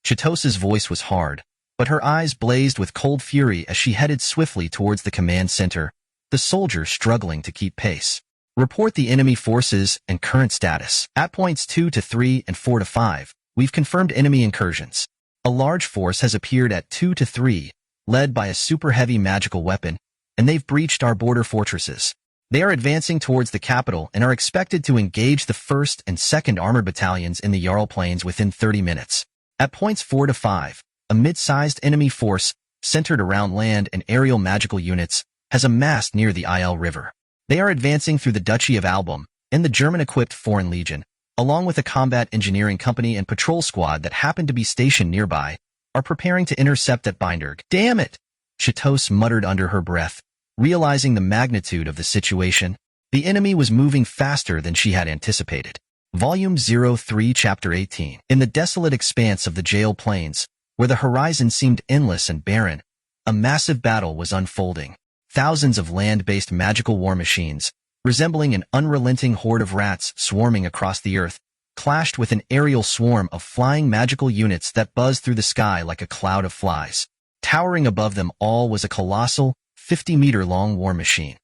Chitose's voice was hard, but her eyes blazed with cold fury as she headed swiftly towards the command center, the soldier struggling to keep pace. Report the enemy forces and current status. At points 2 to 3 and 4 to 5, we've confirmed enemy incursions. A large force has appeared at 2 to 3, led by a super-heavy magical weapon, and they've breached our border fortresses. They are advancing towards the capital and are expected to engage the 1st and 2nd Armored Battalions in the Yarl Plains within 30 minutes. At points 4 to 5, a mid-sized enemy force, centered around land and aerial magical units, has amassed near the Il River. They are advancing through the Duchy of Album and the German-equipped Foreign Legion, along with a combat engineering company and patrol squad that happen to be stationed nearby, are preparing to intercept at Binderg. Damn it! Chitose muttered under her breath, realizing the magnitude of the situation. The enemy was moving faster than she had anticipated. Volume 03, Chapter 18. In the desolate expanse of the Jail Plains, where the horizon seemed endless and barren, a massive battle was unfolding. Thousands of land-based magical war machines, resembling an unrelenting horde of rats swarming across the earth, clashed with an aerial swarm of flying magical units that buzzed through the sky like a cloud of flies. Towering above them all was a colossal, 50-meter-long war machine,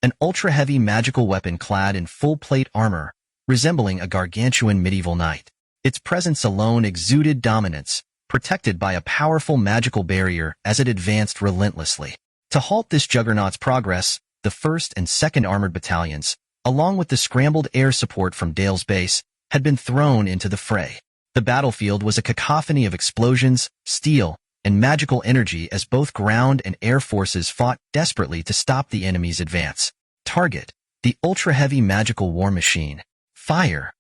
an ultra-heavy magical weapon clad in full-plate armor, resembling a gargantuan medieval knight. Its presence alone exuded dominance, protected by a powerful magical barrier as it advanced relentlessly. To halt this juggernaut's progress, the 1st and 2nd Armored Battalions, along with the scrambled air support from Dale's base, had been thrown into the fray. The battlefield was a cacophony of explosions, steel, and magical energy as both ground and air forces fought desperately to stop the enemy's advance. Target: the ultra-heavy magical war machine. Fire!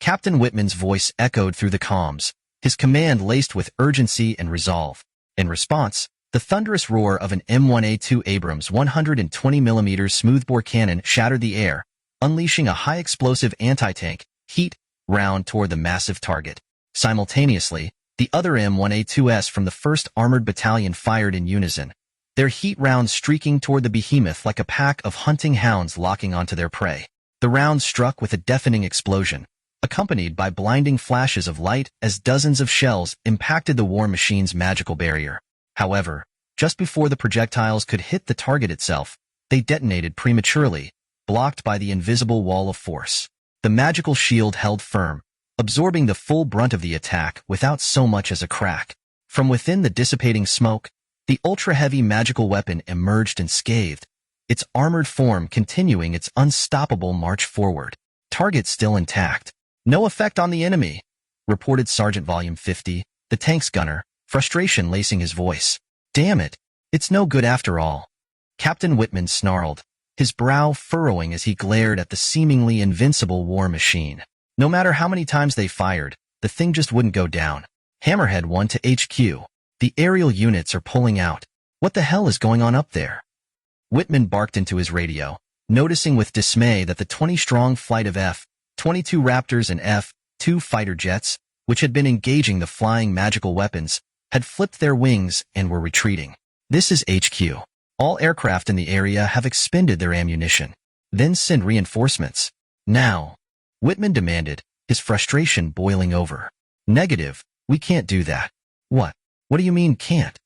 Captain Whitman's voice echoed through the comms, his command laced with urgency and resolve. In response, the thunderous roar of an M1A2 Abrams 120mm smoothbore cannon shattered the air, unleashing a high-explosive anti-tank heat round toward the massive target. Simultaneously, the other M1A2s from the 1st Armored Battalion fired in unison, their heat rounds streaking toward the behemoth like a pack of hunting hounds locking onto their prey. The rounds struck with a deafening explosion, accompanied by blinding flashes of light as dozens of shells impacted the war machine's magical barrier. However, just before the projectiles could hit the target itself, they detonated prematurely, blocked by the invisible wall of force. The magical shield held firm, absorbing the full brunt of the attack without so much as a crack. From within the dissipating smoke, the ultra-heavy magical weapon emerged unscathed, its armored form continuing its unstoppable march forward. Target still intact. No effect on the enemy, reported Sergeant Volume 50, the tank's gunner, frustration lacing his voice. Damn it, it's no good after all. Captain Whitman snarled, his brow furrowing as he glared at the seemingly invincible war machine. No matter how many times they fired, the thing just wouldn't go down. Hammerhead 1 to HQ. The aerial units are pulling out. What the hell is going on up there? Whitman barked into his radio, noticing with dismay that the 20-strong flight of F-22 Raptors and F-2 fighter jets, which had been engaging the flying magical weapons, had flipped their wings and were retreating. This is HQ. All aircraft in the area have expended their ammunition. Then send reinforcements. Now. Whitman demanded, his frustration boiling over. Negative, we can't do that. What? What do you mean can't?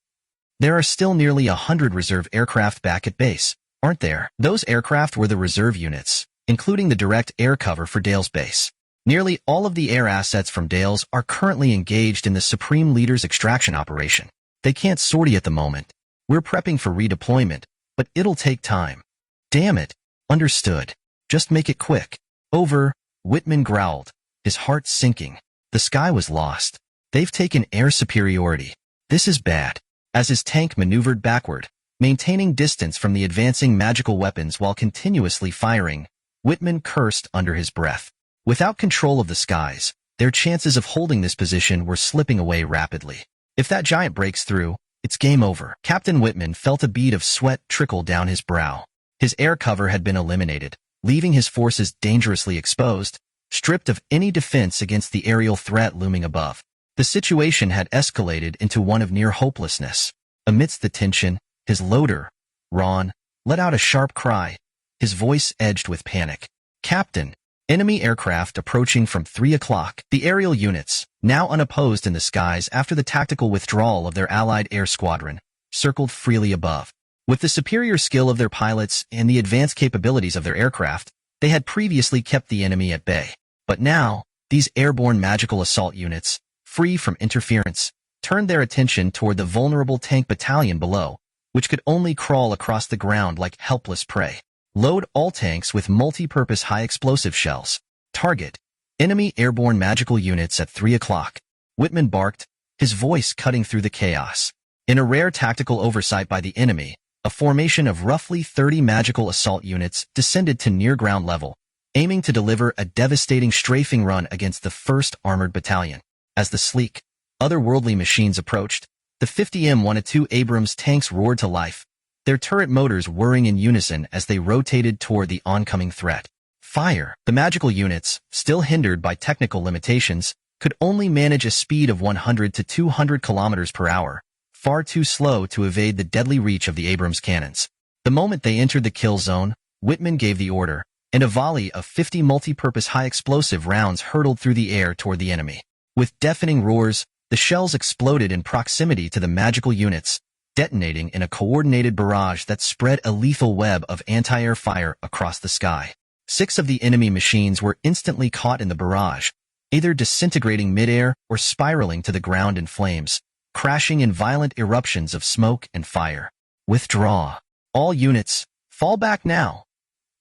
There are still nearly 100 reserve aircraft back at base, aren't there? Those aircraft were the reserve units, including the direct air cover for Dale's base. Nearly all of the air assets from Dale's are currently engaged in the Supreme Leader's extraction operation. They can't sortie at the moment. We're prepping for redeployment, but it'll take time. Damn it. Understood. Just make it quick. Over, Whitman growled, his heart sinking. The sky was lost. They've taken air superiority. This is bad. As his tank maneuvered backward, maintaining distance from the advancing magical weapons while continuously firing, Whitman cursed under his breath. Without control of the skies, their chances of holding this position were slipping away rapidly. If that giant breaks through, it's game over. Captain Whitman felt a bead of sweat trickle down his brow. His air cover had been eliminated, leaving his forces dangerously exposed, stripped of any defense against the aerial threat looming above. The situation had escalated into one of near hopelessness. Amidst the tension, his loader, Ron, let out a sharp cry, his voice edged with panic. Captain, enemy aircraft approaching from 3 o'clock. The aerial units, now unopposed in the skies after the tactical withdrawal of their allied air squadron, circled freely above. With the superior skill of their pilots and the advanced capabilities of their aircraft, they had previously kept the enemy at bay. But now, these airborne magical assault units, free from interference, turned their attention toward the vulnerable tank battalion below, which could only crawl across the ground like helpless prey. Load all tanks with multi-purpose high-explosive shells. Target. Enemy airborne magical units at 3 o'clock. Whitman barked, his voice cutting through the chaos. In a rare tactical oversight by the enemy, a formation of roughly 30 magical assault units descended to near ground level, aiming to deliver a devastating strafing run against the 1st Armored Battalion. As the sleek, otherworldly machines approached, the 50 M1A2 Abrams tanks roared to life, their turret motors whirring in unison as they rotated toward the oncoming threat. Fire! The magical units, still hindered by technical limitations, could only manage a speed of 100 to 200 kilometers per hour, far too slow to evade the deadly reach of the Abrams cannons. The moment they entered the kill zone, Whitman gave the order, and a volley of 50 multi-purpose high-explosive rounds hurtled through the air toward the enemy. With deafening roars, the shells exploded in proximity to the magical units, detonating in a coordinated barrage that spread a lethal web of anti-air fire across the sky. 6 of the enemy machines were instantly caught in the barrage, either disintegrating midair or spiraling to the ground in flames, crashing in violent eruptions of smoke and fire. Withdraw. All units, fall back now.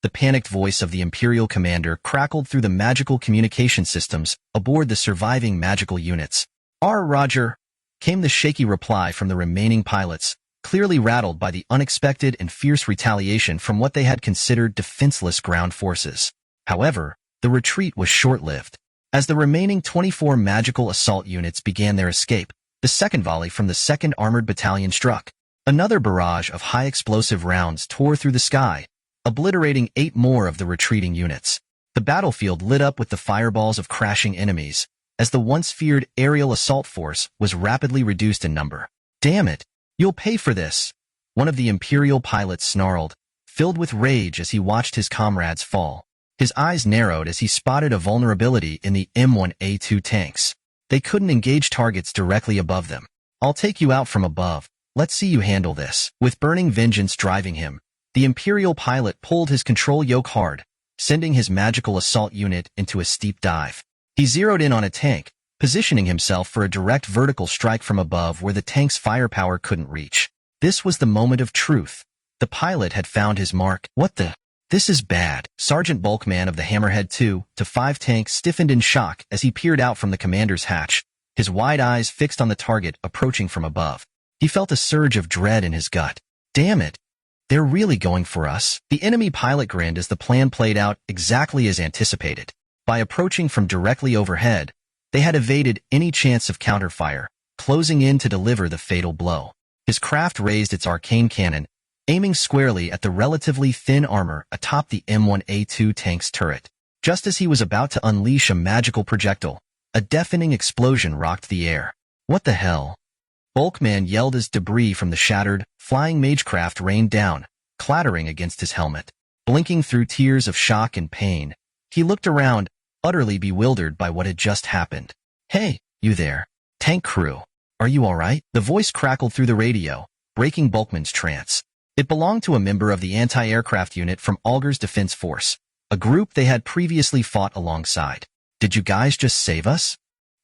The panicked voice of the Imperial commander crackled through the magical communication systems aboard the surviving magical units. Roger, came the shaky reply from the remaining pilots, clearly rattled by the unexpected and fierce retaliation from what they had considered defenseless ground forces. However, the retreat was short-lived. As the remaining 24 magical assault units began their escape, the second volley from the 2nd Armored Battalion struck. Another barrage of high-explosive rounds tore through the sky, obliterating 8 more of the retreating units. The battlefield lit up with the fireballs of crashing enemies, as the once feared aerial assault force was rapidly reduced in number. "Damn it! You'll pay for this!" one of the Imperial pilots snarled, filled with rage as he watched his comrades fall. His eyes narrowed as he spotted a vulnerability in the M1A2 tanks. They couldn't engage targets directly above them. "I'll take you out from above. Let's see you handle this." With burning vengeance driving him, the Imperial pilot pulled his control yoke hard, sending his magical assault unit into a steep dive. He zeroed in on a tank, positioning himself for a direct vertical strike from above where the tank's firepower couldn't reach. This was the moment of truth. The pilot had found his mark. "What the? This is bad." Sergeant Bulkman of the Hammerhead 2-5 tank stiffened in shock as he peered out from the commander's hatch, his wide eyes fixed on the target approaching from above. He felt a surge of dread in his gut. "Damn it! They're really going for us." The enemy pilot grinned as the plan played out exactly as anticipated. By approaching from directly overhead, they had evaded any chance of counterfire, closing in to deliver the fatal blow. His craft raised its arcane cannon, aiming squarely at the relatively thin armor atop the M1A2 tank's turret. Just as he was about to unleash a magical projectile, a deafening explosion rocked the air. "What the hell?" Bulkman yelled as debris from the shattered, flying magecraft rained down, clattering against his helmet. Blinking through tears of shock and pain, he looked around, utterly bewildered by what had just happened. "Hey, you there. Tank crew. Are you all right?" The voice crackled through the radio, breaking Bulkman's trance. It belonged to a member of the anti-aircraft unit from Alger's Defense Force, a group they had previously fought alongside. "Did you guys just save us?"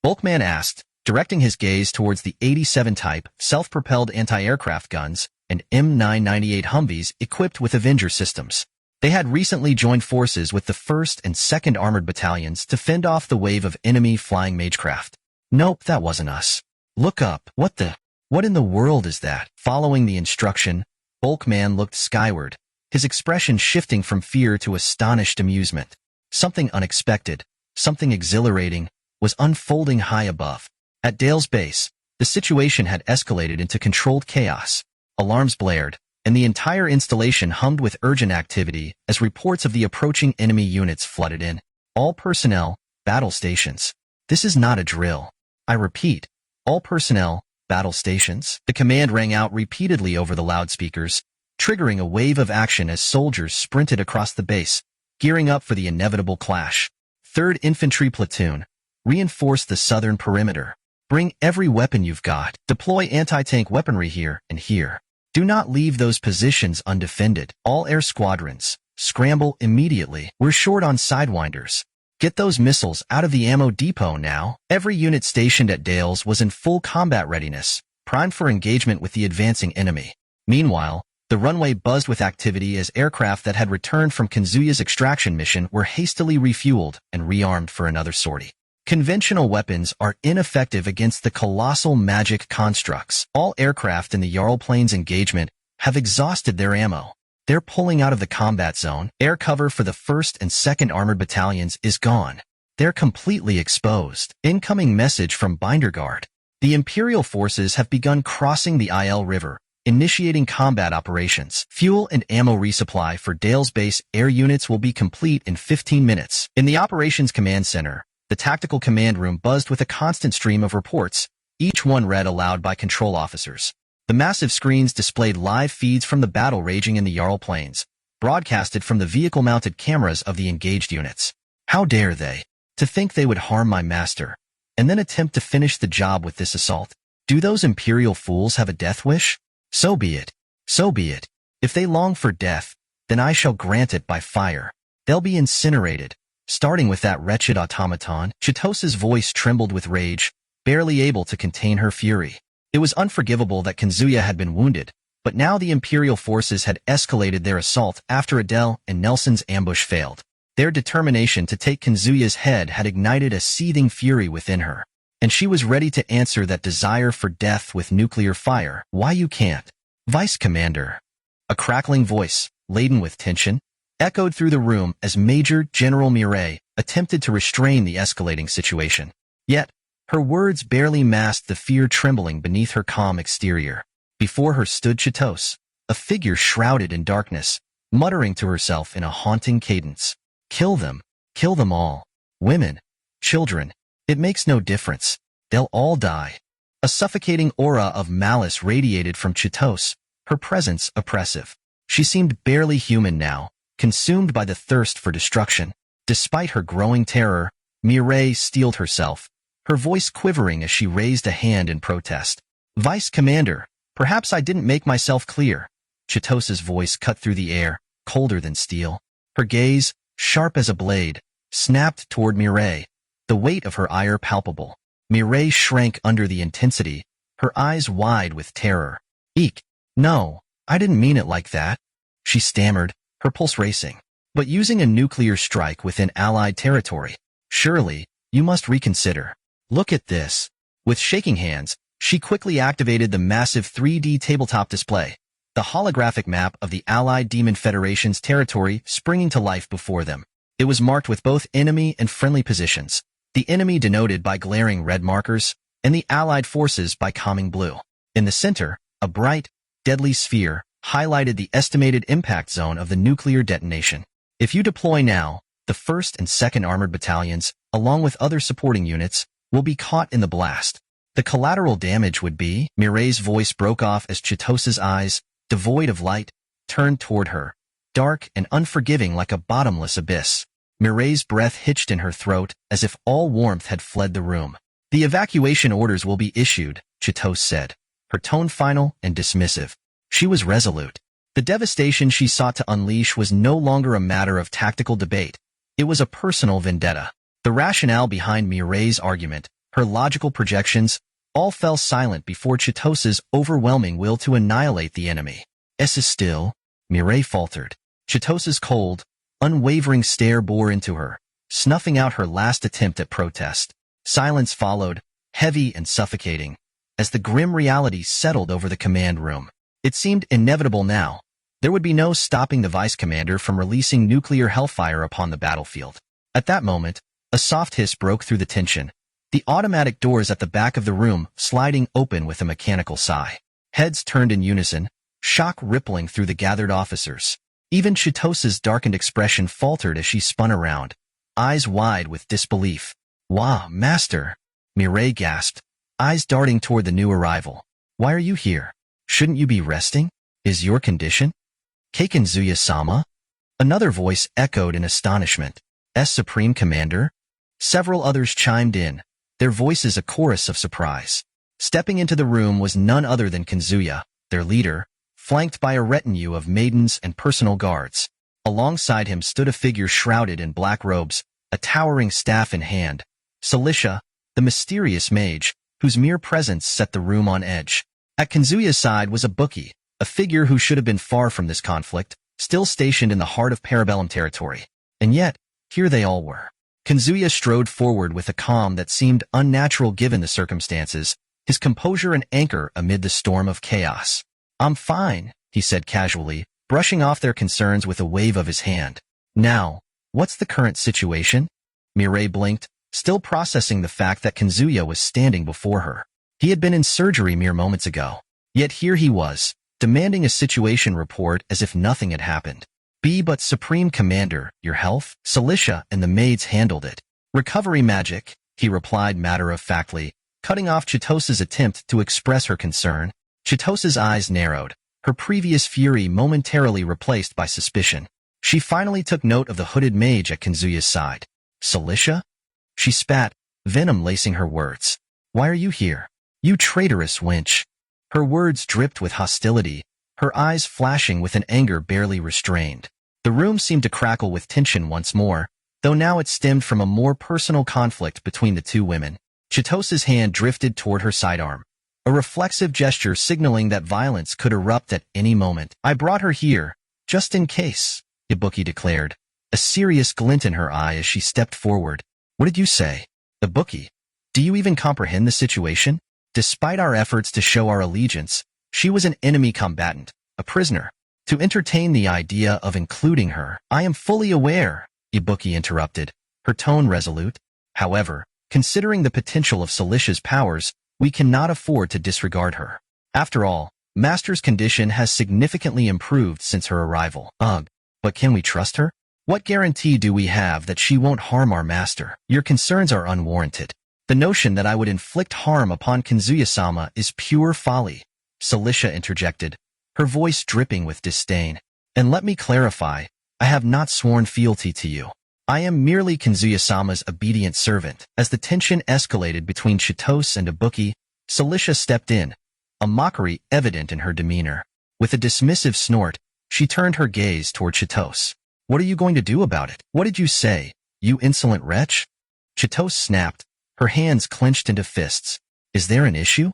Bulkman asked, directing his gaze towards the 87 type self-propelled anti-aircraft guns and M998 Humvees equipped with Avenger systems. They had recently joined forces with the 1st and 2nd Armored Battalions to fend off the wave of enemy flying magecraft. "Nope, that wasn't us. Look up." What in the world is that?" Following the instruction, Bulkman looked skyward, his expression shifting from fear to astonished amusement. Something unexpected, something exhilarating, was unfolding high above. At Dale's base, the situation had escalated into controlled chaos. Alarms blared, and the entire installation hummed with urgent activity as reports of the approaching enemy units flooded in. "All personnel, battle stations. This is not a drill. I repeat, all personnel, battle stations." The command rang out repeatedly over the loudspeakers, triggering a wave of action as soldiers sprinted across the base, gearing up for the inevitable clash. 3rd Infantry Platoon. Reinforce the southern perimeter. Bring every weapon you've got. Deploy anti-tank weaponry here and here. Do not leave those positions undefended. All air squadrons, scramble immediately. We're short on sidewinders. Get those missiles out of the ammo depot now. Every unit stationed at Dale's was in full combat readiness, primed for engagement with the advancing enemy. Meanwhile, the runway buzzed with activity as aircraft that had returned from Kazuya's extraction mission were hastily refueled and rearmed for another sortie. Conventional weapons are ineffective against the colossal magic constructs. All aircraft in the Jarl Plains engagement have exhausted their ammo. They're pulling out of the combat zone. Air cover for the 1st and 2nd Armored Battalions is gone. They're completely exposed. Incoming message from Binderguard. The Imperial forces have begun crossing the IL River, initiating combat operations. Fuel and ammo resupply for Dale's base air units will be complete in 15 minutes. In the Operations Command Center, the tactical command room buzzed with a constant stream of reports, each one read aloud by control officers. The massive screens displayed live feeds from the battle raging in the Jarl Plains, broadcasted from the vehicle-mounted cameras of the engaged units. How dare they? To think they would harm my master, and then attempt to finish the job with this assault? Do those Imperial fools have a death wish? So be it. So be it. If they long for death, then I shall grant it by fire. They'll be incinerated, starting with that wretched automaton. Chitos's voice trembled with rage, barely able to contain her fury. It was unforgivable that Kazuya had been wounded, but now the Imperial forces had escalated their assault after Adele and Nelson's ambush failed. Their determination to take Kazuya's head had ignited a seething fury within her, and she was ready to answer that desire for death with nuclear fire. "Why you can't? Vice Commander." A crackling voice, laden with tension, echoed through the room as Major General Mireille attempted to restrain the escalating situation. Yet, her words barely masked the fear trembling beneath her calm exterior. Before her stood Chitos, a figure shrouded in darkness, muttering to herself in a haunting cadence. Kill them all. Women, children, it makes no difference. They'll all die. A suffocating aura of malice radiated from Chitose, her presence oppressive. She seemed barely human now, consumed by the thirst for destruction. Despite her growing terror, Mireille steeled herself, her voice quivering as she raised a hand in protest. Vice Commander, perhaps I didn't make myself clear. Chitose's voice cut through the air, colder than steel. Her gaze, sharp as a blade, snapped toward Mireille, the weight of her ire palpable. Mireille shrank under the intensity, her eyes wide with terror. Eek! No, I didn't mean it like that. She stammered, her pulse racing. But using a nuclear strike within Allied territory, surely, you must reconsider. Look at this. With shaking hands, she quickly activated the massive 3D tabletop display, the holographic map of the Allied Demon Federation's territory springing to life before them. It was marked with both enemy and friendly positions, the enemy denoted by glaring red markers, and the Allied forces by calming blue. In the center, a bright, deadly sphere highlighted the estimated impact zone of the nuclear detonation. If you deploy now, the 1st and 2nd Armored Battalions, along with other supporting units, will be caught in the blast. The collateral damage would be— Mireille's voice broke off as Chitose's eyes, devoid of light, turned toward her, dark and unforgiving like a bottomless abyss. Mireille's breath hitched in her throat as if all warmth had fled the room. The evacuation orders will be issued, Chitose said, her tone final and dismissive. She was resolute. The devastation she sought to unleash was no longer a matter of tactical debate. It was a personal vendetta. The rationale behind Mireille's argument, her logical projections, all fell silent before Chitose's overwhelming will to annihilate the enemy. "Es ist still," Mireille faltered. Chitose's cold, unwavering stare bore into her, snuffing out her last attempt at protest. Silence followed, heavy and suffocating, as the grim reality settled over the command room. It seemed inevitable now. There would be no stopping the vice commander from releasing nuclear hellfire upon the battlefield. At that moment, a soft hiss broke through the tension, the automatic doors at the back of the room sliding open with a mechanical sigh. Heads turned in unison, shock rippling through the gathered officers. Even Chitose's darkened expression faltered as she spun around, eyes wide with disbelief. "Wah, Master," Mireille gasped, eyes darting toward the new arrival. "Why are you here? Shouldn't you be resting? Is your condition?" "Keikanzuya-sama?" Another voice echoed in astonishment. "S Supreme Commander?" Several others chimed in, their voices a chorus of surprise. Stepping into the room was none other than Kanzuya, their leader, flanked by a retinue of maidens and personal guards. Alongside him stood a figure shrouded in black robes, a towering staff in hand. Cilicia, the mysterious mage, whose mere presence set the room on edge. At Kanzuya's side was a bookie, a figure who should have been far from this conflict, still stationed in the heart of Parabellum territory. And yet, here they all were. Kanzuya strode forward with a calm that seemed unnatural given the circumstances, his composure an anchor amid the storm of chaos. "I'm fine," he said casually, brushing off their concerns with a wave of his hand. "Now, what's the current situation?" Mireille blinked, still processing the fact that Kanzuya was standing before her. He had been in surgery mere moments ago. Yet here he was, demanding a situation report as if nothing had happened. "But Supreme Commander, your health?" Cilicia and the maids handled it. "Recovery magic," he replied matter-of-factly, cutting off Chitose's attempt to express her concern. Chitose's eyes narrowed, her previous fury momentarily replaced by suspicion. She finally took note of the hooded mage at Kanzuya's side. "Cilicia?" She spat, venom lacing her words. "Why are you here? You traitorous wench." Her words dripped with hostility, her eyes flashing with an anger barely restrained. The room seemed to crackle with tension once more, though now it stemmed from a more personal conflict between the two women. Chitose's hand drifted toward her sidearm, a reflexive gesture signaling that violence could erupt at any moment. "I brought her here, just in case," Ibuki declared, a serious glint in her eye as she stepped forward. "What did you say?" "Ibuki, do you even comprehend the situation? Despite our efforts to show our allegiance, she was an enemy combatant, a prisoner. To entertain the idea of including her, I am fully aware," Ibuki interrupted, her tone resolute. "However, considering the potential of Cilicia's powers, we cannot afford to disregard her. After all, Master's condition has significantly improved since her arrival." "Ugh," But can we trust her? What guarantee do we have that she won't harm our master? Your concerns are unwarranted. The notion that I would inflict harm upon Kazuya-sama is pure folly, Celicia interjected, her voice dripping with disdain. And let me clarify, I have not sworn fealty to you. I am merely Kazuya-sama's obedient servant. As the tension escalated between Chitose and Ibuki, Celicia stepped in, a mockery evident in her demeanor. With a dismissive snort, she turned her gaze toward Chitose. What are you going to do about it? What did you say, you insolent wretch? Chitose snapped, her hands clenched into fists. Is there an issue?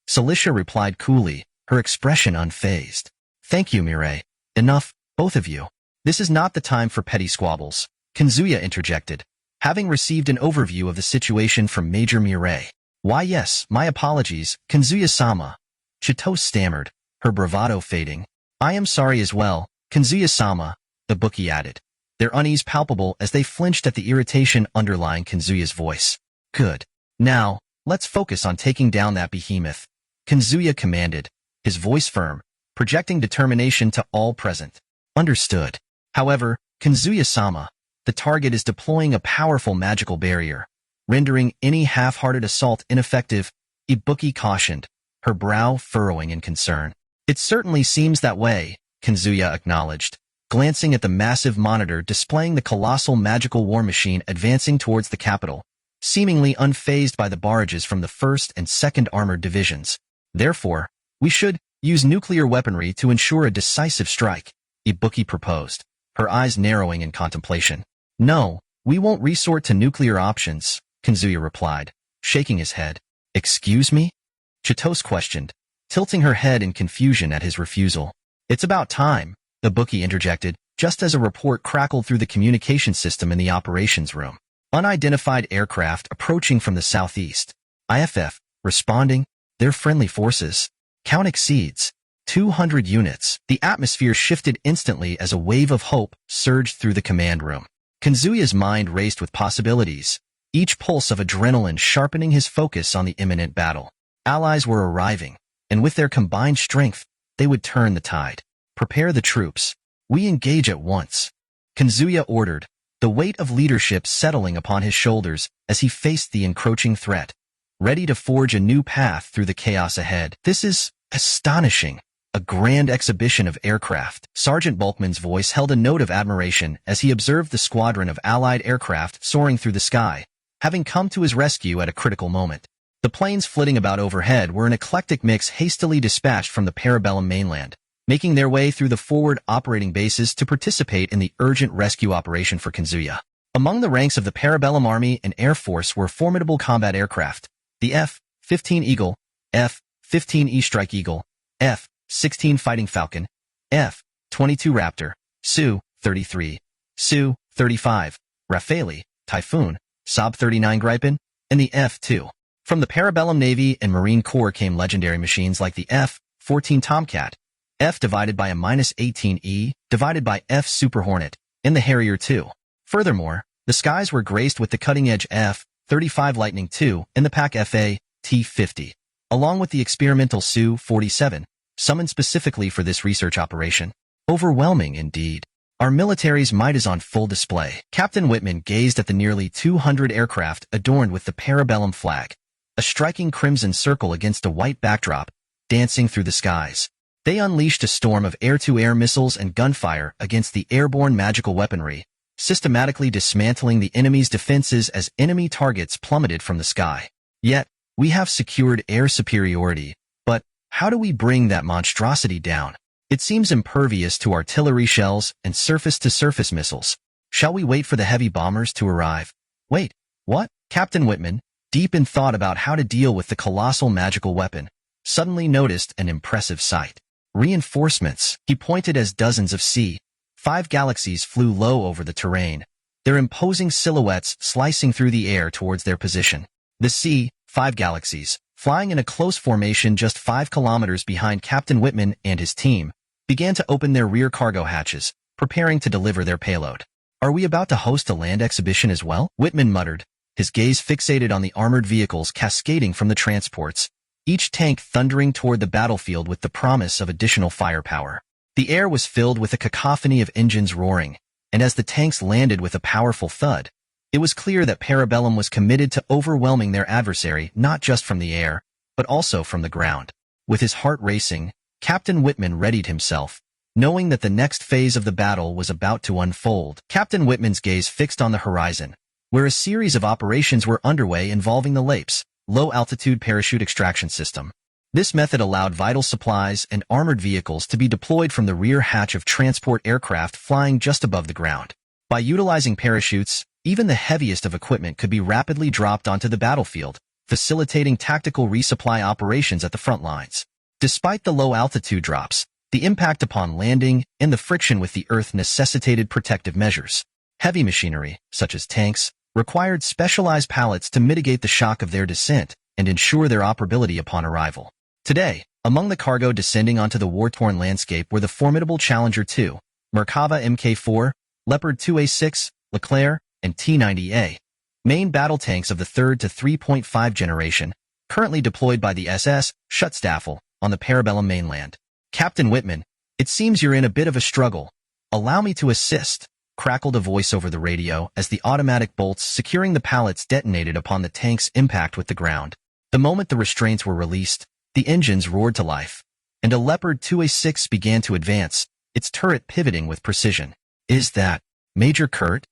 Celicia replied coolly, her expression unfazed. Thank you, Mireille. Enough, both of you. This is not the time for petty squabbles, Kazuya interjected, having received an overview of the situation from Major Mireille. Why yes, my apologies, Kazuya-sama. Chitose stammered, her bravado fading. I am sorry as well, Kazuya-sama, Ibuki added, their unease palpable as they flinched at the irritation underlying Kazuya's voice. Good. Now, let's focus on taking down that behemoth, Kazuya commanded, his voice firm, projecting determination to all present. Understood. However, Kazuya-sama, the target is deploying a powerful magical barrier, rendering any half-hearted assault ineffective, Ibuki cautioned, her brow furrowing in concern. It certainly seems that way, Kazuya acknowledged, glancing at the massive monitor displaying the colossal magical war machine advancing towards the capital, seemingly unfazed by the barrages from the 1st and 2nd Armored Divisions. Therefore, we should use nuclear weaponry to ensure a decisive strike, Ibuki proposed, her eyes narrowing in contemplation. No, we won't resort to nuclear options, Kazuya replied, shaking his head. Excuse me? Chitose questioned, tilting her head in confusion at his refusal. It's about time, Ibuki interjected, just as a report crackled through the communication system in the operations room. Unidentified aircraft approaching from the southeast. IFF, responding, their friendly forces. Count exceeds 200 units. The atmosphere shifted instantly as a wave of hope surged through the command room. Kazuya's mind raced with possibilities, each pulse of adrenaline sharpening his focus on the imminent battle. Allies were arriving, and with their combined strength, they would turn the tide. Prepare the troops. We engage at once. Kazuya ordered, the weight of leadership settling upon his shoulders as he faced the encroaching threat, ready to forge a new path through the chaos ahead. This is astonishing. A grand exhibition of aircraft. Sergeant Bulkman's voice held a note of admiration as he observed the squadron of Allied aircraft soaring through the sky, having come to his rescue at a critical moment. The planes flitting about overhead were an eclectic mix hastily dispatched from the Parabellum mainland, making their way through the forward operating bases to participate in the urgent rescue operation for Kazuya. Among the ranks of the Parabellum Army and Air Force were formidable combat aircraft, the F-15 Eagle, F-15E Strike Eagle, F-16 Fighting Falcon, F-22 Raptor, Su-33, Su-35, Rafale, Typhoon, Saab-39 Gripen, and the F-2. From the Parabellum Navy and Marine Corps came legendary machines like the F-14 Tomcat, F divided by a -18E divided by F Super Hornet, and the Harrier II. Furthermore, the skies were graced with the cutting-edge F-35 Lightning II and the Pac Fa-T-50, along with the experimental Su-47, summoned specifically for this research operation. Overwhelming indeed. Our military's might is on full display. Captain Whitman gazed at the nearly 200 aircraft adorned with the Parabellum flag, a striking crimson circle against a white backdrop, dancing through the skies. They unleashed a storm of air-to-air missiles and gunfire against the airborne magical weaponry, systematically dismantling the enemy's defenses as enemy targets plummeted from the sky. Yet, we have secured air superiority, but how do we bring that monstrosity down? It seems impervious to artillery shells and surface-to-surface missiles. Shall we wait for the heavy bombers to arrive? Wait, what? Captain Whitman, deep in thought about how to deal with the colossal magical weapon, suddenly noticed an impressive sight. Reinforcements. He pointed as dozens of C-5 Galaxies flew low over the terrain, their imposing silhouettes slicing through the air towards their position. The C-5 Galaxies, flying in a close formation just 5 kilometers behind Captain Whitman and his team, began to open their rear cargo hatches, preparing to deliver their payload. Are we about to host a land exhibition as well? Whitman muttered, his gaze fixated on the armored vehicles cascading from the transports, each tank thundering toward the battlefield with the promise of additional firepower. The air was filled with a cacophony of engines roaring, and as the tanks landed with a powerful thud, it was clear that Parabellum was committed to overwhelming their adversary not just from the air, but also from the ground. With his heart racing, Captain Whitman readied himself, knowing that the next phase of the battle was about to unfold. Captain Whitman's gaze fixed on the horizon, where a series of operations were underway involving the LAPS, Low-Altitude Parachute Extraction System. This method allowed vital supplies and armored vehicles to be deployed from the rear hatch of transport aircraft flying just above the ground. By utilizing parachutes, even the heaviest of equipment could be rapidly dropped onto the battlefield, facilitating tactical resupply operations at the front lines. Despite the low-altitude drops, the impact upon landing and the friction with the Earth necessitated protective measures. Heavy machinery, such as tanks, required specialized pallets to mitigate the shock of their descent and ensure their operability upon arrival. Today, among the cargo descending onto the war-torn landscape were the formidable Challenger 2, Merkava Mk4, Leopard 2A6, Leclerc, and T-90A, main battle tanks of the 3rd to 3.5 generation, currently deployed by the SS Schutzstaffel on the Parabellum mainland. Captain Whitman, it seems you're in a bit of a struggle. Allow me to assist, crackled a voice over the radio as the automatic bolts securing the pallets detonated upon the tank's impact with the ground. The moment the restraints were released, the engines roared to life, and a Leopard 2A6 began to advance, its turret pivoting with precision. "Is that Major Kurt?"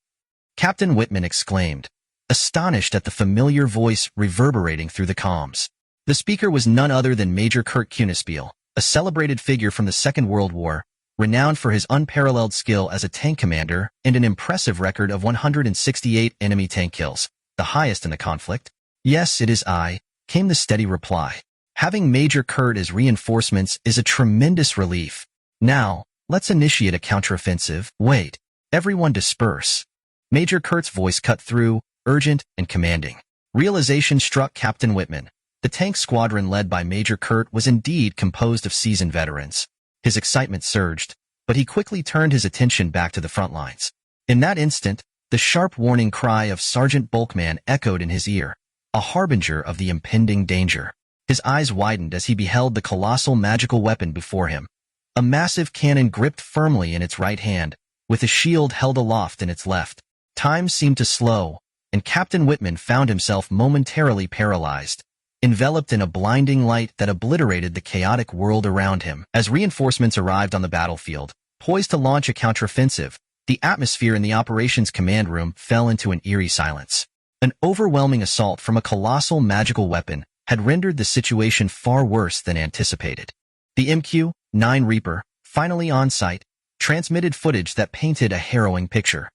Captain Whitman exclaimed, astonished at the familiar voice reverberating through the comms. The speaker was none other than Major Kurt Kunespiel, a celebrated figure from the Second World War, renowned for his unparalleled skill as a tank commander and an impressive record of 168 enemy tank kills, the highest in the conflict. "Yes, it is I," came the steady reply. "Having Major Kurt as reinforcements is a tremendous relief. Now, let's initiate a counteroffensive." "Wait. Everyone disperse." Major Kurt's voice cut through, urgent and commanding. Realization struck Captain Whitman. The tank squadron led by Major Kurt was indeed composed of seasoned veterans. His excitement surged, but he quickly turned his attention back to the front lines. In that instant, the sharp warning cry of Sergeant Bulkman echoed in his ear, a harbinger of the impending danger. His eyes widened as he beheld the colossal magical weapon before him, a massive cannon gripped firmly in its right hand, with a shield held aloft in its left. Time seemed to slow, and Captain Whitman found himself momentarily paralyzed, enveloped in a blinding light that obliterated the chaotic world around him. As reinforcements arrived on the battlefield, poised to launch a counteroffensive, the atmosphere in the operations command room fell into an eerie silence. An overwhelming assault from a colossal magical weapon had rendered the situation far worse than anticipated. The MQ-9 Reaper, finally on site, transmitted footage that painted a harrowing picture.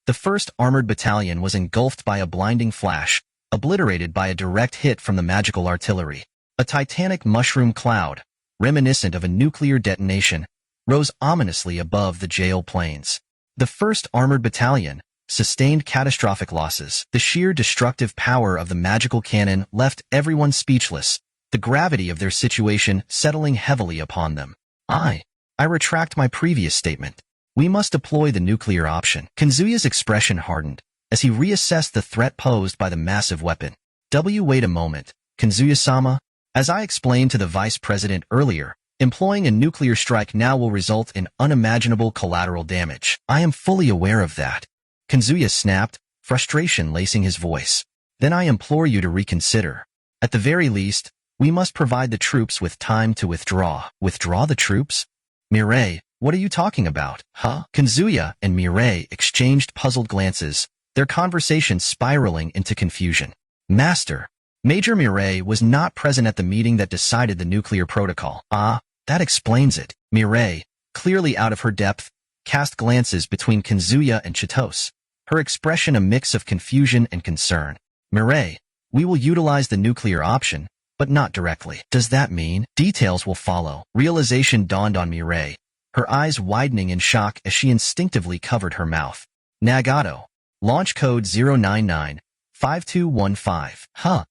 The 1st Armored Battalion was engulfed by a blinding flash, obliterated by a direct hit from the magical artillery. A titanic mushroom cloud, reminiscent of a nuclear detonation, rose ominously above the jail plains. The 1st Armored Battalion sustained catastrophic losses. The sheer destructive power of the magical cannon left everyone speechless, the gravity of their situation settling heavily upon them. I retract my previous statement. We must deploy the nuclear option." Kanzuya's expression hardened as he reassessed the threat posed by the massive weapon. Wait a moment, Kanzuya-sama. As I explained to the Vice President earlier, employing a nuclear strike now will result in unimaginable collateral damage. I am fully aware of that. Kanzuya snapped, frustration lacing his voice. Then I implore you to reconsider. At the very least, we must provide the troops with time to withdraw. Withdraw the troops? Mireille, what are you talking about? Huh? Kanzuya and Mireille exchanged puzzled glances, their conversation spiraling into confusion. Master, Major Mireille was not present at the meeting that decided the nuclear protocol. Ah, that explains it. Mireille, clearly out of her depth, cast glances between Kanzuya and Chitose, her expression a mix of confusion and concern. Mireille, we will utilize the nuclear option, but not directly. Does that mean details will follow? Realization dawned on Mireille, her eyes widening in shock as she instinctively covered her mouth. Nagato, launch code 099-5215. Huh.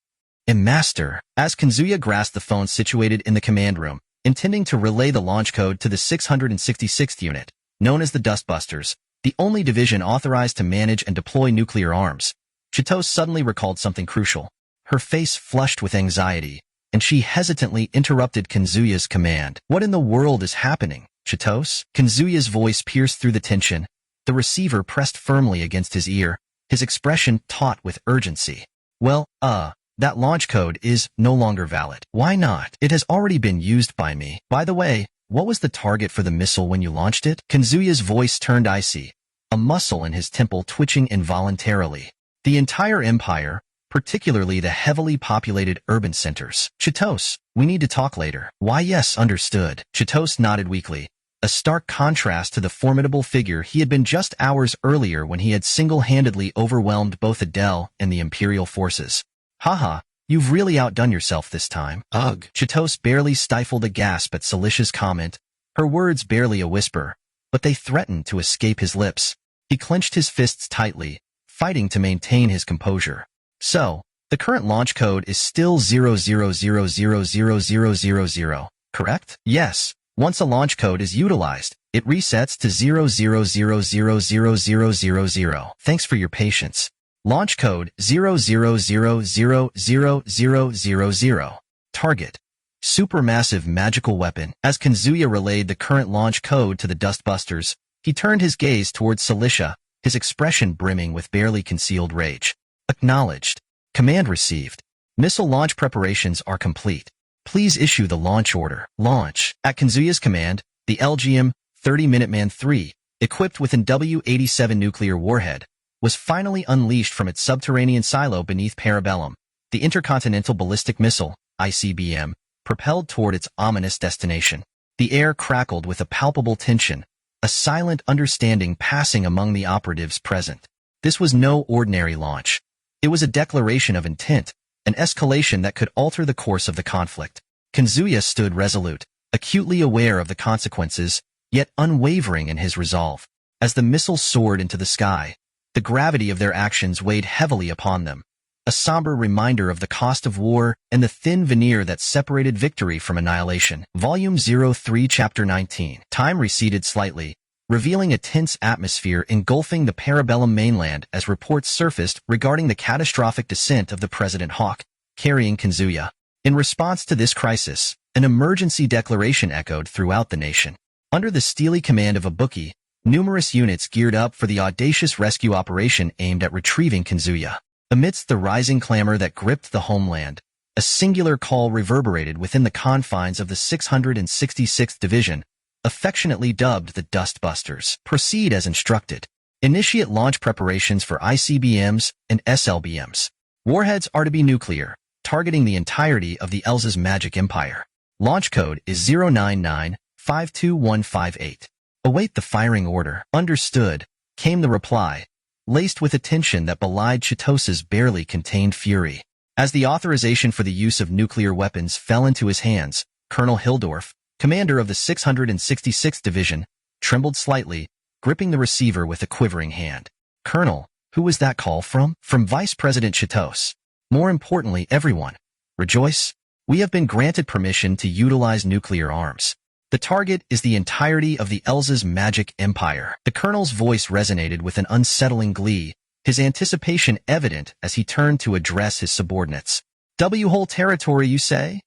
Master. As Kanzuya grasped the phone situated in the command room, intending to relay the launch code to the 666th unit, known as the Dustbusters, the only division authorized to manage and deploy nuclear arms, Chitose suddenly recalled something crucial. Her face flushed with anxiety, and she hesitantly interrupted Kanzuya's command. What in the world is happening? Chitose? Kanzuya's voice pierced through the tension. The receiver pressed firmly against his ear, his expression taut with urgency. Well, that launch code is no longer valid. Why not? It has already been used by me. By the way, what was the target for the missile when you launched it? Kanzuya's voice turned icy, a muscle in his temple twitching involuntarily. The entire empire, particularly the heavily populated urban centers. Chitose, we need to talk later. Why, yes, understood. Chitose nodded weakly, a stark contrast to the formidable figure he had been just hours earlier when he had single-handedly overwhelmed both Adele and the Imperial forces. Haha, you've really outdone yourself this time. Ugh. Chitose barely stifled a gasp at Celicia's comment, her words barely a whisper, but they threatened to escape his lips. He clenched his fists tightly, fighting to maintain his composure. So, the current launch code is still 00000000, correct? Yes. Once a launch code is utilized, it resets to 00000000. Thanks for your patience. Launch code 00000000. Target: supermassive magical weapon. As Kanzuya relayed the current launch code to the Dustbusters, he turned his gaze towards Celicia, his expression brimming with barely concealed rage. Acknowledged. Command received. Missile launch preparations are complete. Please issue the launch order. Launch. At Kanzuya's command, the LGM-30 Minuteman III, equipped with an W-87 nuclear warhead, was finally unleashed from its subterranean silo beneath Parabellum. The Intercontinental Ballistic Missile, ICBM, propelled toward its ominous destination. The air crackled with a palpable tension, a silent understanding passing among the operatives present. This was no ordinary launch. It was a declaration of intent, an escalation that could alter the course of the conflict. Kanzuya stood resolute, acutely aware of the consequences, yet unwavering in his resolve. As the missile soared into the sky, the gravity of their actions weighed heavily upon them, a somber reminder of the cost of war and the thin veneer that separated victory from annihilation. Volume 03, Chapter 19. Time receded slightly, revealing a tense atmosphere engulfing the Parabellum mainland as reports surfaced regarding the catastrophic descent of the President Hawk, carrying Kanzuya. In response to this crisis, an emergency declaration echoed throughout the nation. Under the steely command of a bookie, numerous units geared up for the audacious rescue operation aimed at retrieving Kanzuya. Amidst the rising clamor that gripped the homeland, a singular call reverberated within the confines of the 666th Division, affectionately dubbed the Dustbusters. Proceed as instructed. Initiate launch preparations for ICBMs and SLBMs. Warheads are to be nuclear, targeting the entirety of the Elza's magic empire. Launch code is 099-52158. Await the firing order. Understood, came the reply, laced with a tension that belied Chitose's barely contained fury. As the authorization for the use of nuclear weapons fell into his hands, Colonel Hildorf, commander of the 666th Division, trembled slightly, gripping the receiver with a quivering hand. Colonel, who was that call from? From Vice President Chitose. More importantly, everyone. Rejoice. We have been granted permission to utilize nuclear arms. The target is the entirety of the Elza's magic empire. The colonel's voice resonated with an unsettling glee, his anticipation evident as he turned to address his subordinates. Whole territory, you say?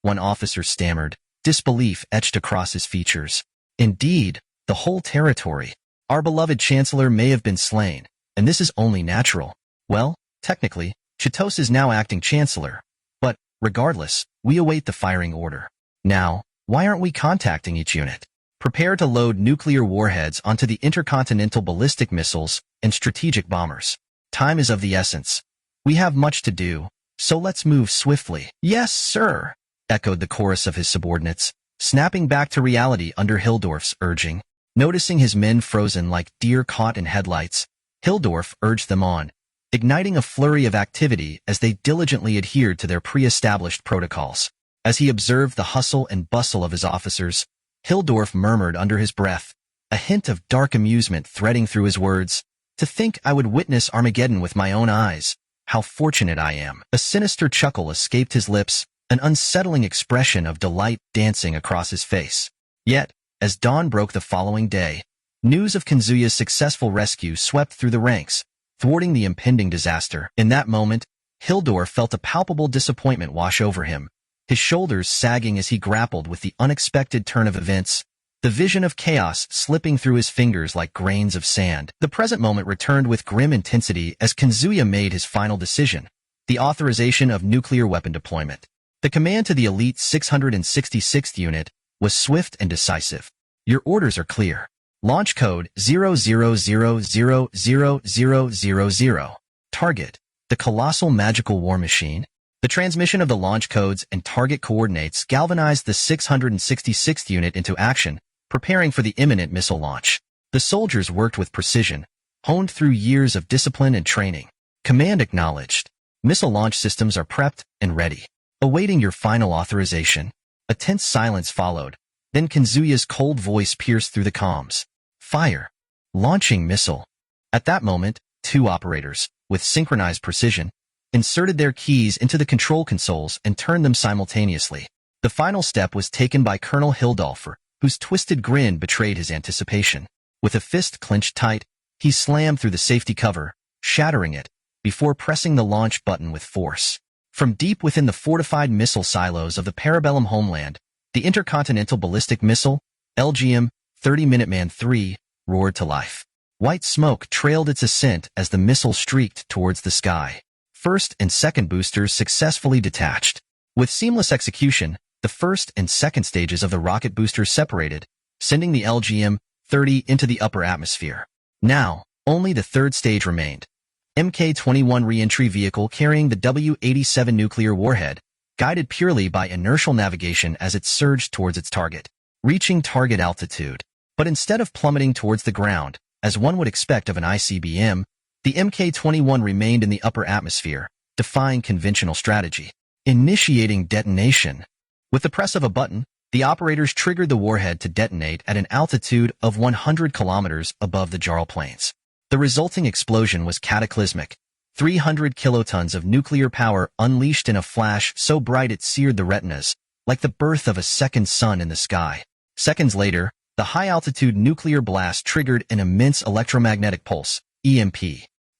One officer stammered, disbelief etched across his features. Indeed, the whole territory. Our beloved Chancellor may have been slain, and this is only natural. Well, technically, Chitose is now acting Chancellor, but, regardless, we await the firing order. Now, why aren't we contacting each unit? Prepare to load nuclear warheads onto the intercontinental ballistic missiles and strategic bombers. Time is of the essence. We have much to do, so let's move swiftly. Yes, sir, echoed the chorus of his subordinates, snapping back to reality under Hildorf's urging. Noticing his men frozen like deer caught in headlights, Hildorf urged them on, igniting a flurry of activity as they diligently adhered to their pre-established protocols. As he observed the hustle and bustle of his officers, Hildorf murmured under his breath, a hint of dark amusement threading through his words, "To think I would witness Armageddon with my own eyes. How fortunate I am." A sinister chuckle escaped his lips, an unsettling expression of delight dancing across his face. Yet, as dawn broke the following day, news of Kanzuya's successful rescue swept through the ranks, thwarting the impending disaster. In that moment, Hildorf felt a palpable disappointment wash over him, his shoulders sagging as he grappled with the unexpected turn of events. the vision of chaos slipping through his fingers like grains of sand. The present moment returned with grim intensity as Kazuya made his final decision, the authorization of nuclear weapon deployment. The command to the elite 666th unit was swift and decisive. Your orders are clear. Launch code 00000000. Target: the colossal magical war machine. The transmission of the launch codes and target coordinates galvanized the 666th unit into action, preparing for the imminent missile launch. The soldiers worked with precision, honed through years of discipline and training. Command acknowledged. Missile launch systems are prepped and ready. Awaiting your final authorization. A tense silence followed. Then Kazuya's cold voice pierced through the comms. Fire. Launching missile. At that moment, two operators, with synchronized precision, inserted their keys into the control consoles and turned them simultaneously. The final step was taken by Colonel Hildolfer, whose twisted grin betrayed his anticipation. With a fist clenched tight, he slammed through the safety cover, shattering it, before pressing the launch button with force. From deep within the fortified missile silos of the Parabellum homeland, the Intercontinental Ballistic Missile, LGM-30 Minuteman III, roared to life. White smoke trailed its ascent as the missile streaked towards the sky. First and second boosters successfully detached. With seamless execution, the first and second stages of the rocket boosters separated, sending the LGM-30 into the upper atmosphere. Now, only the third stage remained. Mk-21 re-entry vehicle carrying the W-87 nuclear warhead, guided purely by inertial navigation as it surged towards its target, reaching target altitude. But instead of plummeting towards the ground, as one would expect of an ICBM, the Mk-21 remained in the upper atmosphere, defying conventional strategy. Initiating detonation. With the press of a button, the operators triggered the warhead to detonate at an altitude of 100 kilometers above the Jarl Plains. The resulting explosion was cataclysmic. 300 kilotons of nuclear power unleashed in a flash so bright it seared the retinas, like the birth of a second sun in the sky. Seconds later, the high-altitude nuclear blast triggered an immense electromagnetic pulse, EMP.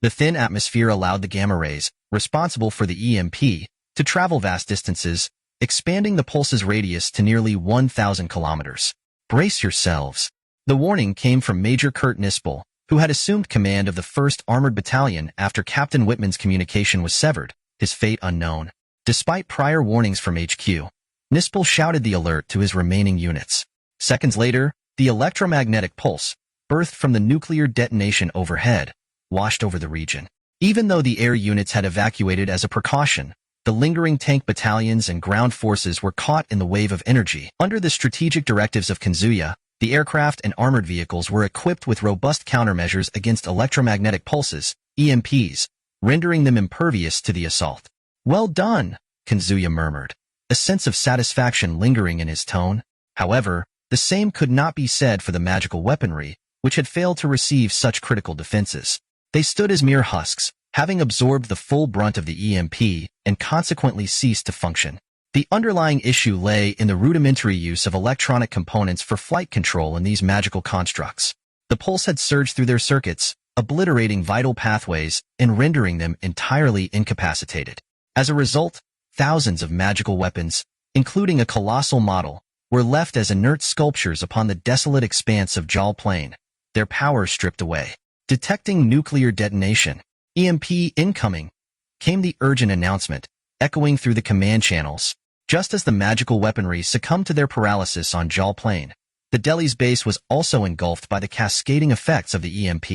The thin atmosphere allowed the gamma rays, responsible for the EMP, to travel vast distances, expanding the pulse's radius to nearly 1,000 kilometers. Brace yourselves. The warning came from Major Kurt Nispel, who had assumed command of the 1st Armored Battalion after Captain Whitman's communication was severed, his fate unknown. Despite prior warnings from HQ, Nispel shouted the alert to his remaining units. Seconds later, the electromagnetic pulse, birthed from the nuclear detonation overhead, washed over the region. Even though the air units had evacuated as a precaution, the lingering tank battalions and ground forces were caught in the wave of energy. Under the strategic directives of Kazuya, the aircraft and armored vehicles were equipped with robust countermeasures against electromagnetic pulses, EMPs, rendering them impervious to the assault. Well done, Kazuya murmured, a sense of satisfaction lingering in his tone. However, the same could not be said for the magical weaponry, which had failed to receive such critical defenses. They stood as mere husks, having absorbed the full brunt of the EMP and consequently ceased to function. The underlying issue lay in the rudimentary use of electronic components for flight control in these magical constructs. The pulse had surged through their circuits, obliterating vital pathways and rendering them entirely incapacitated. As a result, thousands of magical weapons, including a colossal model, were left as inert sculptures upon the desolate expanse of Jal Plain, their power stripped away. Detecting nuclear detonation, EMP incoming, came the urgent announcement, echoing through the command channels. Just as the magical weaponry succumbed to their paralysis on Jal Plain, the Delhi's base was also engulfed by the cascading effects of the EMP.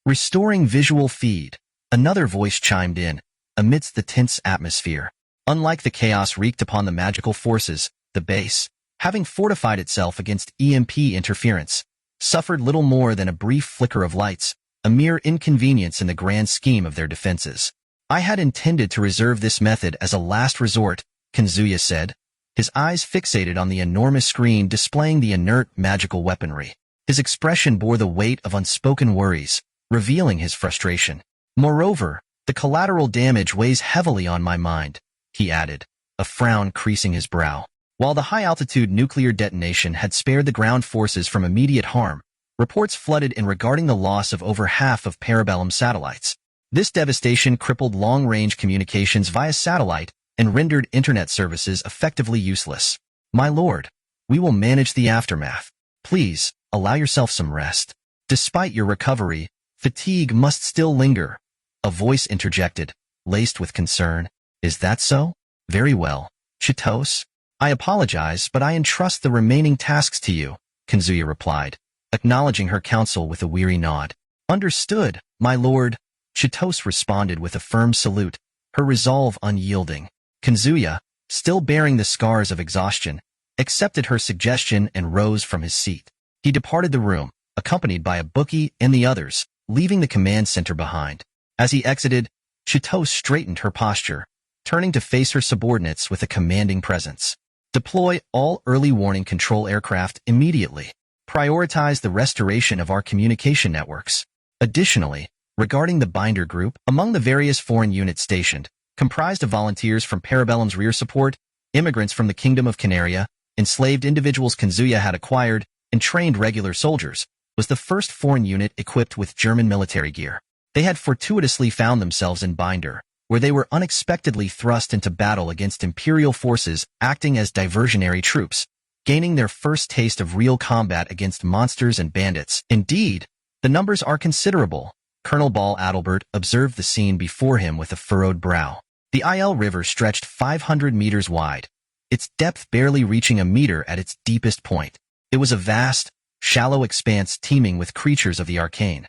Restoring visual feed, another voice chimed in, amidst the tense atmosphere. Unlike the chaos wreaked upon the magical forces, the base, having fortified itself against EMP interference, suffered little more than a brief flicker of lights, a mere inconvenience in the grand scheme of their defenses. I had intended to reserve this method as a last resort, Kazuya said, his eyes fixated on the enormous screen displaying the inert magical weaponry. His expression bore the weight of unspoken worries, revealing his frustration. Moreover, the collateral damage weighs heavily on my mind, he added, a frown creasing his brow. While the high-altitude nuclear detonation had spared the ground forces from immediate harm, reports flooded in regarding the loss of over half of Parabellum satellites. This devastation crippled long-range communications via satellite and rendered internet services effectively useless. My lord, we will manage the aftermath. Please, allow yourself some rest. Despite your recovery, fatigue must still linger. A voice interjected, laced with concern. Is that so? Very well. Chitose? I apologize, but I entrust the remaining tasks to you, Kazuya replied, acknowledging her counsel with a weary nod. Understood, my lord. Chitose responded with a firm salute, her resolve unyielding. Kazuya, still bearing the scars of exhaustion, accepted her suggestion and rose from his seat. He departed the room, accompanied by a bookie and the others, leaving the command center behind. As he exited, Chitose straightened her posture, turning to face her subordinates with a commanding presence. Deploy all early warning control aircraft immediately. Prioritize the restoration of our communication networks. Additionally, regarding the Binder Group, among the various foreign units stationed, comprised of volunteers from Parabellum's rear support, immigrants from the Kingdom of Canaria, enslaved individuals Kazuya had acquired, and trained regular soldiers, was the first foreign unit equipped with German military gear. They had fortuitously found themselves in Binder, where they were unexpectedly thrust into battle against Imperial forces acting as diversionary troops, gaining their first taste of real combat against monsters and bandits. Indeed, the numbers are considerable. Colonel Ball Adalbert observed the scene before him with a furrowed brow. The Il River stretched 500 meters wide, its depth barely reaching a meter at its deepest point. It was a vast, shallow expanse teeming with creatures of the arcane.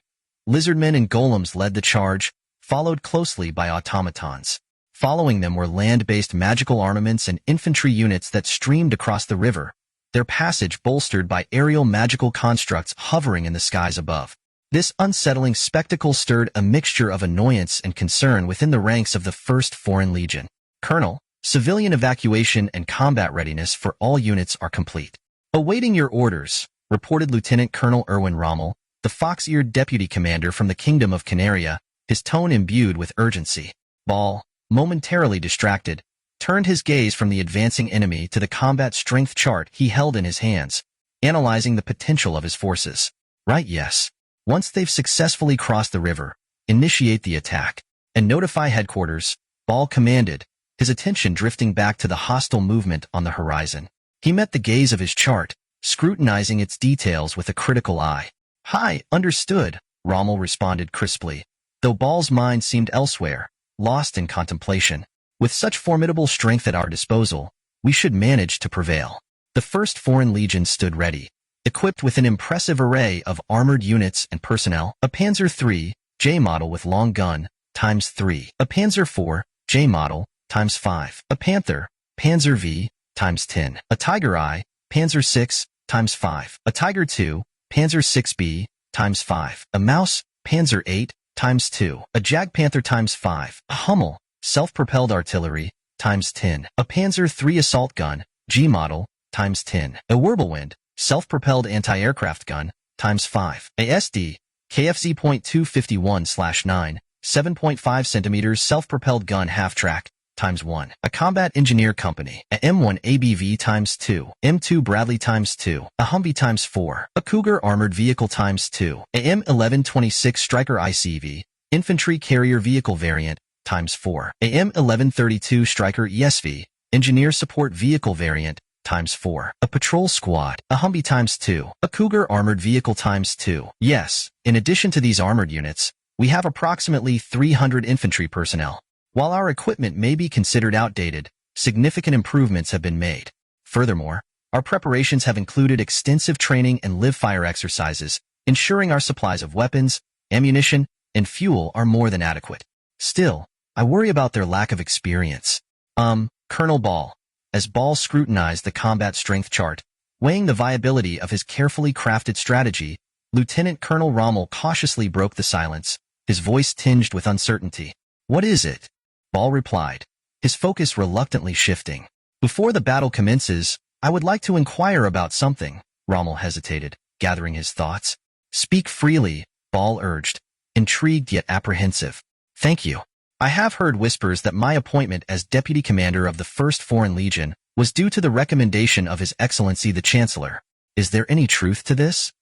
Lizardmen and golems led the charge, followed closely by automatons. Following them were land-based magical armaments and infantry units that streamed across the river, their passage bolstered by aerial magical constructs hovering in the skies above. This unsettling spectacle stirred a mixture of annoyance and concern within the ranks of the 1st Foreign Legion. Colonel, civilian evacuation and combat readiness for all units are complete. Awaiting your orders, reported Lieutenant Colonel Erwin Rommel, the fox-eared deputy commander from the Kingdom of Canaria, his tone imbued with urgency. Ball, momentarily distracted, turned his gaze from the advancing enemy to the combat strength chart he held in his hands, analyzing the potential of his forces. Right, yes. Once they've successfully crossed the river, initiate the attack, and notify headquarters, Ball commanded, his attention drifting back to the hostile movement on the horizon. He met the gaze of his chart, scrutinizing its details with a critical eye. Hi, understood, Rommel responded crisply, though Ball's mind seemed elsewhere, lost in contemplation. With such formidable strength at our disposal, we should manage to prevail. The 1st Foreign Legion stood ready, equipped with an impressive array of armored units and personnel, a Panzer III J model with long gun, ×3, a Panzer IV J model, ×5, a Panther, Panzer V, ×10, a Tiger I, Panzer VI, ×5, a Tiger II, Panzer VI-B, ×5, a Maus, Panzer VIII, ×2, a Jagdpanther ×5, a Hummel, self-propelled artillery, ×10, a Panzer III assault gun, G model, ×10, a Wirbelwind, self-propelled anti-aircraft gun, ×5, a SD, KFZ.251/9, 7.5 centimeters self-propelled gun half-track, ×1, a Combat Engineer Company, a M1 ABV ×2, M2 Bradley ×2, a Humvee ×4, a Cougar Armored Vehicle ×2, a M1126 Stryker ICV, Infantry Carrier Vehicle Variant, ×4, a M1132 Stryker ESV, Engineer Support Vehicle Variant, ×4, a Patrol Squad, a Humvee ×2, a Cougar Armored Vehicle ×2. Yes, in addition to these armored units, we have approximately 300 infantry personnel. While our equipment may be considered outdated, significant improvements have been made. Furthermore, our preparations have included extensive training and live-fire exercises, ensuring our supplies of weapons, ammunition, and fuel are more than adequate. Still, I worry about their lack of experience. Colonel Ball. As Ball scrutinized the combat strength chart, weighing the viability of his carefully crafted strategy, Lieutenant Colonel Rommel cautiously broke the silence, his voice tinged with uncertainty. What is it? Ball replied, his focus reluctantly shifting. Before the battle commences, I would like to inquire about something. Rommel hesitated, gathering his thoughts. Speak freely, Ball urged, intrigued yet apprehensive. Thank you. I have heard whispers that my appointment as Deputy Commander of the 1st Foreign Legion was due to the recommendation of His Excellency the Chancellor. Is there any truth to this?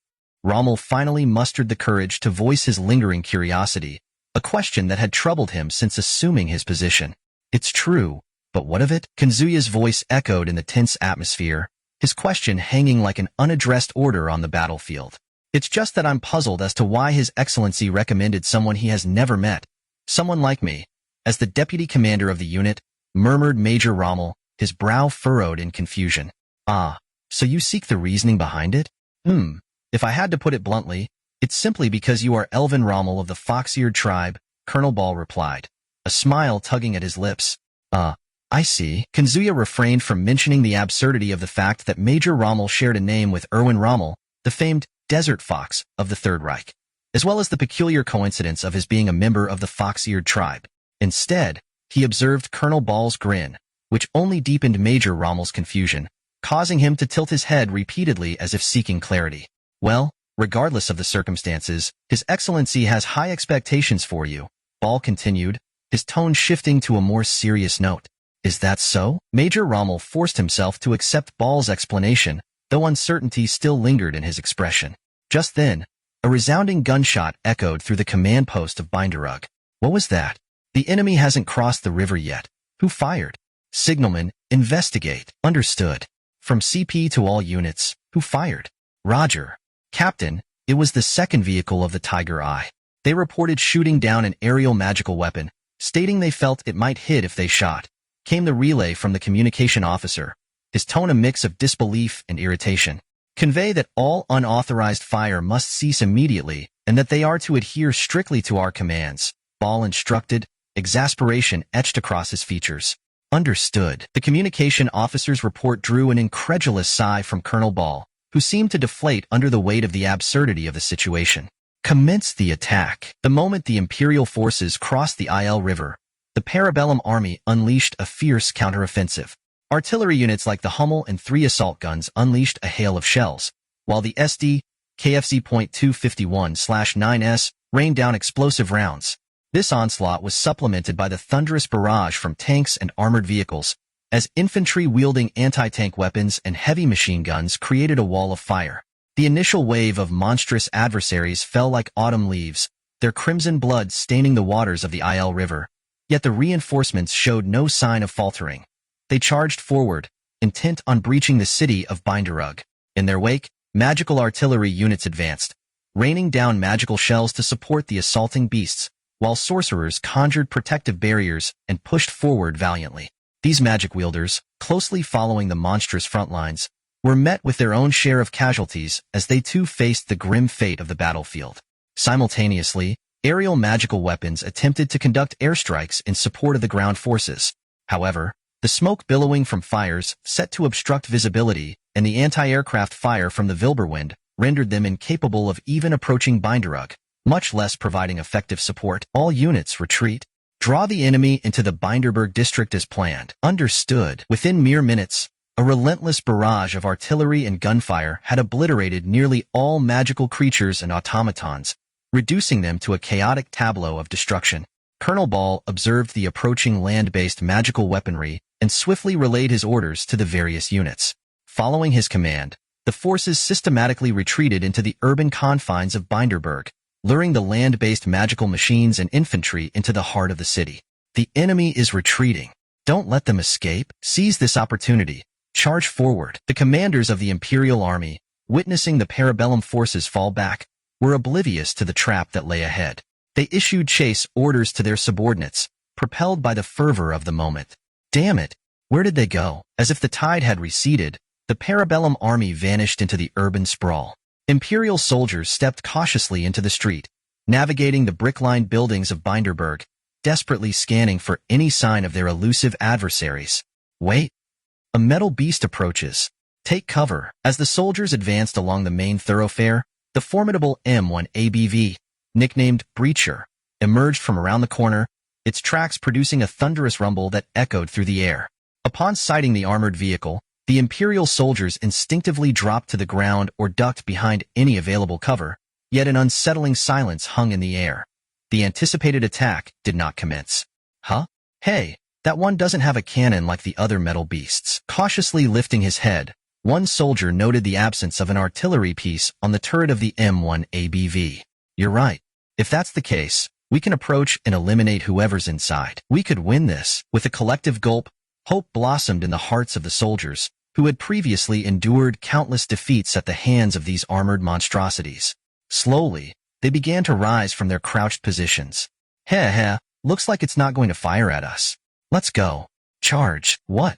Rommel finally mustered the courage to voice his lingering curiosity, a question that had troubled him since assuming his position. It's true, but what of it? Kazuya's voice echoed in the tense atmosphere, his question hanging like an unaddressed order on the battlefield. It's just that I'm puzzled as to why His Excellency recommended someone he has never met. Someone like me. As the deputy commander of the unit, murmured Major Rommel, his brow furrowed in confusion. Ah, so you seek the reasoning behind it? If I had to put it bluntly, it's simply because you are Elvin Rommel of the fox-eared tribe, Colonel Ball replied, a smile tugging at his lips. I see. Kanzuya refrained from mentioning the absurdity of the fact that Major Rommel shared a name with Erwin Rommel, the famed Desert Fox of the Third Reich, as well as the peculiar coincidence of his being a member of the fox-eared tribe. Instead, he observed Colonel Ball's grin, which only deepened Major Rommel's confusion, causing him to tilt his head repeatedly as if seeking clarity. Well, regardless of the circumstances, His Excellency has high expectations for you, Ball continued, his tone shifting to a more serious note. Is that so? Major Rommel forced himself to accept Ball's explanation, though uncertainty still lingered in his expression. Just then, a resounding gunshot echoed through the command post of Binderug. What was that? The enemy hasn't crossed the river yet. Who fired? Signalman, investigate. Understood. From CP to all units, who fired? Roger. Captain, it was the second vehicle of the Tiger Eye. They reported shooting down an aerial magical weapon, stating they felt it might hit if they shot. Came the relay from the communication officer, his tone a mix of disbelief and irritation. Convey that all unauthorized fire must cease immediately and that they are to adhere strictly to our commands. Ball instructed, exasperation etched across his features. Understood. The communication officer's report drew an incredulous sigh from Colonel Ball, who seemed to deflate under the weight of the absurdity of the situation. Commence the attack. The moment the Imperial forces crossed the Il River, the Parabellum army unleashed a fierce counteroffensive. Artillery units like the Hummel and 3 assault guns unleashed a hail of shells, while the SD KFZ.251/9S rained down explosive rounds. This onslaught was supplemented by the thunderous barrage from tanks and armored vehicles, as infantry wielding anti-tank weapons and heavy machine guns created a wall of fire. The initial wave of monstrous adversaries fell like autumn leaves, their crimson blood staining the waters of the Il River. Yet the reinforcements showed no sign of faltering. They charged forward, intent on breaching the city of Binderug. In their wake, magical artillery units advanced, raining down magical shells to support the assaulting beasts, while sorcerers conjured protective barriers and pushed forward valiantly. These magic wielders, closely following the monstrous front lines, were met with their own share of casualties as they too faced the grim fate of the battlefield. Simultaneously, aerial magical weapons attempted to conduct airstrikes in support of the ground forces. However, the smoke billowing from fires set to obstruct visibility and the anti-aircraft fire from the Wilberwind rendered them incapable of even approaching Binderug, much less providing effective support. All units retreat. Draw the enemy into the Binderberg district as planned. Understood. Within mere minutes, a relentless barrage of artillery and gunfire had obliterated nearly all magical creatures and automatons, reducing them to a chaotic tableau of destruction. Colonel Ball observed the approaching land-based magical weaponry and swiftly relayed his orders to the various units. Following his command, the forces systematically retreated into the urban confines of Binderberg, luring the land-based magical machines and infantry into the heart of the city. The enemy is retreating. Don't let them escape. Seize this opportunity. Charge forward. The commanders of the Imperial Army, witnessing the Parabellum forces fall back, were oblivious to the trap that lay ahead. They issued chase orders to their subordinates, propelled by the fervor of the moment. Damn it! Where did they go? As if the tide had receded, the Parabellum army vanished into the urban sprawl. Imperial soldiers stepped cautiously into the street, navigating the brick-lined buildings of Binderberg, desperately scanning for any sign of their elusive adversaries. Wait! A metal beast approaches. Take cover. As the soldiers advanced along the main thoroughfare, the formidable M1 ABV, nicknamed Breacher, emerged from around the corner, its tracks producing a thunderous rumble that echoed through the air. Upon sighting the armored vehicle, the Imperial soldiers instinctively dropped to the ground or ducked behind any available cover, yet an unsettling silence hung in the air. The anticipated attack did not commence. Huh? Hey, that one doesn't have a cannon like the other metal beasts. Cautiously lifting his head, one soldier noted the absence of an artillery piece on the turret of the M1 ABV. You're right. If that's the case, we can approach and eliminate whoever's inside. We could win this. With a collective gulp, hope blossomed in the hearts of the soldiers, who had previously endured countless defeats at the hands of these armored monstrosities. Slowly, they began to rise from their crouched positions. Heh heh, looks like it's not going to fire at us. Let's go. Charge. What?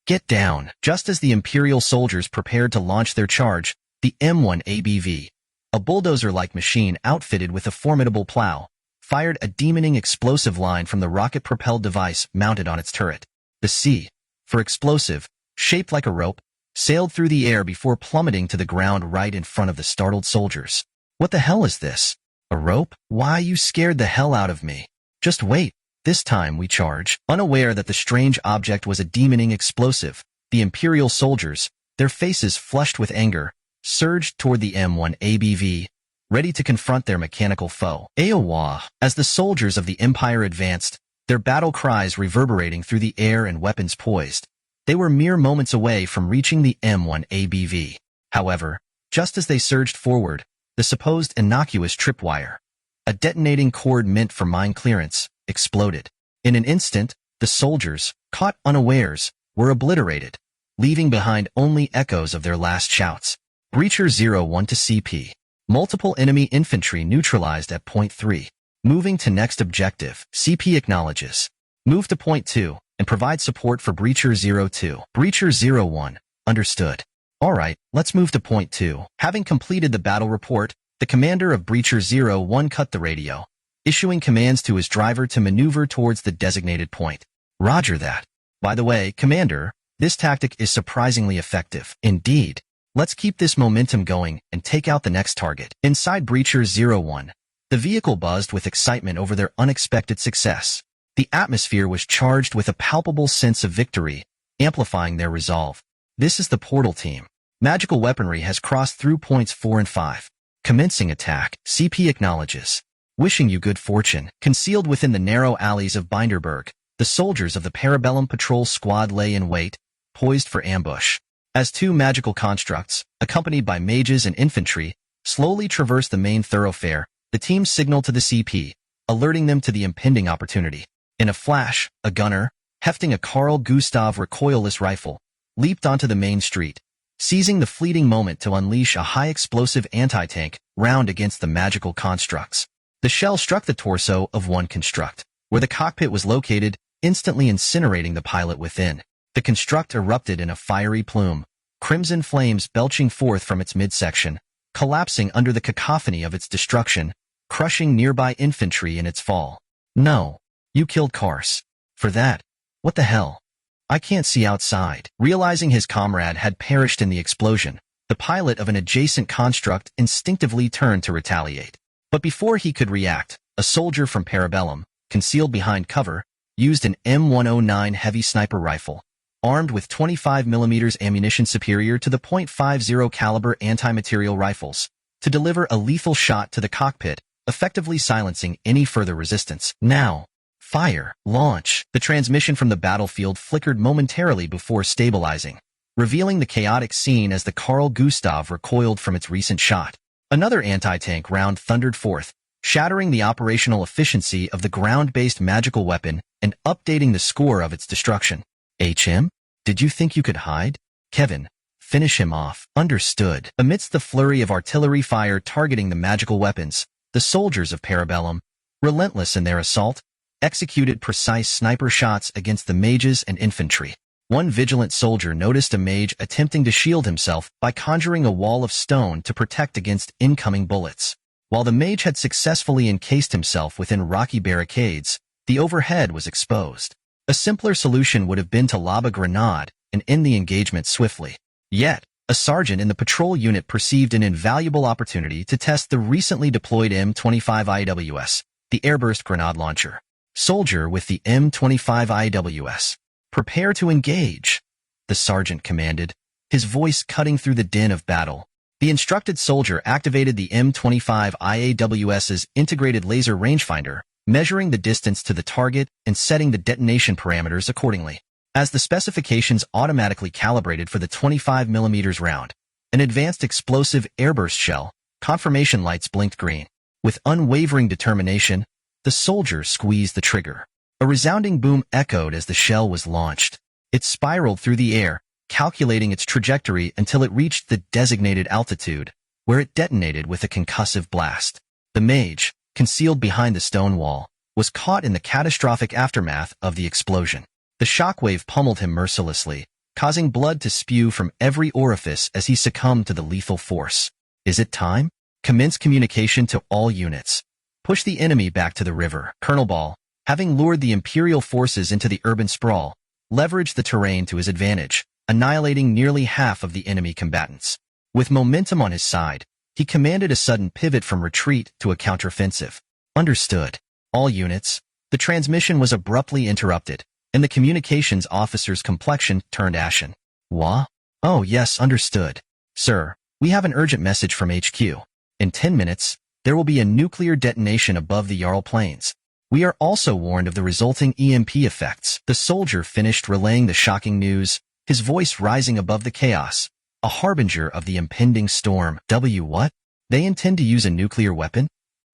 Get down. Just as the Imperial soldiers prepared to launch their charge, the M1 ABV, a bulldozer-like machine outfitted with a formidable plow, fired a demoning explosive line from the rocket-propelled device mounted on its turret. The C, for explosive, shaped like a rope, sailed through the air before plummeting to the ground right in front of the startled soldiers. What the hell is this? A rope? Why, you scared the hell out of me. Just wait. This time we charge. Unaware that the strange object was a demoning explosive, the Imperial soldiers, their faces flushed with anger, surged toward the M1 ABV, ready to confront their mechanical foe. Aowa! As the soldiers of the Empire advanced, their battle cries reverberating through the air and weapons poised, they were mere moments away from reaching the M1 ABV. However, just as they surged forward, the supposed innocuous tripwire, a detonating cord meant for mine clearance, exploded. In an instant, the soldiers, caught unawares, were obliterated, leaving behind only echoes of their last shouts. Breacher 01 to CP. Multiple enemy infantry neutralized at point 3. Moving to next objective. CP acknowledges. Move to point 2 and provide support for Breacher 02. Breacher 01. Understood. Alright, let's move to point 2. Having completed the battle report, the commander of Breacher 01 cut the radio, issuing commands to his driver to maneuver towards the designated point. Roger that. By the way, Commander, this tactic is surprisingly effective. Indeed. Let's keep this momentum going and take out the next target. Inside Breacher 01, the vehicle buzzed with excitement over their unexpected success. The atmosphere was charged with a palpable sense of victory, amplifying their resolve. This is the portal team. Magical weaponry has crossed through points 4 and 5. Commencing attack. CP acknowledges. Wishing you good fortune. Concealed within the narrow alleys of Binderberg, the soldiers of the Parabellum Patrol Squad lay in wait, poised for ambush. As two magical constructs, accompanied by mages and infantry, slowly traversed the main thoroughfare, the team signaled to the CP, alerting them to the impending opportunity. In a flash, a gunner, hefting a Carl Gustav recoilless rifle, leaped onto the main street, seizing the fleeting moment to unleash a high-explosive anti-tank round against the magical constructs. The shell struck the torso of one construct, where the cockpit was located, instantly incinerating the pilot within. The construct erupted in a fiery plume, crimson flames belching forth from its midsection, collapsing under the cacophony of its destruction, crushing nearby infantry in its fall. No, you killed Kars. For that, what the hell? I can't see outside. Realizing his comrade had perished in the explosion, the pilot of an adjacent construct instinctively turned to retaliate. But before he could react, a soldier from Parabellum, concealed behind cover, used an M109 heavy sniper rifle, armed with 25mm ammunition superior to the .50 caliber anti-material rifles, to deliver a lethal shot to the cockpit, effectively silencing any further resistance. Now, fire, launch. The transmission from the battlefield flickered momentarily before stabilizing, revealing the chaotic scene as the Carl Gustav recoiled from its recent shot. Another anti-tank round thundered forth, shattering the operational efficiency of the ground-based magical weapon and updating the score of its destruction. HM? Did you think you could hide? Kevin, finish him off. Understood. Amidst the flurry of artillery fire targeting the magical weapons, the soldiers of Parabellum, relentless in their assault, executed precise sniper shots against the mages and infantry. One vigilant soldier noticed a mage attempting to shield himself by conjuring a wall of stone to protect against incoming bullets. While the mage had successfully encased himself within rocky barricades, the overhead was exposed. A simpler solution would have been to lob a grenade and end the engagement swiftly. Yet, a sergeant in the patrol unit perceived an invaluable opportunity to test the recently deployed M25 IWS, the airburst grenade launcher. Soldier with the M25 IWS. Prepare to engage, the sergeant commanded, his voice cutting through the din of battle. The instructed soldier activated the M25 IAWS's integrated laser rangefinder, measuring the distance to the target and setting the detonation parameters accordingly. As the specifications automatically calibrated for the 25mm round, an advanced explosive airburst shell, confirmation lights blinked green. With unwavering determination, the soldier squeezed the trigger. A resounding boom echoed as the shell was launched. It spiraled through the air, calculating its trajectory until it reached the designated altitude, where it detonated with a concussive blast. The mage, concealed behind the stone wall, was caught in the catastrophic aftermath of the explosion. The shockwave pummeled him mercilessly, causing blood to spew from every orifice as he succumbed to the lethal force. Is it time? Commence communication to all units. Push the enemy back to the river. Colonel Ball, having lured the Imperial forces into the urban sprawl, leveraged the terrain to his advantage, annihilating nearly half of the enemy combatants. With momentum on his side, he commanded a sudden pivot from retreat to a counteroffensive. Understood. All units. The transmission was abruptly interrupted, and the communications officer's complexion turned ashen. What? Oh yes, understood. Sir, we have an urgent message from HQ. In 10 minutes, there will be a nuclear detonation above the Jarl Plains. We are also warned of the resulting EMP effects. The soldier finished relaying the shocking news, his voice rising above the chaos, a harbinger of the impending storm. What? They intend to use a nuclear weapon?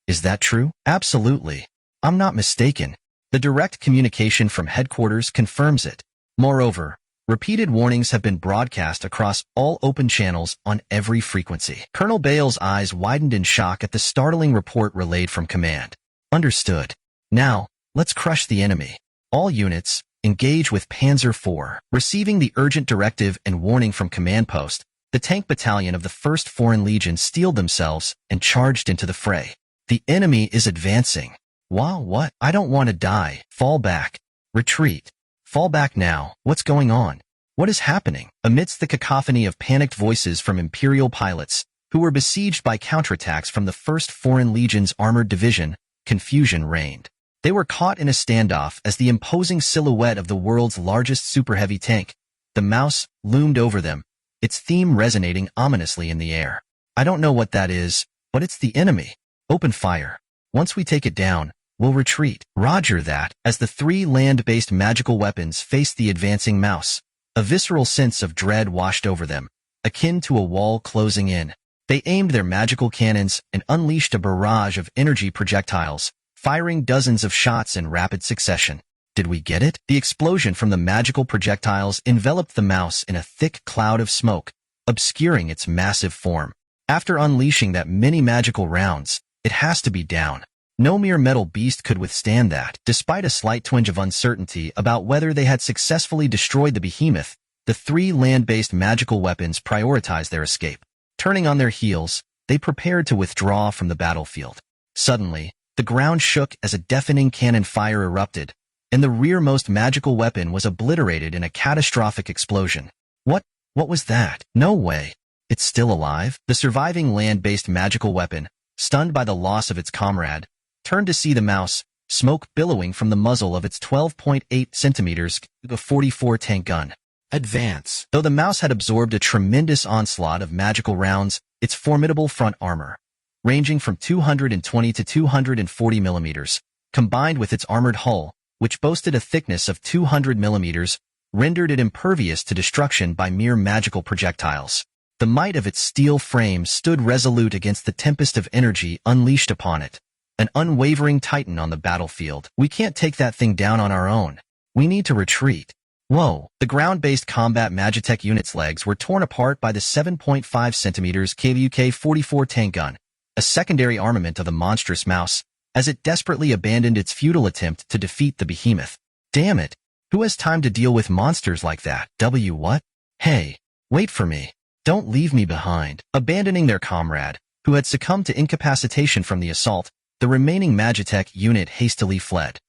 Is that true? Absolutely. I'm not mistaken. The direct communication from headquarters confirms it. Moreover, repeated warnings have been broadcast across all open channels on every frequency. Colonel Bale's eyes widened in shock at the startling report relayed from command. Understood. Now, let's crush the enemy. All units, engage with Panzer IV. Receiving the urgent directive and warning from command post, the tank battalion of the 1st Foreign Legion steeled themselves and charged into the fray. The enemy is advancing. Wow, what? I don't want to die. Fall back. Retreat. Fall back now. What's going on? What is happening? Amidst the cacophony of panicked voices from Imperial pilots, who were besieged by counterattacks from the 1st Foreign Legion's armored division, confusion reigned. They were caught in a standoff as the imposing silhouette of the world's largest super-heavy tank, the Mouse, loomed over them, its theme resonating ominously in the air. I don't know what that is, but it's the enemy. Open fire. Once we take it down, we'll retreat. Roger that. As the 3 land-based magical weapons faced the advancing Mouse, a visceral sense of dread washed over them, akin to a wall closing in. They aimed their magical cannons and unleashed a barrage of energy projectiles, firing dozens of shots in rapid succession. Did we get it? The explosion from the magical projectiles enveloped the Mouse in a thick cloud of smoke, obscuring its massive form. After unleashing that many magical rounds, it has to be down. No mere metal beast could withstand that. Despite a slight twinge of uncertainty about whether they had successfully destroyed the behemoth, the 3 land-based magical weapons prioritized their escape. Turning on their heels, they prepared to withdraw from the battlefield. Suddenly, the ground shook as a deafening cannon fire erupted, and the rearmost magical weapon was obliterated in a catastrophic explosion. What was that? No way. It's still alive? The surviving land-based magical weapon, stunned by the loss of its comrade, turned to see the Mouse, smoke billowing from the muzzle of its 12.8 centimeters 44 tank gun. Advance. Though the Mouse had absorbed a tremendous onslaught of magical rounds, its formidable front armor, ranging from 220 to 240 millimeters, combined with its armored hull, which boasted a thickness of 200 millimeters, rendered it impervious to destruction by mere magical projectiles. The might of its steel frame stood resolute against the tempest of energy unleashed upon it. An unwavering titan on the battlefield. We can't take that thing down on our own. We need to retreat. Whoa! The ground-based combat Magitech unit's legs were torn apart by the 7.5 centimeters KWK-44 tank gun, a secondary armament of the monstrous Mouse, as it desperately abandoned its futile attempt to defeat the behemoth. Damn it! Who has time to deal with monsters like that? What? Hey, wait for me. Don't leave me behind. Abandoning their comrade, who had succumbed to incapacitation from the assault, the remaining Magitech unit hastily fled.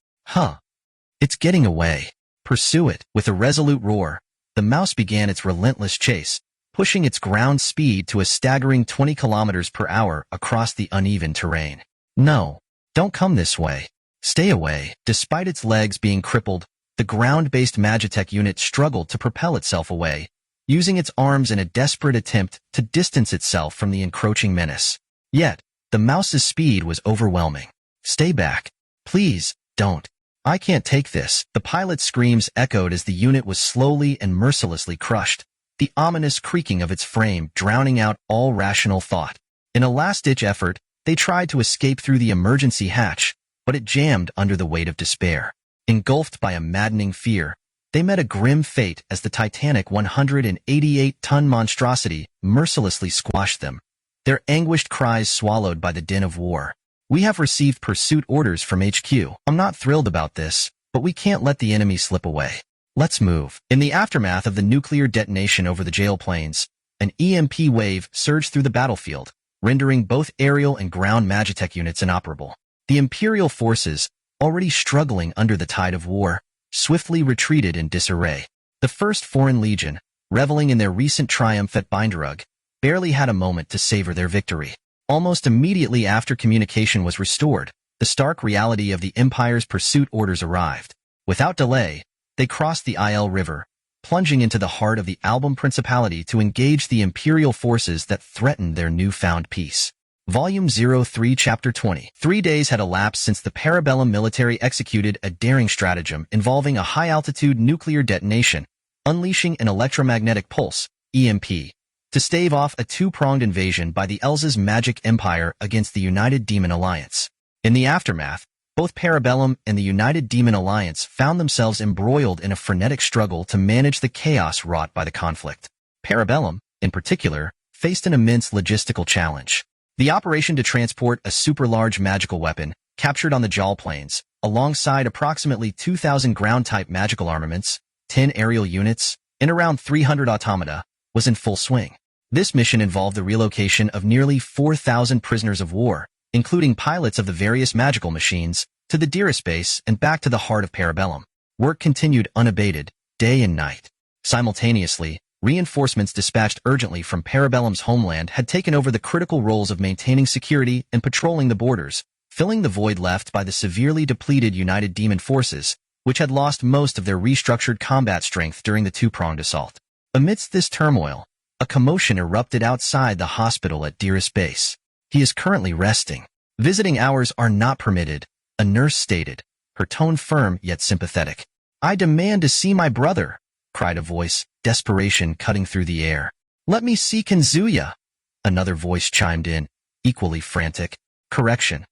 It's getting away. Pursue it. With a resolute roar, the Mouse began its relentless chase, pushing its ground speed to a staggering 20 kilometers per hour across the uneven terrain. No, don't come this way. Stay away. Despite its legs being crippled, the ground-based Magitech unit struggled to propel itself away, using its arms in a desperate attempt to distance itself from the encroaching menace. Yet, the Mouse's speed was overwhelming. Stay back. Please, don't. I can't take this. The pilot's screams echoed as the unit was slowly and mercilessly crushed, the ominous creaking of its frame drowning out all rational thought. In a last-ditch effort, they tried to escape through the emergency hatch, but it jammed under the weight of despair. Engulfed by a maddening fear, they met a grim fate as the titanic 188-ton monstrosity mercilessly squashed them, their anguished cries swallowed by the din of war. We have received pursuit orders from HQ. I'm not thrilled about this, but we can't let the enemy slip away. Let's move. In the aftermath of the nuclear detonation over the jail plains, an EMP wave surged through the battlefield, rendering both aerial and ground Magitech units inoperable. The Imperial forces, already struggling under the tide of war, swiftly retreated in disarray. The First Foreign Legion, reveling in their recent triumph at Binderug, barely had a moment to savor their victory. Almost immediately after communication was restored, the stark reality of the Empire's pursuit orders arrived. Without delay, they crossed the Il River, plunging into the heart of the Album Principality to engage the Imperial forces that threatened their newfound peace. Volume 03 Chapter 20. 3 days had elapsed since the Parabellum military executed a daring stratagem involving a high-altitude nuclear detonation, unleashing an electromagnetic pulse, EMP, to stave off a two-pronged invasion by the Elza's magic empire against the United Demon Alliance. In the aftermath, both Parabellum and the United Demon Alliance found themselves embroiled in a frenetic struggle to manage the chaos wrought by the conflict. Parabellum, in particular, faced an immense logistical challenge. The operation to transport a super-large magical weapon, captured on the Jal Plains, alongside approximately 2,000 ground-type magical armaments, 10 aerial units, and around 300 automata, was in full swing. This mission involved the relocation of nearly 4,000 prisoners of war, including pilots of the various magical machines, to the Dearest base and back to the heart of Parabellum. Work continued unabated, day and night. Simultaneously, reinforcements dispatched urgently from Parabellum's homeland had taken over the critical roles of maintaining security and patrolling the borders, filling the void left by the severely depleted United Demon forces, which had lost most of their restructured combat strength during the two-pronged assault. Amidst this turmoil, a commotion erupted outside the hospital at Dearest base. He is currently resting. Visiting hours are not permitted, a nurse stated, her tone firm yet sympathetic. I demand to see my brother, cried a voice, desperation cutting through the air. Let me see Kanzuya, another voice chimed in, equally frantic. Correction.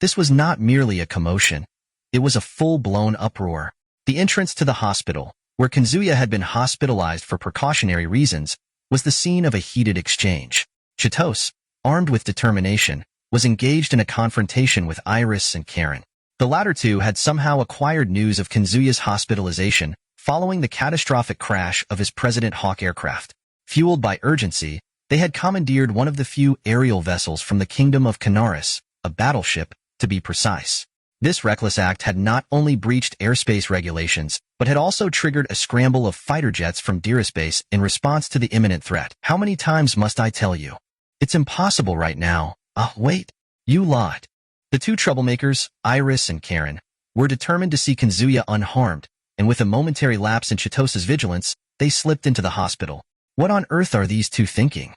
This was not merely a commotion. It was a full-blown uproar. The entrance to the hospital, where Kanzuya had been hospitalized for precautionary reasons, was the scene of a heated exchange. Chitose, armed with determination, was engaged in a confrontation with Iris and Karen. The latter two had somehow acquired news of Kanzuya's hospitalization following the catastrophic crash of his President Hawk aircraft. Fueled by urgency, they had commandeered one of the few aerial vessels from the Kingdom of Canaris, a battleship, to be precise. This reckless act had not only breached airspace regulations, but had also triggered a scramble of fighter jets from Dearest base in response to the imminent threat. How many times must I tell you? It's impossible right now. Wait. You lot. The two troublemakers, Iris and Karen, were determined to see Kanzuya unharmed, and with a momentary lapse in Chitosa's vigilance, they slipped into the hospital. What on earth are these two thinking?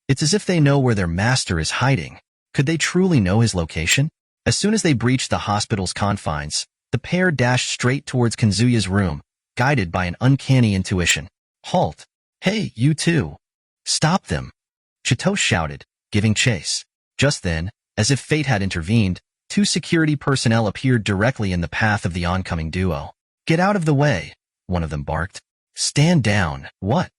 It's as if they know where their master is hiding. Could they truly know his location? As soon as they breached the hospital's confines, the pair dashed straight towards Kanzuya's room, guided by an uncanny intuition. Halt! Hey, you two! Stop them! Chitose shouted, giving chase. Just then, as if fate had intervened, two security personnel appeared directly in the path of the oncoming duo. Get out of the way, one of them barked. Stand down. What?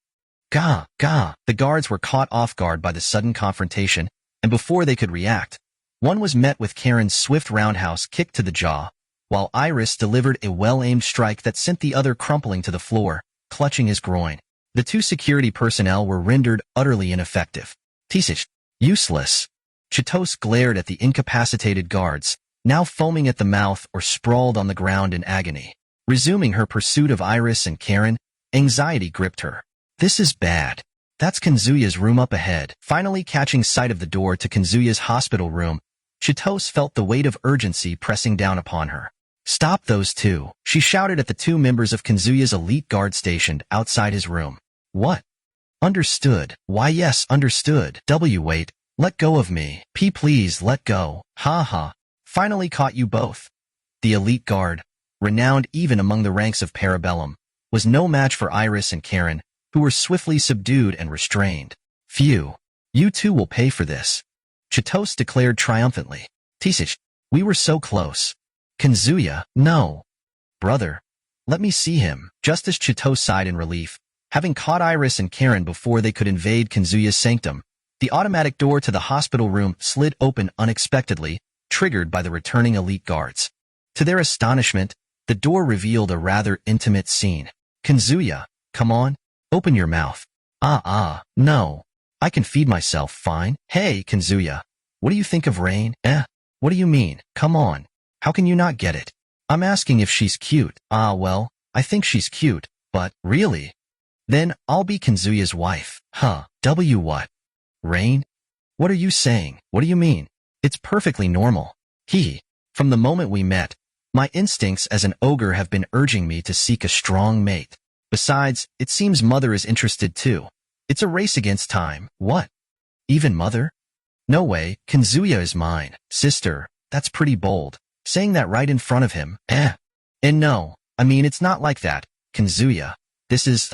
Gah, gah. The guards were caught off guard by the sudden confrontation, and before they could react, one was met with Karen's swift roundhouse kick to the jaw, while Iris delivered a well-aimed strike that sent the other crumpling to the floor, clutching his groin. The two security personnel were rendered utterly ineffective. Tisish, useless. Chitose glared at the incapacitated guards, now foaming at the mouth or sprawled on the ground in agony. Resuming her pursuit of Iris and Karen, anxiety gripped her. This is bad. That's Kanzuya's room up ahead. Finally catching sight of the door to Kanzuya's hospital room, Chitose felt the weight of urgency pressing down upon her. Stop those two, she shouted at the two members of Kanzuya's elite guard stationed outside his room. What? Understood. Why yes, understood. Wait. Let go of me. Please let go. Ha ha. Finally caught you both. The elite guard, renowned even among the ranks of Parabellum, was no match for Iris and Karen, who were swiftly subdued and restrained. Phew. You two will pay for this. Chitose declared triumphantly. Tisish, we were so close. Kanzuya, no. Brother. Let me see him. Just as Chito sighed in relief, having caught Iris and Karen before they could invade Kanzuya's sanctum, the automatic door to the hospital room slid open unexpectedly, triggered by the returning elite guards. To their astonishment, the door revealed a rather intimate scene. Kanzuya, come on, open your mouth. No. I can feed myself fine. Hey, Kanzuya, what do you think of Rain? What do you mean? Come on. How can you not get it? I'm asking if she's cute. Well, I think she's cute, but really? Then I'll be Kanzuya's wife. What? Rain? What are you saying? What do you mean? It's perfectly normal. From the moment we met, my instincts as an ogre have been urging me to seek a strong mate. Besides, it seems Mother is interested too. It's a race against time. What? Even Mother? No way, Kanzuya is mine. Sister, that's pretty bold. Saying that right in front of him. And no, I mean it's not like that, Kanzuya. This is,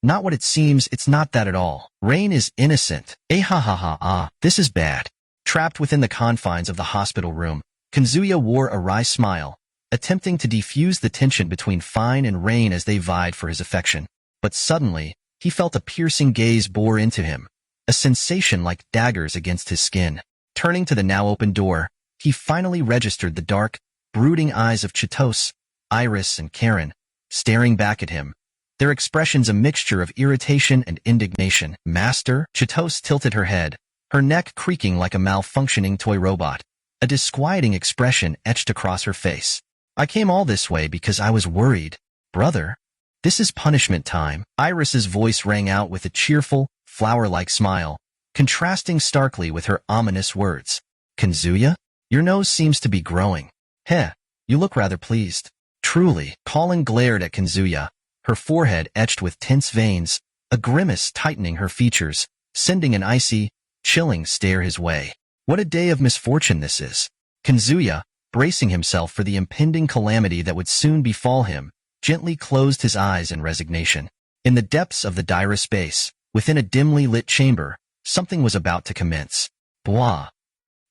not what it seems. It's not that at all. Rain is innocent. This is bad. Trapped within the confines of the hospital room, Kanzuya wore a wry smile, attempting to defuse the tension between Fine and Rain as they vied for his affection. But suddenly, he felt a piercing gaze bore into him, a sensation like daggers against his skin. Turning to the now open door, he finally registered the dark, brooding eyes of Chitose, Iris, and Karen, staring back at him, their expressions a mixture of irritation and indignation. Master? Chitose tilted her head, her neck creaking like a malfunctioning toy robot. A disquieting expression etched across her face. I came all this way because I was worried. Brother? This is punishment time. Iris's voice rang out with a cheerful, flower-like smile, contrasting starkly with her ominous words. Kanzuya? Your nose seems to be growing. You look rather pleased. Truly. Colin glared at Kanzuya, her forehead etched with tense veins, a grimace tightening her features, sending an icy, chilling stare his way. What a day of misfortune this is. Kanzuya, bracing himself for the impending calamity that would soon befall him, gently closed his eyes in resignation. In the depths of the dire space, within a dimly lit chamber, something was about to commence. Blah.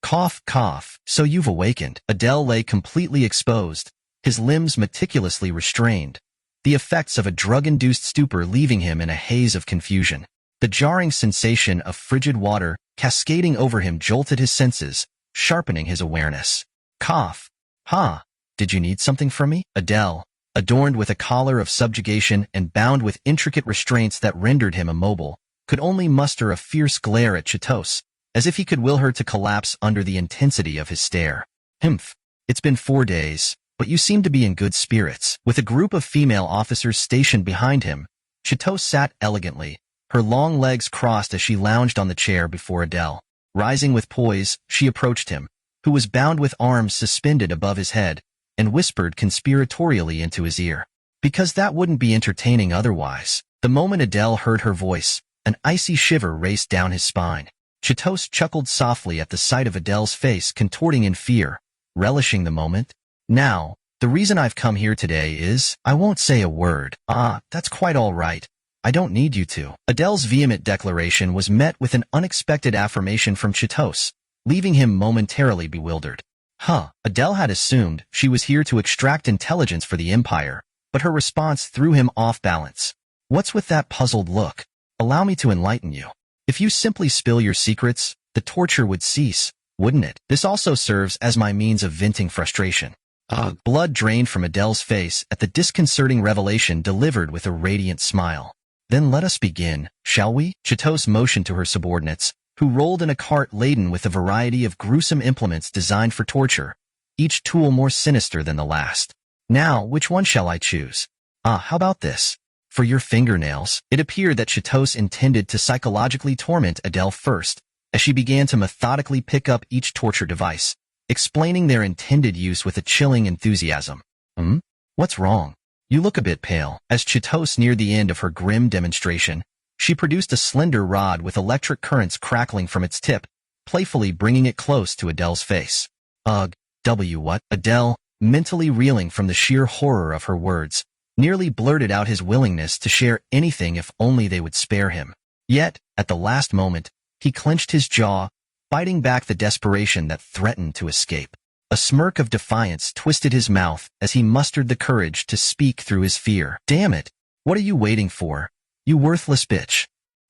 Cough, cough. So you've awakened. Adele lay completely exposed, his limbs meticulously restrained, the effects of a drug-induced stupor leaving him in a haze of confusion. The jarring sensation of frigid water cascading over him jolted his senses, sharpening his awareness. Cough. Did you need something from me? Adele, adorned with a collar of subjugation and bound with intricate restraints that rendered him immobile, could only muster a fierce glare at Chitose, as if he could will her to collapse under the intensity of his stare. It's been 4 days, but you seem to be in good spirits. With a group of female officers stationed behind him, Chitose sat elegantly, her long legs crossed as she lounged on the chair before Adele. Rising with poise, she approached him, who was bound with arms suspended above his head, and whispered conspiratorially into his ear. Because that wouldn't be entertaining otherwise. The moment Adele heard her voice, an icy shiver raced down his spine. Chitose chuckled softly at the sight of Adele's face contorting in fear, relishing the moment. Now, the reason I've come here today is, I won't say a word. That's quite all right. I don't need you to. Adele's vehement declaration was met with an unexpected affirmation from Chitose, leaving him momentarily bewildered. Adele had assumed she was here to extract intelligence for the Empire, but her response threw him off balance. What's with that puzzled look? Allow me to enlighten you. If you simply spill your secrets, the torture would cease, wouldn't it? This also serves as my means of venting frustration. Blood drained from Adele's face at the disconcerting revelation delivered with a radiant smile. Then let us begin, shall we? Chitose motioned to her subordinates, who rolled in a cart laden with a variety of gruesome implements designed for torture, each tool more sinister than the last. Now, which one shall I choose? How about this? For your fingernails. It appeared that Chitose intended to psychologically torment Adele first, as she began to methodically pick up each torture device, explaining their intended use with a chilling enthusiasm. What's wrong? You look a bit pale. As Chitose neared the end of her grim demonstration, she produced a slender rod with electric currents crackling from its tip, playfully bringing it close to Adele's face. What? Adele, mentally reeling from the sheer horror of her words, nearly blurted out his willingness to share anything if only they would spare him. Yet, at the last moment, he clenched his jaw, fighting back the desperation that threatened to escape. A smirk of defiance twisted his mouth as he mustered the courage to speak through his fear. Damn it! What are you waiting for? You worthless bitch.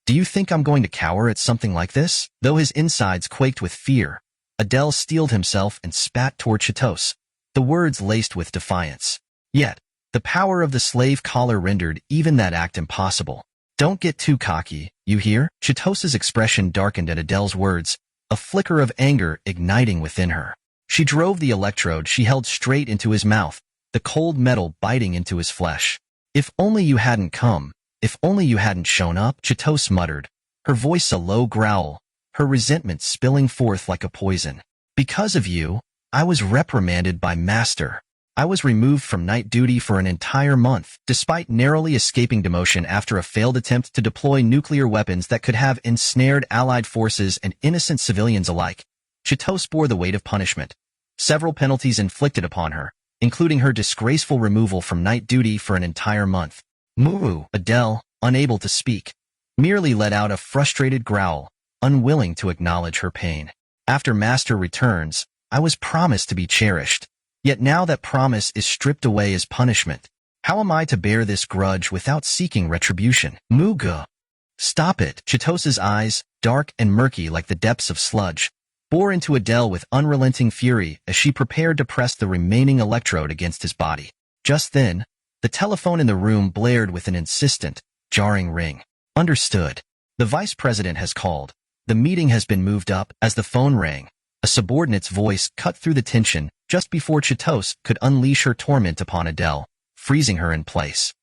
Do you think I'm going to cower at something like this? Though his insides quaked with fear, Adele steeled himself and spat toward Chitos, the words laced with defiance. Yet, the power of the slave collar rendered even that act impossible. Don't get too cocky, you hear? Chitos's expression darkened at Adele's words, a flicker of anger igniting within her. She drove the electrode she held straight into his mouth, the cold metal biting into his flesh. If only you hadn't come. If only you hadn't shown up, Chitos muttered, her voice a low growl, her resentment spilling forth like a poison. Because of you, I was reprimanded by Master. I was removed from night duty for an entire month, despite narrowly escaping demotion after a failed attempt to deploy nuclear weapons that could have ensnared Allied forces and innocent civilians alike. Chitos bore the weight of punishment. Several penalties inflicted upon her, including her disgraceful removal from night duty for an entire month. Moo! Adele, unable to speak, merely let out a frustrated growl, unwilling to acknowledge her pain. After Master returns, I was promised to be cherished. Yet now that promise is stripped away as punishment. How am I to bear this grudge without seeking retribution? Muga! Stop it! Chitos's eyes, dark and murky like the depths of sludge, bore into Adele with unrelenting fury as she prepared to press the remaining electrode against his body. Just then, the telephone in the room blared with an insistent, jarring ring. Understood. The vice president has called. The meeting has been moved up. As the phone rang, a subordinate's voice cut through the tension just before Chitos could unleash her torment upon Adele, freezing her in place.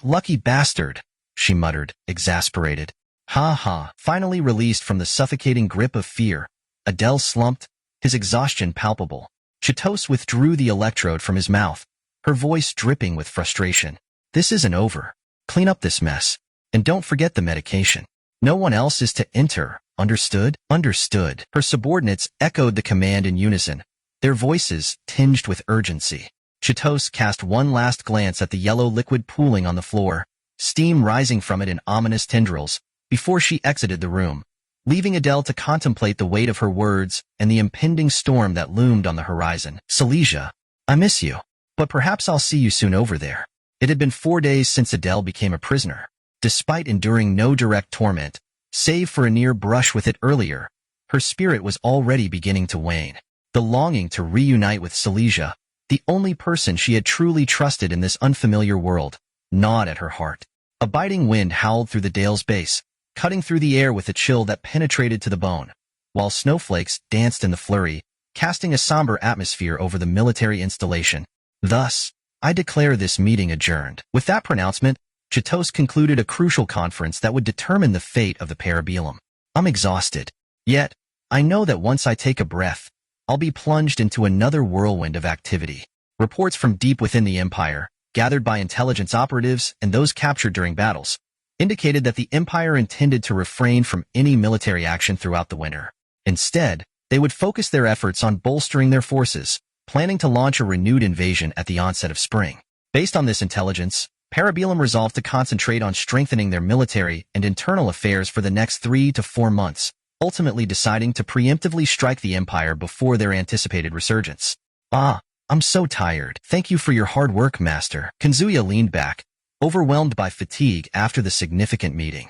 Lucky bastard, she muttered, exasperated. Ha ha. Finally released from the suffocating grip of fear, Adele slumped, his exhaustion palpable. Chitos withdrew the electrode from his mouth, her voice dripping with frustration. This isn't over. Clean up this mess. And don't forget the medication. No one else is to enter. Understood? Understood. Her subordinates echoed the command in unison, their voices tinged with urgency. Chitos cast one last glance at the yellow liquid pooling on the floor, steam rising from it in ominous tendrils, before she exited the room, leaving Adele to contemplate the weight of her words and the impending storm that loomed on the horizon. Silesia, I miss you. But perhaps I'll see you soon over there. It had been 4 days since Adele became a prisoner. Despite enduring no direct torment, save for a near brush with it earlier, her spirit was already beginning to wane. The longing to reunite with Silesia, the only person she had truly trusted in this unfamiliar world, gnawed at her heart. A biting wind howled through the dale's base, cutting through the air with a chill that penetrated to the bone, while snowflakes danced in the flurry, casting a somber atmosphere over the military installation. Thus, I declare this meeting adjourned. With that pronouncement, Chitos concluded a crucial conference that would determine the fate of the Parabellum. I'm exhausted. Yet, I know that once I take a breath, I'll be plunged into another whirlwind of activity. Reports from deep within the Empire, gathered by intelligence operatives and those captured during battles, indicated that the Empire intended to refrain from any military action throughout the winter. Instead, they would focus their efforts on bolstering their forces, planning to launch a renewed invasion at the onset of spring. Based on this intelligence, Parabellum resolved to concentrate on strengthening their military and internal affairs for the next 3 to 4 months, ultimately deciding to preemptively strike the Empire before their anticipated resurgence. I'm so tired. Thank you for your hard work, Master. Kanzuya leaned back, overwhelmed by fatigue after the significant meeting.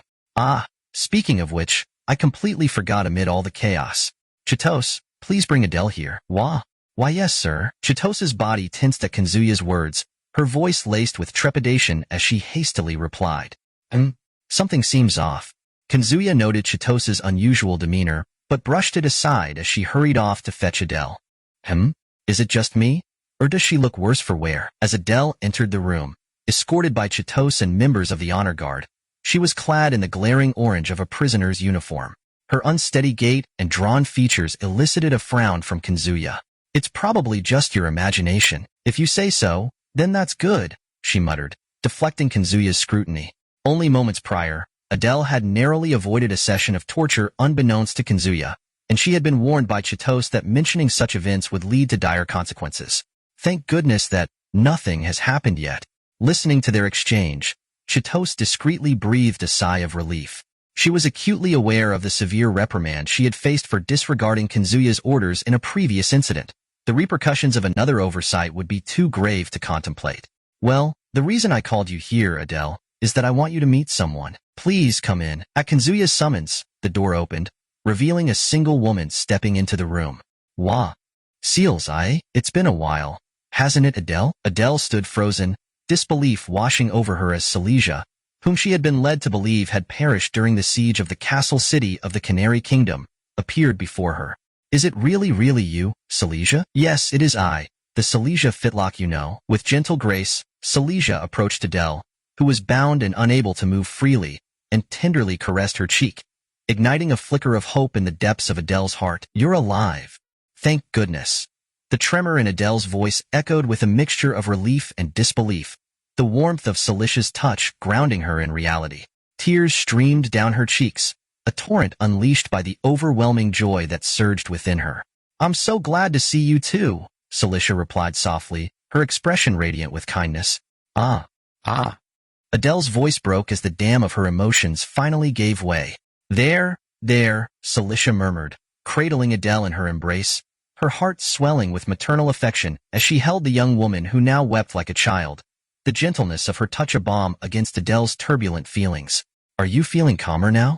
Speaking of which, I completely forgot amid all the chaos. Chitos, please bring Adele here. Why yes, sir. Chitos's body tensed at Kanzuya's words, her voice laced with trepidation as she hastily replied. Something seems off. Kanzuya noted Chitos's unusual demeanor, but brushed it aside as she hurried off to fetch Adele. Is it just me? Or does she look worse for wear? As Adele entered the room, escorted by Chitos and members of the honor guard, she was clad in the glaring orange of a prisoner's uniform. Her unsteady gait and drawn features elicited a frown from Kanzuya. It's probably just your imagination. If you say so, then that's good, she muttered, deflecting Kanzuya's scrutiny. Only moments prior, Adele had narrowly avoided a session of torture unbeknownst to Kanzuya, and she had been warned by Chitos that mentioning such events would lead to dire consequences. Thank goodness that nothing has happened yet. Listening to their exchange, Chitos discreetly breathed a sigh of relief. She was acutely aware of the severe reprimand she had faced for disregarding Kanzuya's orders in a previous incident. The repercussions of another oversight would be too grave to contemplate. Well, the reason I called you here, Adele, is that I want you to meet someone. Please come in. At Kanzuya's summons, the door opened, revealing a single woman stepping into the room. Wah. Seals, it's been a while, hasn't it, Adele? Adele stood frozen, disbelief washing over her as Silesia, whom she had been led to believe had perished during the siege of the castle city of the Canary Kingdom, appeared before her. Is it really you, Silesia? Yes, it is I, the Silesia Fitlock you know. With gentle grace, Silesia approached Adele, who was bound and unable to move freely, and tenderly caressed her cheek, igniting a flicker of hope in the depths of Adele's heart. You're alive. Thank goodness. The tremor in Adele's voice echoed with a mixture of relief and disbelief, the warmth of Silesia's touch grounding her in reality. Tears streamed down her cheeks, a torrent unleashed by the overwhelming joy that surged within her. I'm so glad to see you too, Silesia replied softly, her expression radiant with kindness. Ah. Adele's voice broke as the dam of her emotions finally gave way. There, Silesia murmured, cradling Adele in her embrace, her heart swelling with maternal affection as she held the young woman who now wept like a child, the gentleness of her touch a balm against Adele's turbulent feelings. Are you feeling calmer now?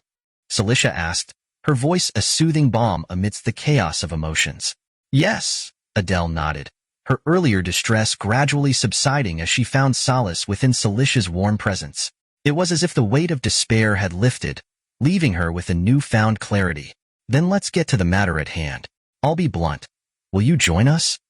Silesia asked, her voice a soothing balm amidst the chaos of emotions. Yes, Adele nodded, her earlier distress gradually subsiding as she found solace within Silesia's warm presence. It was as if the weight of despair had lifted, leaving her with a newfound clarity. Then let's get to the matter at hand. I'll be blunt. Will you join us?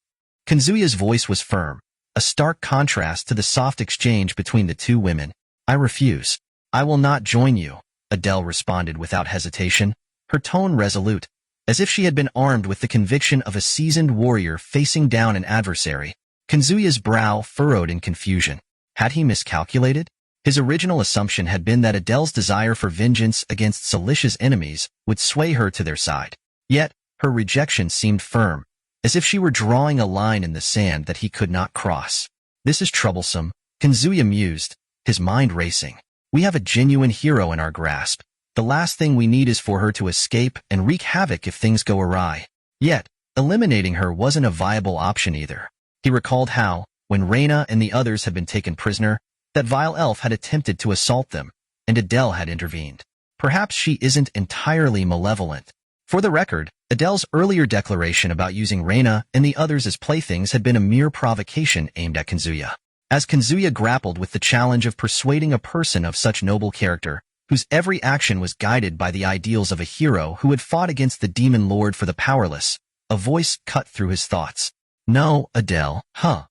Kanzuya's voice was firm, a stark contrast to the soft exchange between the two women. I refuse. I will not join you, Adele responded without hesitation, her tone resolute, as if she had been armed with the conviction of a seasoned warrior facing down an adversary. Kanzuya's brow furrowed in confusion. Had he miscalculated? His original assumption had been that Adele's desire for vengeance against Silesia's enemies would sway her to their side. Yet, her rejection seemed firm, as if she were drawing a line in the sand that he could not cross. This is troublesome, Kanzuya mused, his mind racing. We have a genuine hero in our grasp. The last thing we need is for her to escape and wreak havoc if things go awry. Yet, eliminating her wasn't a viable option either. He recalled how, when Reina and the others had been taken prisoner, that vile elf had attempted to assault them, and Adele had intervened. Perhaps she isn't entirely malevolent. For the record, Adele's earlier declaration about using Reina and the others as playthings had been a mere provocation aimed at Kanzuya. As Kanzuya grappled with the challenge of persuading a person of such noble character, whose every action was guided by the ideals of a hero who had fought against the demon lord for the powerless, a voice cut through his thoughts. No, Adele,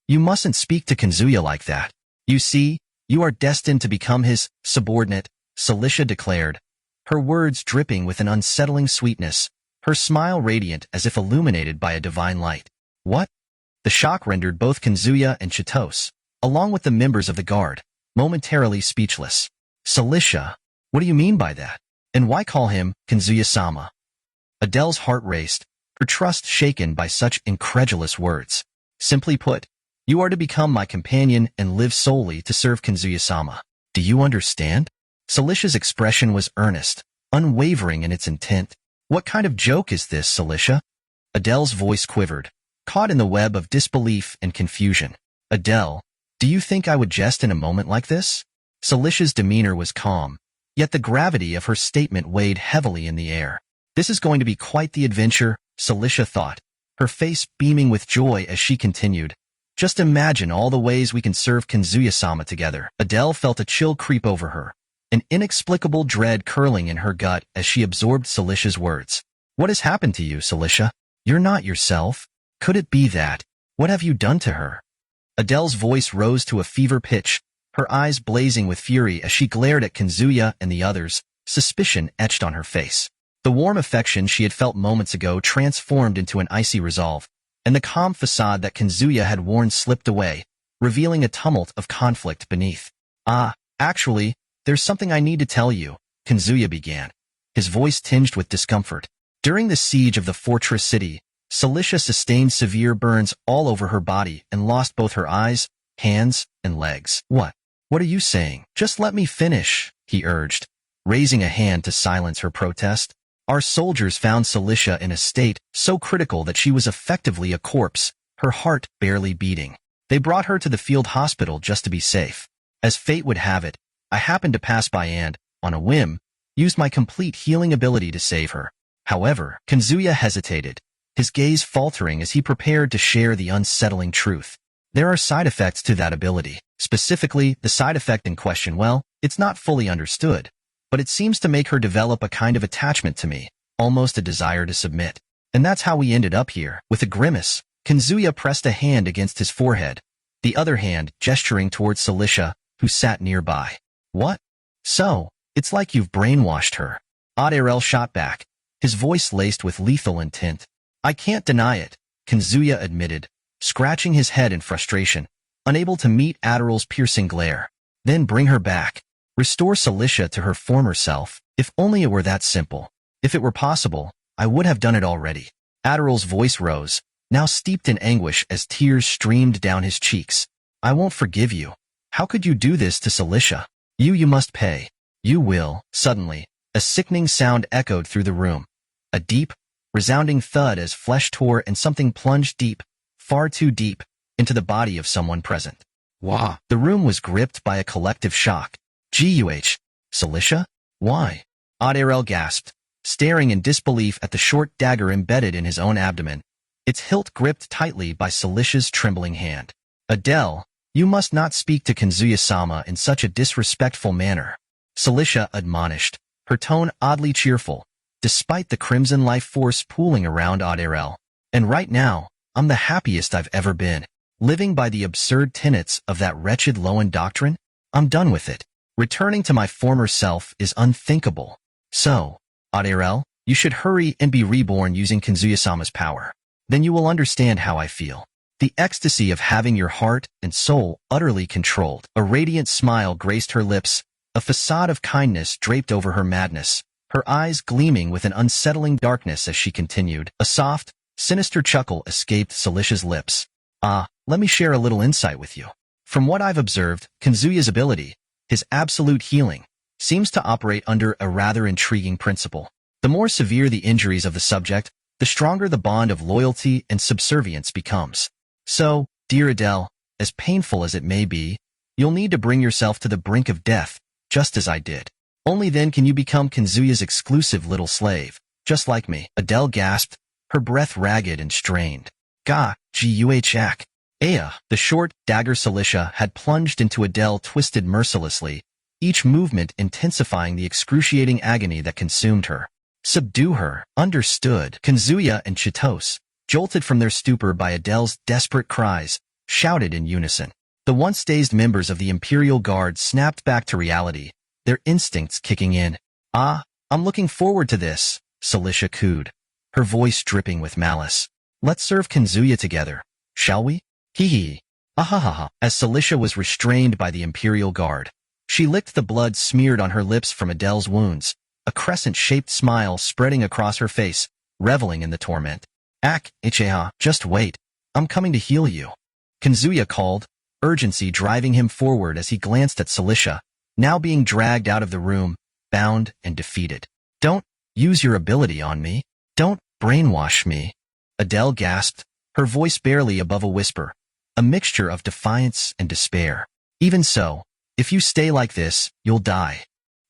you mustn't speak to Kanzuya like that. You see, you are destined to become his subordinate, Silesia declared, her words dripping with an unsettling sweetness, her smile radiant as if illuminated by a divine light. What? The shock rendered both Kanzuya and Chitose, along with the members of the guard, momentarily speechless. Silesia, what do you mean by that? And why call him Kanzuya-sama? Adele's heart raced, her trust shaken by such incredulous words. Simply put, you are to become my companion and live solely to serve Kanzuya-sama. Do you understand? Silesia's expression was earnest, unwavering in its intent. What kind of joke is this, Silesia? Adele's voice quivered, caught in the web of disbelief and confusion. Adele, do you think I would jest in a moment like this? Silesia's demeanor was calm, yet the gravity of her statement weighed heavily in the air. This is going to be quite the adventure, Silesia thought, her face beaming with joy as she continued. Just imagine all the ways we can serve Kanzuya-sama together. Adele felt a chill creep over her, an inexplicable dread curling in her gut as she absorbed Silesia's words. What has happened to you, Silesia? You're not yourself. Could it be that? What have you done to her? Adele's voice rose to a fever pitch, her eyes blazing with fury as she glared at Kanzuya and the others, suspicion etched on her face. The warm affection she had felt moments ago transformed into an icy resolve, and the calm facade that Kanzuya had worn slipped away, revealing a tumult of conflict beneath. Actually, there's something I need to tell you, Kanzuya began, his voice tinged with discomfort. During the siege of the fortress city, Silesia sustained severe burns all over her body and lost both her eyes, hands, and legs. What are you saying? Just let me finish, he urged, raising a hand to silence her protest. Our soldiers found Silesia in a state so critical that she was effectively a corpse, her heart barely beating. They brought her to the field hospital just to be safe. As fate would have it, I happened to pass by and, on a whim, used my complete healing ability to save her. However, Kazuya hesitated, his gaze faltering as he prepared to share the unsettling truth. There are side effects to that ability. Specifically, the side effect in question, well, it's not fully understood, but it seems to make her develop a kind of attachment to me, almost a desire to submit. And that's how we ended up here. With a grimace, Kazuya pressed a hand against his forehead, the other hand gesturing towards Celicia, who sat nearby. What? So, it's like you've brainwashed her. Adirel shot back, his voice laced with lethal intent. I can't deny it, Kazuya admitted, scratching his head in frustration, unable to meet Adirel's piercing glare. Then bring her back. Restore Celicia to her former self. If only it were that simple. If it were possible, I would have done it already. Adirel's voice rose, now steeped in anguish as tears streamed down his cheeks. I won't forgive you. How could you do this to Celicia? You must pay. You will. Suddenly, a sickening sound echoed through the room. A deep, resounding thud as flesh tore and something plunged deep, far too deep, into the body of someone present. Wah! The room was gripped by a collective shock. Guh! Celicia? Why? Adirel gasped, staring in disbelief at the short dagger embedded in his own abdomen, its hilt gripped tightly by Celicia's trembling hand. Adele, you must not speak to Kazuya-sama in such a disrespectful manner. Celicia admonished, her tone oddly cheerful, despite the crimson life force pooling around Adirel. And right now, I'm the happiest I've ever been. Living by the absurd tenets of that wretched Loan doctrine? I'm done with it. Returning to my former self is unthinkable. So, Adirel, you should hurry and be reborn using Kazuya-sama's power. Then you will understand how I feel. The ecstasy of having your heart and soul utterly controlled. A radiant smile graced her lips, a facade of kindness draped over her madness, her eyes gleaming with an unsettling darkness as she continued. A soft, sinister chuckle escaped Celicia's lips. Let me share a little insight with you. From what I've observed, Kazuya's ability, his absolute healing, seems to operate under a rather intriguing principle. The more severe the injuries of the subject, the stronger the bond of loyalty and subservience becomes. So, dear Adele, as painful as it may be, you'll need to bring yourself to the brink of death, just as I did. Only then can you become Kazuya's exclusive little slave, just like me. Adele gasped, her breath ragged and strained. Guh! Aya, the short dagger Celicia had plunged into Adele twisted mercilessly, each movement intensifying the excruciating agony that consumed her. Subdue her. Understood. Kazuya and Chitose, jolted from their stupor by Adele's desperate cries, shouted in unison. The once dazed members of the Imperial Guard snapped back to reality, their instincts kicking in. I'm looking forward to this, Celicia cooed, her voice dripping with malice. Let's serve Kazuya together, shall we? Hee. Ahahaha. As Celicia was restrained by the Imperial Guard, she licked the blood smeared on her lips from Adele's wounds, a crescent-shaped smile spreading across her face, reveling in the torment. Ichiha, just wait. I'm coming to heal you. Kazuya called, urgency driving him forward as he glanced at Celicia, now being dragged out of the room, bound and defeated. Don't use your ability on me. Don't brainwash me. Adele gasped, her voice barely above a whisper, a mixture of defiance and despair. Even so, if you stay like this, you'll die.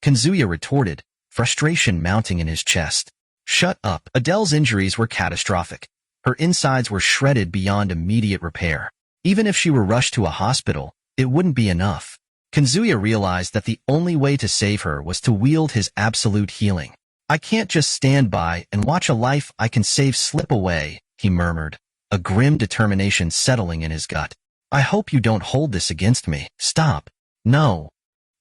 Kazuya retorted, frustration mounting in his chest. Shut up. Adele's injuries were catastrophic. Her insides were shredded beyond immediate repair. Even if she were rushed to a hospital, it wouldn't be enough. Kazuya realized that the only way to save her was to wield his absolute healing. I can't just stand by and watch a life I can save slip away, he murmured, a grim determination settling in his gut. I hope you don't hold this against me. Stop. No.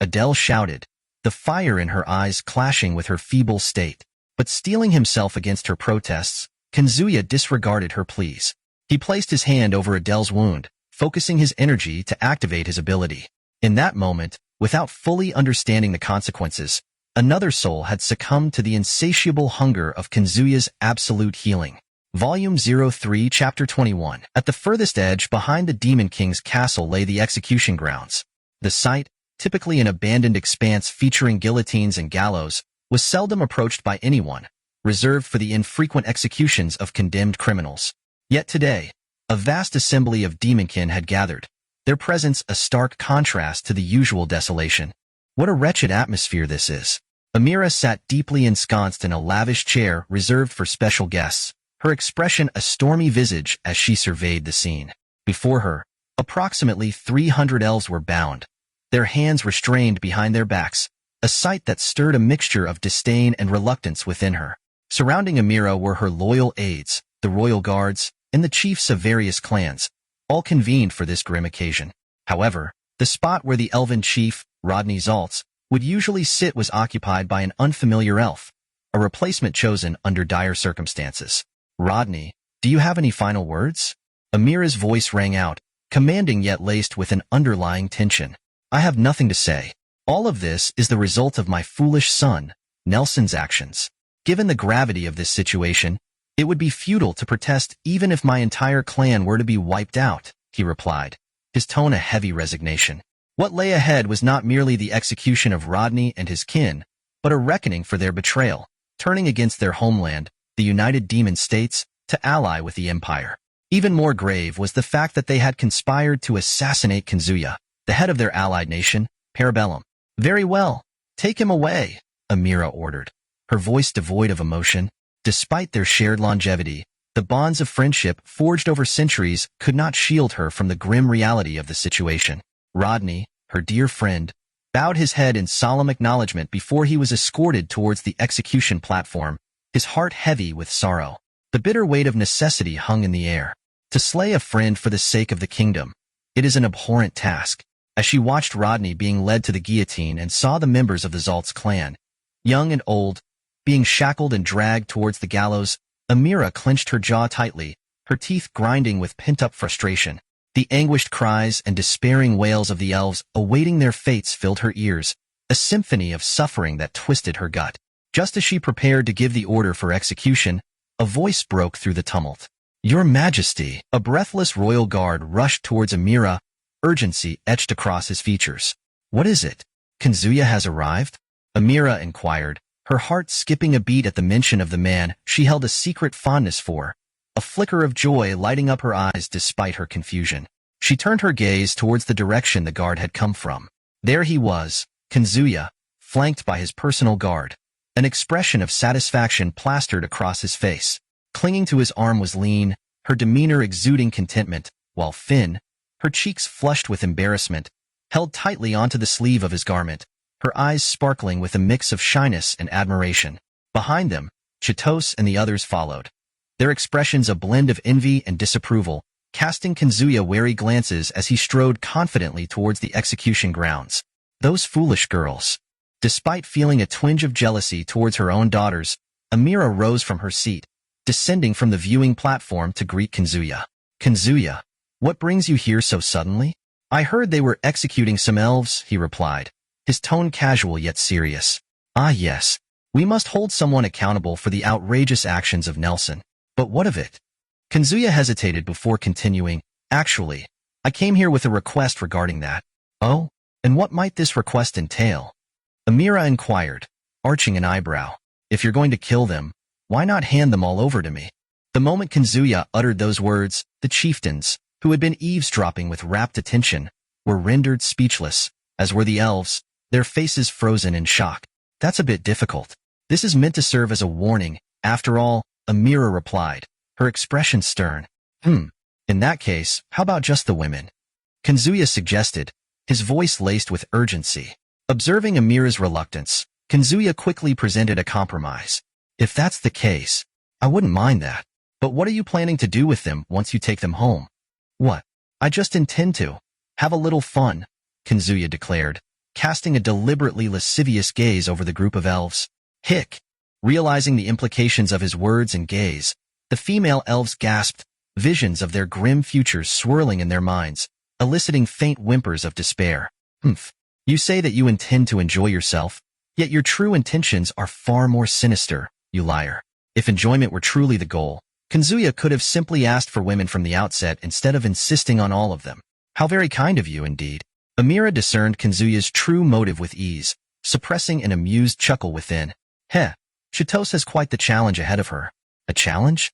Adele shouted, the fire in her eyes clashing with her feeble state. But steeling himself against her protests, Kazuya disregarded her pleas. He placed his hand over Adele's wound, focusing his energy to activate his ability. In that moment, without fully understanding the consequences, another soul had succumbed to the insatiable hunger of Kazuya's absolute healing. Volume 03, Chapter 21. At the furthest edge behind the Demon King's castle lay the execution grounds. The site, typically an abandoned expanse featuring guillotines and gallows, was seldom approached by anyone, reserved for the infrequent executions of condemned criminals. Yet today, A vast assembly of demonkin had gathered, their presence a stark contrast to the usual desolation. What a wretched atmosphere this is. Amira sat deeply ensconced in a lavish chair reserved for special guests, her expression a stormy visage as she surveyed the scene. Before her, approximately 300 elves were bound, their hands restrained behind their backs, a sight that stirred a mixture of disdain and reluctance within her. Surrounding Amira were her loyal aides, the royal guards, and the chiefs of various clans, all convened for this grim occasion. However, the spot where the elven chief, Rodney Zaltz, would usually sit was occupied by an unfamiliar elf, a replacement chosen under dire circumstances. Rodney, do you have any final words? Amira's voice rang out, commanding yet laced with an underlying tension. I have nothing to say. All of this is the result of my foolish son, Nelson's actions. Given the gravity of this situation, it would be futile to protest even if my entire clan were to be wiped out, he replied, his tone a heavy resignation. What lay ahead was not merely the execution of Rodney and his kin, but a reckoning for their betrayal, turning against their homeland, the United Demon States, to ally with the Empire. Even more grave was the fact that they had conspired to assassinate Kazuya, the head of their allied nation, Parabellum. Very well, take him away, Amira ordered, her voice devoid of emotion. Despite their shared longevity, the bonds of friendship forged over centuries could not shield her from the grim reality of the situation. Rodney, her dear friend, bowed his head in solemn acknowledgement before he was escorted towards the execution platform, his heart heavy with sorrow. The bitter weight of necessity hung in the air. To slay a friend for the sake of the kingdom, it is an abhorrent task. As she watched Rodney being led to the guillotine and saw the members of the Zaltz clan, young and old, being shackled and dragged towards the gallows, Amira clenched her jaw tightly, her teeth grinding with pent-up frustration. The anguished cries and despairing wails of the elves awaiting their fates filled her ears, a symphony of suffering that twisted her gut. Just as she prepared to give the order for execution, a voice broke through the tumult. Your Majesty! A breathless royal guard rushed towards Amira, urgency etched across his features. What is it? Kazuya has arrived? Amira inquired, her heart skipping a beat at the mention of the man she held a secret fondness for, a flicker of joy lighting up her eyes despite her confusion. She turned her gaze towards the direction the guard had come from. There he was, Kazuya, flanked by his personal guard. An expression of satisfaction plastered across his face. Clinging to his arm was Lean, her demeanor exuding contentment, while Finn, her cheeks flushed with embarrassment, held tightly onto the sleeve of his garment, her eyes sparkling with a mix of shyness and admiration. Behind them, Chitos and the others followed, their expressions a blend of envy and disapproval, casting Kazuya wary glances as he strode confidently towards the execution grounds. Those foolish girls. Despite feeling a twinge of jealousy towards her own daughters, Amira rose from her seat, descending from the viewing platform to greet Kazuya. Kazuya, what brings you here so suddenly? I heard they were executing some elves, he replied, his tone casual yet serious. Ah yes, we must hold someone accountable for the outrageous actions of Nelson. But what of it? Kazuya hesitated before continuing. Actually, I came here with a request regarding that. Oh, and what might this request entail? Amira inquired, arching an eyebrow. If you're going to kill them, why not hand them all over to me? The moment Kazuya uttered those words, the chieftains, who had been eavesdropping with rapt attention, were rendered speechless, as were the elves, their faces frozen in shock. That's a bit difficult. This is meant to serve as a warning. After all, Amira replied, her expression stern. In that case, how about just the women? Kazuya suggested, his voice laced with urgency. Observing Amira's reluctance, Kazuya quickly presented a compromise. If that's the case, I wouldn't mind that. But what are you planning to do with them once you take them home? What? I just intend to have a little fun, Kazuya declared, casting a deliberately lascivious gaze over the group of elves. Hick. Realizing the implications of his words and gaze, the female elves gasped, visions of their grim futures swirling in their minds, eliciting faint whimpers of despair. You say that you intend to enjoy yourself, yet your true intentions are far more sinister, you liar. If enjoyment were truly the goal, Kazuya could have simply asked for women from the outset instead of insisting on all of them. How very kind of you, indeed. Amira discerned Kazuya's true motive with ease, suppressing an amused chuckle within. Chitos has quite the challenge ahead of her. A challenge?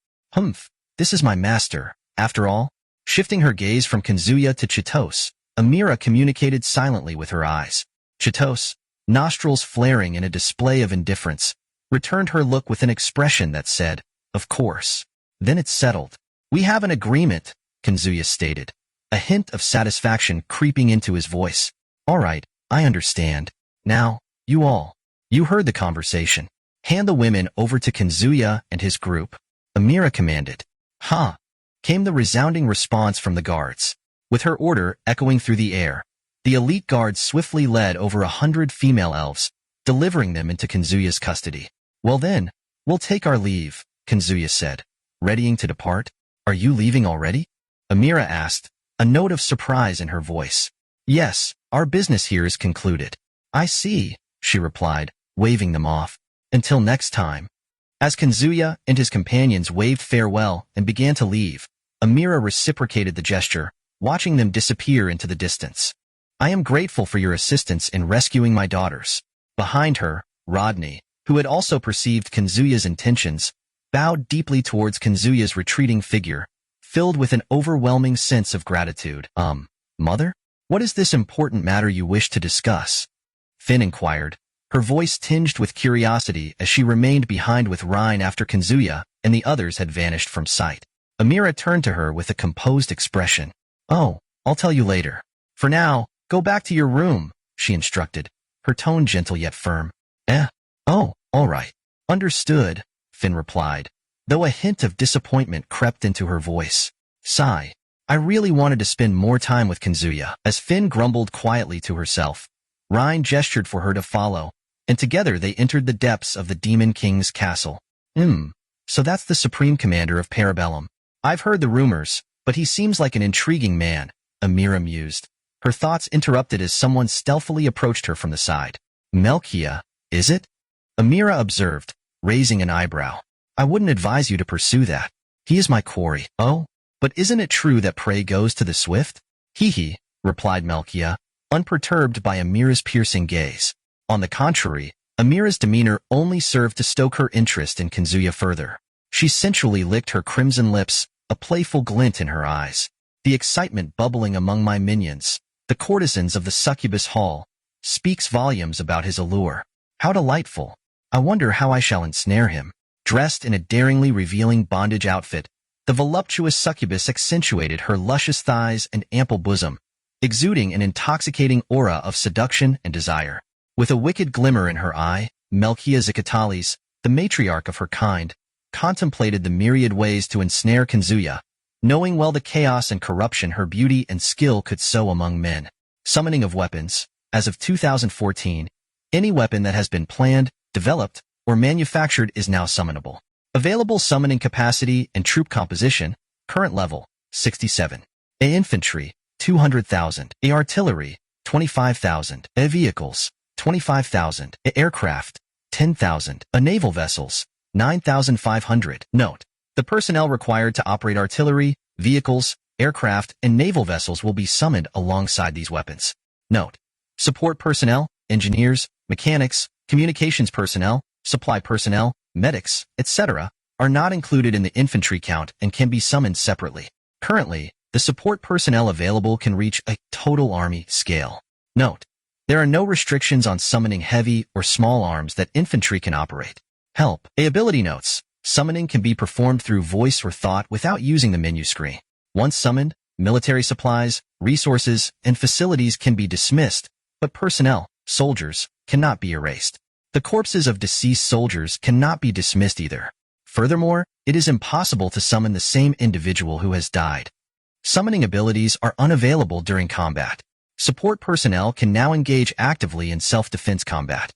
This is my master, after all. Shifting her gaze from Kazuya to Chitose, Amira communicated silently with her eyes. Chitose, nostrils flaring in a display of indifference, returned her look with an expression that said, "Of course." "Then it's settled. We have an agreement," Kazuya stated, a hint of satisfaction creeping into his voice. "All right, I understand. Now, you heard the conversation. Hand the women over to Kazuya and his group," Amira commanded. "Huh," came the resounding response from the guards. With her order echoing through the air, the elite guards swiftly led over 100 female elves, delivering them into Kazuya's custody. "Well then, we'll take our leave," Kazuya said, readying to depart. "Are you leaving already?" Amira asked, a note of surprise in her voice. "Yes, our business here is concluded." "I see," she replied, waving them off. "Until next time." As Kazuya and his companions waved farewell and began to leave, Amira reciprocated the gesture, watching them disappear into the distance. "I am grateful for your assistance in rescuing my daughters." Behind her, Rodney, who had also perceived Kazuya's intentions, bowed deeply towards Kazuya's retreating figure, filled with an overwhelming sense of gratitude. Mother? What is this important matter you wish to discuss?" Finn inquired, her voice tinged with curiosity as she remained behind with Rhine after Kazuya and the others had vanished from sight. Amira turned to her with a composed expression. "Oh, I'll tell you later. For now, go back to your room," she instructed, her tone gentle yet firm. Oh, all right. Understood," Finn replied, though a hint of disappointment crept into her voice. Sigh. "I really wanted to spend more time with Kazuya." As Finn grumbled quietly to herself, Rhine gestured for her to follow, and together they entered the depths of the Demon King's castle. So that's the Supreme Commander of Parabellum. I've heard the rumors, but he seems like an intriguing man," Amira mused. Her thoughts interrupted as someone stealthily approached her from the side. "Melkia, is it?" Amira observed, raising an eyebrow. "I wouldn't advise you to pursue that. He is my quarry." "Oh, but isn't it true that prey goes to the swift?" "Hee," replied Melkia, unperturbed by Amira's piercing gaze. On the contrary, Amira's demeanor only served to stoke her interest in Kazuya further. She sensually licked her crimson lips, a playful glint in her eyes. "The excitement bubbling among my minions, the courtesans of the succubus hall, speaks volumes about his allure. How delightful! I wonder how I shall ensnare him." Dressed in a daringly revealing bondage outfit, the voluptuous succubus accentuated her luscious thighs and ample bosom, exuding an intoxicating aura of seduction and desire. With a wicked glimmer in her eye, Melkia Zikatalis, the matriarch of her kind, contemplated the myriad ways to ensnare Kazuya, knowing well the chaos and corruption her beauty and skill could sow among men. Summoning of weapons. As of 2014, any weapon that has been planned, developed, or manufactured is now summonable. Available summoning capacity and troop composition, current level, 67. A infantry, 200,000. A artillery, 25,000. A vehicles, 25,000. A aircraft, 10,000. A naval vessels, 9,500. Note: the personnel required to operate artillery, vehicles, aircraft, and naval vessels will be summoned alongside these weapons. Note: support personnel, engineers, mechanics, communications personnel, supply personnel, medics, etc., are not included in the infantry count and can be summoned separately. Currently, the support personnel available can reach a total army scale. Note: there are no restrictions on summoning heavy or small arms that infantry can operate. Help. Ability notes. Summoning can be performed through voice or thought without using the menu screen. Once summoned, military supplies, resources, and facilities can be dismissed, but personnel, soldiers, cannot be erased. The corpses of deceased soldiers cannot be dismissed either. Furthermore, it is impossible to summon the same individual who has died. Summoning abilities are unavailable during combat. Support personnel can now engage actively in self-defense combat.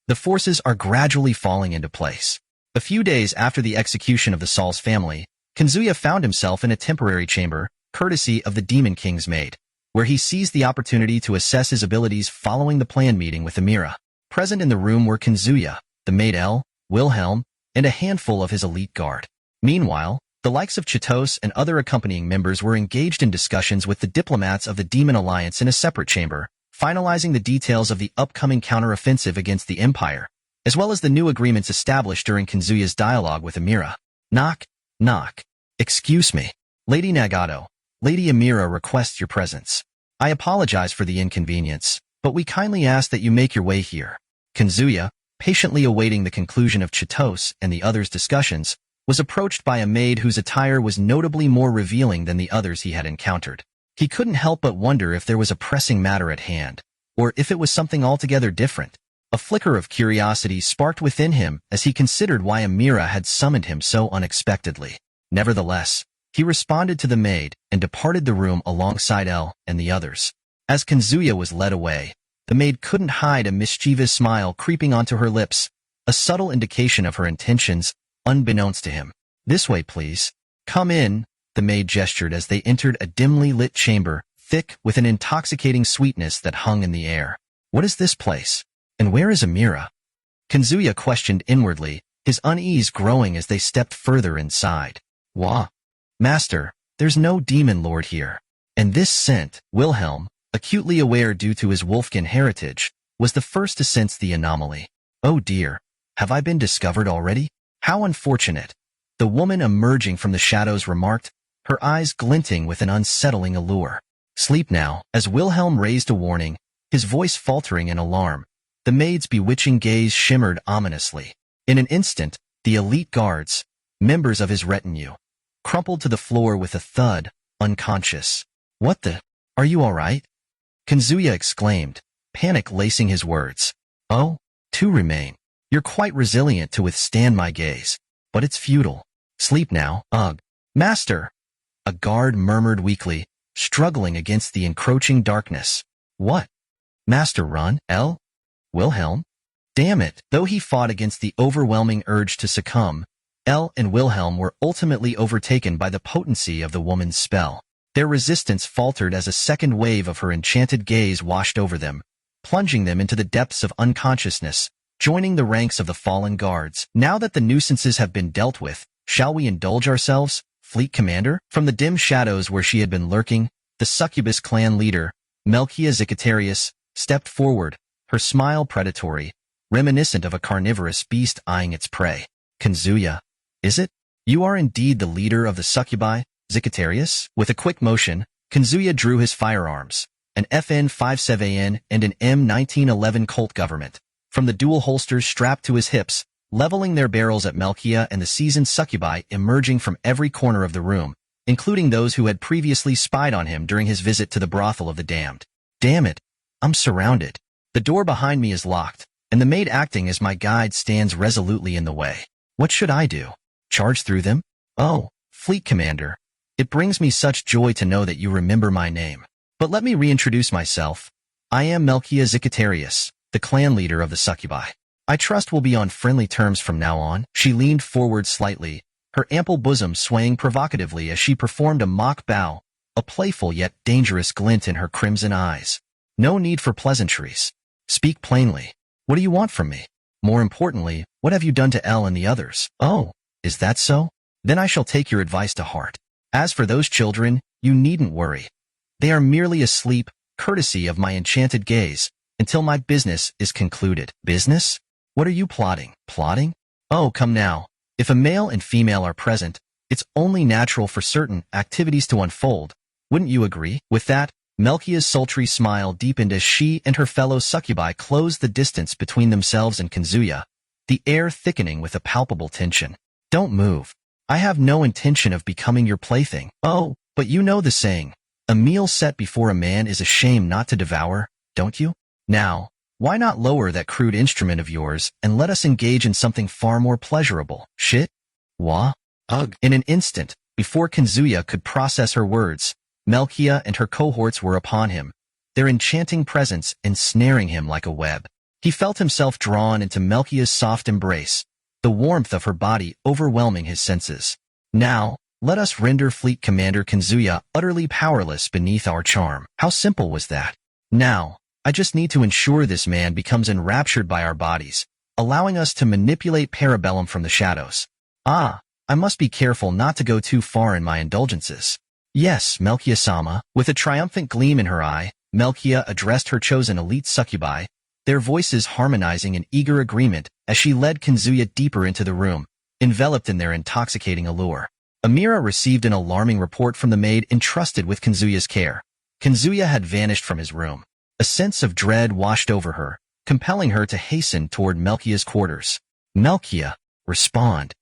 The forces are gradually falling into place. A few days after the execution of the Saul's family, Kazuya found himself in a temporary chamber, courtesy of the Demon King's maid, where he seized the opportunity to assess his abilities following the planned meeting with Amira. Present in the room were Kazuya, the maid El, Wilhelm, and a handful of his elite guard. Meanwhile, the likes of Chitose and other accompanying members were engaged in discussions with the diplomats of the Demon Alliance in a separate chamber, finalizing the details of the upcoming counteroffensive against the Empire, as well as the new agreements established during Kazuya's dialogue with Amira. Knock, knock. Excuse me. Lady Nagato, Lady Amira requests your presence. I apologize for the inconvenience, but we kindly ask that you make your way here. Kanzuya, patiently awaiting the conclusion of Chitos and the others' discussions, was approached by a maid whose attire was notably more revealing than the others he had encountered. He couldn't help but wonder if there was a pressing matter at hand, or if it was something altogether different. A flicker of curiosity sparked within him as he considered why Amira had summoned him so unexpectedly. Nevertheless, he responded to the maid and departed the room alongside L and the others. As Kanzuya was led away, the maid couldn't hide a mischievous smile creeping onto her lips, a subtle indication of her intentions, unbeknownst to him. This way, please. Come in, the maid gestured as they entered a dimly lit chamber, thick with an intoxicating sweetness that hung in the air. What is this place? And where is Amira? Kanzuya questioned inwardly, his unease growing as they stepped further inside. Wah! Master, there's no demon lord here. And this scent, Wilhelm, acutely aware due to his Wolfkin heritage, was the first to sense the anomaly. Oh dear, have I been discovered already? How unfortunate. The woman emerging from the shadows remarked, her eyes glinting with an unsettling allure. Sleep now, as Wilhelm raised a warning, his voice faltering in alarm. The maid's bewitching gaze shimmered ominously. In an instant, the elite guards, members of his retinue, crumpled to the floor with a thud, unconscious. What the? Are you all right? Kanzuya exclaimed, panic lacing his words. Oh, two remain. You're quite resilient to withstand my gaze, but it's futile. Sleep now, ugh. Master! A guard murmured weakly, struggling against the encroaching darkness. What? Master, run, L? Wilhelm? Damn it! Though he fought against the overwhelming urge to succumb, L and Wilhelm were ultimately overtaken by the potency of the woman's spell. Their resistance faltered as a second wave of her enchanted gaze washed over them, plunging them into the depths of unconsciousness, joining the ranks of the fallen guards. Now that the nuisances have been dealt with, shall we indulge ourselves, Fleet Commander? From the dim shadows where she had been lurking, the succubus clan leader, Melkia Zicatarius, stepped forward, her smile predatory, reminiscent of a carnivorous beast eyeing its prey. Kanzuya, is it? You are indeed the leader of the succubi, Zicatarius? With a quick motion, Kanzuya drew his firearms, an FN-57 and an M1911 Colt government, from the dual holsters strapped to his hips, leveling their barrels at Melkia and the seasoned succubi emerging from every corner of the room, including those who had previously spied on him during his visit to the brothel of the damned. Damn it, I'm surrounded. The door behind me is locked, and the maid acting as my guide stands resolutely in the way. What should I do? Charge through them? Oh, Fleet Commander, it brings me such joy to know that you remember my name. But let me reintroduce myself. I am Melkia Zicatarius, the clan leader of the succubi. I trust we'll be on friendly terms from now on. She leaned forward slightly, her ample bosom swaying provocatively as she performed a mock bow, a playful yet dangerous glint in her crimson eyes. No need for pleasantries. Speak plainly. What do you want from me? More importantly, what have you done to Elle and the others? Oh, is that so? Then I shall take your advice to heart. As for those children, you needn't worry. They are merely asleep, courtesy of my enchanted gaze, until my business is concluded. Business? What are you plotting? Plotting? Oh, come now. If a male and female are present, it's only natural for certain activities to unfold. Wouldn't you agree? With that, Melkia's sultry smile deepened as she and her fellow succubi closed the distance between themselves and Kanzuya, the air thickening with a palpable tension. Don't move. I have no intention of becoming your plaything. Oh, but you know the saying, a meal set before a man is a shame not to devour, don't you? Now, why not lower that crude instrument of yours and let us engage in something far more pleasurable? Shit? Wah? Ugh. In an instant, before Kanzuya could process her words, Melkia and her cohorts were upon him, their enchanting presence ensnaring him like a web. He felt himself drawn into Melkia's soft embrace, the warmth of her body overwhelming his senses. Now, let us render Fleet Commander Kanzuya utterly powerless beneath our charm. How simple was that? Now, I just need to ensure this man becomes enraptured by our bodies, allowing us to manipulate Parabellum from the shadows. Ah, I must be careful not to go too far in my indulgences. Yes, Melkia-sama. With a triumphant gleam in her eye, Melkia addressed her chosen elite succubi, their voices harmonizing in eager agreement as she led Kanzuya deeper into the room, enveloped in their intoxicating allure. Amira received an alarming report from the maid entrusted with Kanzuya's care. Kanzuya had vanished from his room. A sense of dread washed over her, compelling her to hasten toward Melchia's quarters. Melchia, respond.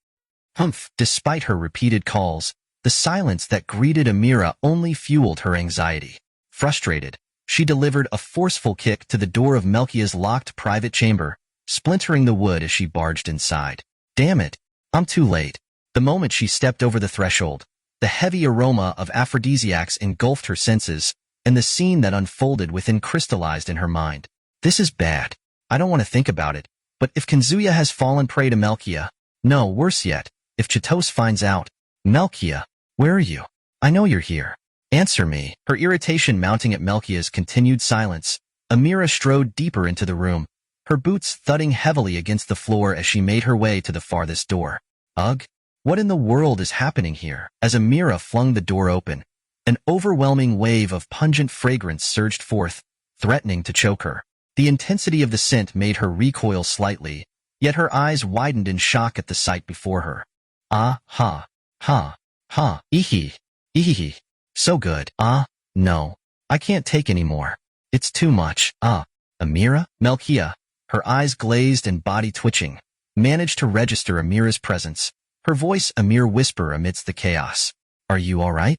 Humph! Despite her repeated calls, the silence that greeted Amira only fueled her anxiety. Frustrated, she delivered a forceful kick to the door of Melchia's locked private chamber, splintering the wood as she barged inside. Damn it! I'm too late. The moment she stepped over the threshold, the heavy aroma of aphrodisiacs engulfed her senses, and the scene that unfolded within crystallized in her mind. This is bad. I don't want to think about it, but if Kanzuya has fallen prey to Melchia, no, worse yet, if Chitos finds out. Melchia, where are you? I know you're here. Answer me. Her irritation mounting at Melchia's continued silence, Amira strode deeper into the room, her boots thudding heavily against the floor as she made her way to the farthest door. Ugh! What in the world is happening here? As Amira flung the door open, an overwhelming wave of pungent fragrance surged forth, threatening to choke her. The intensity of the scent made her recoil slightly, yet her eyes widened in shock at the sight before her. Ah, ha, ha, ha, eehee, eehee. So good. Ah, no. I can't take any more. It's too much. Ah, Amira? Melchia, her eyes glazed and body twitching, managed to register Amira's presence, her voice a mere whisper amidst the chaos. Are you all right?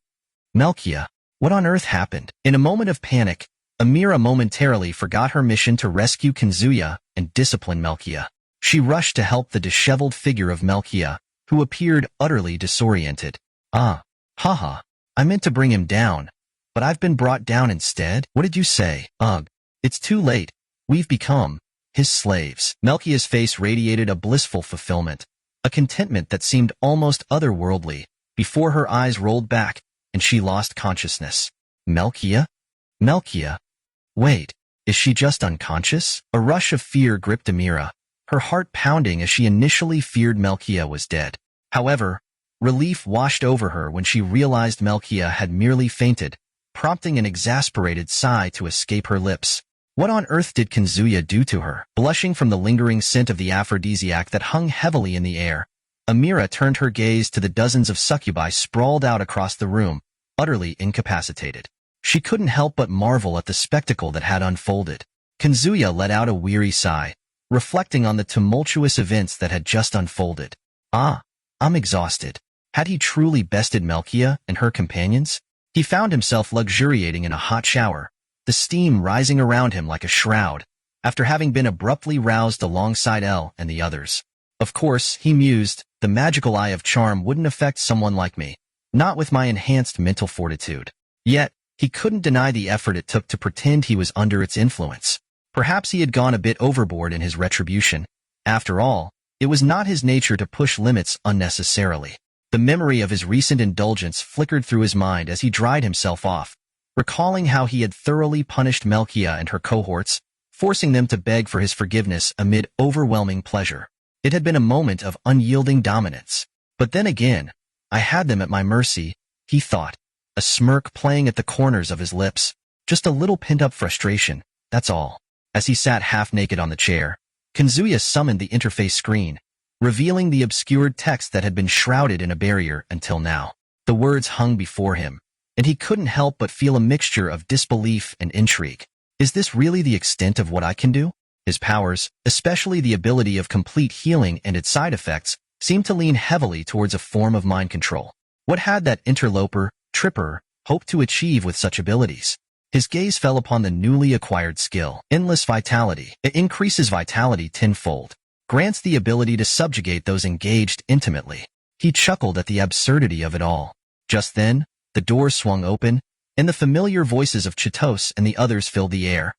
Melchia, what on earth happened? In a moment of panic, Amira momentarily forgot her mission to rescue Kanzuya and discipline Melchia. She rushed to help the disheveled figure of Melchia, who appeared utterly disoriented. Ah, haha, I meant to bring him down, but I've been brought down instead? What did you say? Ugh, it's too late. We've become his slaves. Melchia's face radiated a blissful fulfillment, a contentment that seemed almost otherworldly, before her eyes rolled back and she lost consciousness. Melchia? Melchia? Wait, is she just unconscious? A rush of fear gripped Amira, her heart pounding as she initially feared Melchia was dead. However, relief washed over her when she realized Melchia had merely fainted, prompting an exasperated sigh to escape her lips. What on earth did Kanzuya do to her? Blushing from the lingering scent of the aphrodisiac that hung heavily in the air, Amira turned her gaze to the dozens of succubi sprawled out across the room, utterly incapacitated. She couldn't help but marvel at the spectacle that had unfolded. Kanzuya let out a weary sigh, reflecting on the tumultuous events that had just unfolded. Ah, I'm exhausted. Had he truly bested Melchia and her companions? He found himself luxuriating in a hot shower, the steam rising around him like a shroud, after having been abruptly roused alongside Elle and the others. Of course, he mused, the magical eye of charm wouldn't affect someone like me, not with my enhanced mental fortitude. Yet, he couldn't deny the effort it took to pretend he was under its influence. Perhaps he had gone a bit overboard in his retribution. After all, it was not his nature to push limits unnecessarily. The memory of his recent indulgence flickered through his mind as he dried himself off, recalling how he had thoroughly punished Melchia and her cohorts, forcing them to beg for his forgiveness amid overwhelming pleasure. It had been a moment of unyielding dominance. But then again, I had them at my mercy, he thought, a smirk playing at the corners of his lips. Just a little pent-up frustration, that's all. As he sat half-naked on the chair, Kanzuya summoned the interface screen, revealing the obscured text that had been shrouded in a barrier until now. The words hung before him, and he couldn't help but feel a mixture of disbelief and intrigue. Is this really the extent of what I can do? His powers, especially the ability of complete healing and its side effects, seemed to lean heavily towards a form of mind control. What had that interloper, Tripper, hoped to achieve with such abilities? His gaze fell upon the newly acquired skill, Endless Vitality. It increases vitality tenfold, grants the ability to subjugate those engaged intimately. He chuckled at the absurdity of it all. Just then, the door swung open, and the familiar voices of Chitos and the others filled the air,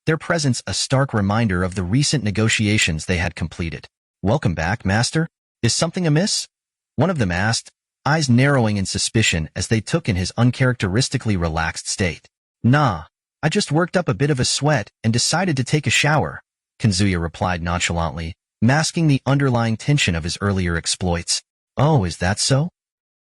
their presence a stark reminder of the recent negotiations they had completed. Welcome back, Master. Is something amiss? One of them asked, eyes narrowing in suspicion as they took in his uncharacteristically relaxed state. Nah, I just worked up a bit of a sweat and decided to take a shower, Kanzuya replied nonchalantly, masking the underlying tension of his earlier exploits. Oh, is that so?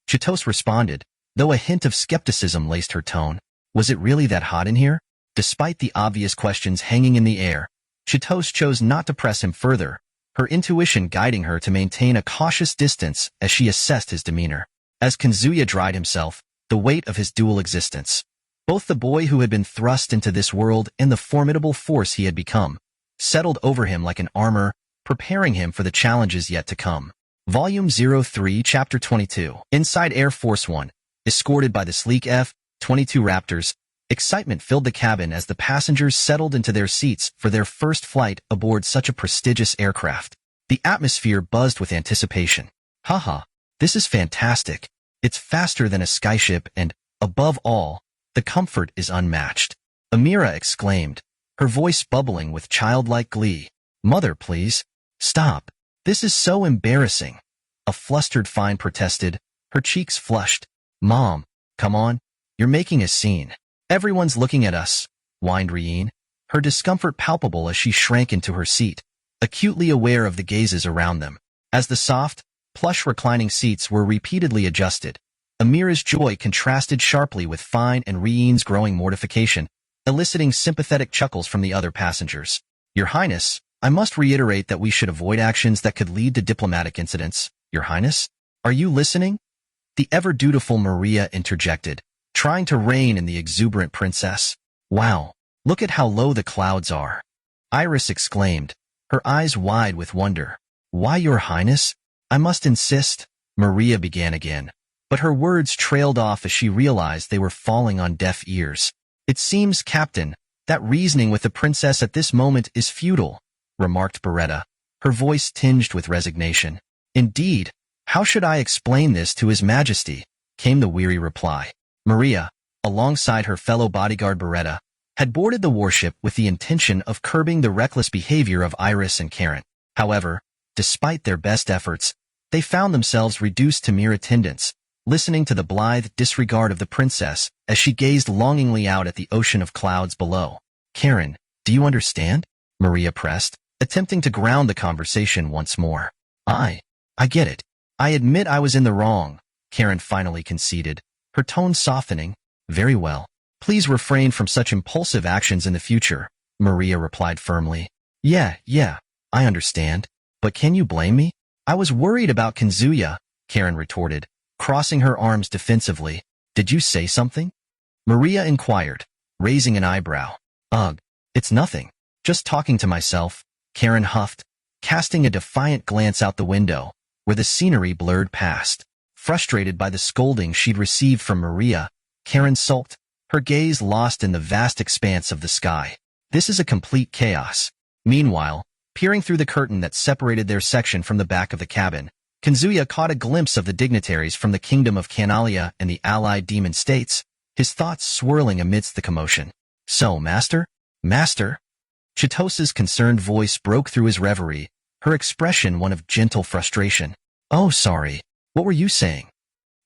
Chitos responded, though a hint of skepticism laced her tone. Was it really that hot in here? Despite the obvious questions hanging in the air, Chitos chose not to press him further, her intuition guiding her to maintain a cautious distance as she assessed his demeanor. As Kanzuya dried himself, the weight of his dual existence, both the boy who had been thrust into this world and the formidable force he had become, settled over him like an armor, preparing him for the challenges yet to come. Volume 03, Chapter 22. Inside Air Force One, escorted by the sleek F-22 Raptors, excitement filled the cabin as the passengers settled into their seats for their first flight aboard such a prestigious aircraft. The atmosphere buzzed with anticipation. Haha, this is fantastic. It's faster than a skyship and, above all, the comfort is unmatched. Amira exclaimed, her voice bubbling with childlike glee. Mother, please. Stop. This is so embarrassing. A flustered Fine protested, her cheeks flushed. Mom, come on. You're making a scene. Everyone's looking at us, whined Rien, her discomfort palpable as she shrank into her seat, acutely aware of the gazes around them. As the soft, plush reclining seats were repeatedly adjusted, Amira's joy contrasted sharply with Fine and Rien's growing mortification, eliciting sympathetic chuckles from the other passengers. Your Highness, I must reiterate that we should avoid actions that could lead to diplomatic incidents. Your Highness? Are you listening? The ever-dutiful Maria interjected, trying to rein in the exuberant princess. Wow, look at how low the clouds are. Iris exclaimed, her eyes wide with wonder. Why, Your Highness? I must insist, Maria began again, but her words trailed off as she realized they were falling on deaf ears. It seems, Captain, that reasoning with the princess at this moment is futile, remarked Beretta, her voice tinged with resignation. Indeed, how should I explain this to His Majesty? Came the weary reply. Maria, alongside her fellow bodyguard Beretta, had boarded the warship with the intention of curbing the reckless behavior of Iris and Karen. However, despite their best efforts, they found themselves reduced to mere attendants, listening to the blithe disregard of the princess as she gazed longingly out at the ocean of clouds below. Karen, do you understand? Maria pressed, attempting to ground the conversation once more. I get it. I admit I was in the wrong, Karen finally conceded, her tone softening. Very well. Please refrain from such impulsive actions in the future, Maria replied firmly. Yeah, I understand. But can you blame me? I was worried about Kanzuya, Karen retorted, crossing her arms defensively. Did you say something? Maria inquired, raising an eyebrow. Ugh, it's nothing. Just talking to myself, Karen huffed, casting a defiant glance out the window, where the scenery blurred past. Frustrated by the scolding she'd received from Maria, Karen sulked, her gaze lost in the vast expanse of the sky. This is a complete chaos. Meanwhile, peering through the curtain that separated their section from the back of the cabin, Kanzuya caught a glimpse of the dignitaries from the kingdom of Canalia and the allied demon states, his thoughts swirling amidst the commotion. So, Master? Master? Chitosa's concerned voice broke through his reverie, her expression one of gentle frustration. Oh, sorry. What were you saying?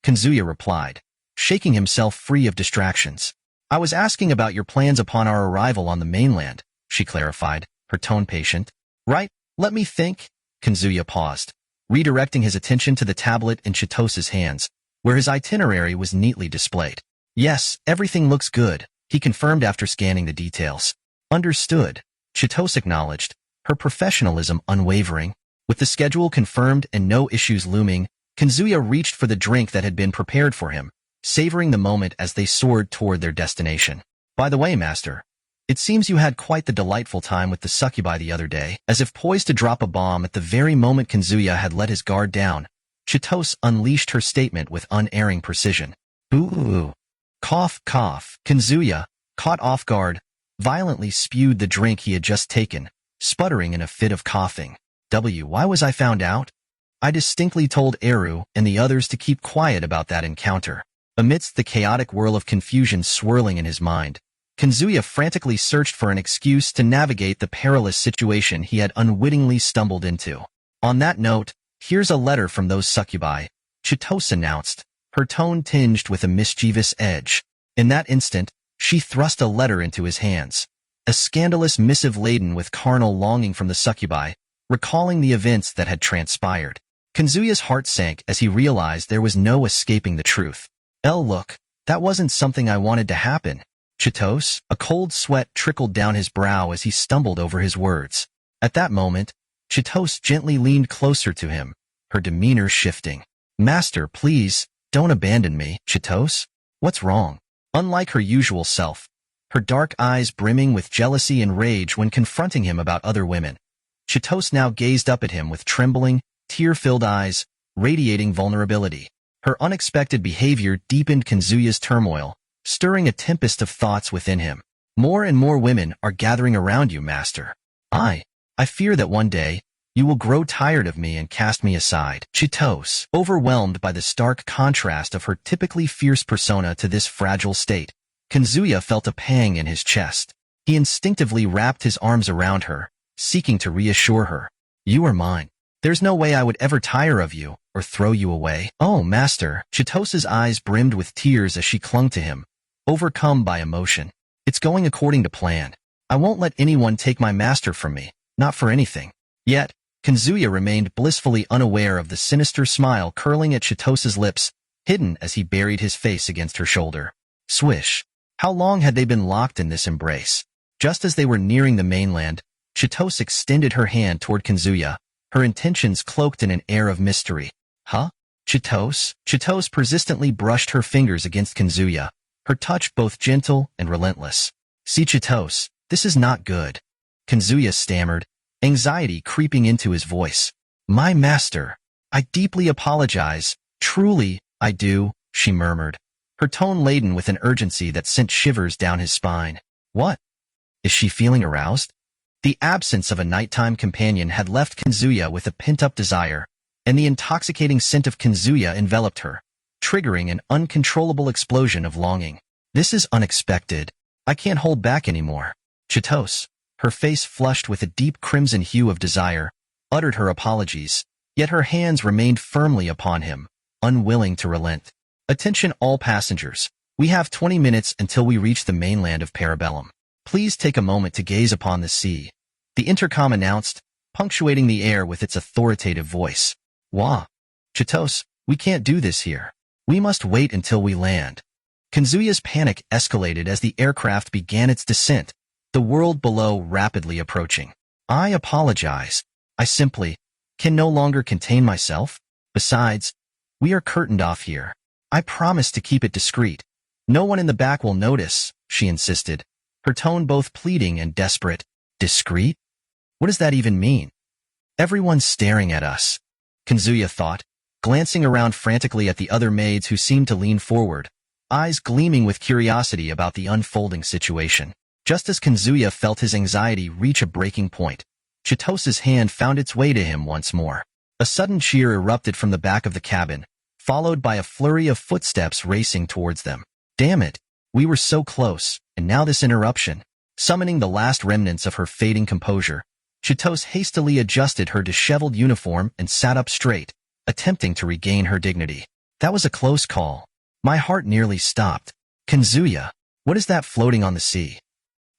Kanzuya replied, shaking himself free of distractions. I was asking about your plans upon our arrival on the mainland, she clarified, her tone patient. Right, let me think. Kanzuya paused, redirecting his attention to the tablet in Chitosa's hands, where his itinerary was neatly displayed. Yes, everything looks good, he confirmed after scanning the details. Understood, Chitosa acknowledged, her professionalism unwavering. With the schedule confirmed and no issues looming, Kanzuya reached for the drink that had been prepared for him, savoring the moment as they soared toward their destination. By the way, Master, it seems you had quite the delightful time with the succubi the other day. As if poised to drop a bomb at the very moment Kanzuya had let his guard down, Chitose unleashed her statement with unerring precision. Ooh. Cough, cough. Kanzuya, caught off guard, violently spewed the drink he had just taken, sputtering in a fit of coughing. Why was I found out? I distinctly told Eru and the others to keep quiet about that encounter. Amidst the chaotic whirl of confusion swirling in his mind, Kanzuya frantically searched for an excuse to navigate the perilous situation he had unwittingly stumbled into. On that note, here's a letter from those succubi, Chitose announced, her tone tinged with a mischievous edge. In that instant, she thrust a letter into his hands, a scandalous missive laden with carnal longing from the succubi, recalling the events that had transpired. Kanzuya's heart sank as he realized there was no escaping the truth. Look, that wasn't something I wanted to happen. Chitose, a cold sweat trickled down his brow as he stumbled over his words. At that moment, Chitose gently leaned closer to him, her demeanor shifting. Master, please, Don't abandon me, Chitose. What's wrong? Unlike her usual self, her dark eyes brimming with jealousy and rage when confronting him about other women, Chitose now gazed up at him with trembling, tear-filled eyes, radiating vulnerability. Her unexpected behavior deepened Kazuya's turmoil, stirring a tempest of thoughts within him. More and more women are gathering around you, master. I fear that one day, you will grow tired of me and cast me aside. Chitose, overwhelmed by the stark contrast of her typically fierce persona to this fragile state, Kazuya felt a pang in his chest. He instinctively wrapped his arms around her, seeking to reassure her. You are mine. There's no way I would ever tire of you or throw you away. Oh, master. Chitose's eyes brimmed with tears as she clung to him, overcome by emotion. It's going according to plan. I won't let anyone take my master from me, not for anything. Yet, Kazuya remained blissfully unaware of the sinister smile curling at Chitose's lips, hidden as he buried his face against her shoulder. Swish. How long had they been locked in this embrace? Just as they were nearing the mainland, Chitose extended her hand toward Kazuya, her intentions cloaked in an air of mystery. Huh? Chitose? Chitose persistently brushed her fingers against Kazuya, her touch both gentle and relentless. See, Chitose, this is not good. Kazuya stammered, anxiety creeping into his voice. My master, I deeply apologize. Truly, I do, she murmured, her tone laden with an urgency that sent shivers down his spine. What? Is she feeling aroused? The absence of a nighttime companion had left Kazuya with a pent-up desire, and the intoxicating scent of Kazuya enveloped her, triggering an uncontrollable explosion of longing. This is unexpected. I can't hold back anymore. Chitose, her face flushed with a deep crimson hue of desire, uttered her apologies, yet her hands remained firmly upon him, unwilling to relent. Attention all passengers. We have 20 minutes until we reach the mainland of Parabellum. Please take a moment to gaze upon the sea, the intercom announced, punctuating the air with its authoritative voice. Wah! Chitose, we can't do this here. We must wait until we land. Kazuya's panic escalated as the aircraft began its descent, the world below rapidly approaching. I apologize. I simply can no longer contain myself. Besides, we are curtained off here. I promise to keep it discreet. No one in the back will notice, she insisted, her tone both pleading and desperate. Discreet? What does that even mean? Everyone's staring at us, Kazuya thought, glancing around frantically at the other maids who seemed to lean forward, eyes gleaming with curiosity about the unfolding situation. Just as Kazuya felt his anxiety reach a breaking point, Chitose's hand found its way to him once more. A sudden cheer erupted from the back of the cabin, followed by a flurry of footsteps racing towards them. Damn it, we were so close, and now this interruption. Summoning the last remnants of her fading composure, Chitose hastily adjusted her disheveled uniform and sat up straight, attempting to regain her dignity. That was a close call. My heart nearly stopped. Kazuya, what is that floating on the sea?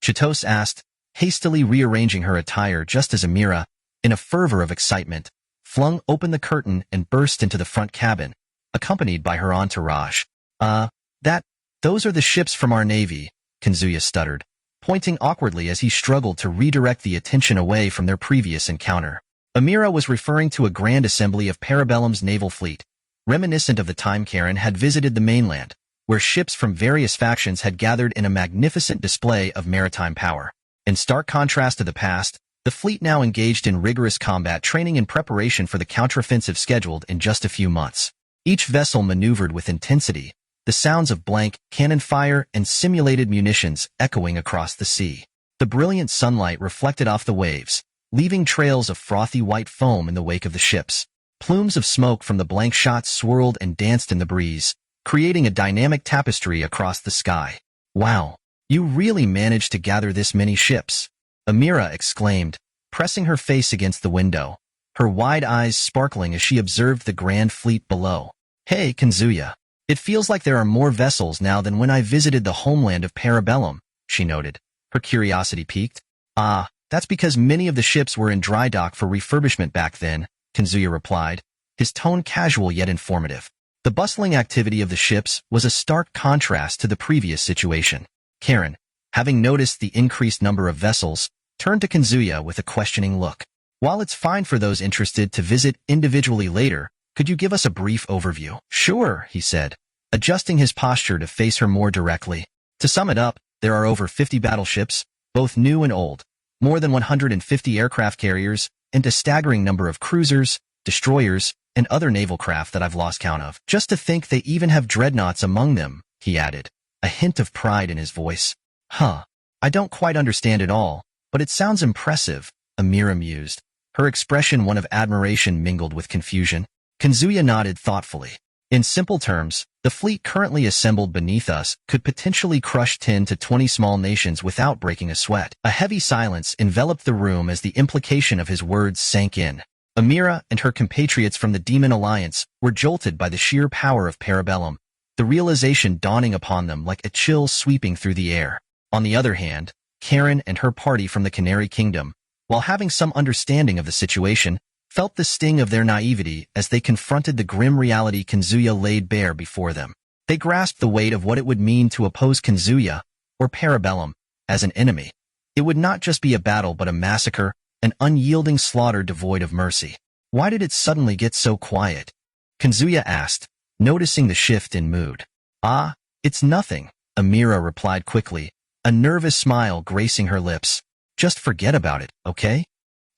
Chitose asked, hastily rearranging her attire just as Amira, in a fervor of excitement, flung open the curtain and burst into the front cabin, accompanied by her entourage. Those are the ships from our navy, Kazuya stuttered, pointing awkwardly as he struggled to redirect the attention away from their previous encounter. Amira was referring to a grand assembly of Parabellum's naval fleet, reminiscent of the time Karen had visited the mainland, where ships from various factions had gathered in a magnificent display of maritime power. In stark contrast to the past, the fleet now engaged in rigorous combat training in preparation for the counteroffensive scheduled in just a few months. Each vessel maneuvered with intensity, the sounds of blank cannon fire and simulated munitions echoing across the sea. The brilliant sunlight reflected off the waves, leaving trails of frothy white foam in the wake of the ships. Plumes of smoke from the blank shots swirled and danced in the breeze, creating a dynamic tapestry across the sky. Wow, you really managed to gather this many ships, Amira exclaimed, pressing her face against the window, her wide eyes sparkling as she observed the grand fleet below. Hey, Kazuya. It feels like there are more vessels now than when I visited the homeland of Parabellum, she noted, her curiosity piqued. Ah, that's because many of the ships were in dry dock for refurbishment back then, Kazuya replied, his tone casual yet informative. The bustling activity of the ships was a stark contrast to the previous situation. Karen, having noticed the increased number of vessels, turned to Kazuya with a questioning look. While it's fine for those interested to visit individually later, Could you give us a brief overview? Sure, he said, adjusting his posture to face her more directly. To sum it up, there are over 50 battleships, both new and old, more than 150 aircraft carriers, and a staggering number of cruisers, destroyers, and other naval craft that I've lost count of. Just to think they even have dreadnoughts among them, he added, a hint of pride in his voice. Huh. I don't quite understand it all, but it sounds impressive, Amira mused, her expression one of admiration mingled with confusion. Kazuya nodded thoughtfully. In simple terms, the fleet currently assembled beneath us could potentially crush 10 to 20 small nations without breaking a sweat. A heavy silence enveloped the room as the implication of his words sank in. Amira and her compatriots from the Demon Alliance were jolted by the sheer power of Parabellum, the realization dawning upon them like a chill sweeping through the air. On the other hand, Karen and her party from the Canary Kingdom, while having some understanding of the situation, felt the sting of their naivety as they confronted the grim reality Kazuya laid bare before them. They grasped the weight of what it would mean to oppose Kazuya, or Parabellum, as an enemy. It would not just be a battle but a massacre, an unyielding slaughter devoid of mercy. Why did it suddenly get so quiet? Kazuya asked, noticing the shift in mood. Ah, it's nothing, Amira replied quickly, a nervous smile gracing her lips. Just forget about it, okay?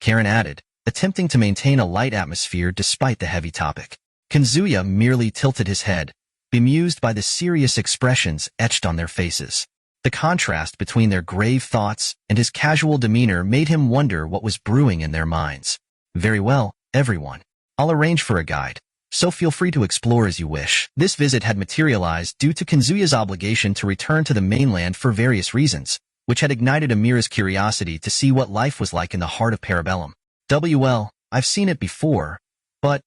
Karen added, attempting to maintain a light atmosphere despite the heavy topic. Kazuya merely tilted his head, bemused by the serious expressions etched on their faces. The contrast between their grave thoughts and his casual demeanor made him wonder what was brewing in their minds. Very well, everyone. I'll arrange for a guide, so feel free to explore as you wish. This visit had materialized due to Kazuya's obligation to return to the mainland for various reasons, which had ignited Amira's curiosity to see what life was like in the heart of Parabellum. Well, I've seen it before, but,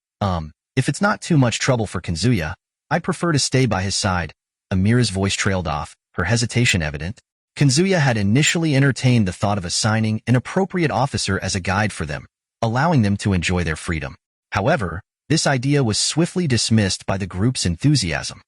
if it's not too much trouble for Kazuya, I'd prefer to stay by his side. Amira's voice trailed off, her hesitation evident. Kazuya had initially entertained the thought of assigning an appropriate officer as a guide for them, allowing them to enjoy their freedom. However, this idea was swiftly dismissed by the group's enthusiasm.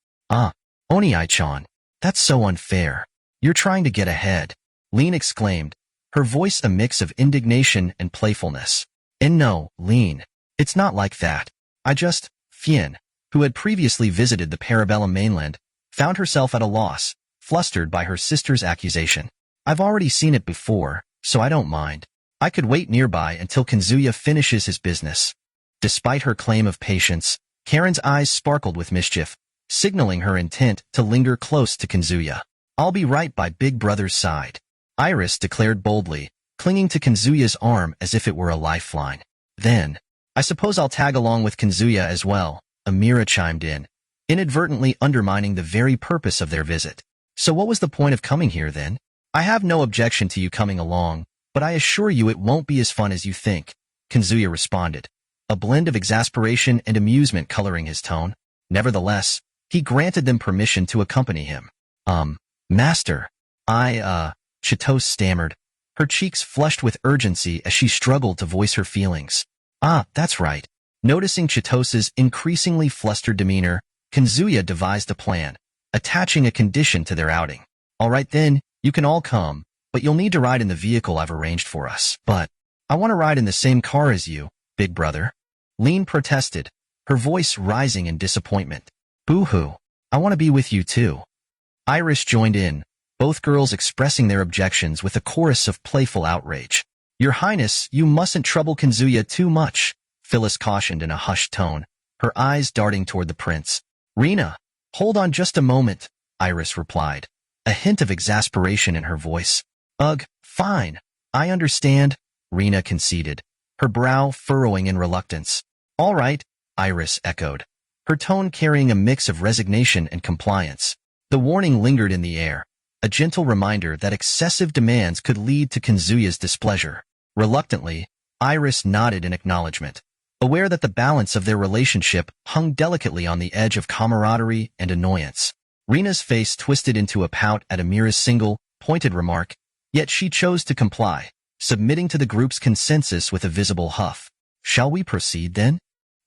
Oniai-chan, that's so unfair. You're trying to get ahead, Lean exclaimed, her voice a mix of indignation and playfulness. And no, Lean, it's not like that. Fien, who had previously visited the Parabellum mainland, found herself at a loss, flustered by her sister's accusation. I've already seen it before, so I don't mind. I could wait nearby until Kazuya finishes his business. Despite her claim of patience, Karen's eyes sparkled with mischief, signaling her intent to linger close to Kazuya. I'll be right by Big Brother's side, Iris declared boldly, clinging to Kazuya's arm as if it were a lifeline. Then, I suppose I'll tag along with Kazuya as well, Amira chimed in, inadvertently undermining the very purpose of their visit. So what was the point of coming here then? I have no objection to you coming along, but I assure you it won't be as fun as you think, Kazuya responded, a blend of exasperation and amusement coloring his tone. Nevertheless, he granted them permission to accompany him. Master, Chitose stammered, her cheeks flushed with urgency as she struggled to voice her feelings. That's right. Noticing Chitose's increasingly flustered demeanor, Kazuya devised a plan, attaching a condition to their outing. All right then, you can all come, but you'll need to ride in the vehicle I've arranged for us. But I want to ride in the same car as you, Big Brother. Lean protested, her voice rising in disappointment. Boo-hoo. I want to be with you too. Iris joined in, both girls expressing their objections with a chorus of playful outrage. Your Highness, you mustn't trouble Kazuya too much, Phyllis cautioned in a hushed tone, her eyes darting toward the prince. Rena, hold on just a moment, Iris replied, a hint of exasperation in her voice. Ugh, fine. I understand, Rena conceded, her brow furrowing in reluctance. All right, Iris echoed, her tone carrying a mix of resignation and compliance. The warning lingered in the air, a gentle reminder that excessive demands could lead to Kazuya's displeasure. Reluctantly, Iris nodded in acknowledgement, aware that the balance of their relationship hung delicately on the edge of camaraderie and annoyance. Rena's face twisted into a pout at Amira's single, pointed remark, yet she chose to comply, submitting to the group's consensus with a visible huff. Shall we proceed then?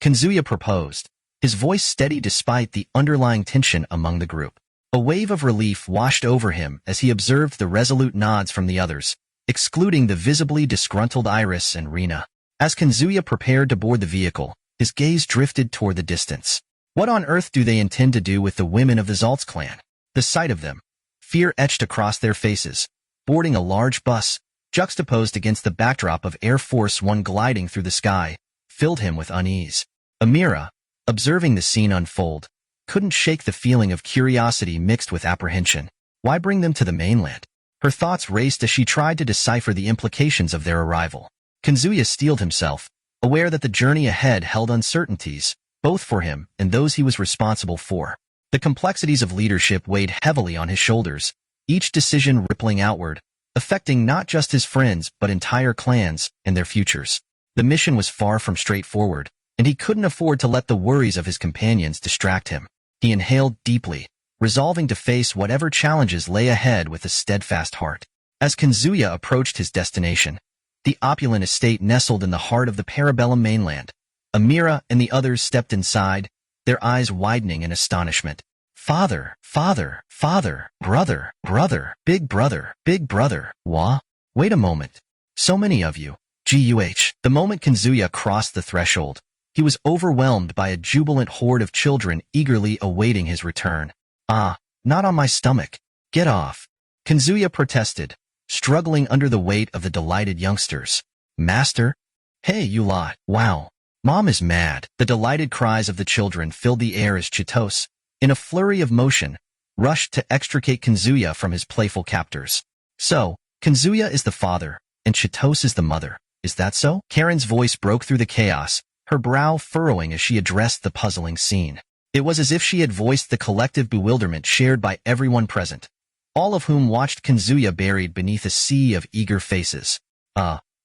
Kazuya proposed, his voice steady despite the underlying tension among the group. A wave of relief washed over him as he observed the resolute nods from the others, excluding the visibly disgruntled Iris and Rena. As Kazuya prepared to board the vehicle, His gaze drifted toward the distance. What on earth do they intend to do with the women of the Zaltz clan? The sight of them, fear etched across their faces, boarding a large bus, juxtaposed against the backdrop of Air Force One gliding through the sky, filled him with unease. Amira, observing the scene unfold, couldn't shake the feeling of curiosity mixed with apprehension. Why bring them to the mainland? Her thoughts raced as she tried to decipher the implications of their arrival. Kazuya steeled himself, aware that the journey ahead held uncertainties, both for him and those he was responsible for. The complexities of leadership weighed heavily on his shoulders, each decision rippling outward, affecting not just his friends but entire clans and their futures. The mission was far from straightforward, and he couldn't afford to let the worries of his companions distract him. He inhaled deeply, resolving to face whatever challenges lay ahead with a steadfast heart. As Kazuya approached his destination, the opulent estate nestled in the heart of the Parabellum mainland, Amira and the others stepped inside, their eyes widening in astonishment. Father, father, father, brother, brother, big brother, wah? Wait a moment. So many of you. Guh. The moment Kazuya crossed the threshold, he was overwhelmed by a jubilant horde of children eagerly awaiting his return. Ah, not on my stomach. Get off. Kazuya protested, struggling under the weight of the delighted youngsters. Master? Hey, you lot. Wow. Mom is mad. The delighted cries of the children filled the air as Chitose, in a flurry of motion, rushed to extricate Kazuya from his playful captors. So, Kazuya is the father, and Chitose is the mother. Is that so? Karen's voice broke through the chaos, her brow furrowing as she addressed the puzzling scene. It was as if she had voiced the collective bewilderment shared by everyone present, all of whom watched Kazuya buried beneath a sea of eager faces.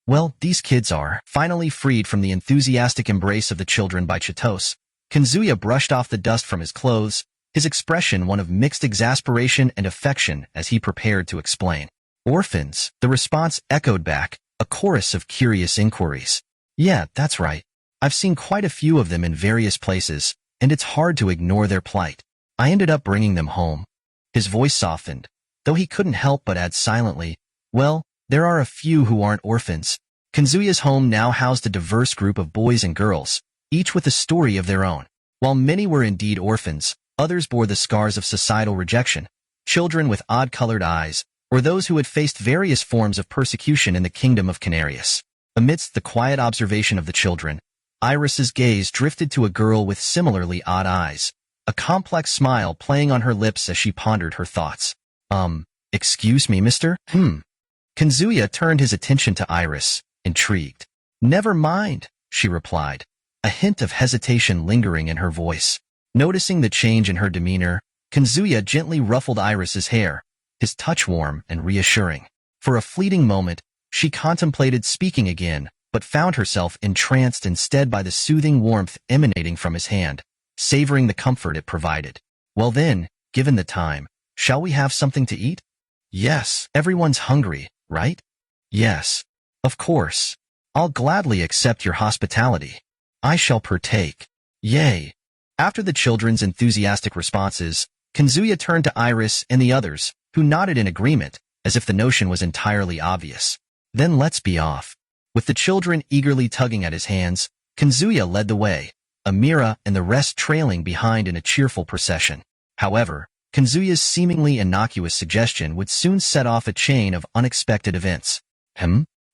Well, these kids are. Finally freed from the enthusiastic embrace of the children by Chitose, Kazuya brushed off the dust from his clothes, his expression one of mixed exasperation and affection as he prepared to explain. Orphans, the response echoed back, a chorus of curious inquiries. Yeah, that's right. I've seen quite a few of them in various places, and it's hard to ignore their plight. I ended up bringing them home. His voice softened, though he couldn't help but add silently, well, there are a few who aren't orphans. Kazuya's home now housed a diverse group of boys and girls, each with a story of their own. While many were indeed orphans, others bore the scars of societal rejection, children with odd-colored eyes, or those who had faced various forms of persecution in the kingdom of Canarius. Amidst the quiet observation of the children, Iris's gaze drifted to a girl with similarly odd eyes, a complex smile playing on her lips as she pondered her thoughts. Excuse me, mister? Kazuya turned his attention to Iris, intrigued. Never mind, she replied, a hint of hesitation lingering in her voice. Noticing the change in her demeanor, Kazuya gently ruffled Iris's hair, his touch warm and reassuring. For a fleeting moment, she contemplated speaking again, but found herself entranced instead by the soothing warmth emanating from his hand, savoring the comfort it provided. Well then, given the time, shall we have something to eat? Yes, everyone's hungry, right? Yes. Of course. I'll gladly accept your hospitality. I shall partake. Yay. After the children's enthusiastic responses, Kazuya turned to Iris and the others, who nodded in agreement, as if the notion was entirely obvious. Then let's be off. With the children eagerly tugging at his hands, Kazuya led the way, Amira and the rest trailing behind in a cheerful procession. However, Kazuya's seemingly innocuous suggestion would soon set off a chain of unexpected events.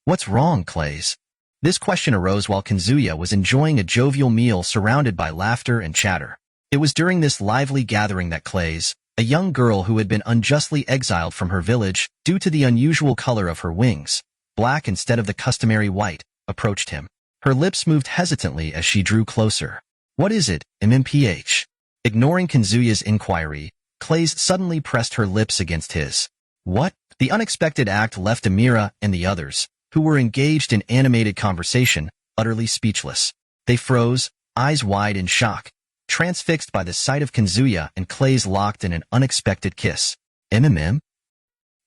What's wrong, Clays? This question arose while Kazuya was enjoying a jovial meal surrounded by laughter and chatter. It was during this lively gathering that Clays, a young girl who had been unjustly exiled from her village due to the unusual color of her wings, black instead of the customary white, approached him. Her lips moved hesitantly as she drew closer. What is it, MMPH? Ignoring Kazuya's inquiry, Clays suddenly pressed her lips against his. What? The unexpected act left Amira and the others, who were engaged in animated conversation, utterly speechless. They froze, eyes wide in shock, transfixed by the sight of Kazuya and Clays locked in an unexpected kiss. MMM?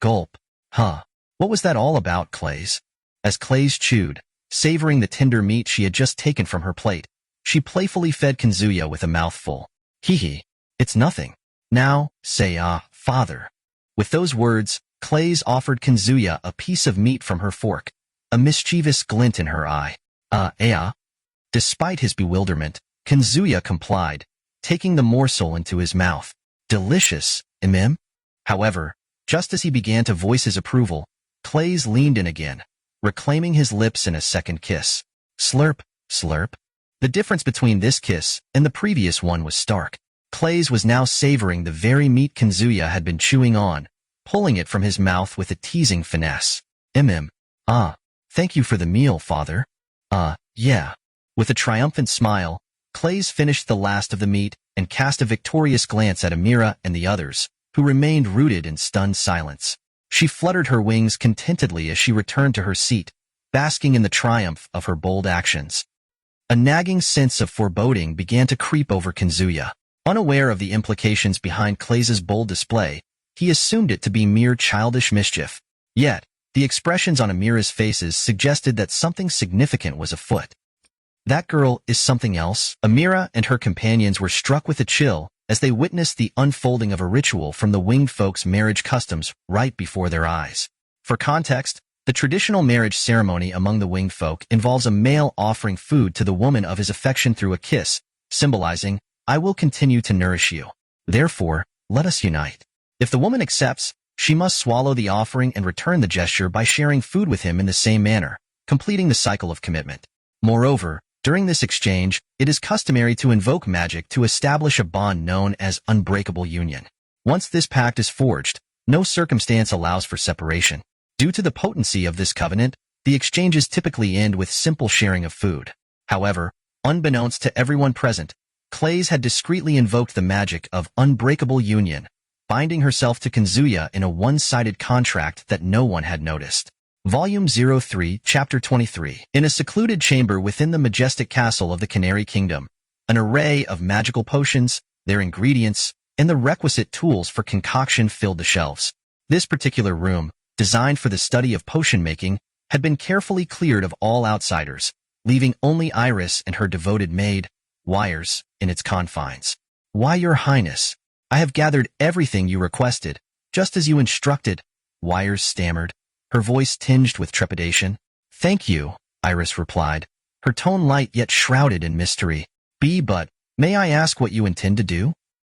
Gulp. Huh. What was that all about, Clays? As Clays chewed, savoring the tender meat she had just taken from her plate, she playfully fed Kazuya with a mouthful. Hee. It's nothing. Now, say father. With those words, Clays offered Kazuya a piece of meat from her fork, a mischievous glint in her eye. Despite his bewilderment, Kanzuya complied, taking the morsel into his mouth. Delicious, Imim? However, just as he began to voice his approval, Clays leaned in again, reclaiming his lips in a second kiss. Slurp, slurp. The difference between this kiss and the previous one was stark. Clays was now savoring the very meat Kanzuya had been chewing on, pulling it from his mouth with a teasing finesse. Imim. Thank you for the meal, father. Yeah. With a triumphant smile, Clays finished the last of the meat and cast a victorious glance at Amira and the others, who remained rooted in stunned silence. She fluttered her wings contentedly as she returned to her seat, basking in the triumph of her bold actions. A nagging sense of foreboding began to creep over Kanzuya. Unaware of the implications behind Clays's bold display, he assumed it to be mere childish mischief. Yet, the expressions on Amira's faces suggested that something significant was afoot. That girl is something else. Amira and her companions were struck with a chill as they witnessed the unfolding of a ritual from the winged folk's marriage customs right before their eyes. For context, the traditional marriage ceremony among the winged folk involves a male offering food to the woman of his affection through a kiss, symbolizing, "I will continue to nourish you. Therefore, let us unite." If the woman accepts, she must swallow the offering and return the gesture by sharing food with him in the same manner, completing the cycle of commitment. Moreover, during this exchange, it is customary to invoke magic to establish a bond known as unbreakable union. Once this pact is forged, no circumstance allows for separation. Due to the potency of this covenant, the exchanges typically end with simple sharing of food. However, unbeknownst to everyone present, Clays had discreetly invoked the magic of unbreakable union, binding herself to Kanzuya in a one-sided contract that no one had noticed. Volume 03, Chapter 23. In a secluded chamber within the majestic castle of the Canary Kingdom, an array of magical potions, their ingredients, and the requisite tools for concoction filled the shelves. This particular room, designed for the study of potion making, had been carefully cleared of all outsiders, leaving only Iris and her devoted maid, Wires, in its confines. "Why, Your Highness, I have gathered everything you requested, just as you instructed," Wires stammered, her voice tinged with trepidation. "Thank you," Iris replied, her tone light yet shrouded in mystery. But may I ask what you intend to do?"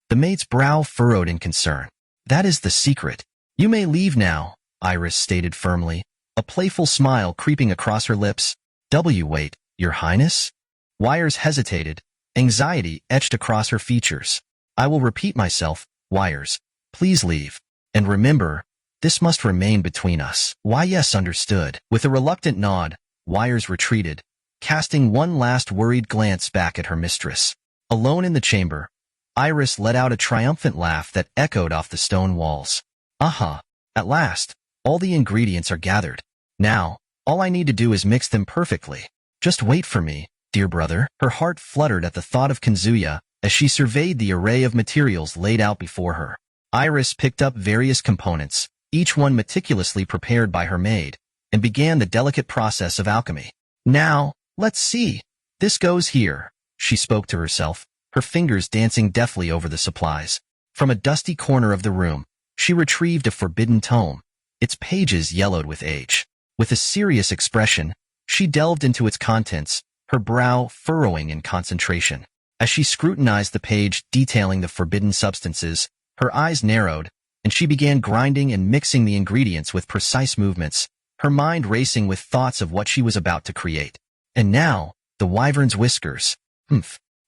The maid's brow furrowed in concern. "That is the secret. You may leave now," Iris stated firmly, a playful smile creeping across her lips. Wait, Your Highness?" Wires hesitated, anxiety etched across her features. "I will repeat myself, Wires. Please leave. And remember, this must remain between us." "Why, yes, understood." With a reluctant nod, Wires retreated, casting one last worried glance back at her mistress. Alone in the chamber, Iris let out a triumphant laugh that echoed off the stone walls. At last, all the ingredients are gathered. Now, all I need to do is mix them perfectly. Just wait for me, dear brother." Her heart fluttered at the thought of Kanzuya as she surveyed the array of materials laid out before her. Iris picked up various components, each one meticulously prepared by her maid, and began the delicate process of alchemy. "Now, let's see. This goes here," she spoke to herself, her fingers dancing deftly over the supplies. From a dusty corner of the room, she retrieved a forbidden tome, its pages yellowed with age. With a serious expression, she delved into its contents, her brow furrowing in concentration. As she scrutinized the page detailing the forbidden substances, her eyes narrowed, and she began grinding and mixing the ingredients with precise movements, her mind racing with thoughts of what she was about to create. And now, the wyvern's whiskers.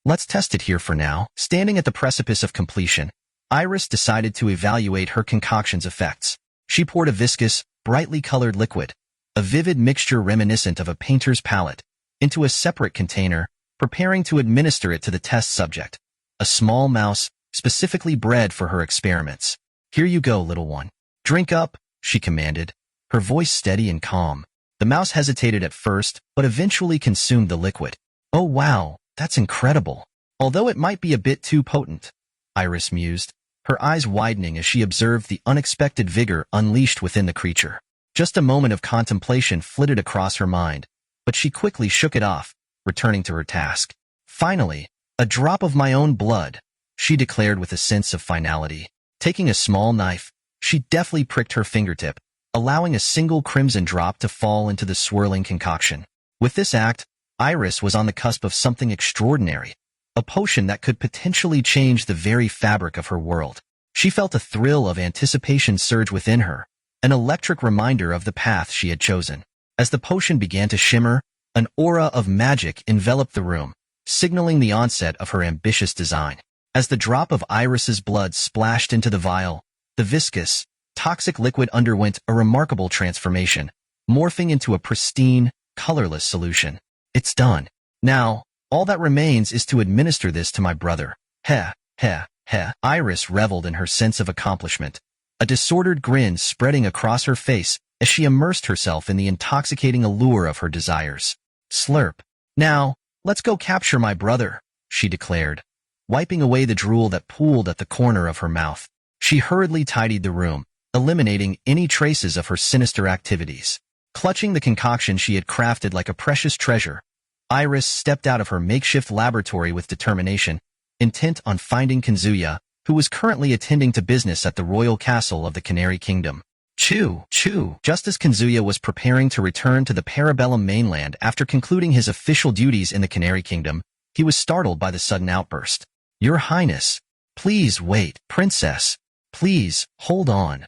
Let's test it here for now. Standing at the precipice of completion, Iris decided to evaluate her concoction's effects. She poured a viscous, brightly colored liquid, a vivid mixture reminiscent of a painter's palette, into a separate container, preparing to administer it to the test subject, a small mouse specifically bred for her experiments. "Here you go, little one. Drink up," she commanded, her voice steady and calm. The mouse hesitated at first, but eventually consumed the liquid. "Oh wow, that's incredible. Although it might be a bit too potent," Iris mused, her eyes widening as she observed the unexpected vigor unleashed within the creature. Just a moment of contemplation flitted across her mind, but she quickly shook it off, returning to her task. "Finally, a drop of my own blood," she declared with a sense of finality. Taking a small knife, she deftly pricked her fingertip, allowing a single crimson drop to fall into the swirling concoction. With this act, Iris was on the cusp of something extraordinary, a potion that could potentially change the very fabric of her world. She felt a thrill of anticipation surge within her, an electric reminder of the path she had chosen. As the potion began to shimmer, an aura of magic enveloped the room, signaling the onset of her ambitious design. As the drop of Iris's blood splashed into the vial, the viscous, toxic liquid underwent a remarkable transformation, morphing into a pristine, colorless solution. It's done. Now, all that remains is to administer this to my brother. Heh, heh, heh. Iris reveled in her sense of accomplishment, a disordered grin spreading across her face as she immersed herself in the intoxicating allure of her desires. Slurp. Now, let's go capture my brother, she declared, wiping away the drool that pooled at the corner of her mouth. She hurriedly tidied the room, eliminating any traces of her sinister activities. Clutching the concoction she had crafted like a precious treasure, Iris stepped out of her makeshift laboratory with determination, intent on finding Kazuya, who was currently attending to business at the royal castle of the Canary Kingdom. Choo, choo. Just as Kazuya was preparing to return to the Parabellum mainland after concluding his official duties in the Canary Kingdom, he was startled by the sudden outburst. Your Highness, please wait, Princess. Please, hold on.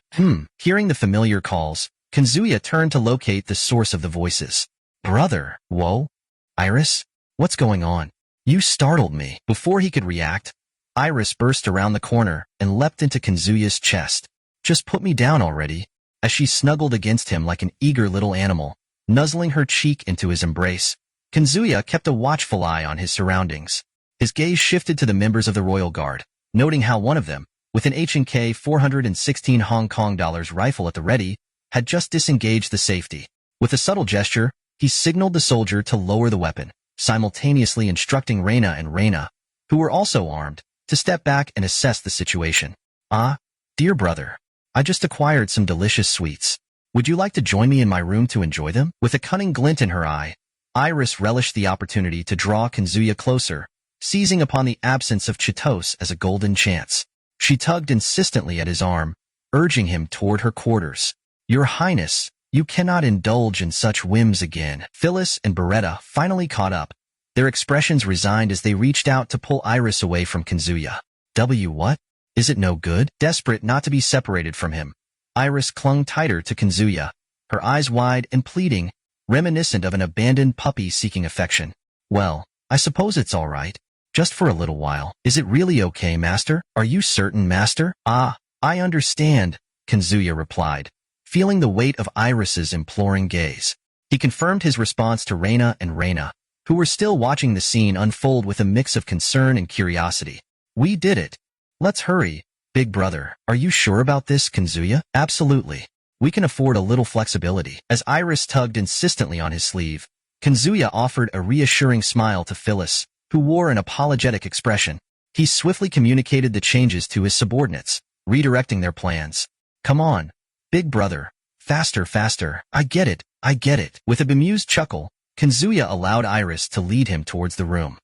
Hearing the familiar calls, Kazuya turned to locate the source of the voices. Brother, whoa? Iris? What's going on? You startled me. Before he could react, Iris burst around the corner and leapt into Kazuya's chest. Just put me down already, as she snuggled against him like an eager little animal, nuzzling her cheek into his embrace. Kazuya kept a watchful eye on his surroundings. His gaze shifted to the members of the Royal Guard, noting how one of them, with an H&K 416 Hong Kong dollars rifle at the ready, had just disengaged the safety. With a subtle gesture, he signaled the soldier to lower the weapon, simultaneously instructing Reina, who were also armed, to step back and assess the situation. Ah, dear brother, I just acquired some delicious sweets. Would you like to join me in my room to enjoy them? With a cunning glint in her eye, Iris relished the opportunity to draw Kazuya closer, seizing upon the absence of Chitos as a golden chance. She tugged insistently at his arm, urging him toward her quarters. Your Highness, you cannot indulge in such whims again. Phyllis and Beretta finally caught up, their expressions resigned as they reached out to pull Iris away from Kazuya. What? Is it no good? Desperate not to be separated from him, Iris clung tighter to Kazuya, her eyes wide and pleading, reminiscent of an abandoned puppy seeking affection. Well, I suppose it's all right. Just for a little while. Is it really okay, Master? Are you certain, Master? Ah, I understand, Kazuya replied, feeling the weight of Iris's imploring gaze. He confirmed his response to Reina, who were still watching the scene unfold with a mix of concern and curiosity. We did it. Let's hurry, big brother. Are you sure about this, Kazuya? Absolutely. We can afford a little flexibility. As Iris tugged insistently on his sleeve, Kazuya offered a reassuring smile to Phyllis, who wore an apologetic expression. He swiftly communicated the changes to his subordinates, redirecting their plans. Come on, big brother. Faster, faster. I get it. With a bemused chuckle, Kazuya allowed Iris to lead him towards the room.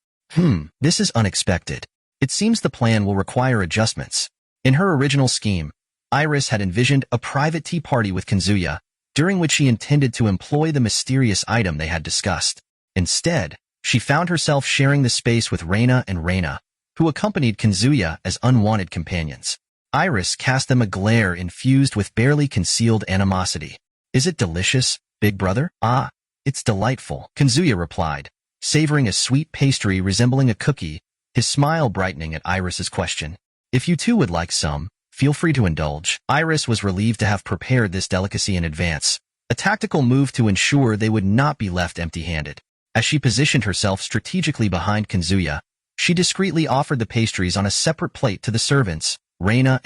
This is unexpected. It seems the plan will require adjustments. In her original scheme, Iris had envisioned a private tea party with Kazuya, during which she intended to employ the mysterious item they had discussed. Instead, she found herself sharing the space with Reina, who accompanied Kazuya as unwanted companions. Iris cast them a glare infused with barely concealed animosity. Is it delicious, big brother? Ah, it's delightful, Kazuya replied, savoring a sweet pastry resembling a cookie, his smile brightening at Iris's question. If you too would like some, feel free to indulge. Iris was relieved to have prepared this delicacy in advance, a tactical move to ensure they would not be left empty-handed. As she positioned herself strategically behind Kazuya, she discreetly offered the pastries on a separate plate to the servants, Reina,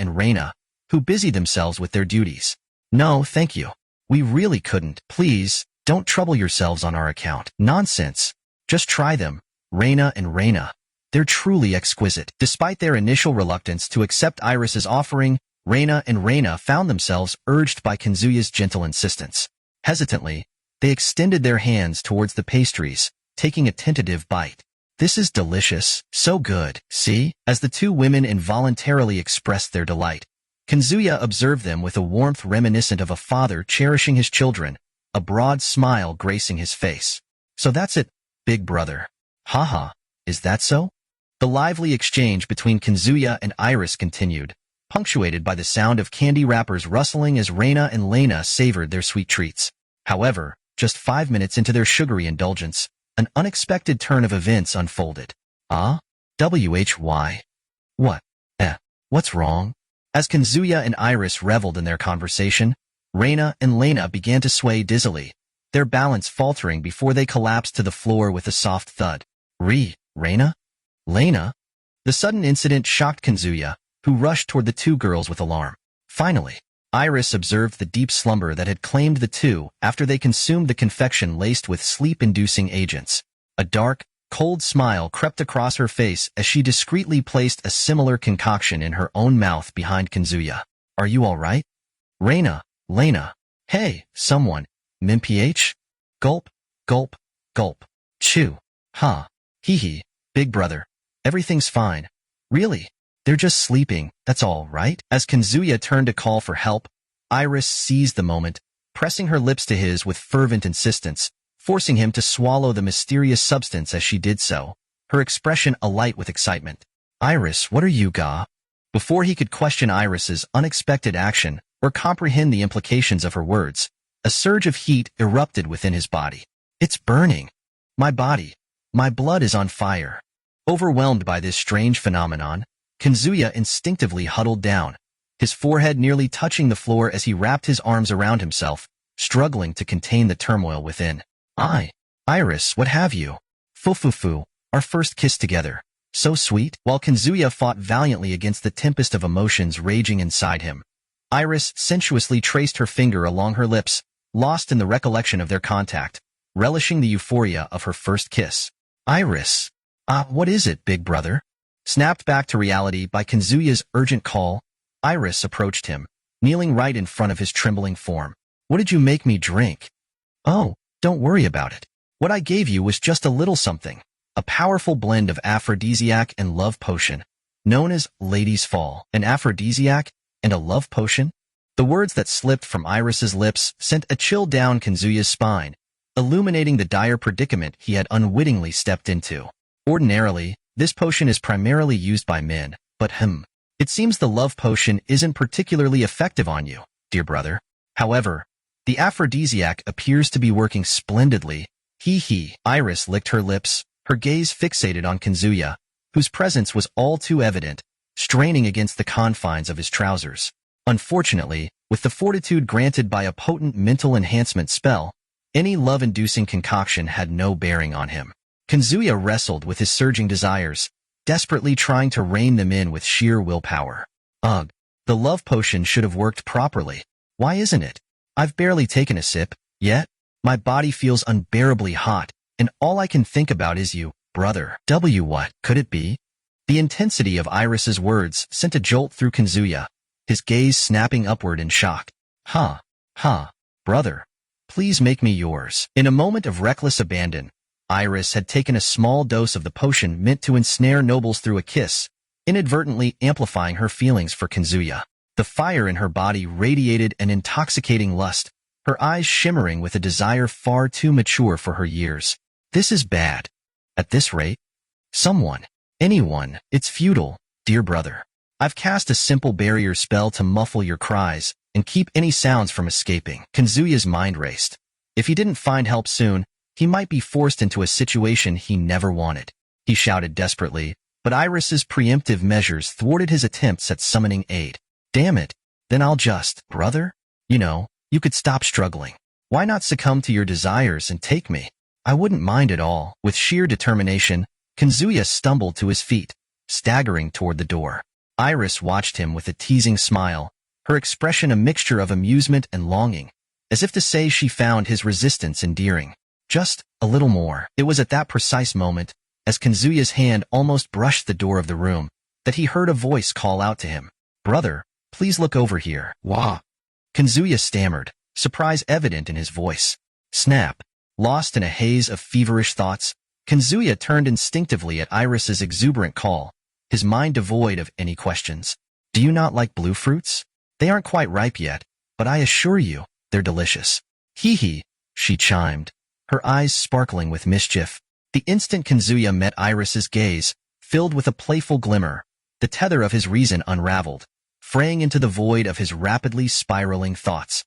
who busied themselves with their duties. No, thank you. We really couldn't. Please, don't trouble yourselves on our account. Nonsense. Just try them, Reina. They're truly exquisite. Despite their initial reluctance to accept Iris's offering, Reina found themselves urged by Kazuya's gentle insistence. Hesitantly, they extended their hands towards the pastries, taking a tentative bite. This is delicious, so good, see? As the two women involuntarily expressed their delight, Kazuya observed them with a warmth reminiscent of a father cherishing his children, a broad smile gracing his face. So that's it, big brother. Haha, is that so? The lively exchange between Kazuya and Iris continued, punctuated by the sound of candy wrappers rustling as Reina and Lena savored their sweet treats. However, just 5 minutes into their sugary indulgence, an unexpected turn of events unfolded. Why? What? What's wrong? As Kazuya and Iris reveled in their conversation, Reina and Lena began to sway dizzily, their balance faltering before they collapsed to the floor with a soft thud. Reina? Lena? The sudden incident shocked Kazuya, who rushed toward the two girls with alarm. Finally, Iris observed the deep slumber that had claimed the two after they consumed the confection laced with sleep-inducing agents. A dark, cold smile crept across her face as she discreetly placed a similar concoction in her own mouth behind Kazuya. Are you all right? Reina, Lena. Hey, someone. MPH? Gulp, gulp, gulp. Chew. Huh. Hee. Big brother. Everything's fine. Really? They're just sleeping, that's all, right? As Kazuya turned to call for help, Iris seized the moment, pressing her lips to his with fervent insistence, forcing him to swallow the mysterious substance as she did so, her expression alight with excitement. Iris, what are you, ga? Before he could question Iris's unexpected action or comprehend the implications of her words, a surge of heat erupted within his body. It's burning. My body. My blood is on fire. Overwhelmed by this strange phenomenon, Kazuya instinctively huddled down, his forehead nearly touching the floor as he wrapped his arms around himself, struggling to contain the turmoil within. Iris, what have you? Fu, our first kiss together. So sweet. While Kazuya fought valiantly against the tempest of emotions raging inside him, Iris sensuously traced her finger along her lips, lost in the recollection of their contact, relishing the euphoria of her first kiss. Iris. What is it, big brother? Snapped back to reality by Kazuya's urgent call, Iris approached him, kneeling right in front of his trembling form. What did you make me drink? Oh, don't worry about it. What I gave you was just a little something, a powerful blend of aphrodisiac and love potion, known as Lady's Fall. An aphrodisiac and a love potion? The words that slipped from Iris's lips sent a chill down Kazuya's spine, illuminating the dire predicament he had unwittingly stepped into. Ordinarily, this potion is primarily used by men, but it seems the love potion isn't particularly effective on you, dear brother. However, the aphrodisiac appears to be working splendidly. Iris licked her lips, her gaze fixated on Kazuya, whose presence was all too evident, straining against the confines of his trousers. Unfortunately, with the fortitude granted by a potent mental enhancement spell, any love-inducing concoction had no bearing on him. Kazuya wrestled with his surging desires, desperately trying to rein them in with sheer willpower. Ugh, the love potion should have worked properly. Why isn't it? I've barely taken a sip, yet. My body feels unbearably hot, and all I can think about is you, brother. What could it be? The intensity of Iris's words sent a jolt through Kazuya, his gaze snapping upward in shock. Brother. Please make me yours. In a moment of reckless abandon, Iris had taken a small dose of the potion meant to ensnare nobles through a kiss, inadvertently amplifying her feelings for Kazuya. The fire in her body radiated an intoxicating lust, her eyes shimmering with a desire far too mature for her years. This is bad. At this rate? Anyone, it's futile, dear brother. I've cast a simple barrier spell to muffle your cries and keep any sounds from escaping. Kazuya's mind raced. If he didn't find help soon, he might be forced into a situation he never wanted. He shouted desperately, but Iris's preemptive measures thwarted his attempts at summoning aid. Damn it, then I'll just, brother? You could stop struggling. Why not succumb to your desires and take me? I wouldn't mind at all. With sheer determination, Kazuya stumbled to his feet, staggering toward the door. Iris watched him with a teasing smile, her expression a mixture of amusement and longing, as if to say she found his resistance endearing. Just a little more. It was at that precise moment, as Kazuya's hand almost brushed the door of the room, that he heard a voice call out to him. Brother, please look over here. Wah. Kazuya stammered, surprise evident in his voice. Snap. Lost in a haze of feverish thoughts, Kazuya turned instinctively at Iris's exuberant call, his mind devoid of any questions. Do you not like blue fruits? They aren't quite ripe yet, but I assure you, they're delicious. She chimed, her eyes sparkling with mischief. The instant Kazuya met Iris's gaze, filled with a playful glimmer, the tether of his reason unraveled, fraying into the void of his rapidly spiraling thoughts.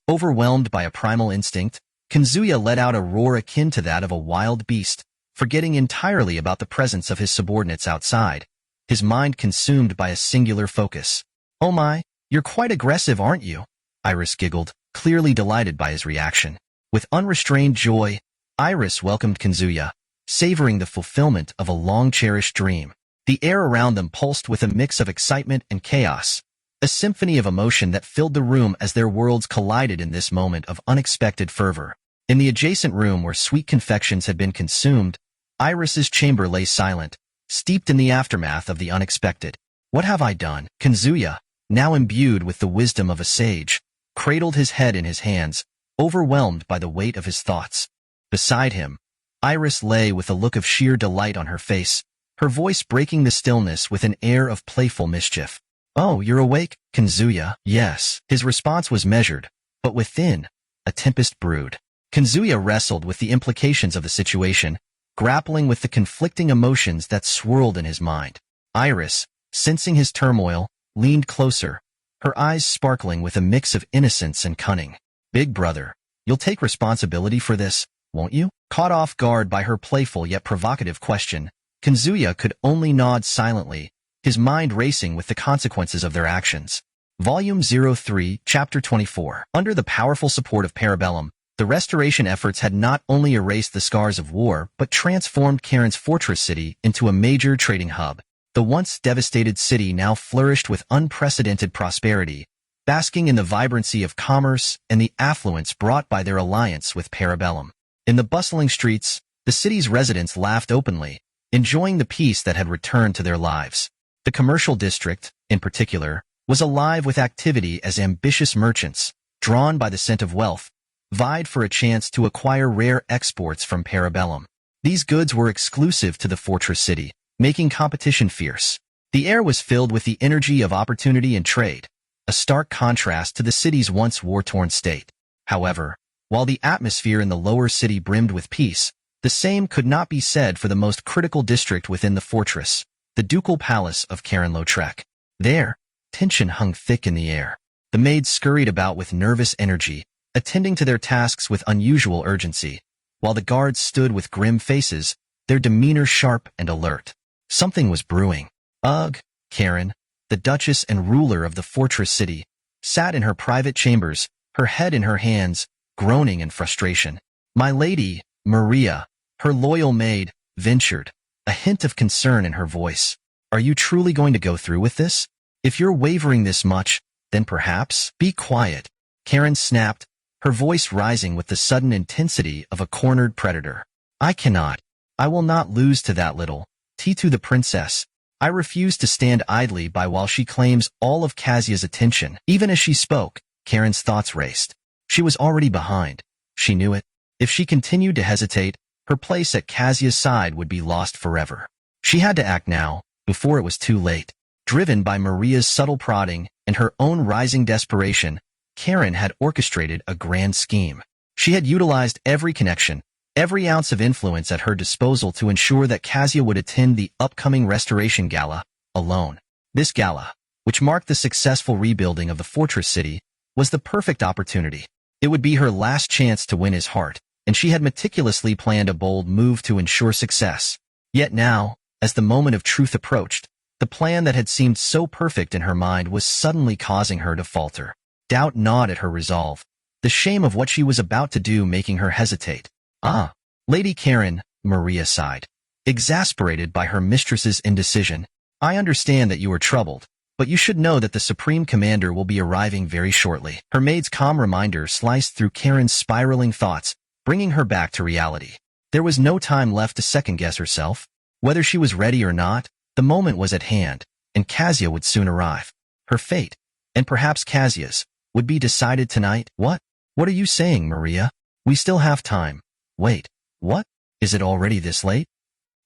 Overwhelmed by a primal instinct, Kazuya let out a roar akin to that of a wild beast, forgetting entirely about the presence of his subordinates outside, his mind consumed by a singular focus. "Oh my, you're quite aggressive, aren't you?" Iris giggled, clearly delighted by his reaction. With unrestrained joy, Iris welcomed Kazuya, savoring the fulfillment of a long-cherished dream. The air around them pulsed with a mix of excitement and chaos, a symphony of emotion that filled the room as their worlds collided in this moment of unexpected fervor. In the adjacent room where sweet confections had been consumed, Iris's chamber lay silent, steeped in the aftermath of the unexpected. "What have I done?" Kazuya, now imbued with the wisdom of a sage, cradled his head in his hands, overwhelmed by the weight of his thoughts. Beside him, Iris lay with a look of sheer delight on her face, her voice breaking the stillness with an air of playful mischief. "Oh, you're awake, Kazuya?" "Yes." His response was measured, but within, a tempest brewed. Kazuya wrestled with the implications of the situation, grappling with the conflicting emotions that swirled in his mind. Iris, sensing his turmoil, leaned closer, her eyes sparkling with a mix of innocence and cunning. "Big brother, you'll take responsibility for this, won't you?" Caught off guard by her playful yet provocative question, Kazuya could only nod silently, his mind racing with the consequences of their actions. Volume 03, Chapter 24. Under the powerful support of Parabellum, the restoration efforts had not only erased the scars of war but transformed Karen's fortress city into a major trading hub. The once devastated city now flourished with unprecedented prosperity, basking in the vibrancy of commerce and the affluence brought by their alliance with Parabellum. In the bustling streets, the city's residents laughed openly, enjoying the peace that had returned to their lives. The commercial district, in particular, was alive with activity as ambitious merchants, drawn by the scent of wealth, vied for a chance to acquire rare exports from Parabellum. These goods were exclusive to the fortress city, making competition fierce. The air was filled with the energy of opportunity and trade, a stark contrast to the city's once war-torn state. However, while the atmosphere in the lower city brimmed with peace, the same could not be said for the most critical district within the fortress, the ducal palace of Karen-Lautrec. There, tension hung thick in the air. The maids scurried about with nervous energy, attending to their tasks with unusual urgency, while the guards stood with grim faces, their demeanor sharp and alert. Something was brewing. Ugh, Karen, the duchess and ruler of the fortress city, sat in her private chambers, her head in her hands, groaning in frustration. "My lady, Maria," her loyal maid, ventured, a hint of concern in her voice. "Are you truly going to go through with this? If you're wavering this much, then perhaps—" "Be quiet," Karen snapped, her voice rising with the sudden intensity of a cornered predator. "I cannot. I will not lose to that little Titu the princess. I refuse to stand idly by while she claims all of Kazuya's attention." Even as she spoke, Karen's thoughts raced. She was already behind. She knew it. If she continued to hesitate, her place at Kazuya's side would be lost forever. She had to act now, before it was too late. Driven by Maria's subtle prodding and her own rising desperation, Karen had orchestrated a grand scheme. She had utilized every connection, every ounce of influence at her disposal to ensure that Kazuya would attend the upcoming Restoration Gala, alone. This gala, which marked the successful rebuilding of the fortress city, was the perfect opportunity. It would be her last chance to win his heart, and she had meticulously planned a bold move to ensure success. Yet now, as the moment of truth approached, the plan that had seemed so perfect in her mind was suddenly causing her to falter. Doubt gnawed at her resolve, the shame of what she was about to do making her hesitate. "Ah, Lady Karen," Maria sighed, exasperated by her mistress's indecision. "I understand that you are troubled, but you should know that the Supreme Commander will be arriving very shortly." Her maid's calm reminder sliced through Karen's spiraling thoughts, bringing her back to reality. There was no time left to second-guess herself. Whether she was ready or not, the moment was at hand, and Kazuya would soon arrive. Her fate, and perhaps Kazuya's, would be decided tonight. "What? What are you saying, Maria? We still have time." "Wait, what? Is it already this late?"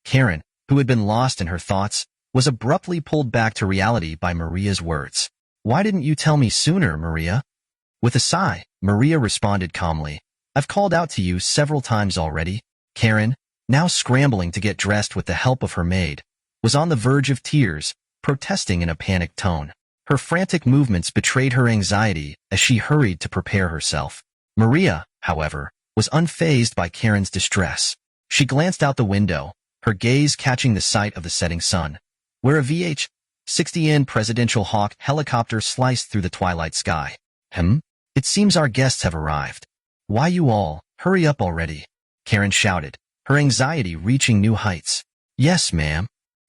Karen, who had been lost in her thoughts, was abruptly pulled back to reality by Maria's words. "Why didn't you tell me sooner, Maria?" With a sigh, Maria responded calmly. I've called out to you several times already. Karen, now scrambling to get dressed with the help of her maid, was on the verge of tears, protesting in a panicked tone. Her frantic movements betrayed her anxiety as she hurried to prepare herself. Maria, however, was unfazed by Karen's distress. She glanced out the window, her gaze catching the sight of the setting sun, where a VH-60N presidential Hawk helicopter sliced through the twilight sky. It seems our guests have arrived. Why you all, hurry up already, Karen shouted, her anxiety reaching new heights. Yes, ma'am.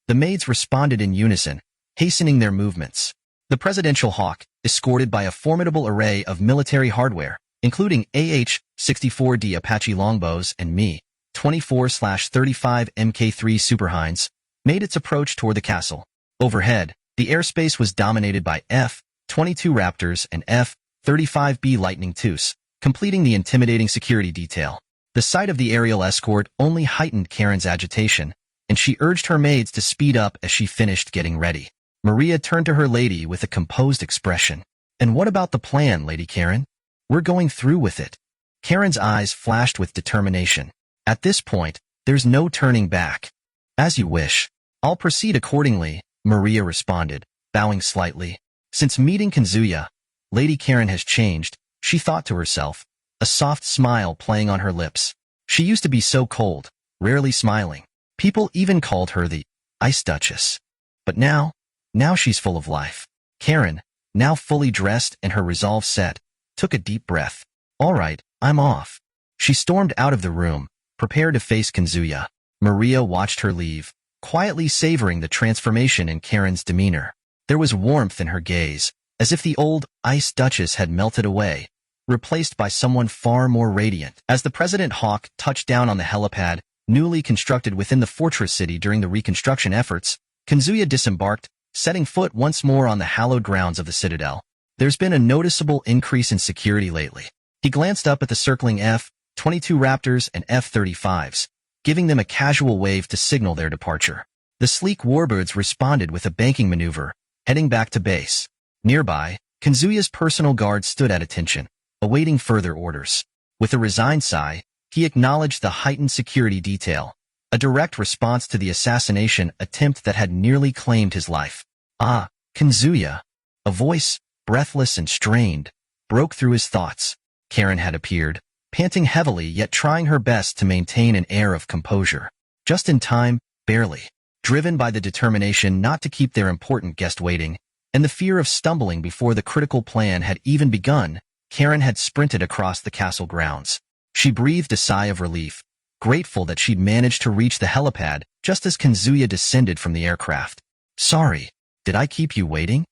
The maids responded in unison, hastening their movements. The presidential Hawk, escorted by a formidable array of military hardware, including AH-64D Apache longbows and Me-24/35 Mk3 Superhinds, made its approach toward the castle. Overhead, the airspace was dominated by F-22 Raptors and F-35B Lightning IIs, completing the intimidating security detail. The sight of the aerial escort only heightened Karen's agitation, and she urged her maids to speed up as she finished getting ready. Maria turned to her lady with a composed expression. And what about the plan, Lady Karen? We're going through with it. Karen's eyes flashed with determination. At this point, there's no turning back. As you wish. I'll proceed accordingly, Maria responded, bowing slightly. Since meeting Kazuya, Lady Karen has changed, she thought to herself, a soft smile playing on her lips. She used to be so cold, rarely smiling. People even called her the Ice Duchess. But now she's full of life. Karen, now fully dressed and her resolve set, took a deep breath. All right, I'm off. She stormed out of the room, prepared to face Kazuya. Maria watched her leave, quietly savoring the transformation in Karen's demeanor. There was warmth in her gaze, as if the old Ice Duchess had melted away, replaced by someone far more radiant. As the President Hawk touched down on the helipad, newly constructed within the fortress city during the reconstruction efforts, Kazuya disembarked, setting foot once more on the hallowed grounds of the Citadel. There's been a noticeable increase in security lately. He glanced up at the circling F-22 Raptors and F-35s, giving them a casual wave to signal their departure. The sleek warbirds responded with a banking maneuver, heading back to base. Nearby, Kazuya's personal guard stood at attention, awaiting further orders. With a resigned sigh, he acknowledged the heightened security detail, a direct response to the assassination attempt that had nearly claimed his life. Ah, Kazuya. A voice, breathless and strained, broke through his thoughts. Karen had appeared, panting heavily yet trying her best to maintain an air of composure. Just in time, barely. Driven by the determination not to keep their important guest waiting, and the fear of stumbling before the critical plan had even begun, Karen had sprinted across the castle grounds. She breathed a sigh of relief, grateful that she'd managed to reach the helipad just as Kazuya descended from the aircraft. Sorry, did I keep you waiting?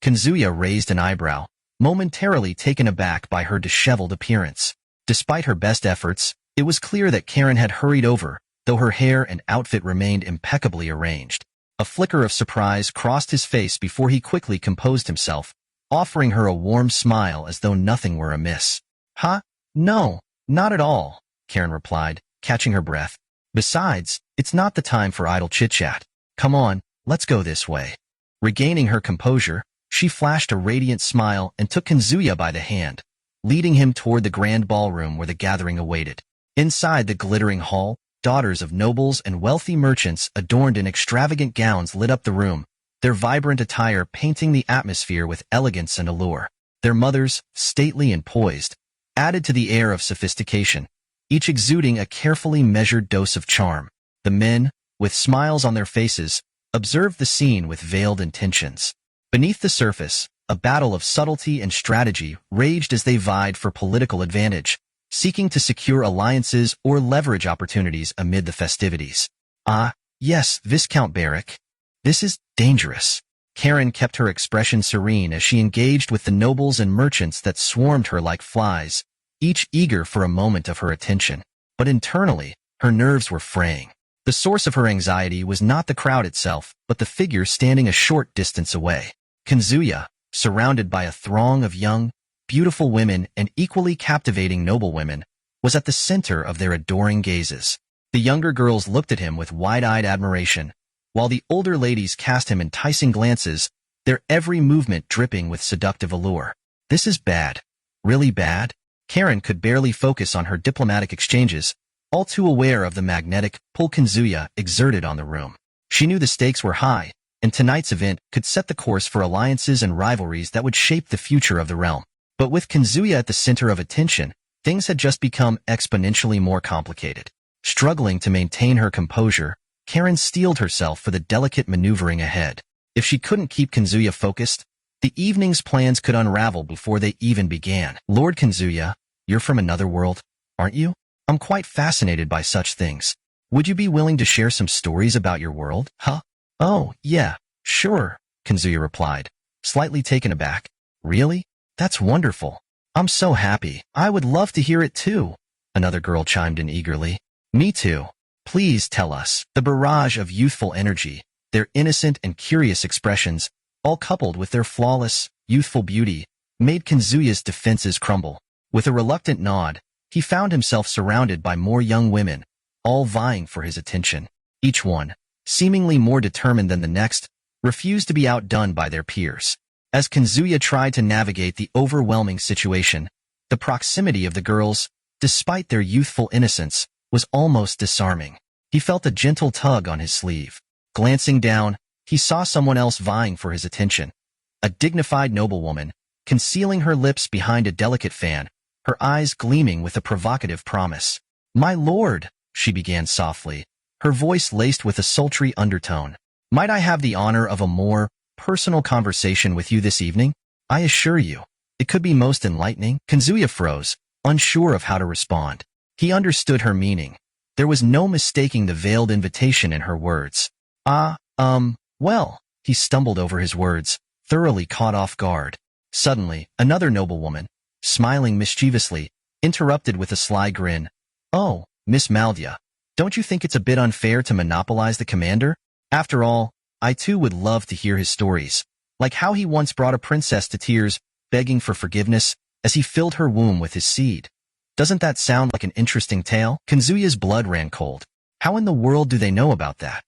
Kazuya raised an eyebrow, momentarily taken aback by her disheveled appearance. Despite her best efforts, it was clear that Karen had hurried over, though her hair and outfit remained impeccably arranged. A flicker of surprise crossed his face before he quickly composed himself, offering her a warm smile as though nothing were amiss. Huh? No, not at all, Karen replied, catching her breath. Besides, it's not the time for idle chit-chat. Come on, let's go this way. Regaining her composure, she flashed a radiant smile and took Kazuya by the hand, leading him toward the grand ballroom where the gathering awaited. Inside the glittering hall, daughters of nobles and wealthy merchants adorned in extravagant gowns lit up the room, their vibrant attire painting the atmosphere with elegance and allure. Their mothers, stately and poised, added to the air of sophistication, each exuding a carefully measured dose of charm. The men, with smiles on their faces, observed the scene with veiled intentions. Beneath the surface, a battle of subtlety and strategy raged as they vied for political advantage, seeking to secure alliances or leverage opportunities amid the festivities. Ah, yes, Viscount Barrick. This is dangerous. Karen kept her expression serene as she engaged with the nobles and merchants that swarmed her like flies, each eager for a moment of her attention. But internally, her nerves were fraying. The source of her anxiety was not the crowd itself, but the figure standing a short distance away. Kazuya, surrounded by a throng of young, beautiful women and equally captivating noblewomen, was at the center of their adoring gazes. The younger girls looked at him with wide-eyed admiration, while the older ladies cast him enticing glances, their every movement dripping with seductive allure. This is bad. Really bad? Karen could barely focus on her diplomatic exchanges, all too aware of the magnetic pull Kazuya exerted on the room. She knew the stakes were high, and tonight's event could set the course for alliances and rivalries that would shape the future of the realm. But with Kazuya at the center of attention, things had just become exponentially more complicated. Struggling to maintain her composure, Karen steeled herself for the delicate maneuvering ahead. If she couldn't keep Kazuya focused, the evening's plans could unravel before they even began. Lord Kazuya, you're from another world, aren't you? I'm quite fascinated by such things. Would you be willing to share some stories about your world? Huh? Oh, yeah, sure, Kazuya replied, slightly taken aback. Really? That's wonderful. I'm so happy. I would love to hear it too. Another girl chimed in eagerly. Me too. Please tell us. The barrage of youthful energy, their innocent and curious expressions, all coupled with their flawless, youthful beauty, made Kazuya's defenses crumble. With a reluctant nod, he found himself surrounded by more young women, all vying for his attention. Each one, seemingly more determined than the next, refused to be outdone by their peers. As Kazuya tried to navigate the overwhelming situation, the proximity of the girls, despite their youthful innocence, was almost disarming. He felt a gentle tug on his sleeve. Glancing down, he saw someone else vying for his attention. A dignified noblewoman, concealing her lips behind a delicate fan, her eyes gleaming with a provocative promise. "My lord," she began softly, her voice laced with a sultry undertone. "Might I have the honor of a more personal conversation with you this evening? I assure you, it could be most enlightening." Kazuya froze, unsure of how to respond. He understood her meaning. There was no mistaking the veiled invitation in her words. Well, he stumbled over his words, thoroughly caught off guard. Suddenly, another noblewoman, smiling mischievously, interrupted with a sly grin. "Oh, Miss Maldya, don't you think it's a bit unfair to monopolize the commander? After all, I too would love to hear his stories, like how he once brought a princess to tears, begging for forgiveness, as he filled her womb with his seed. Doesn't that sound like an interesting tale?" Kazuya's blood ran cold. How in the world do they know about that?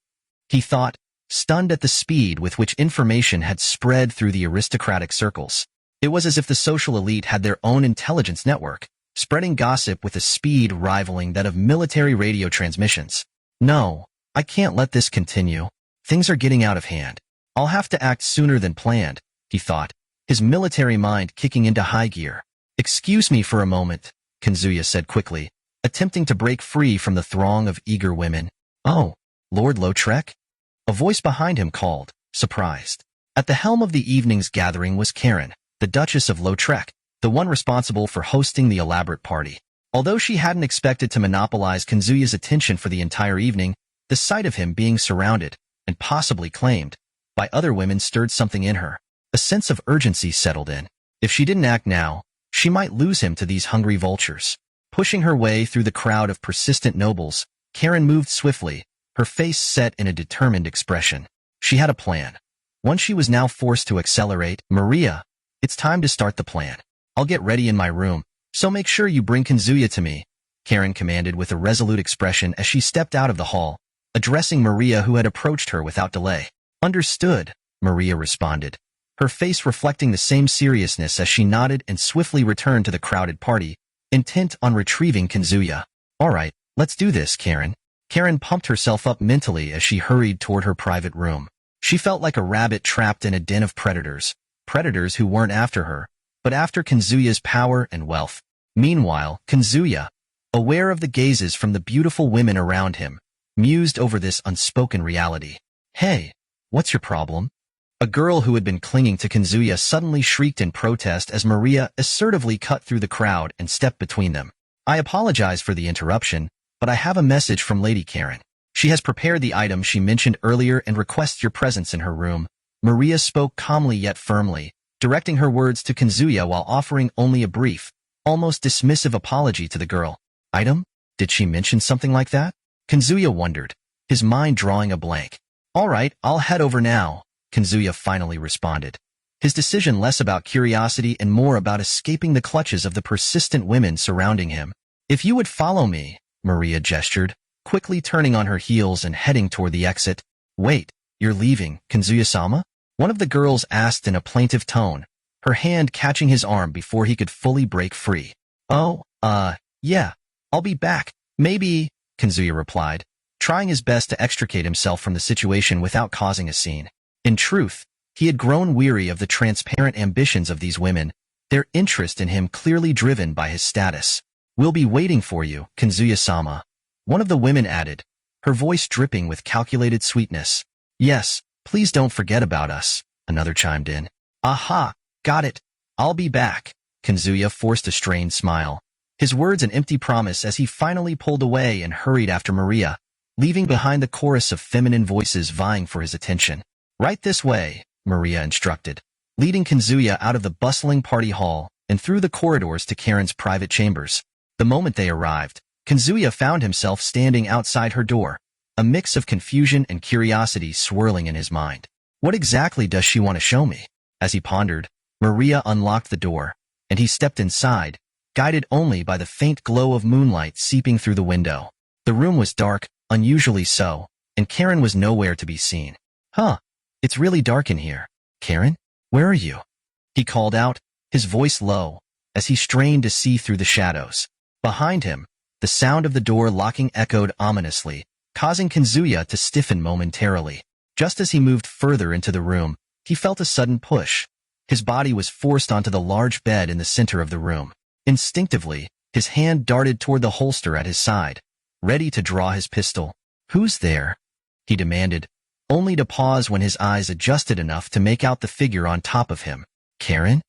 He thought, stunned at the speed with which information had spread through the aristocratic circles. It was as if the social elite had their own intelligence network, spreading gossip with a speed rivaling that of military radio transmissions. No, I can't let this continue. Things are getting out of hand. I'll have to act sooner than planned, he thought, his military mind kicking into high gear. "Excuse me for a moment," Kazuya said quickly, attempting to break free from the throng of eager women. "Oh, Lord Lautrec?" A voice behind him called, surprised. At the helm of the evening's gathering was Karen, the Duchess of Lautrec, the one responsible for hosting the elaborate party. Although she hadn't expected to monopolize Kazuya's attention for the entire evening, the sight of him being surrounded, and possibly claimed, by other women stirred something in her. A sense of urgency settled in. If she didn't act now, she might lose him to these hungry vultures. Pushing her way through the crowd of persistent nobles, Karen moved swiftly, her face set in a determined expression. She had a plan. One she was now forced to accelerate. "Maria, it's time to start the plan. I'll get ready in my room, so make sure you bring Kazuya to me," Karen commanded with a resolute expression as she stepped out of the hall, addressing Maria who had approached her without delay. "Understood," Maria responded, her face reflecting the same seriousness as she nodded and swiftly returned to the crowded party, intent on retrieving Kazuya. "All right, let's do this, Karen." Karen pumped herself up mentally as she hurried toward her private room. She felt like a rabbit trapped in a den of predators who weren't after her, but after Kazuya's power and wealth. Meanwhile, Kazuya, aware of the gazes from the beautiful women around him, mused over this unspoken reality. "Hey, what's your problem?" A girl who had been clinging to Kazuya suddenly shrieked in protest as Maria assertively cut through the crowd and stepped between them. "I apologize for the interruption, but I have a message from Lady Karen. She has prepared the item she mentioned earlier and requests your presence in her room." Maria spoke calmly yet firmly, directing her words to Kazuya while offering only a brief, almost dismissive apology to the girl. "Item? Did she mention something like that?" Kazuya wondered, his mind drawing a blank. "All right, I'll head over now," Kazuya finally responded, his decision less about curiosity and more about escaping the clutches of the persistent women surrounding him. "If you would follow me," Maria gestured, quickly turning on her heels and heading toward the exit. "Wait, you're leaving, Kazuya-sama?" one of the girls asked in a plaintive tone, her hand catching his arm before he could fully break free. Oh, yeah, I'll be back. Maybe, Kazuya replied, trying his best to extricate himself from the situation without causing a scene. In truth, he had grown weary of the transparent ambitions of these women, their interest in him clearly driven by his status. We'll be waiting for you, Kazuya-sama, one of the women added, her voice dripping with calculated sweetness. Yes, please don't forget about us, another chimed in. Aha, got it. I'll be back. Kazuya forced a strained smile, his words an empty promise as he finally pulled away and hurried after Maria, leaving behind the chorus of feminine voices vying for his attention. Right this way, Maria instructed, leading Kazuya out of the bustling party hall and through the corridors to Karen's private chambers. The moment they arrived, Kazuya found himself standing outside her door, a mix of confusion and curiosity swirling in his mind. What exactly does she want to show me? As he pondered, Maria unlocked the door, and he stepped inside, guided only by the faint glow of moonlight seeping through the window. The room was dark, unusually so, and Karen was nowhere to be seen. It's really dark in here. Karen, where are you? He called out, his voice low, as he strained to see through the shadows. Behind him, the sound of the door locking echoed ominously, causing Kazuya to stiffen momentarily. Just as he moved further into the room, he felt a sudden push. His body was forced onto the large bed in the center of the room. Instinctively, his hand darted toward the holster at his side, ready to draw his pistol. Who's there? He demanded, only to pause when his eyes adjusted enough to make out the figure on top of him. Karen?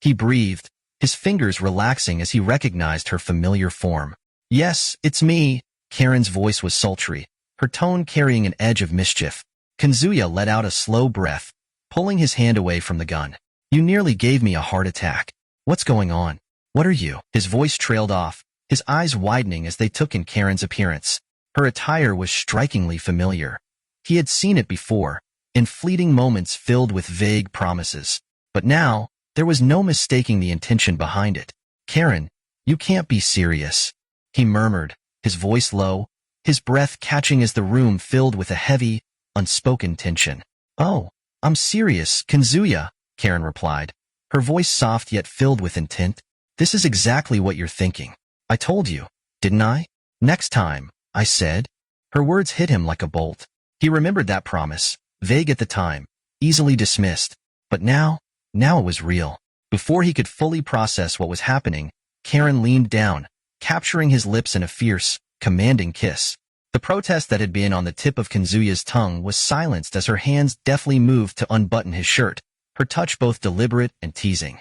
He breathed, his fingers relaxing as he recognized her familiar form. Yes, it's me. Karen's voice was sultry, her tone carrying an edge of mischief. Kazuya let out a slow breath, pulling his hand away from the gun. You nearly gave me a heart attack. What's going on? What are you? His voice trailed off, his eyes widening as they took in Karen's appearance. Her attire was strikingly familiar. He had seen it before, in fleeting moments filled with vague promises. But now, there was no mistaking the intention behind it. Karen, you can't be serious, he murmured, his voice low, his breath catching as the room filled with a heavy, unspoken tension. Oh, I'm serious, Kazuya, Karen replied, her voice soft yet filled with intent. This is exactly what you're thinking. I told you, didn't I? Next time, I said. Her words hit him like a bolt. He remembered that promise, vague at the time, easily dismissed. But now it was real. Before he could fully process what was happening, Karen leaned down, capturing his lips in a fierce, commanding kiss. The protest that had been on the tip of Kazuya's tongue was silenced as her hands deftly moved to unbutton his shirt, her touch both deliberate and teasing.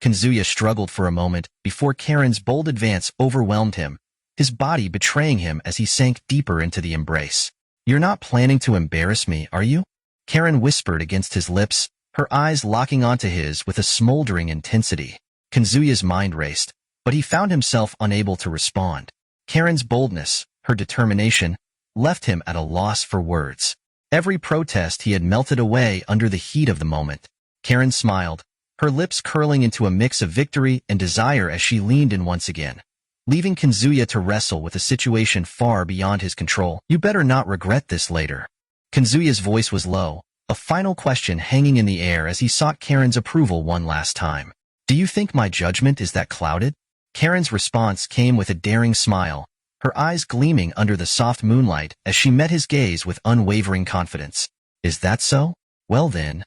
Kazuya struggled for a moment before Karen's bold advance overwhelmed him, his body betraying him as he sank deeper into the embrace. You're not planning to embarrass me, are you? Karen whispered against his lips, her eyes locking onto his with a smoldering intensity. Kazuya's mind raced, but he found himself unable to respond. Karen's boldness, her determination, left him at a loss for words. Every protest he had melted away under the heat of the moment. Karen smiled, her lips curling into a mix of victory and desire as she leaned in once again, leaving Kazuya to wrestle with a situation far beyond his control. You better not regret this later. Kazuya's voice was low, a final question hanging in the air as he sought Karen's approval one last time. Do you think my judgment is that clouded? Karen's response came with a daring smile, her eyes gleaming under the soft moonlight as she met his gaze with unwavering confidence. Is that so? Well then.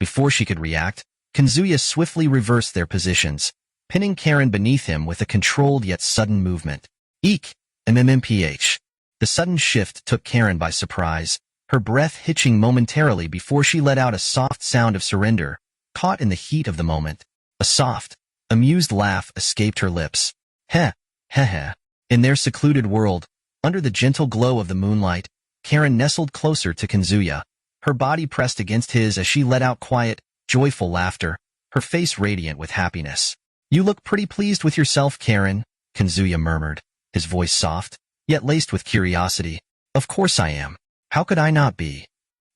Before she could react, Kazuya swiftly reversed their positions, pinning Karen beneath him with a controlled yet sudden movement. Eek! MMMPH. The sudden shift took Karen by surprise, her breath hitching momentarily before she let out a soft sound of surrender, caught in the heat of the moment. A soft, amused laugh escaped her lips. Heh. In their secluded world, under the gentle glow of the moonlight, Karen nestled closer to Kazuya, her body pressed against his as she let out quiet, joyful laughter, her face radiant with happiness. You look pretty pleased with yourself, Karen, Kazuya murmured, his voice soft, yet laced with curiosity. Of course I am. How could I not be?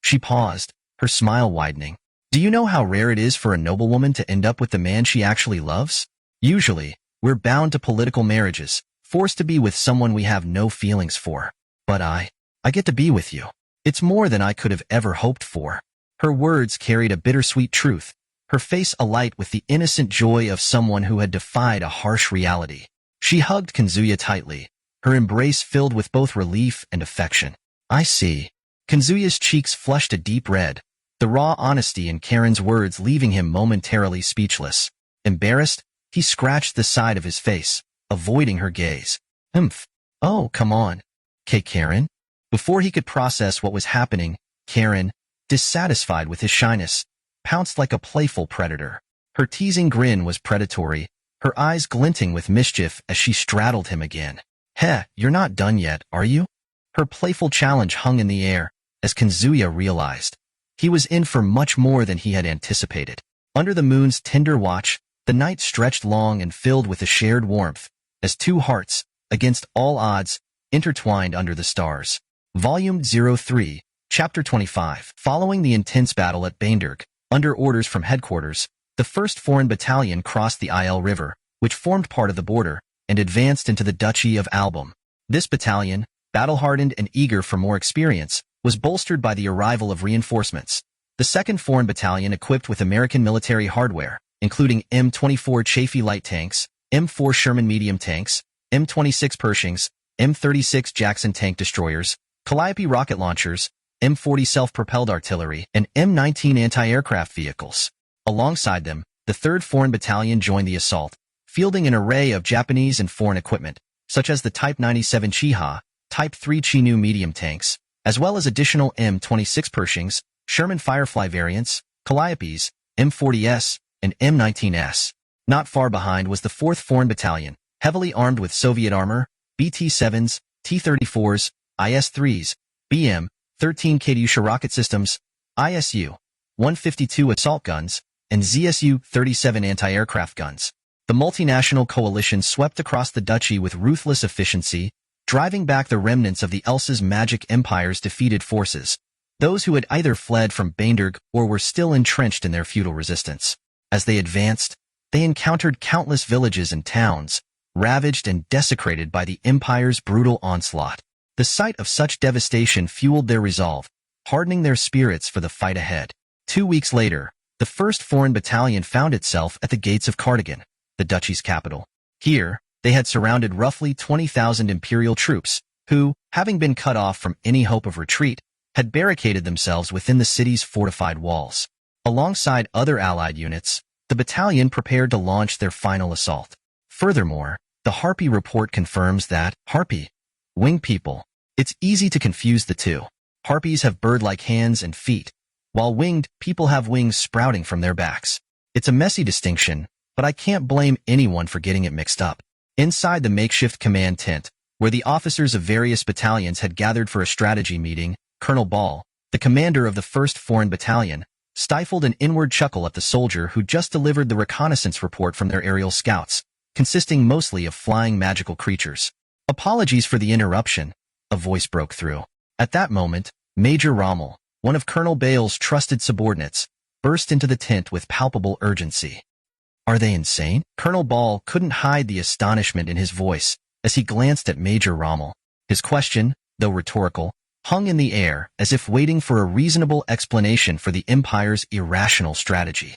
She paused, her smile widening. Do you know how rare it is for a noblewoman to end up with the man she actually loves? Usually, we're bound to political marriages, forced to be with someone we have no feelings for. But I get to be with you. It's more than I could have ever hoped for. Her words carried a bittersweet truth, her face alight with the innocent joy of someone who had defied a harsh reality. She hugged Kazuya tightly, her embrace filled with both relief and affection. I see. Kazuya's cheeks flushed a deep red, the raw honesty in Karen's words leaving him momentarily speechless. Embarrassed, he scratched the side of his face, avoiding her gaze. Humph. Oh, come on. Karen? Before he could process what was happening, Karen, dissatisfied with his shyness, pounced like a playful predator. Her teasing grin was predatory, her eyes glinting with mischief as she straddled him again. Heh, you're not done yet, are you? Her playful challenge hung in the air, as Kazuya realized. He was in for much more than he had anticipated. Under the moon's tender watch, the night stretched long and filled with a shared warmth, as two hearts, against all odds, intertwined under the stars. Volume 03, Chapter 25. Following the intense battle at Bainderg, under orders from headquarters, the 1st Foreign Battalion crossed the Il River, which formed part of the border, and advanced into the Duchy of Alban. This battalion, battle-hardened and eager for more experience, was bolstered by the arrival of reinforcements. The 2nd Foreign Battalion, equipped with American military hardware, including M24 Chaffee light tanks, M4 Sherman medium tanks, M26 Pershings, M36 Jackson tank destroyers, Calliope rocket launchers, M40 self-propelled artillery, and M19 anti-aircraft vehicles. Alongside them, the 3rd Foreign Battalion joined the assault, fielding an array of Japanese and foreign equipment, such as the Type 97 Chiha, Type 3 Chinu medium tanks, as well as additional M26 Pershings, Sherman Firefly variants, Calliopes, M40S, and M19S. Not far behind was the 4th Foreign Battalion, heavily armed with Soviet armor, BT-7s, T-34s, IS-3s, BM-13 Katyusha rocket systems, ISU-152 assault guns, and ZSU-37 anti-aircraft guns. The multinational coalition swept across the duchy with ruthless efficiency, driving back the remnants of the Elsa's Magic Empire's defeated forces, those who had either fled from Bainderg or were still entrenched in their feudal resistance. As they advanced, they encountered countless villages and towns, ravaged and desecrated by the Empire's brutal onslaught. The sight of such devastation fueled their resolve, hardening their spirits for the fight ahead. 2 weeks later, the 1st Foreign Battalion found itself at the gates of Cardigan, the duchy's capital. Here, they had surrounded roughly 20,000 Imperial troops, who, having been cut off from any hope of retreat, had barricaded themselves within the city's fortified walls. Alongside other Allied units, the battalion prepared to launch their final assault. Furthermore, the Harpy report confirms that Harpy, winged people. It's easy to confuse the two. Harpies have bird-like hands and feet, while winged people have wings sprouting from their backs. It's a messy distinction, but I can't blame anyone for getting it mixed up. Inside the makeshift command tent, where the officers of various battalions had gathered for a strategy meeting, Colonel Ball, the commander of the 1st Foreign Battalion, stifled an inward chuckle at the soldier who just delivered the reconnaissance report from their aerial scouts, consisting mostly of flying magical creatures. Apologies for the interruption, a voice broke through. At that moment, Major Rommel, one of Colonel Bale's trusted subordinates, burst into the tent with palpable urgency. Are they insane? Colonel Ball couldn't hide the astonishment in his voice as he glanced at Major Rommel. His question, though rhetorical, hung in the air as if waiting for a reasonable explanation for the Empire's irrational strategy.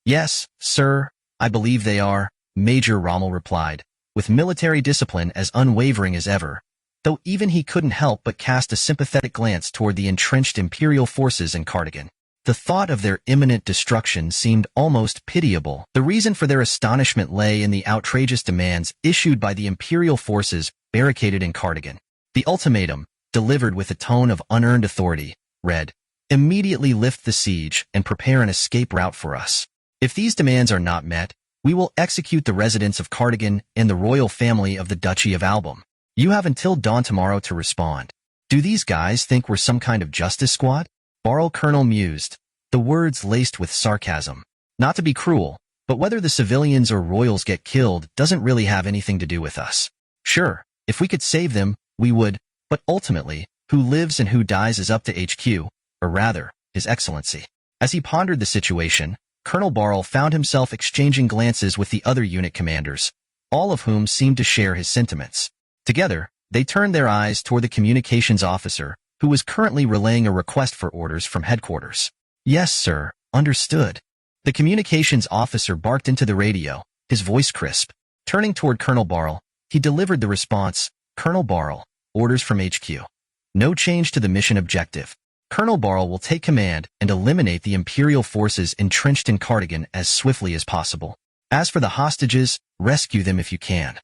Yes, sir, I believe they are, Major Rommel replied, with military discipline as unwavering as ever, though even he couldn't help but cast a sympathetic glance toward the entrenched Imperial forces in Cardigan. The thought of their imminent destruction seemed almost pitiable. The reason for their astonishment lay in the outrageous demands issued by the Imperial forces barricaded in Cardigan. The ultimatum, delivered with a tone of unearned authority, read, "Immediately lift the siege and prepare an escape route for us. If these demands are not met, we will execute the residents of Cardigan and the royal family of the Duchy of Alban. You have until dawn tomorrow to respond." Do these guys think we're some kind of justice squad? Barrel Colonel mused, the words laced with sarcasm. Not to be cruel, but whether the civilians or royals get killed doesn't really have anything to do with us. Sure, if we could save them, we would, but ultimately, who lives and who dies is up to HQ, or rather, His Excellency. As he pondered the situation, Colonel Barrel found himself exchanging glances with the other unit commanders, all of whom seemed to share his sentiments. Together, they turned their eyes toward the communications officer, who was currently relaying a request for orders from headquarters. Yes, sir, understood. The communications officer barked into the radio, his voice crisp. Turning toward Colonel Barl, he delivered the response, Colonel Barl, orders from HQ. No change to the mission objective. Colonel Barl will take command and eliminate the Imperial forces entrenched in Cardigan as swiftly as possible. As for the hostages, rescue them if you can.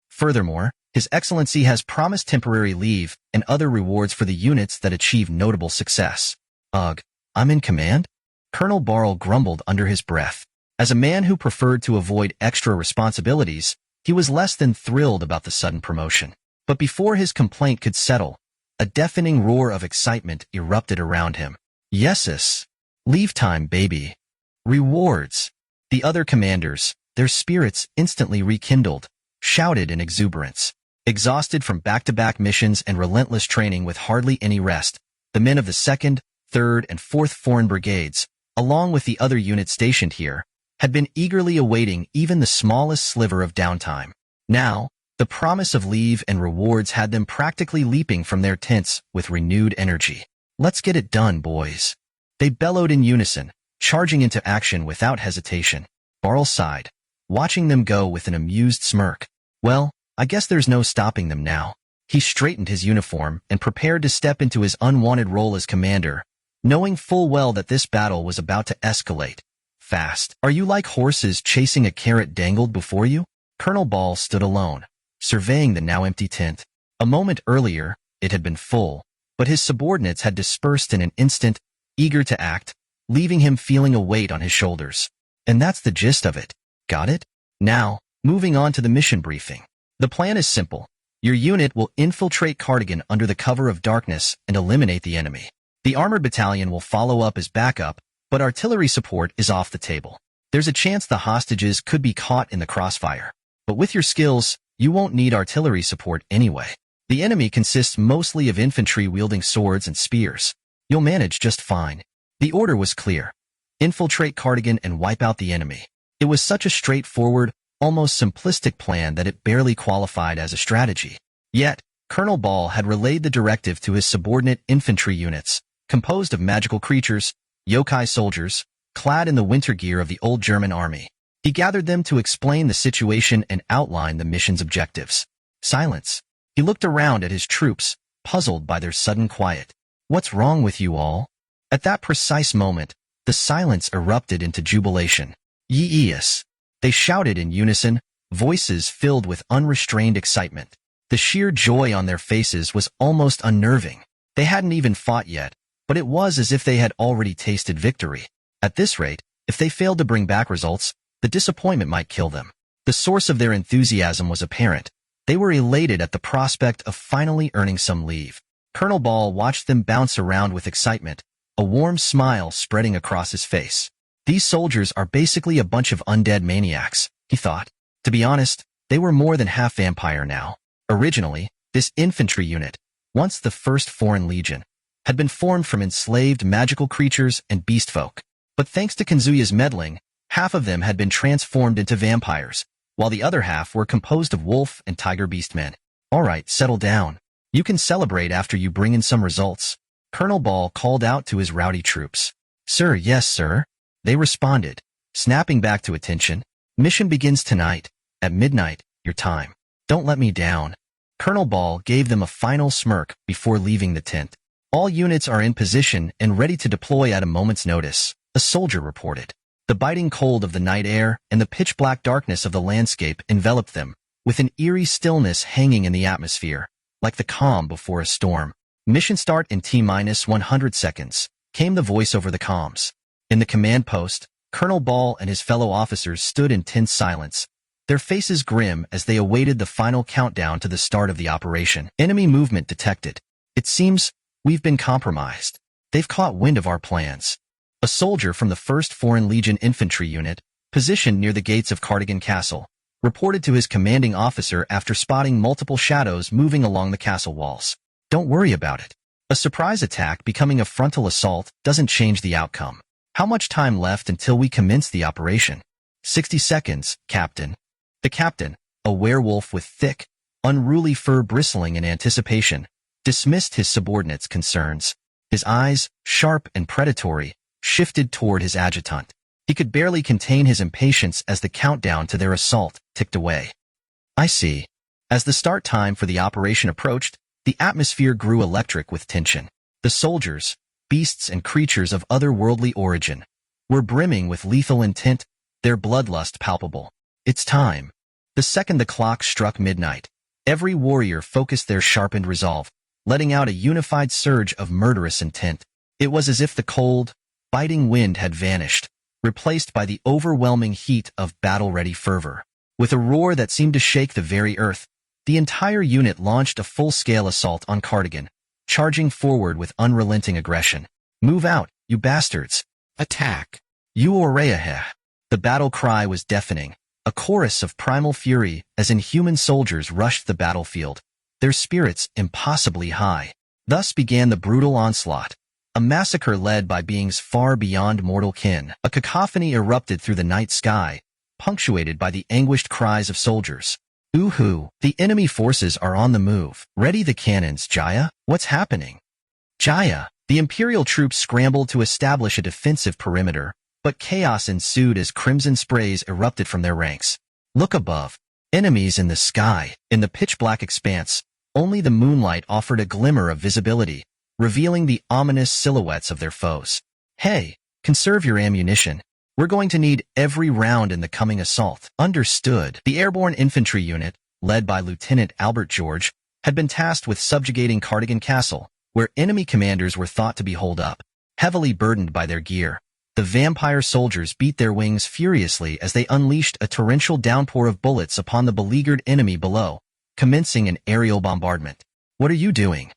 Furthermore, His Excellency has promised temporary leave and other rewards for the units that achieve notable success. Ugh, I'm in command? Colonel Barl grumbled under his breath. As a man who preferred to avoid extra responsibilities, he was less than thrilled about the sudden promotion. But before his complaint could settle, a deafening roar of excitement erupted around him. Yeses. Leave time, baby. Rewards. The other commanders, their spirits instantly rekindled, shouted in exuberance. Exhausted from back-to-back missions and relentless training with hardly any rest, the men of the 2nd, 3rd, and 4th Foreign Brigades, along with the other units stationed here, had been eagerly awaiting even the smallest sliver of downtime. Now, the promise of leave and rewards had them practically leaping from their tents with renewed energy. Let's get it done, boys. They bellowed in unison, charging into action without hesitation. Barl sighed, watching them go with an amused smirk. Well, I guess there's no stopping them now. He straightened his uniform and prepared to step into his unwanted role as commander, knowing full well that this battle was about to escalate fast. Are you like horses chasing a carrot dangled before you? Colonel Ball stood alone, surveying the now empty tent. A moment earlier, it had been full, but his subordinates had dispersed in an instant, eager to act, leaving him feeling a weight on his shoulders. And that's the gist of it. Got it? Now, moving on to the mission briefing. The plan is simple. Your unit will infiltrate Cardigan under the cover of darkness and eliminate the enemy. The armored battalion will follow up as backup, but artillery support is off the table. There's a chance the hostages could be caught in the crossfire. But with your skills, you won't need artillery support anyway. The enemy consists mostly of infantry wielding swords and spears. You'll manage just fine. The order was clear. Infiltrate Cardigan and wipe out the enemy. It was such a straightforward, almost simplistic plan that it barely qualified as a strategy. Yet, Colonel Ball had relayed the directive to his subordinate infantry units, composed of magical creatures, yokai soldiers, clad in the winter gear of the old German army. He gathered them to explain the situation and outline the mission's objectives. Silence. He looked around at his troops, puzzled by their sudden quiet. What's wrong with you all? At that precise moment, the silence erupted into jubilation. Yes. They shouted in unison, voices filled with unrestrained excitement. The sheer joy on their faces was almost unnerving. They hadn't even fought yet, but it was as if they had already tasted victory. At this rate, if they failed to bring back results, the disappointment might kill them. The source of their enthusiasm was apparent. They were elated at the prospect of finally earning some leave. Colonel Ball watched them bounce around with excitement, a warm smile spreading across his face. These soldiers are basically a bunch of undead maniacs, he thought. To be honest, they were more than half vampire now. Originally, this infantry unit, once the 1st Foreign Legion, had been formed from enslaved magical creatures and beast folk. But thanks to Kanzuya's meddling, half of them had been transformed into vampires, while the other half were composed of wolf and tiger beast men. All right, settle down. You can celebrate after you bring in some results. Colonel Ball called out to his rowdy troops. Sir, yes, sir. They responded, snapping back to attention. Mission begins tonight, at midnight, your time. Don't let me down. Colonel Ball gave them a final smirk before leaving the tent. All units are in position and ready to deploy at a moment's notice, a soldier reported. The biting cold of the night air and the pitch-black darkness of the landscape enveloped them, with an eerie stillness hanging in the atmosphere, like the calm before a storm. Mission start in T-minus 100 seconds, came the voice over the comms. In the command post, Colonel Ball and his fellow officers stood in tense silence, their faces grim as they awaited the final countdown to the start of the operation. Enemy movement detected. It seems we've been compromised. They've caught wind of our plans. A soldier from the 1st Foreign Legion Infantry Unit, positioned near the gates of Cardigan Castle, reported to his commanding officer after spotting multiple shadows moving along the castle walls. Don't worry about it. A surprise attack becoming a frontal assault doesn't change the outcome. How much time left until we commence the operation? 60 seconds, Captain. The captain, a werewolf with thick, unruly fur bristling in anticipation, dismissed his subordinates' concerns. His eyes, sharp and predatory, shifted toward his adjutant. He could barely contain his impatience as the countdown to their assault ticked away. I see. As the start time for the operation approached, the atmosphere grew electric with tension. The soldiers, beasts and creatures of otherworldly origin, were brimming with lethal intent, their bloodlust palpable. It's time. The second the clock struck midnight, every warrior focused their sharpened resolve, letting out a unified surge of murderous intent. It was as if the cold, biting wind had vanished, replaced by the overwhelming heat of battle-ready fervor. With a roar that seemed to shake the very earth, the entire unit launched a full-scale assault on Cardigan, charging forward with unrelenting aggression. Move out, you bastards! Attack! You Oreahe! The battle cry was deafening, a chorus of primal fury as inhuman soldiers rushed the battlefield, their spirits impossibly high. Thus began the brutal onslaught, a massacre led by beings far beyond mortal kin. A cacophony erupted through the night sky, punctuated by the anguished cries of soldiers. Ooh-hoo, the enemy forces are on the move. Ready the cannons, Jaya? What's happening? Jaya, the Imperial troops scrambled to establish a defensive perimeter, but chaos ensued as crimson sprays erupted from their ranks. Look above. Enemies in the sky. In the pitch-black expanse, only the moonlight offered a glimmer of visibility, revealing the ominous silhouettes of their foes. Hey, conserve your ammunition. We're going to need every round in the coming assault. Understood. The airborne infantry unit, led by Lieutenant Albert George, had been tasked with subjugating Cardigan Castle, where enemy commanders were thought to be holed up. Heavily burdened by their gear, the vampire soldiers beat their wings furiously as they unleashed a torrential downpour of bullets upon the beleaguered enemy below, commencing an aerial bombardment. What are you doing?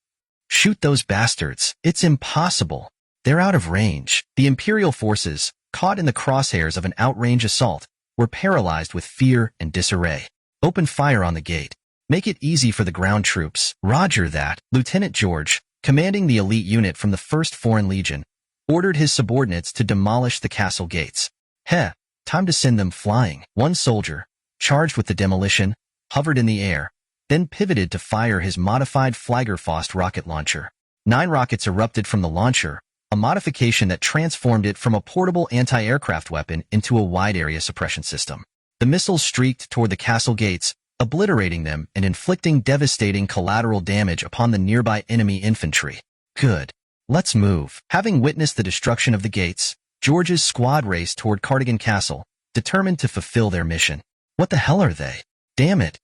Shoot those bastards. It's impossible. They're out of range. The Imperial forces, caught in the crosshairs of an outrange assault, were paralyzed with fear and disarray. Open fire on the gate. Make it easy for the ground troops. Roger that. Lieutenant George, commanding the elite unit from the 1st Foreign Legion, ordered his subordinates to demolish the castle gates. Time to send them flying. One soldier, charged with the demolition, hovered in the air, then pivoted to fire his modified Fliegerfaust rocket launcher. 9 rockets erupted from the launcher, a modification that transformed it from a portable anti-aircraft weapon into a wide-area suppression system. The missiles streaked toward the castle gates, obliterating them and inflicting devastating collateral damage upon the nearby enemy infantry. Good. Let's move. Having witnessed the destruction of the gates, George's squad raced toward Cardigan Castle, determined to fulfill their mission. What the hell are they? Damn it.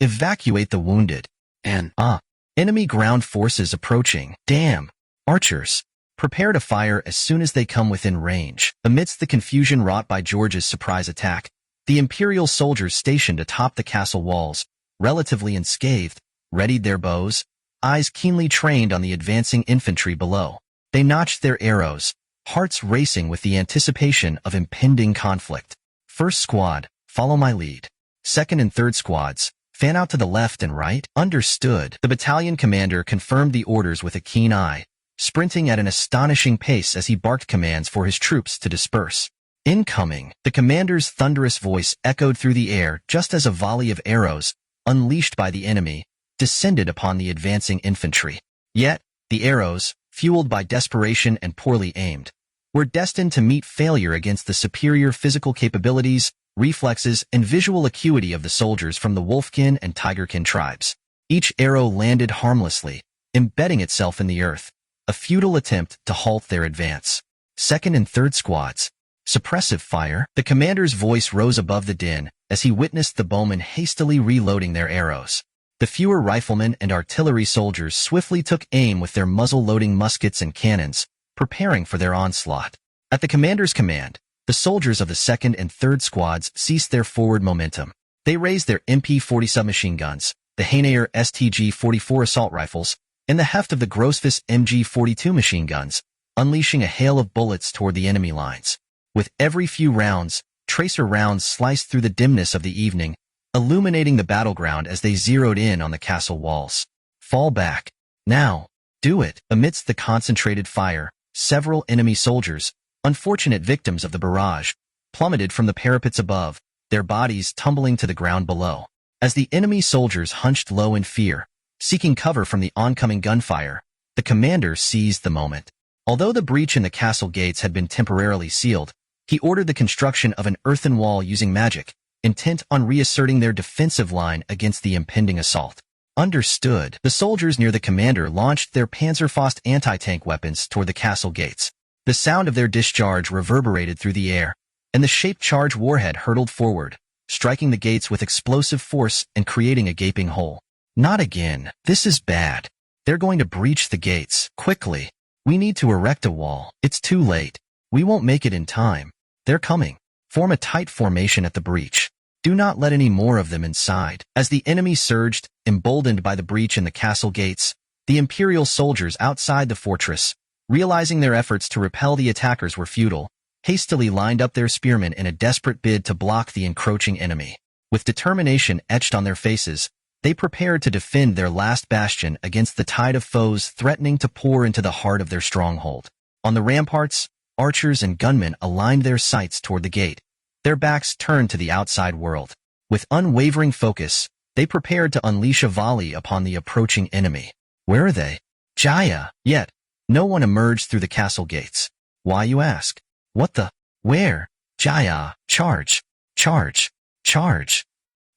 Evacuate the wounded. Enemy ground forces approaching. Damn. Archers. Prepare to fire as soon as they come within range. Amidst the confusion wrought by George's surprise attack, the Imperial soldiers stationed atop the castle walls, relatively unscathed, readied their bows, eyes keenly trained on the advancing infantry below. They notched their arrows, hearts racing with the anticipation of impending conflict. 1st squad, follow my lead. 2nd and 3rd squads, fan out to the left and right. Understood. The battalion commander confirmed the orders with a keen eye, sprinting at an astonishing pace as he barked commands for his troops to disperse. Incoming! The commander's thunderous voice echoed through the air just as a volley of arrows, unleashed by the enemy, descended upon the advancing infantry. Yet, the arrows, fueled by desperation and poorly aimed, were destined to meet failure against the superior physical capabilities, reflexes, and visual acuity of the soldiers from the Wolfkin and Tigerkin tribes. Each arrow landed harmlessly, embedding itself in the earth, a futile attempt to halt their advance. 2nd and 3rd squads. Suppressive fire. The commander's voice rose above the din as he witnessed the bowmen hastily reloading their arrows. The fewer riflemen and artillery soldiers swiftly took aim with their muzzle-loading muskets and cannons, preparing for their onslaught. At the commander's command, the soldiers of the 2nd and 3rd squads ceased their forward momentum. They raised their MP-40 submachine guns, the Hainair STG-44 assault rifles, and the heft of the Grossfuss MG-42 machine guns, unleashing a hail of bullets toward the enemy lines. With every few rounds, tracer rounds sliced through the dimness of the evening, illuminating the battleground as they zeroed in on the castle walls. Fall back. Now. Do it. Amidst the concentrated fire, several enemy soldiers, unfortunate victims of the barrage, plummeted from the parapets above, their bodies tumbling to the ground below. As the enemy soldiers hunched low in fear, seeking cover from the oncoming gunfire, the commander seized the moment. Although the breach in the castle gates had been temporarily sealed, He ordered the construction of an earthen wall using magic, intent on reasserting their defensive line against the impending assault. Understood. The soldiers near the commander launched their Panzerfaust anti-tank weapons toward the castle gates. The sound of their discharge reverberated through the air, and the shaped charge warhead hurtled forward, striking the gates with explosive force and creating a gaping hole. Not again. This is bad. They're going to breach the gates. Quickly. We need to erect a wall. It's too late. We won't make it in time. They're coming. Form a tight formation at the breach. Do not let any more of them inside. As the enemy surged, emboldened by the breach in the castle gates, the Imperial soldiers outside the fortress, realizing their efforts to repel the attackers were futile, hastily lined up their spearmen in a desperate bid to block the encroaching enemy. With determination etched on their faces, they prepared to defend their last bastion against the tide of foes threatening to pour into the heart of their stronghold. On the ramparts, archers and gunmen aligned their sights toward the gate, their backs turned to the outside world. With unwavering focus, they prepared to unleash a volley upon the approaching enemy. Where are they? Jaya! Yet, no one emerged through the castle gates. Why, you ask? What the? Where? Jaya! Charge! Charge! Charge!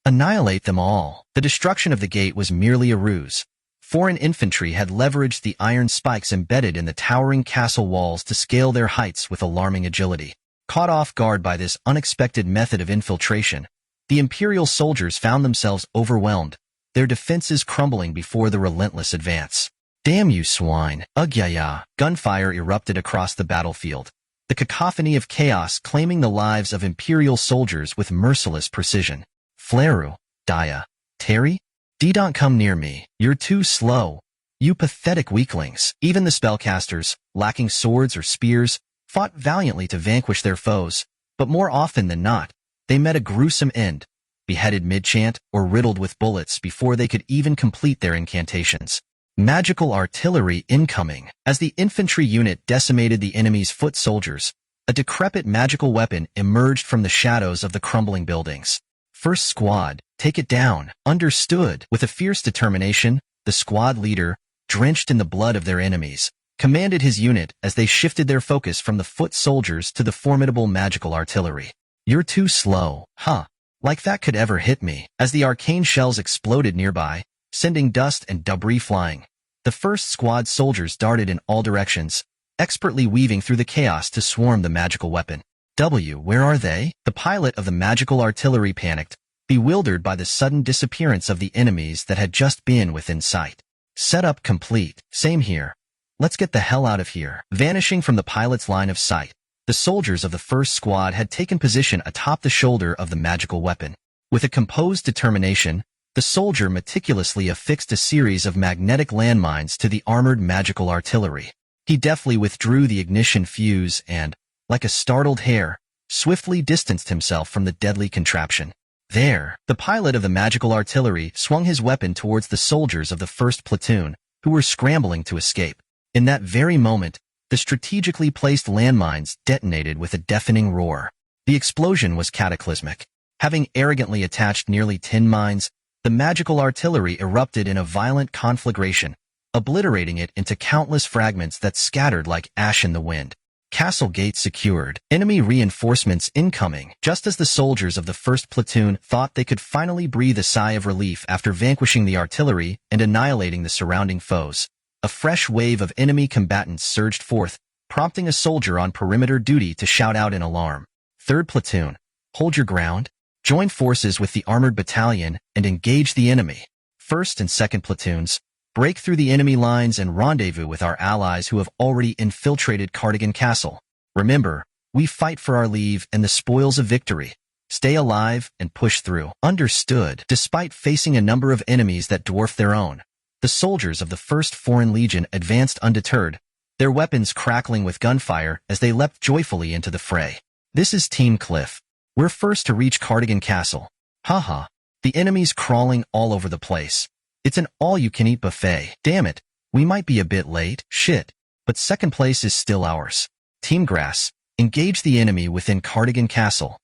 Annihilate them all. The destruction of the gate was merely a ruse. Foreign infantry had leveraged the iron spikes embedded in the towering castle walls to scale their heights with alarming agility. Caught off guard by this unexpected method of infiltration, the Imperial soldiers found themselves overwhelmed, their defenses crumbling before the relentless advance. Damn you swine! Ugh-ya-ya! Gunfire erupted across the battlefield, the cacophony of chaos claiming the lives of Imperial soldiers with merciless precision. Flaru, Daya, Terry? Don't come near me. You're too slow. You pathetic weaklings. Even the spellcasters, lacking swords or spears, fought valiantly to vanquish their foes, but more often than not, they met a gruesome end, beheaded mid-chant or riddled with bullets before they could even complete their incantations. Magical artillery incoming. As the infantry unit decimated the enemy's foot soldiers, a decrepit magical weapon emerged from the shadows of the crumbling buildings. First squad, take it down. Understood. With a fierce determination, the squad leader, drenched in the blood of their enemies, commanded his unit as they shifted their focus from the foot soldiers to the formidable magical artillery. You're too slow. Huh. Like that could ever hit me. As the arcane shells exploded nearby, sending dust and debris flying, the first squad soldiers darted in all directions, expertly weaving through the chaos to swarm the magical weapon. Where are they? The pilot of the magical artillery panicked, bewildered by the sudden disappearance of the enemies that had just been within sight. Setup complete. Same here. Let's get the hell out of here. Vanishing from the pilot's line of sight, the soldiers of the first squad had taken position atop the shoulder of the magical weapon. With a composed determination, the soldier meticulously affixed a series of magnetic landmines to the armored magical artillery. He deftly withdrew the ignition fuse and, like a startled hare, swiftly distanced himself from the deadly contraption. There, the pilot of the magical artillery swung his weapon towards the soldiers of the first platoon, who were scrambling to escape. In that very moment, the strategically placed landmines detonated with a deafening roar. The explosion was cataclysmic. Having arrogantly attached nearly 10 mines, the magical artillery erupted in a violent conflagration, obliterating it into countless fragments that scattered like ash in the wind. Castle gate secured. Enemy reinforcements incoming. Just as the soldiers of the first platoon thought they could finally breathe a sigh of relief after vanquishing the artillery and annihilating the surrounding foes, a fresh wave of enemy combatants surged forth, prompting a soldier on perimeter duty to shout out in alarm. Third platoon, hold your ground. Join forces with the armored battalion and engage the enemy. First and second platoons, break through the enemy lines and rendezvous with our allies who have already infiltrated Cardigan Castle. Remember, we fight for our leave and the spoils of victory. Stay alive and push through. Understood. Despite facing a number of enemies that dwarf their own, the soldiers of the 1st Foreign Legion advanced undeterred, their weapons crackling with gunfire as they leapt joyfully into the fray. This is Team Cliff. We're first to reach Cardigan Castle. Haha. The enemy's crawling all over the place. It's an all-you-can-eat buffet. Damn it. We might be a bit late. Shit. But second place is still ours. Team Grass, engage the enemy within Cardigan Castle.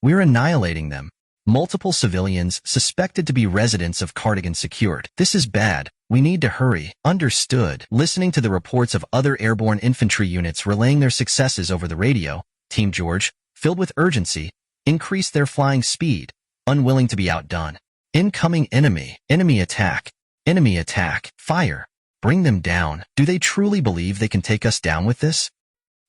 We're annihilating them. Multiple civilians suspected to be residents of Cardigan secured. This is bad. We need to hurry. Understood. Listening to the reports of other airborne infantry units relaying their successes over the radio, Team George, filled with urgency, increased their flying speed, unwilling to be outdone. Incoming enemy, enemy attack, fire. Bring them down. Do they truly believe they can take us down with this?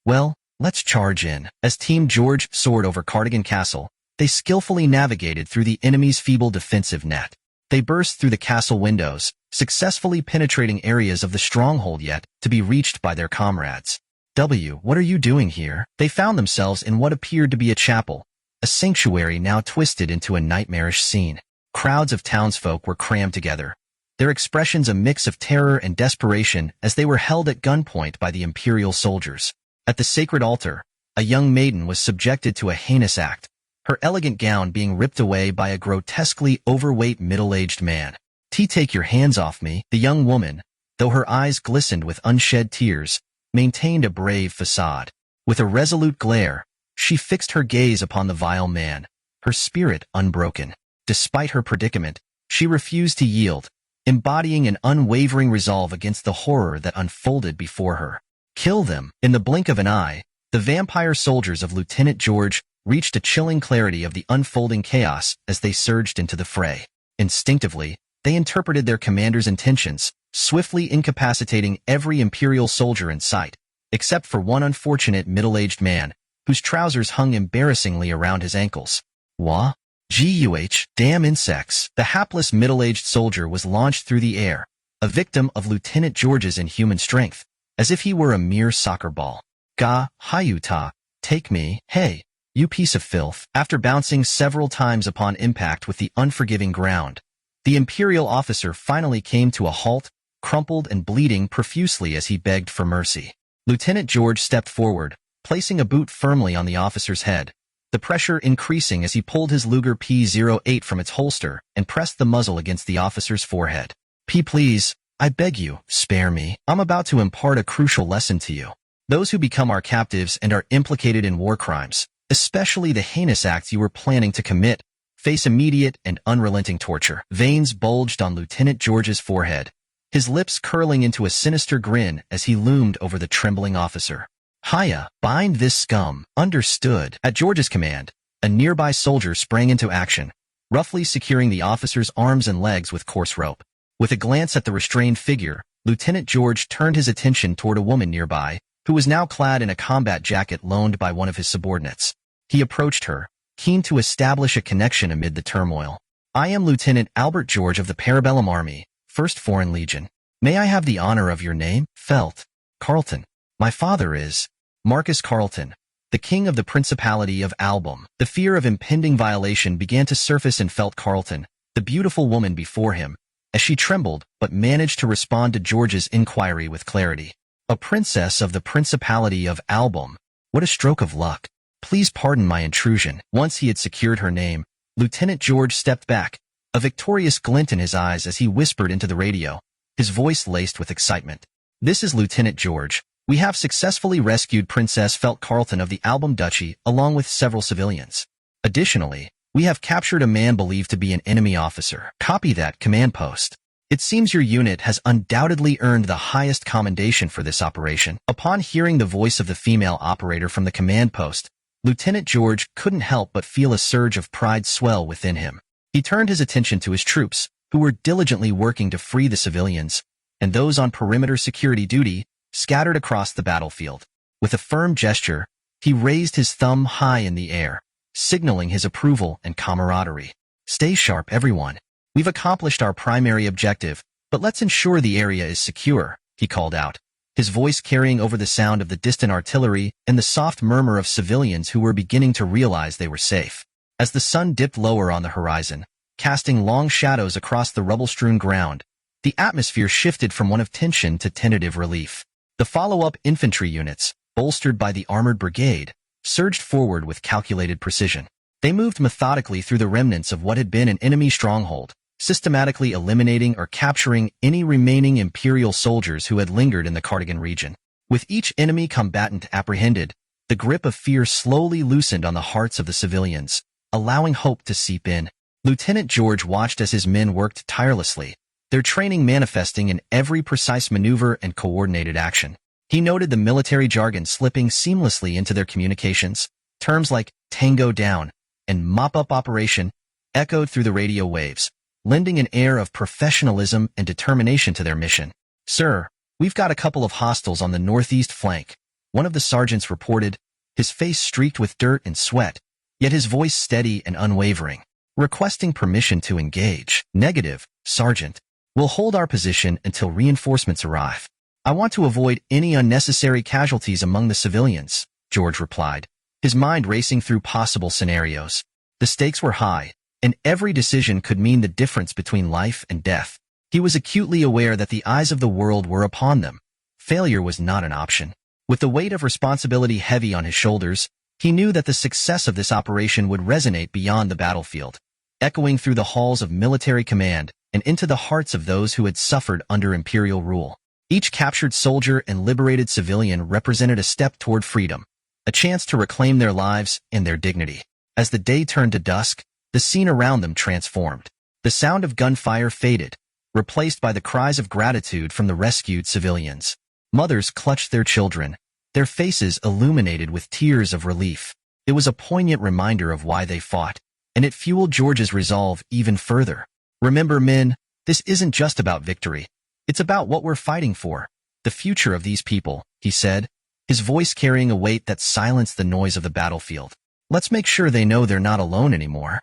Well, let's charge in. As Team George soared over Cardigan Castle, they skillfully navigated through the enemy's feeble defensive net. They burst through the castle windows, successfully penetrating areas of the stronghold yet to be reached by their comrades. What are you doing here? They found themselves in what appeared to be a chapel, a sanctuary now twisted into a nightmarish scene. Crowds of townsfolk were crammed together, their expressions a mix of terror and desperation as they were held at gunpoint by the imperial soldiers. At the sacred altar, a young maiden was subjected to a heinous act, her elegant gown being ripped away by a grotesquely overweight middle-aged man. Take your hands off me. The young woman, though her eyes glistened with unshed tears, maintained a brave facade. With a resolute glare, she fixed her gaze upon the vile man, her spirit unbroken. Despite her predicament, she refused to yield, embodying an unwavering resolve against the horror that unfolded before her. Kill them. In the blink of an eye, the vampire soldiers of Lieutenant George reached a chilling clarity of the unfolding chaos as they surged into the fray. Instinctively, they interpreted their commander's intentions, swiftly incapacitating every Imperial soldier in sight, except for one unfortunate middle-aged man, whose trousers hung embarrassingly around his ankles. Damn insects. The hapless middle-aged soldier was launched through the air, a victim of Lieutenant George's inhuman strength, as if he were a mere soccer ball. Hayuta, take me. Hey, you piece of filth. After bouncing several times upon impact with the unforgiving ground, the Imperial officer finally came to a halt, crumpled and bleeding profusely as he begged for mercy. Lieutenant George stepped forward, placing a boot firmly on the officer's head, the pressure increasing as he pulled his Luger P-08 from its holster and pressed the muzzle against the officer's forehead. Please, I beg you, spare me. I'm about to impart a crucial lesson to you. Those who become our captives and are implicated in war crimes, especially the heinous acts you were planning to commit, face immediate and unrelenting torture. Veins bulged on Lieutenant George's forehead, his lips curling into a sinister grin as he loomed over the trembling officer. Bind this scum. Understood. At George's command, a nearby soldier sprang into action, roughly securing the officer's arms and legs with coarse rope. With a glance at the restrained figure, Lieutenant George turned his attention toward a woman nearby, who was now clad in a combat jacket loaned by one of his subordinates. He approached her, keen to establish a connection amid the turmoil. I am Lieutenant Albert George of the Parabellum Army, 1st Foreign Legion. May I have the honor of your name? Felt. Carlton. My father is Marcus Carlton, the king of the Principality of Album. The fear of impending violation began to surface in Felt Carlton, the beautiful woman before him, as she trembled but managed to respond to George's inquiry with clarity. A princess of the Principality of Album. What a stroke of luck. Please pardon my intrusion. Once he had secured her name, Lieutenant George stepped back, a victorious glint in his eyes as he whispered into the radio, his voice laced with excitement. This is Lieutenant George. We have successfully rescued Princess Felt Carlton of the Album Duchy along with several civilians. Additionally, we have captured a man believed to be an enemy officer. Copy that, command post. It seems your unit has undoubtedly earned the highest commendation for this operation. Upon hearing the voice of the female operator from the command post, Lieutenant George couldn't help but feel a surge of pride swell within him. He turned his attention to his troops, who were diligently working to free the civilians, and those on perimeter security duty, scattered across the battlefield. With a firm gesture, he raised his thumb high in the air, signaling his approval and camaraderie. Stay sharp, everyone. We've accomplished our primary objective, but let's ensure the area is secure, he called out, his voice carrying over the sound of the distant artillery and the soft murmur of civilians who were beginning to realize they were safe. As the sun dipped lower on the horizon, casting long shadows across the rubble-strewn ground, the atmosphere shifted from one of tension to tentative relief. The follow-up infantry units, bolstered by the armored brigade, surged forward with calculated precision. They moved methodically through the remnants of what had been an enemy stronghold, systematically eliminating or capturing any remaining Imperial soldiers who had lingered in the Cardigan region. With each enemy combatant apprehended, the grip of fear slowly loosened on the hearts of the civilians, allowing hope to seep in. Lieutenant George watched as his men worked tirelessly, their training manifesting in every precise maneuver and coordinated action. He noted the military jargon slipping seamlessly into their communications. Terms like tango down and mop-up operation echoed through the radio waves, lending an air of professionalism and determination to their mission. "Sir, we've got a couple of hostiles on the northeast flank," one of the sergeants reported, his face streaked with dirt and sweat, yet his voice steady and unwavering. "Requesting permission to engage." "Negative, Sergeant. We'll hold our position until reinforcements arrive. I want to avoid any unnecessary casualties among the civilians," George replied, his mind racing through possible scenarios. The stakes were high, and every decision could mean the difference between life and death. He was acutely aware that the eyes of the world were upon them. Failure was not an option. With the weight of responsibility heavy on his shoulders, he knew that the success of this operation would resonate beyond the battlefield, echoing through the halls of military command and into the hearts of those who had suffered under imperial rule. Each captured soldier and liberated civilian represented a step toward freedom, a chance to reclaim their lives and their dignity. As the day turned to dusk, the scene around them transformed. The sound of gunfire faded, replaced by the cries of gratitude from the rescued civilians. Mothers clutched their children, their faces illuminated with tears of relief. It was a poignant reminder of why they fought, and it fueled George's resolve even further. "Remember, men, this isn't just about victory. It's about what we're fighting for, the future of these people," he said, his voice carrying a weight that silenced the noise of the battlefield. "Let's make sure they know they're not alone anymore."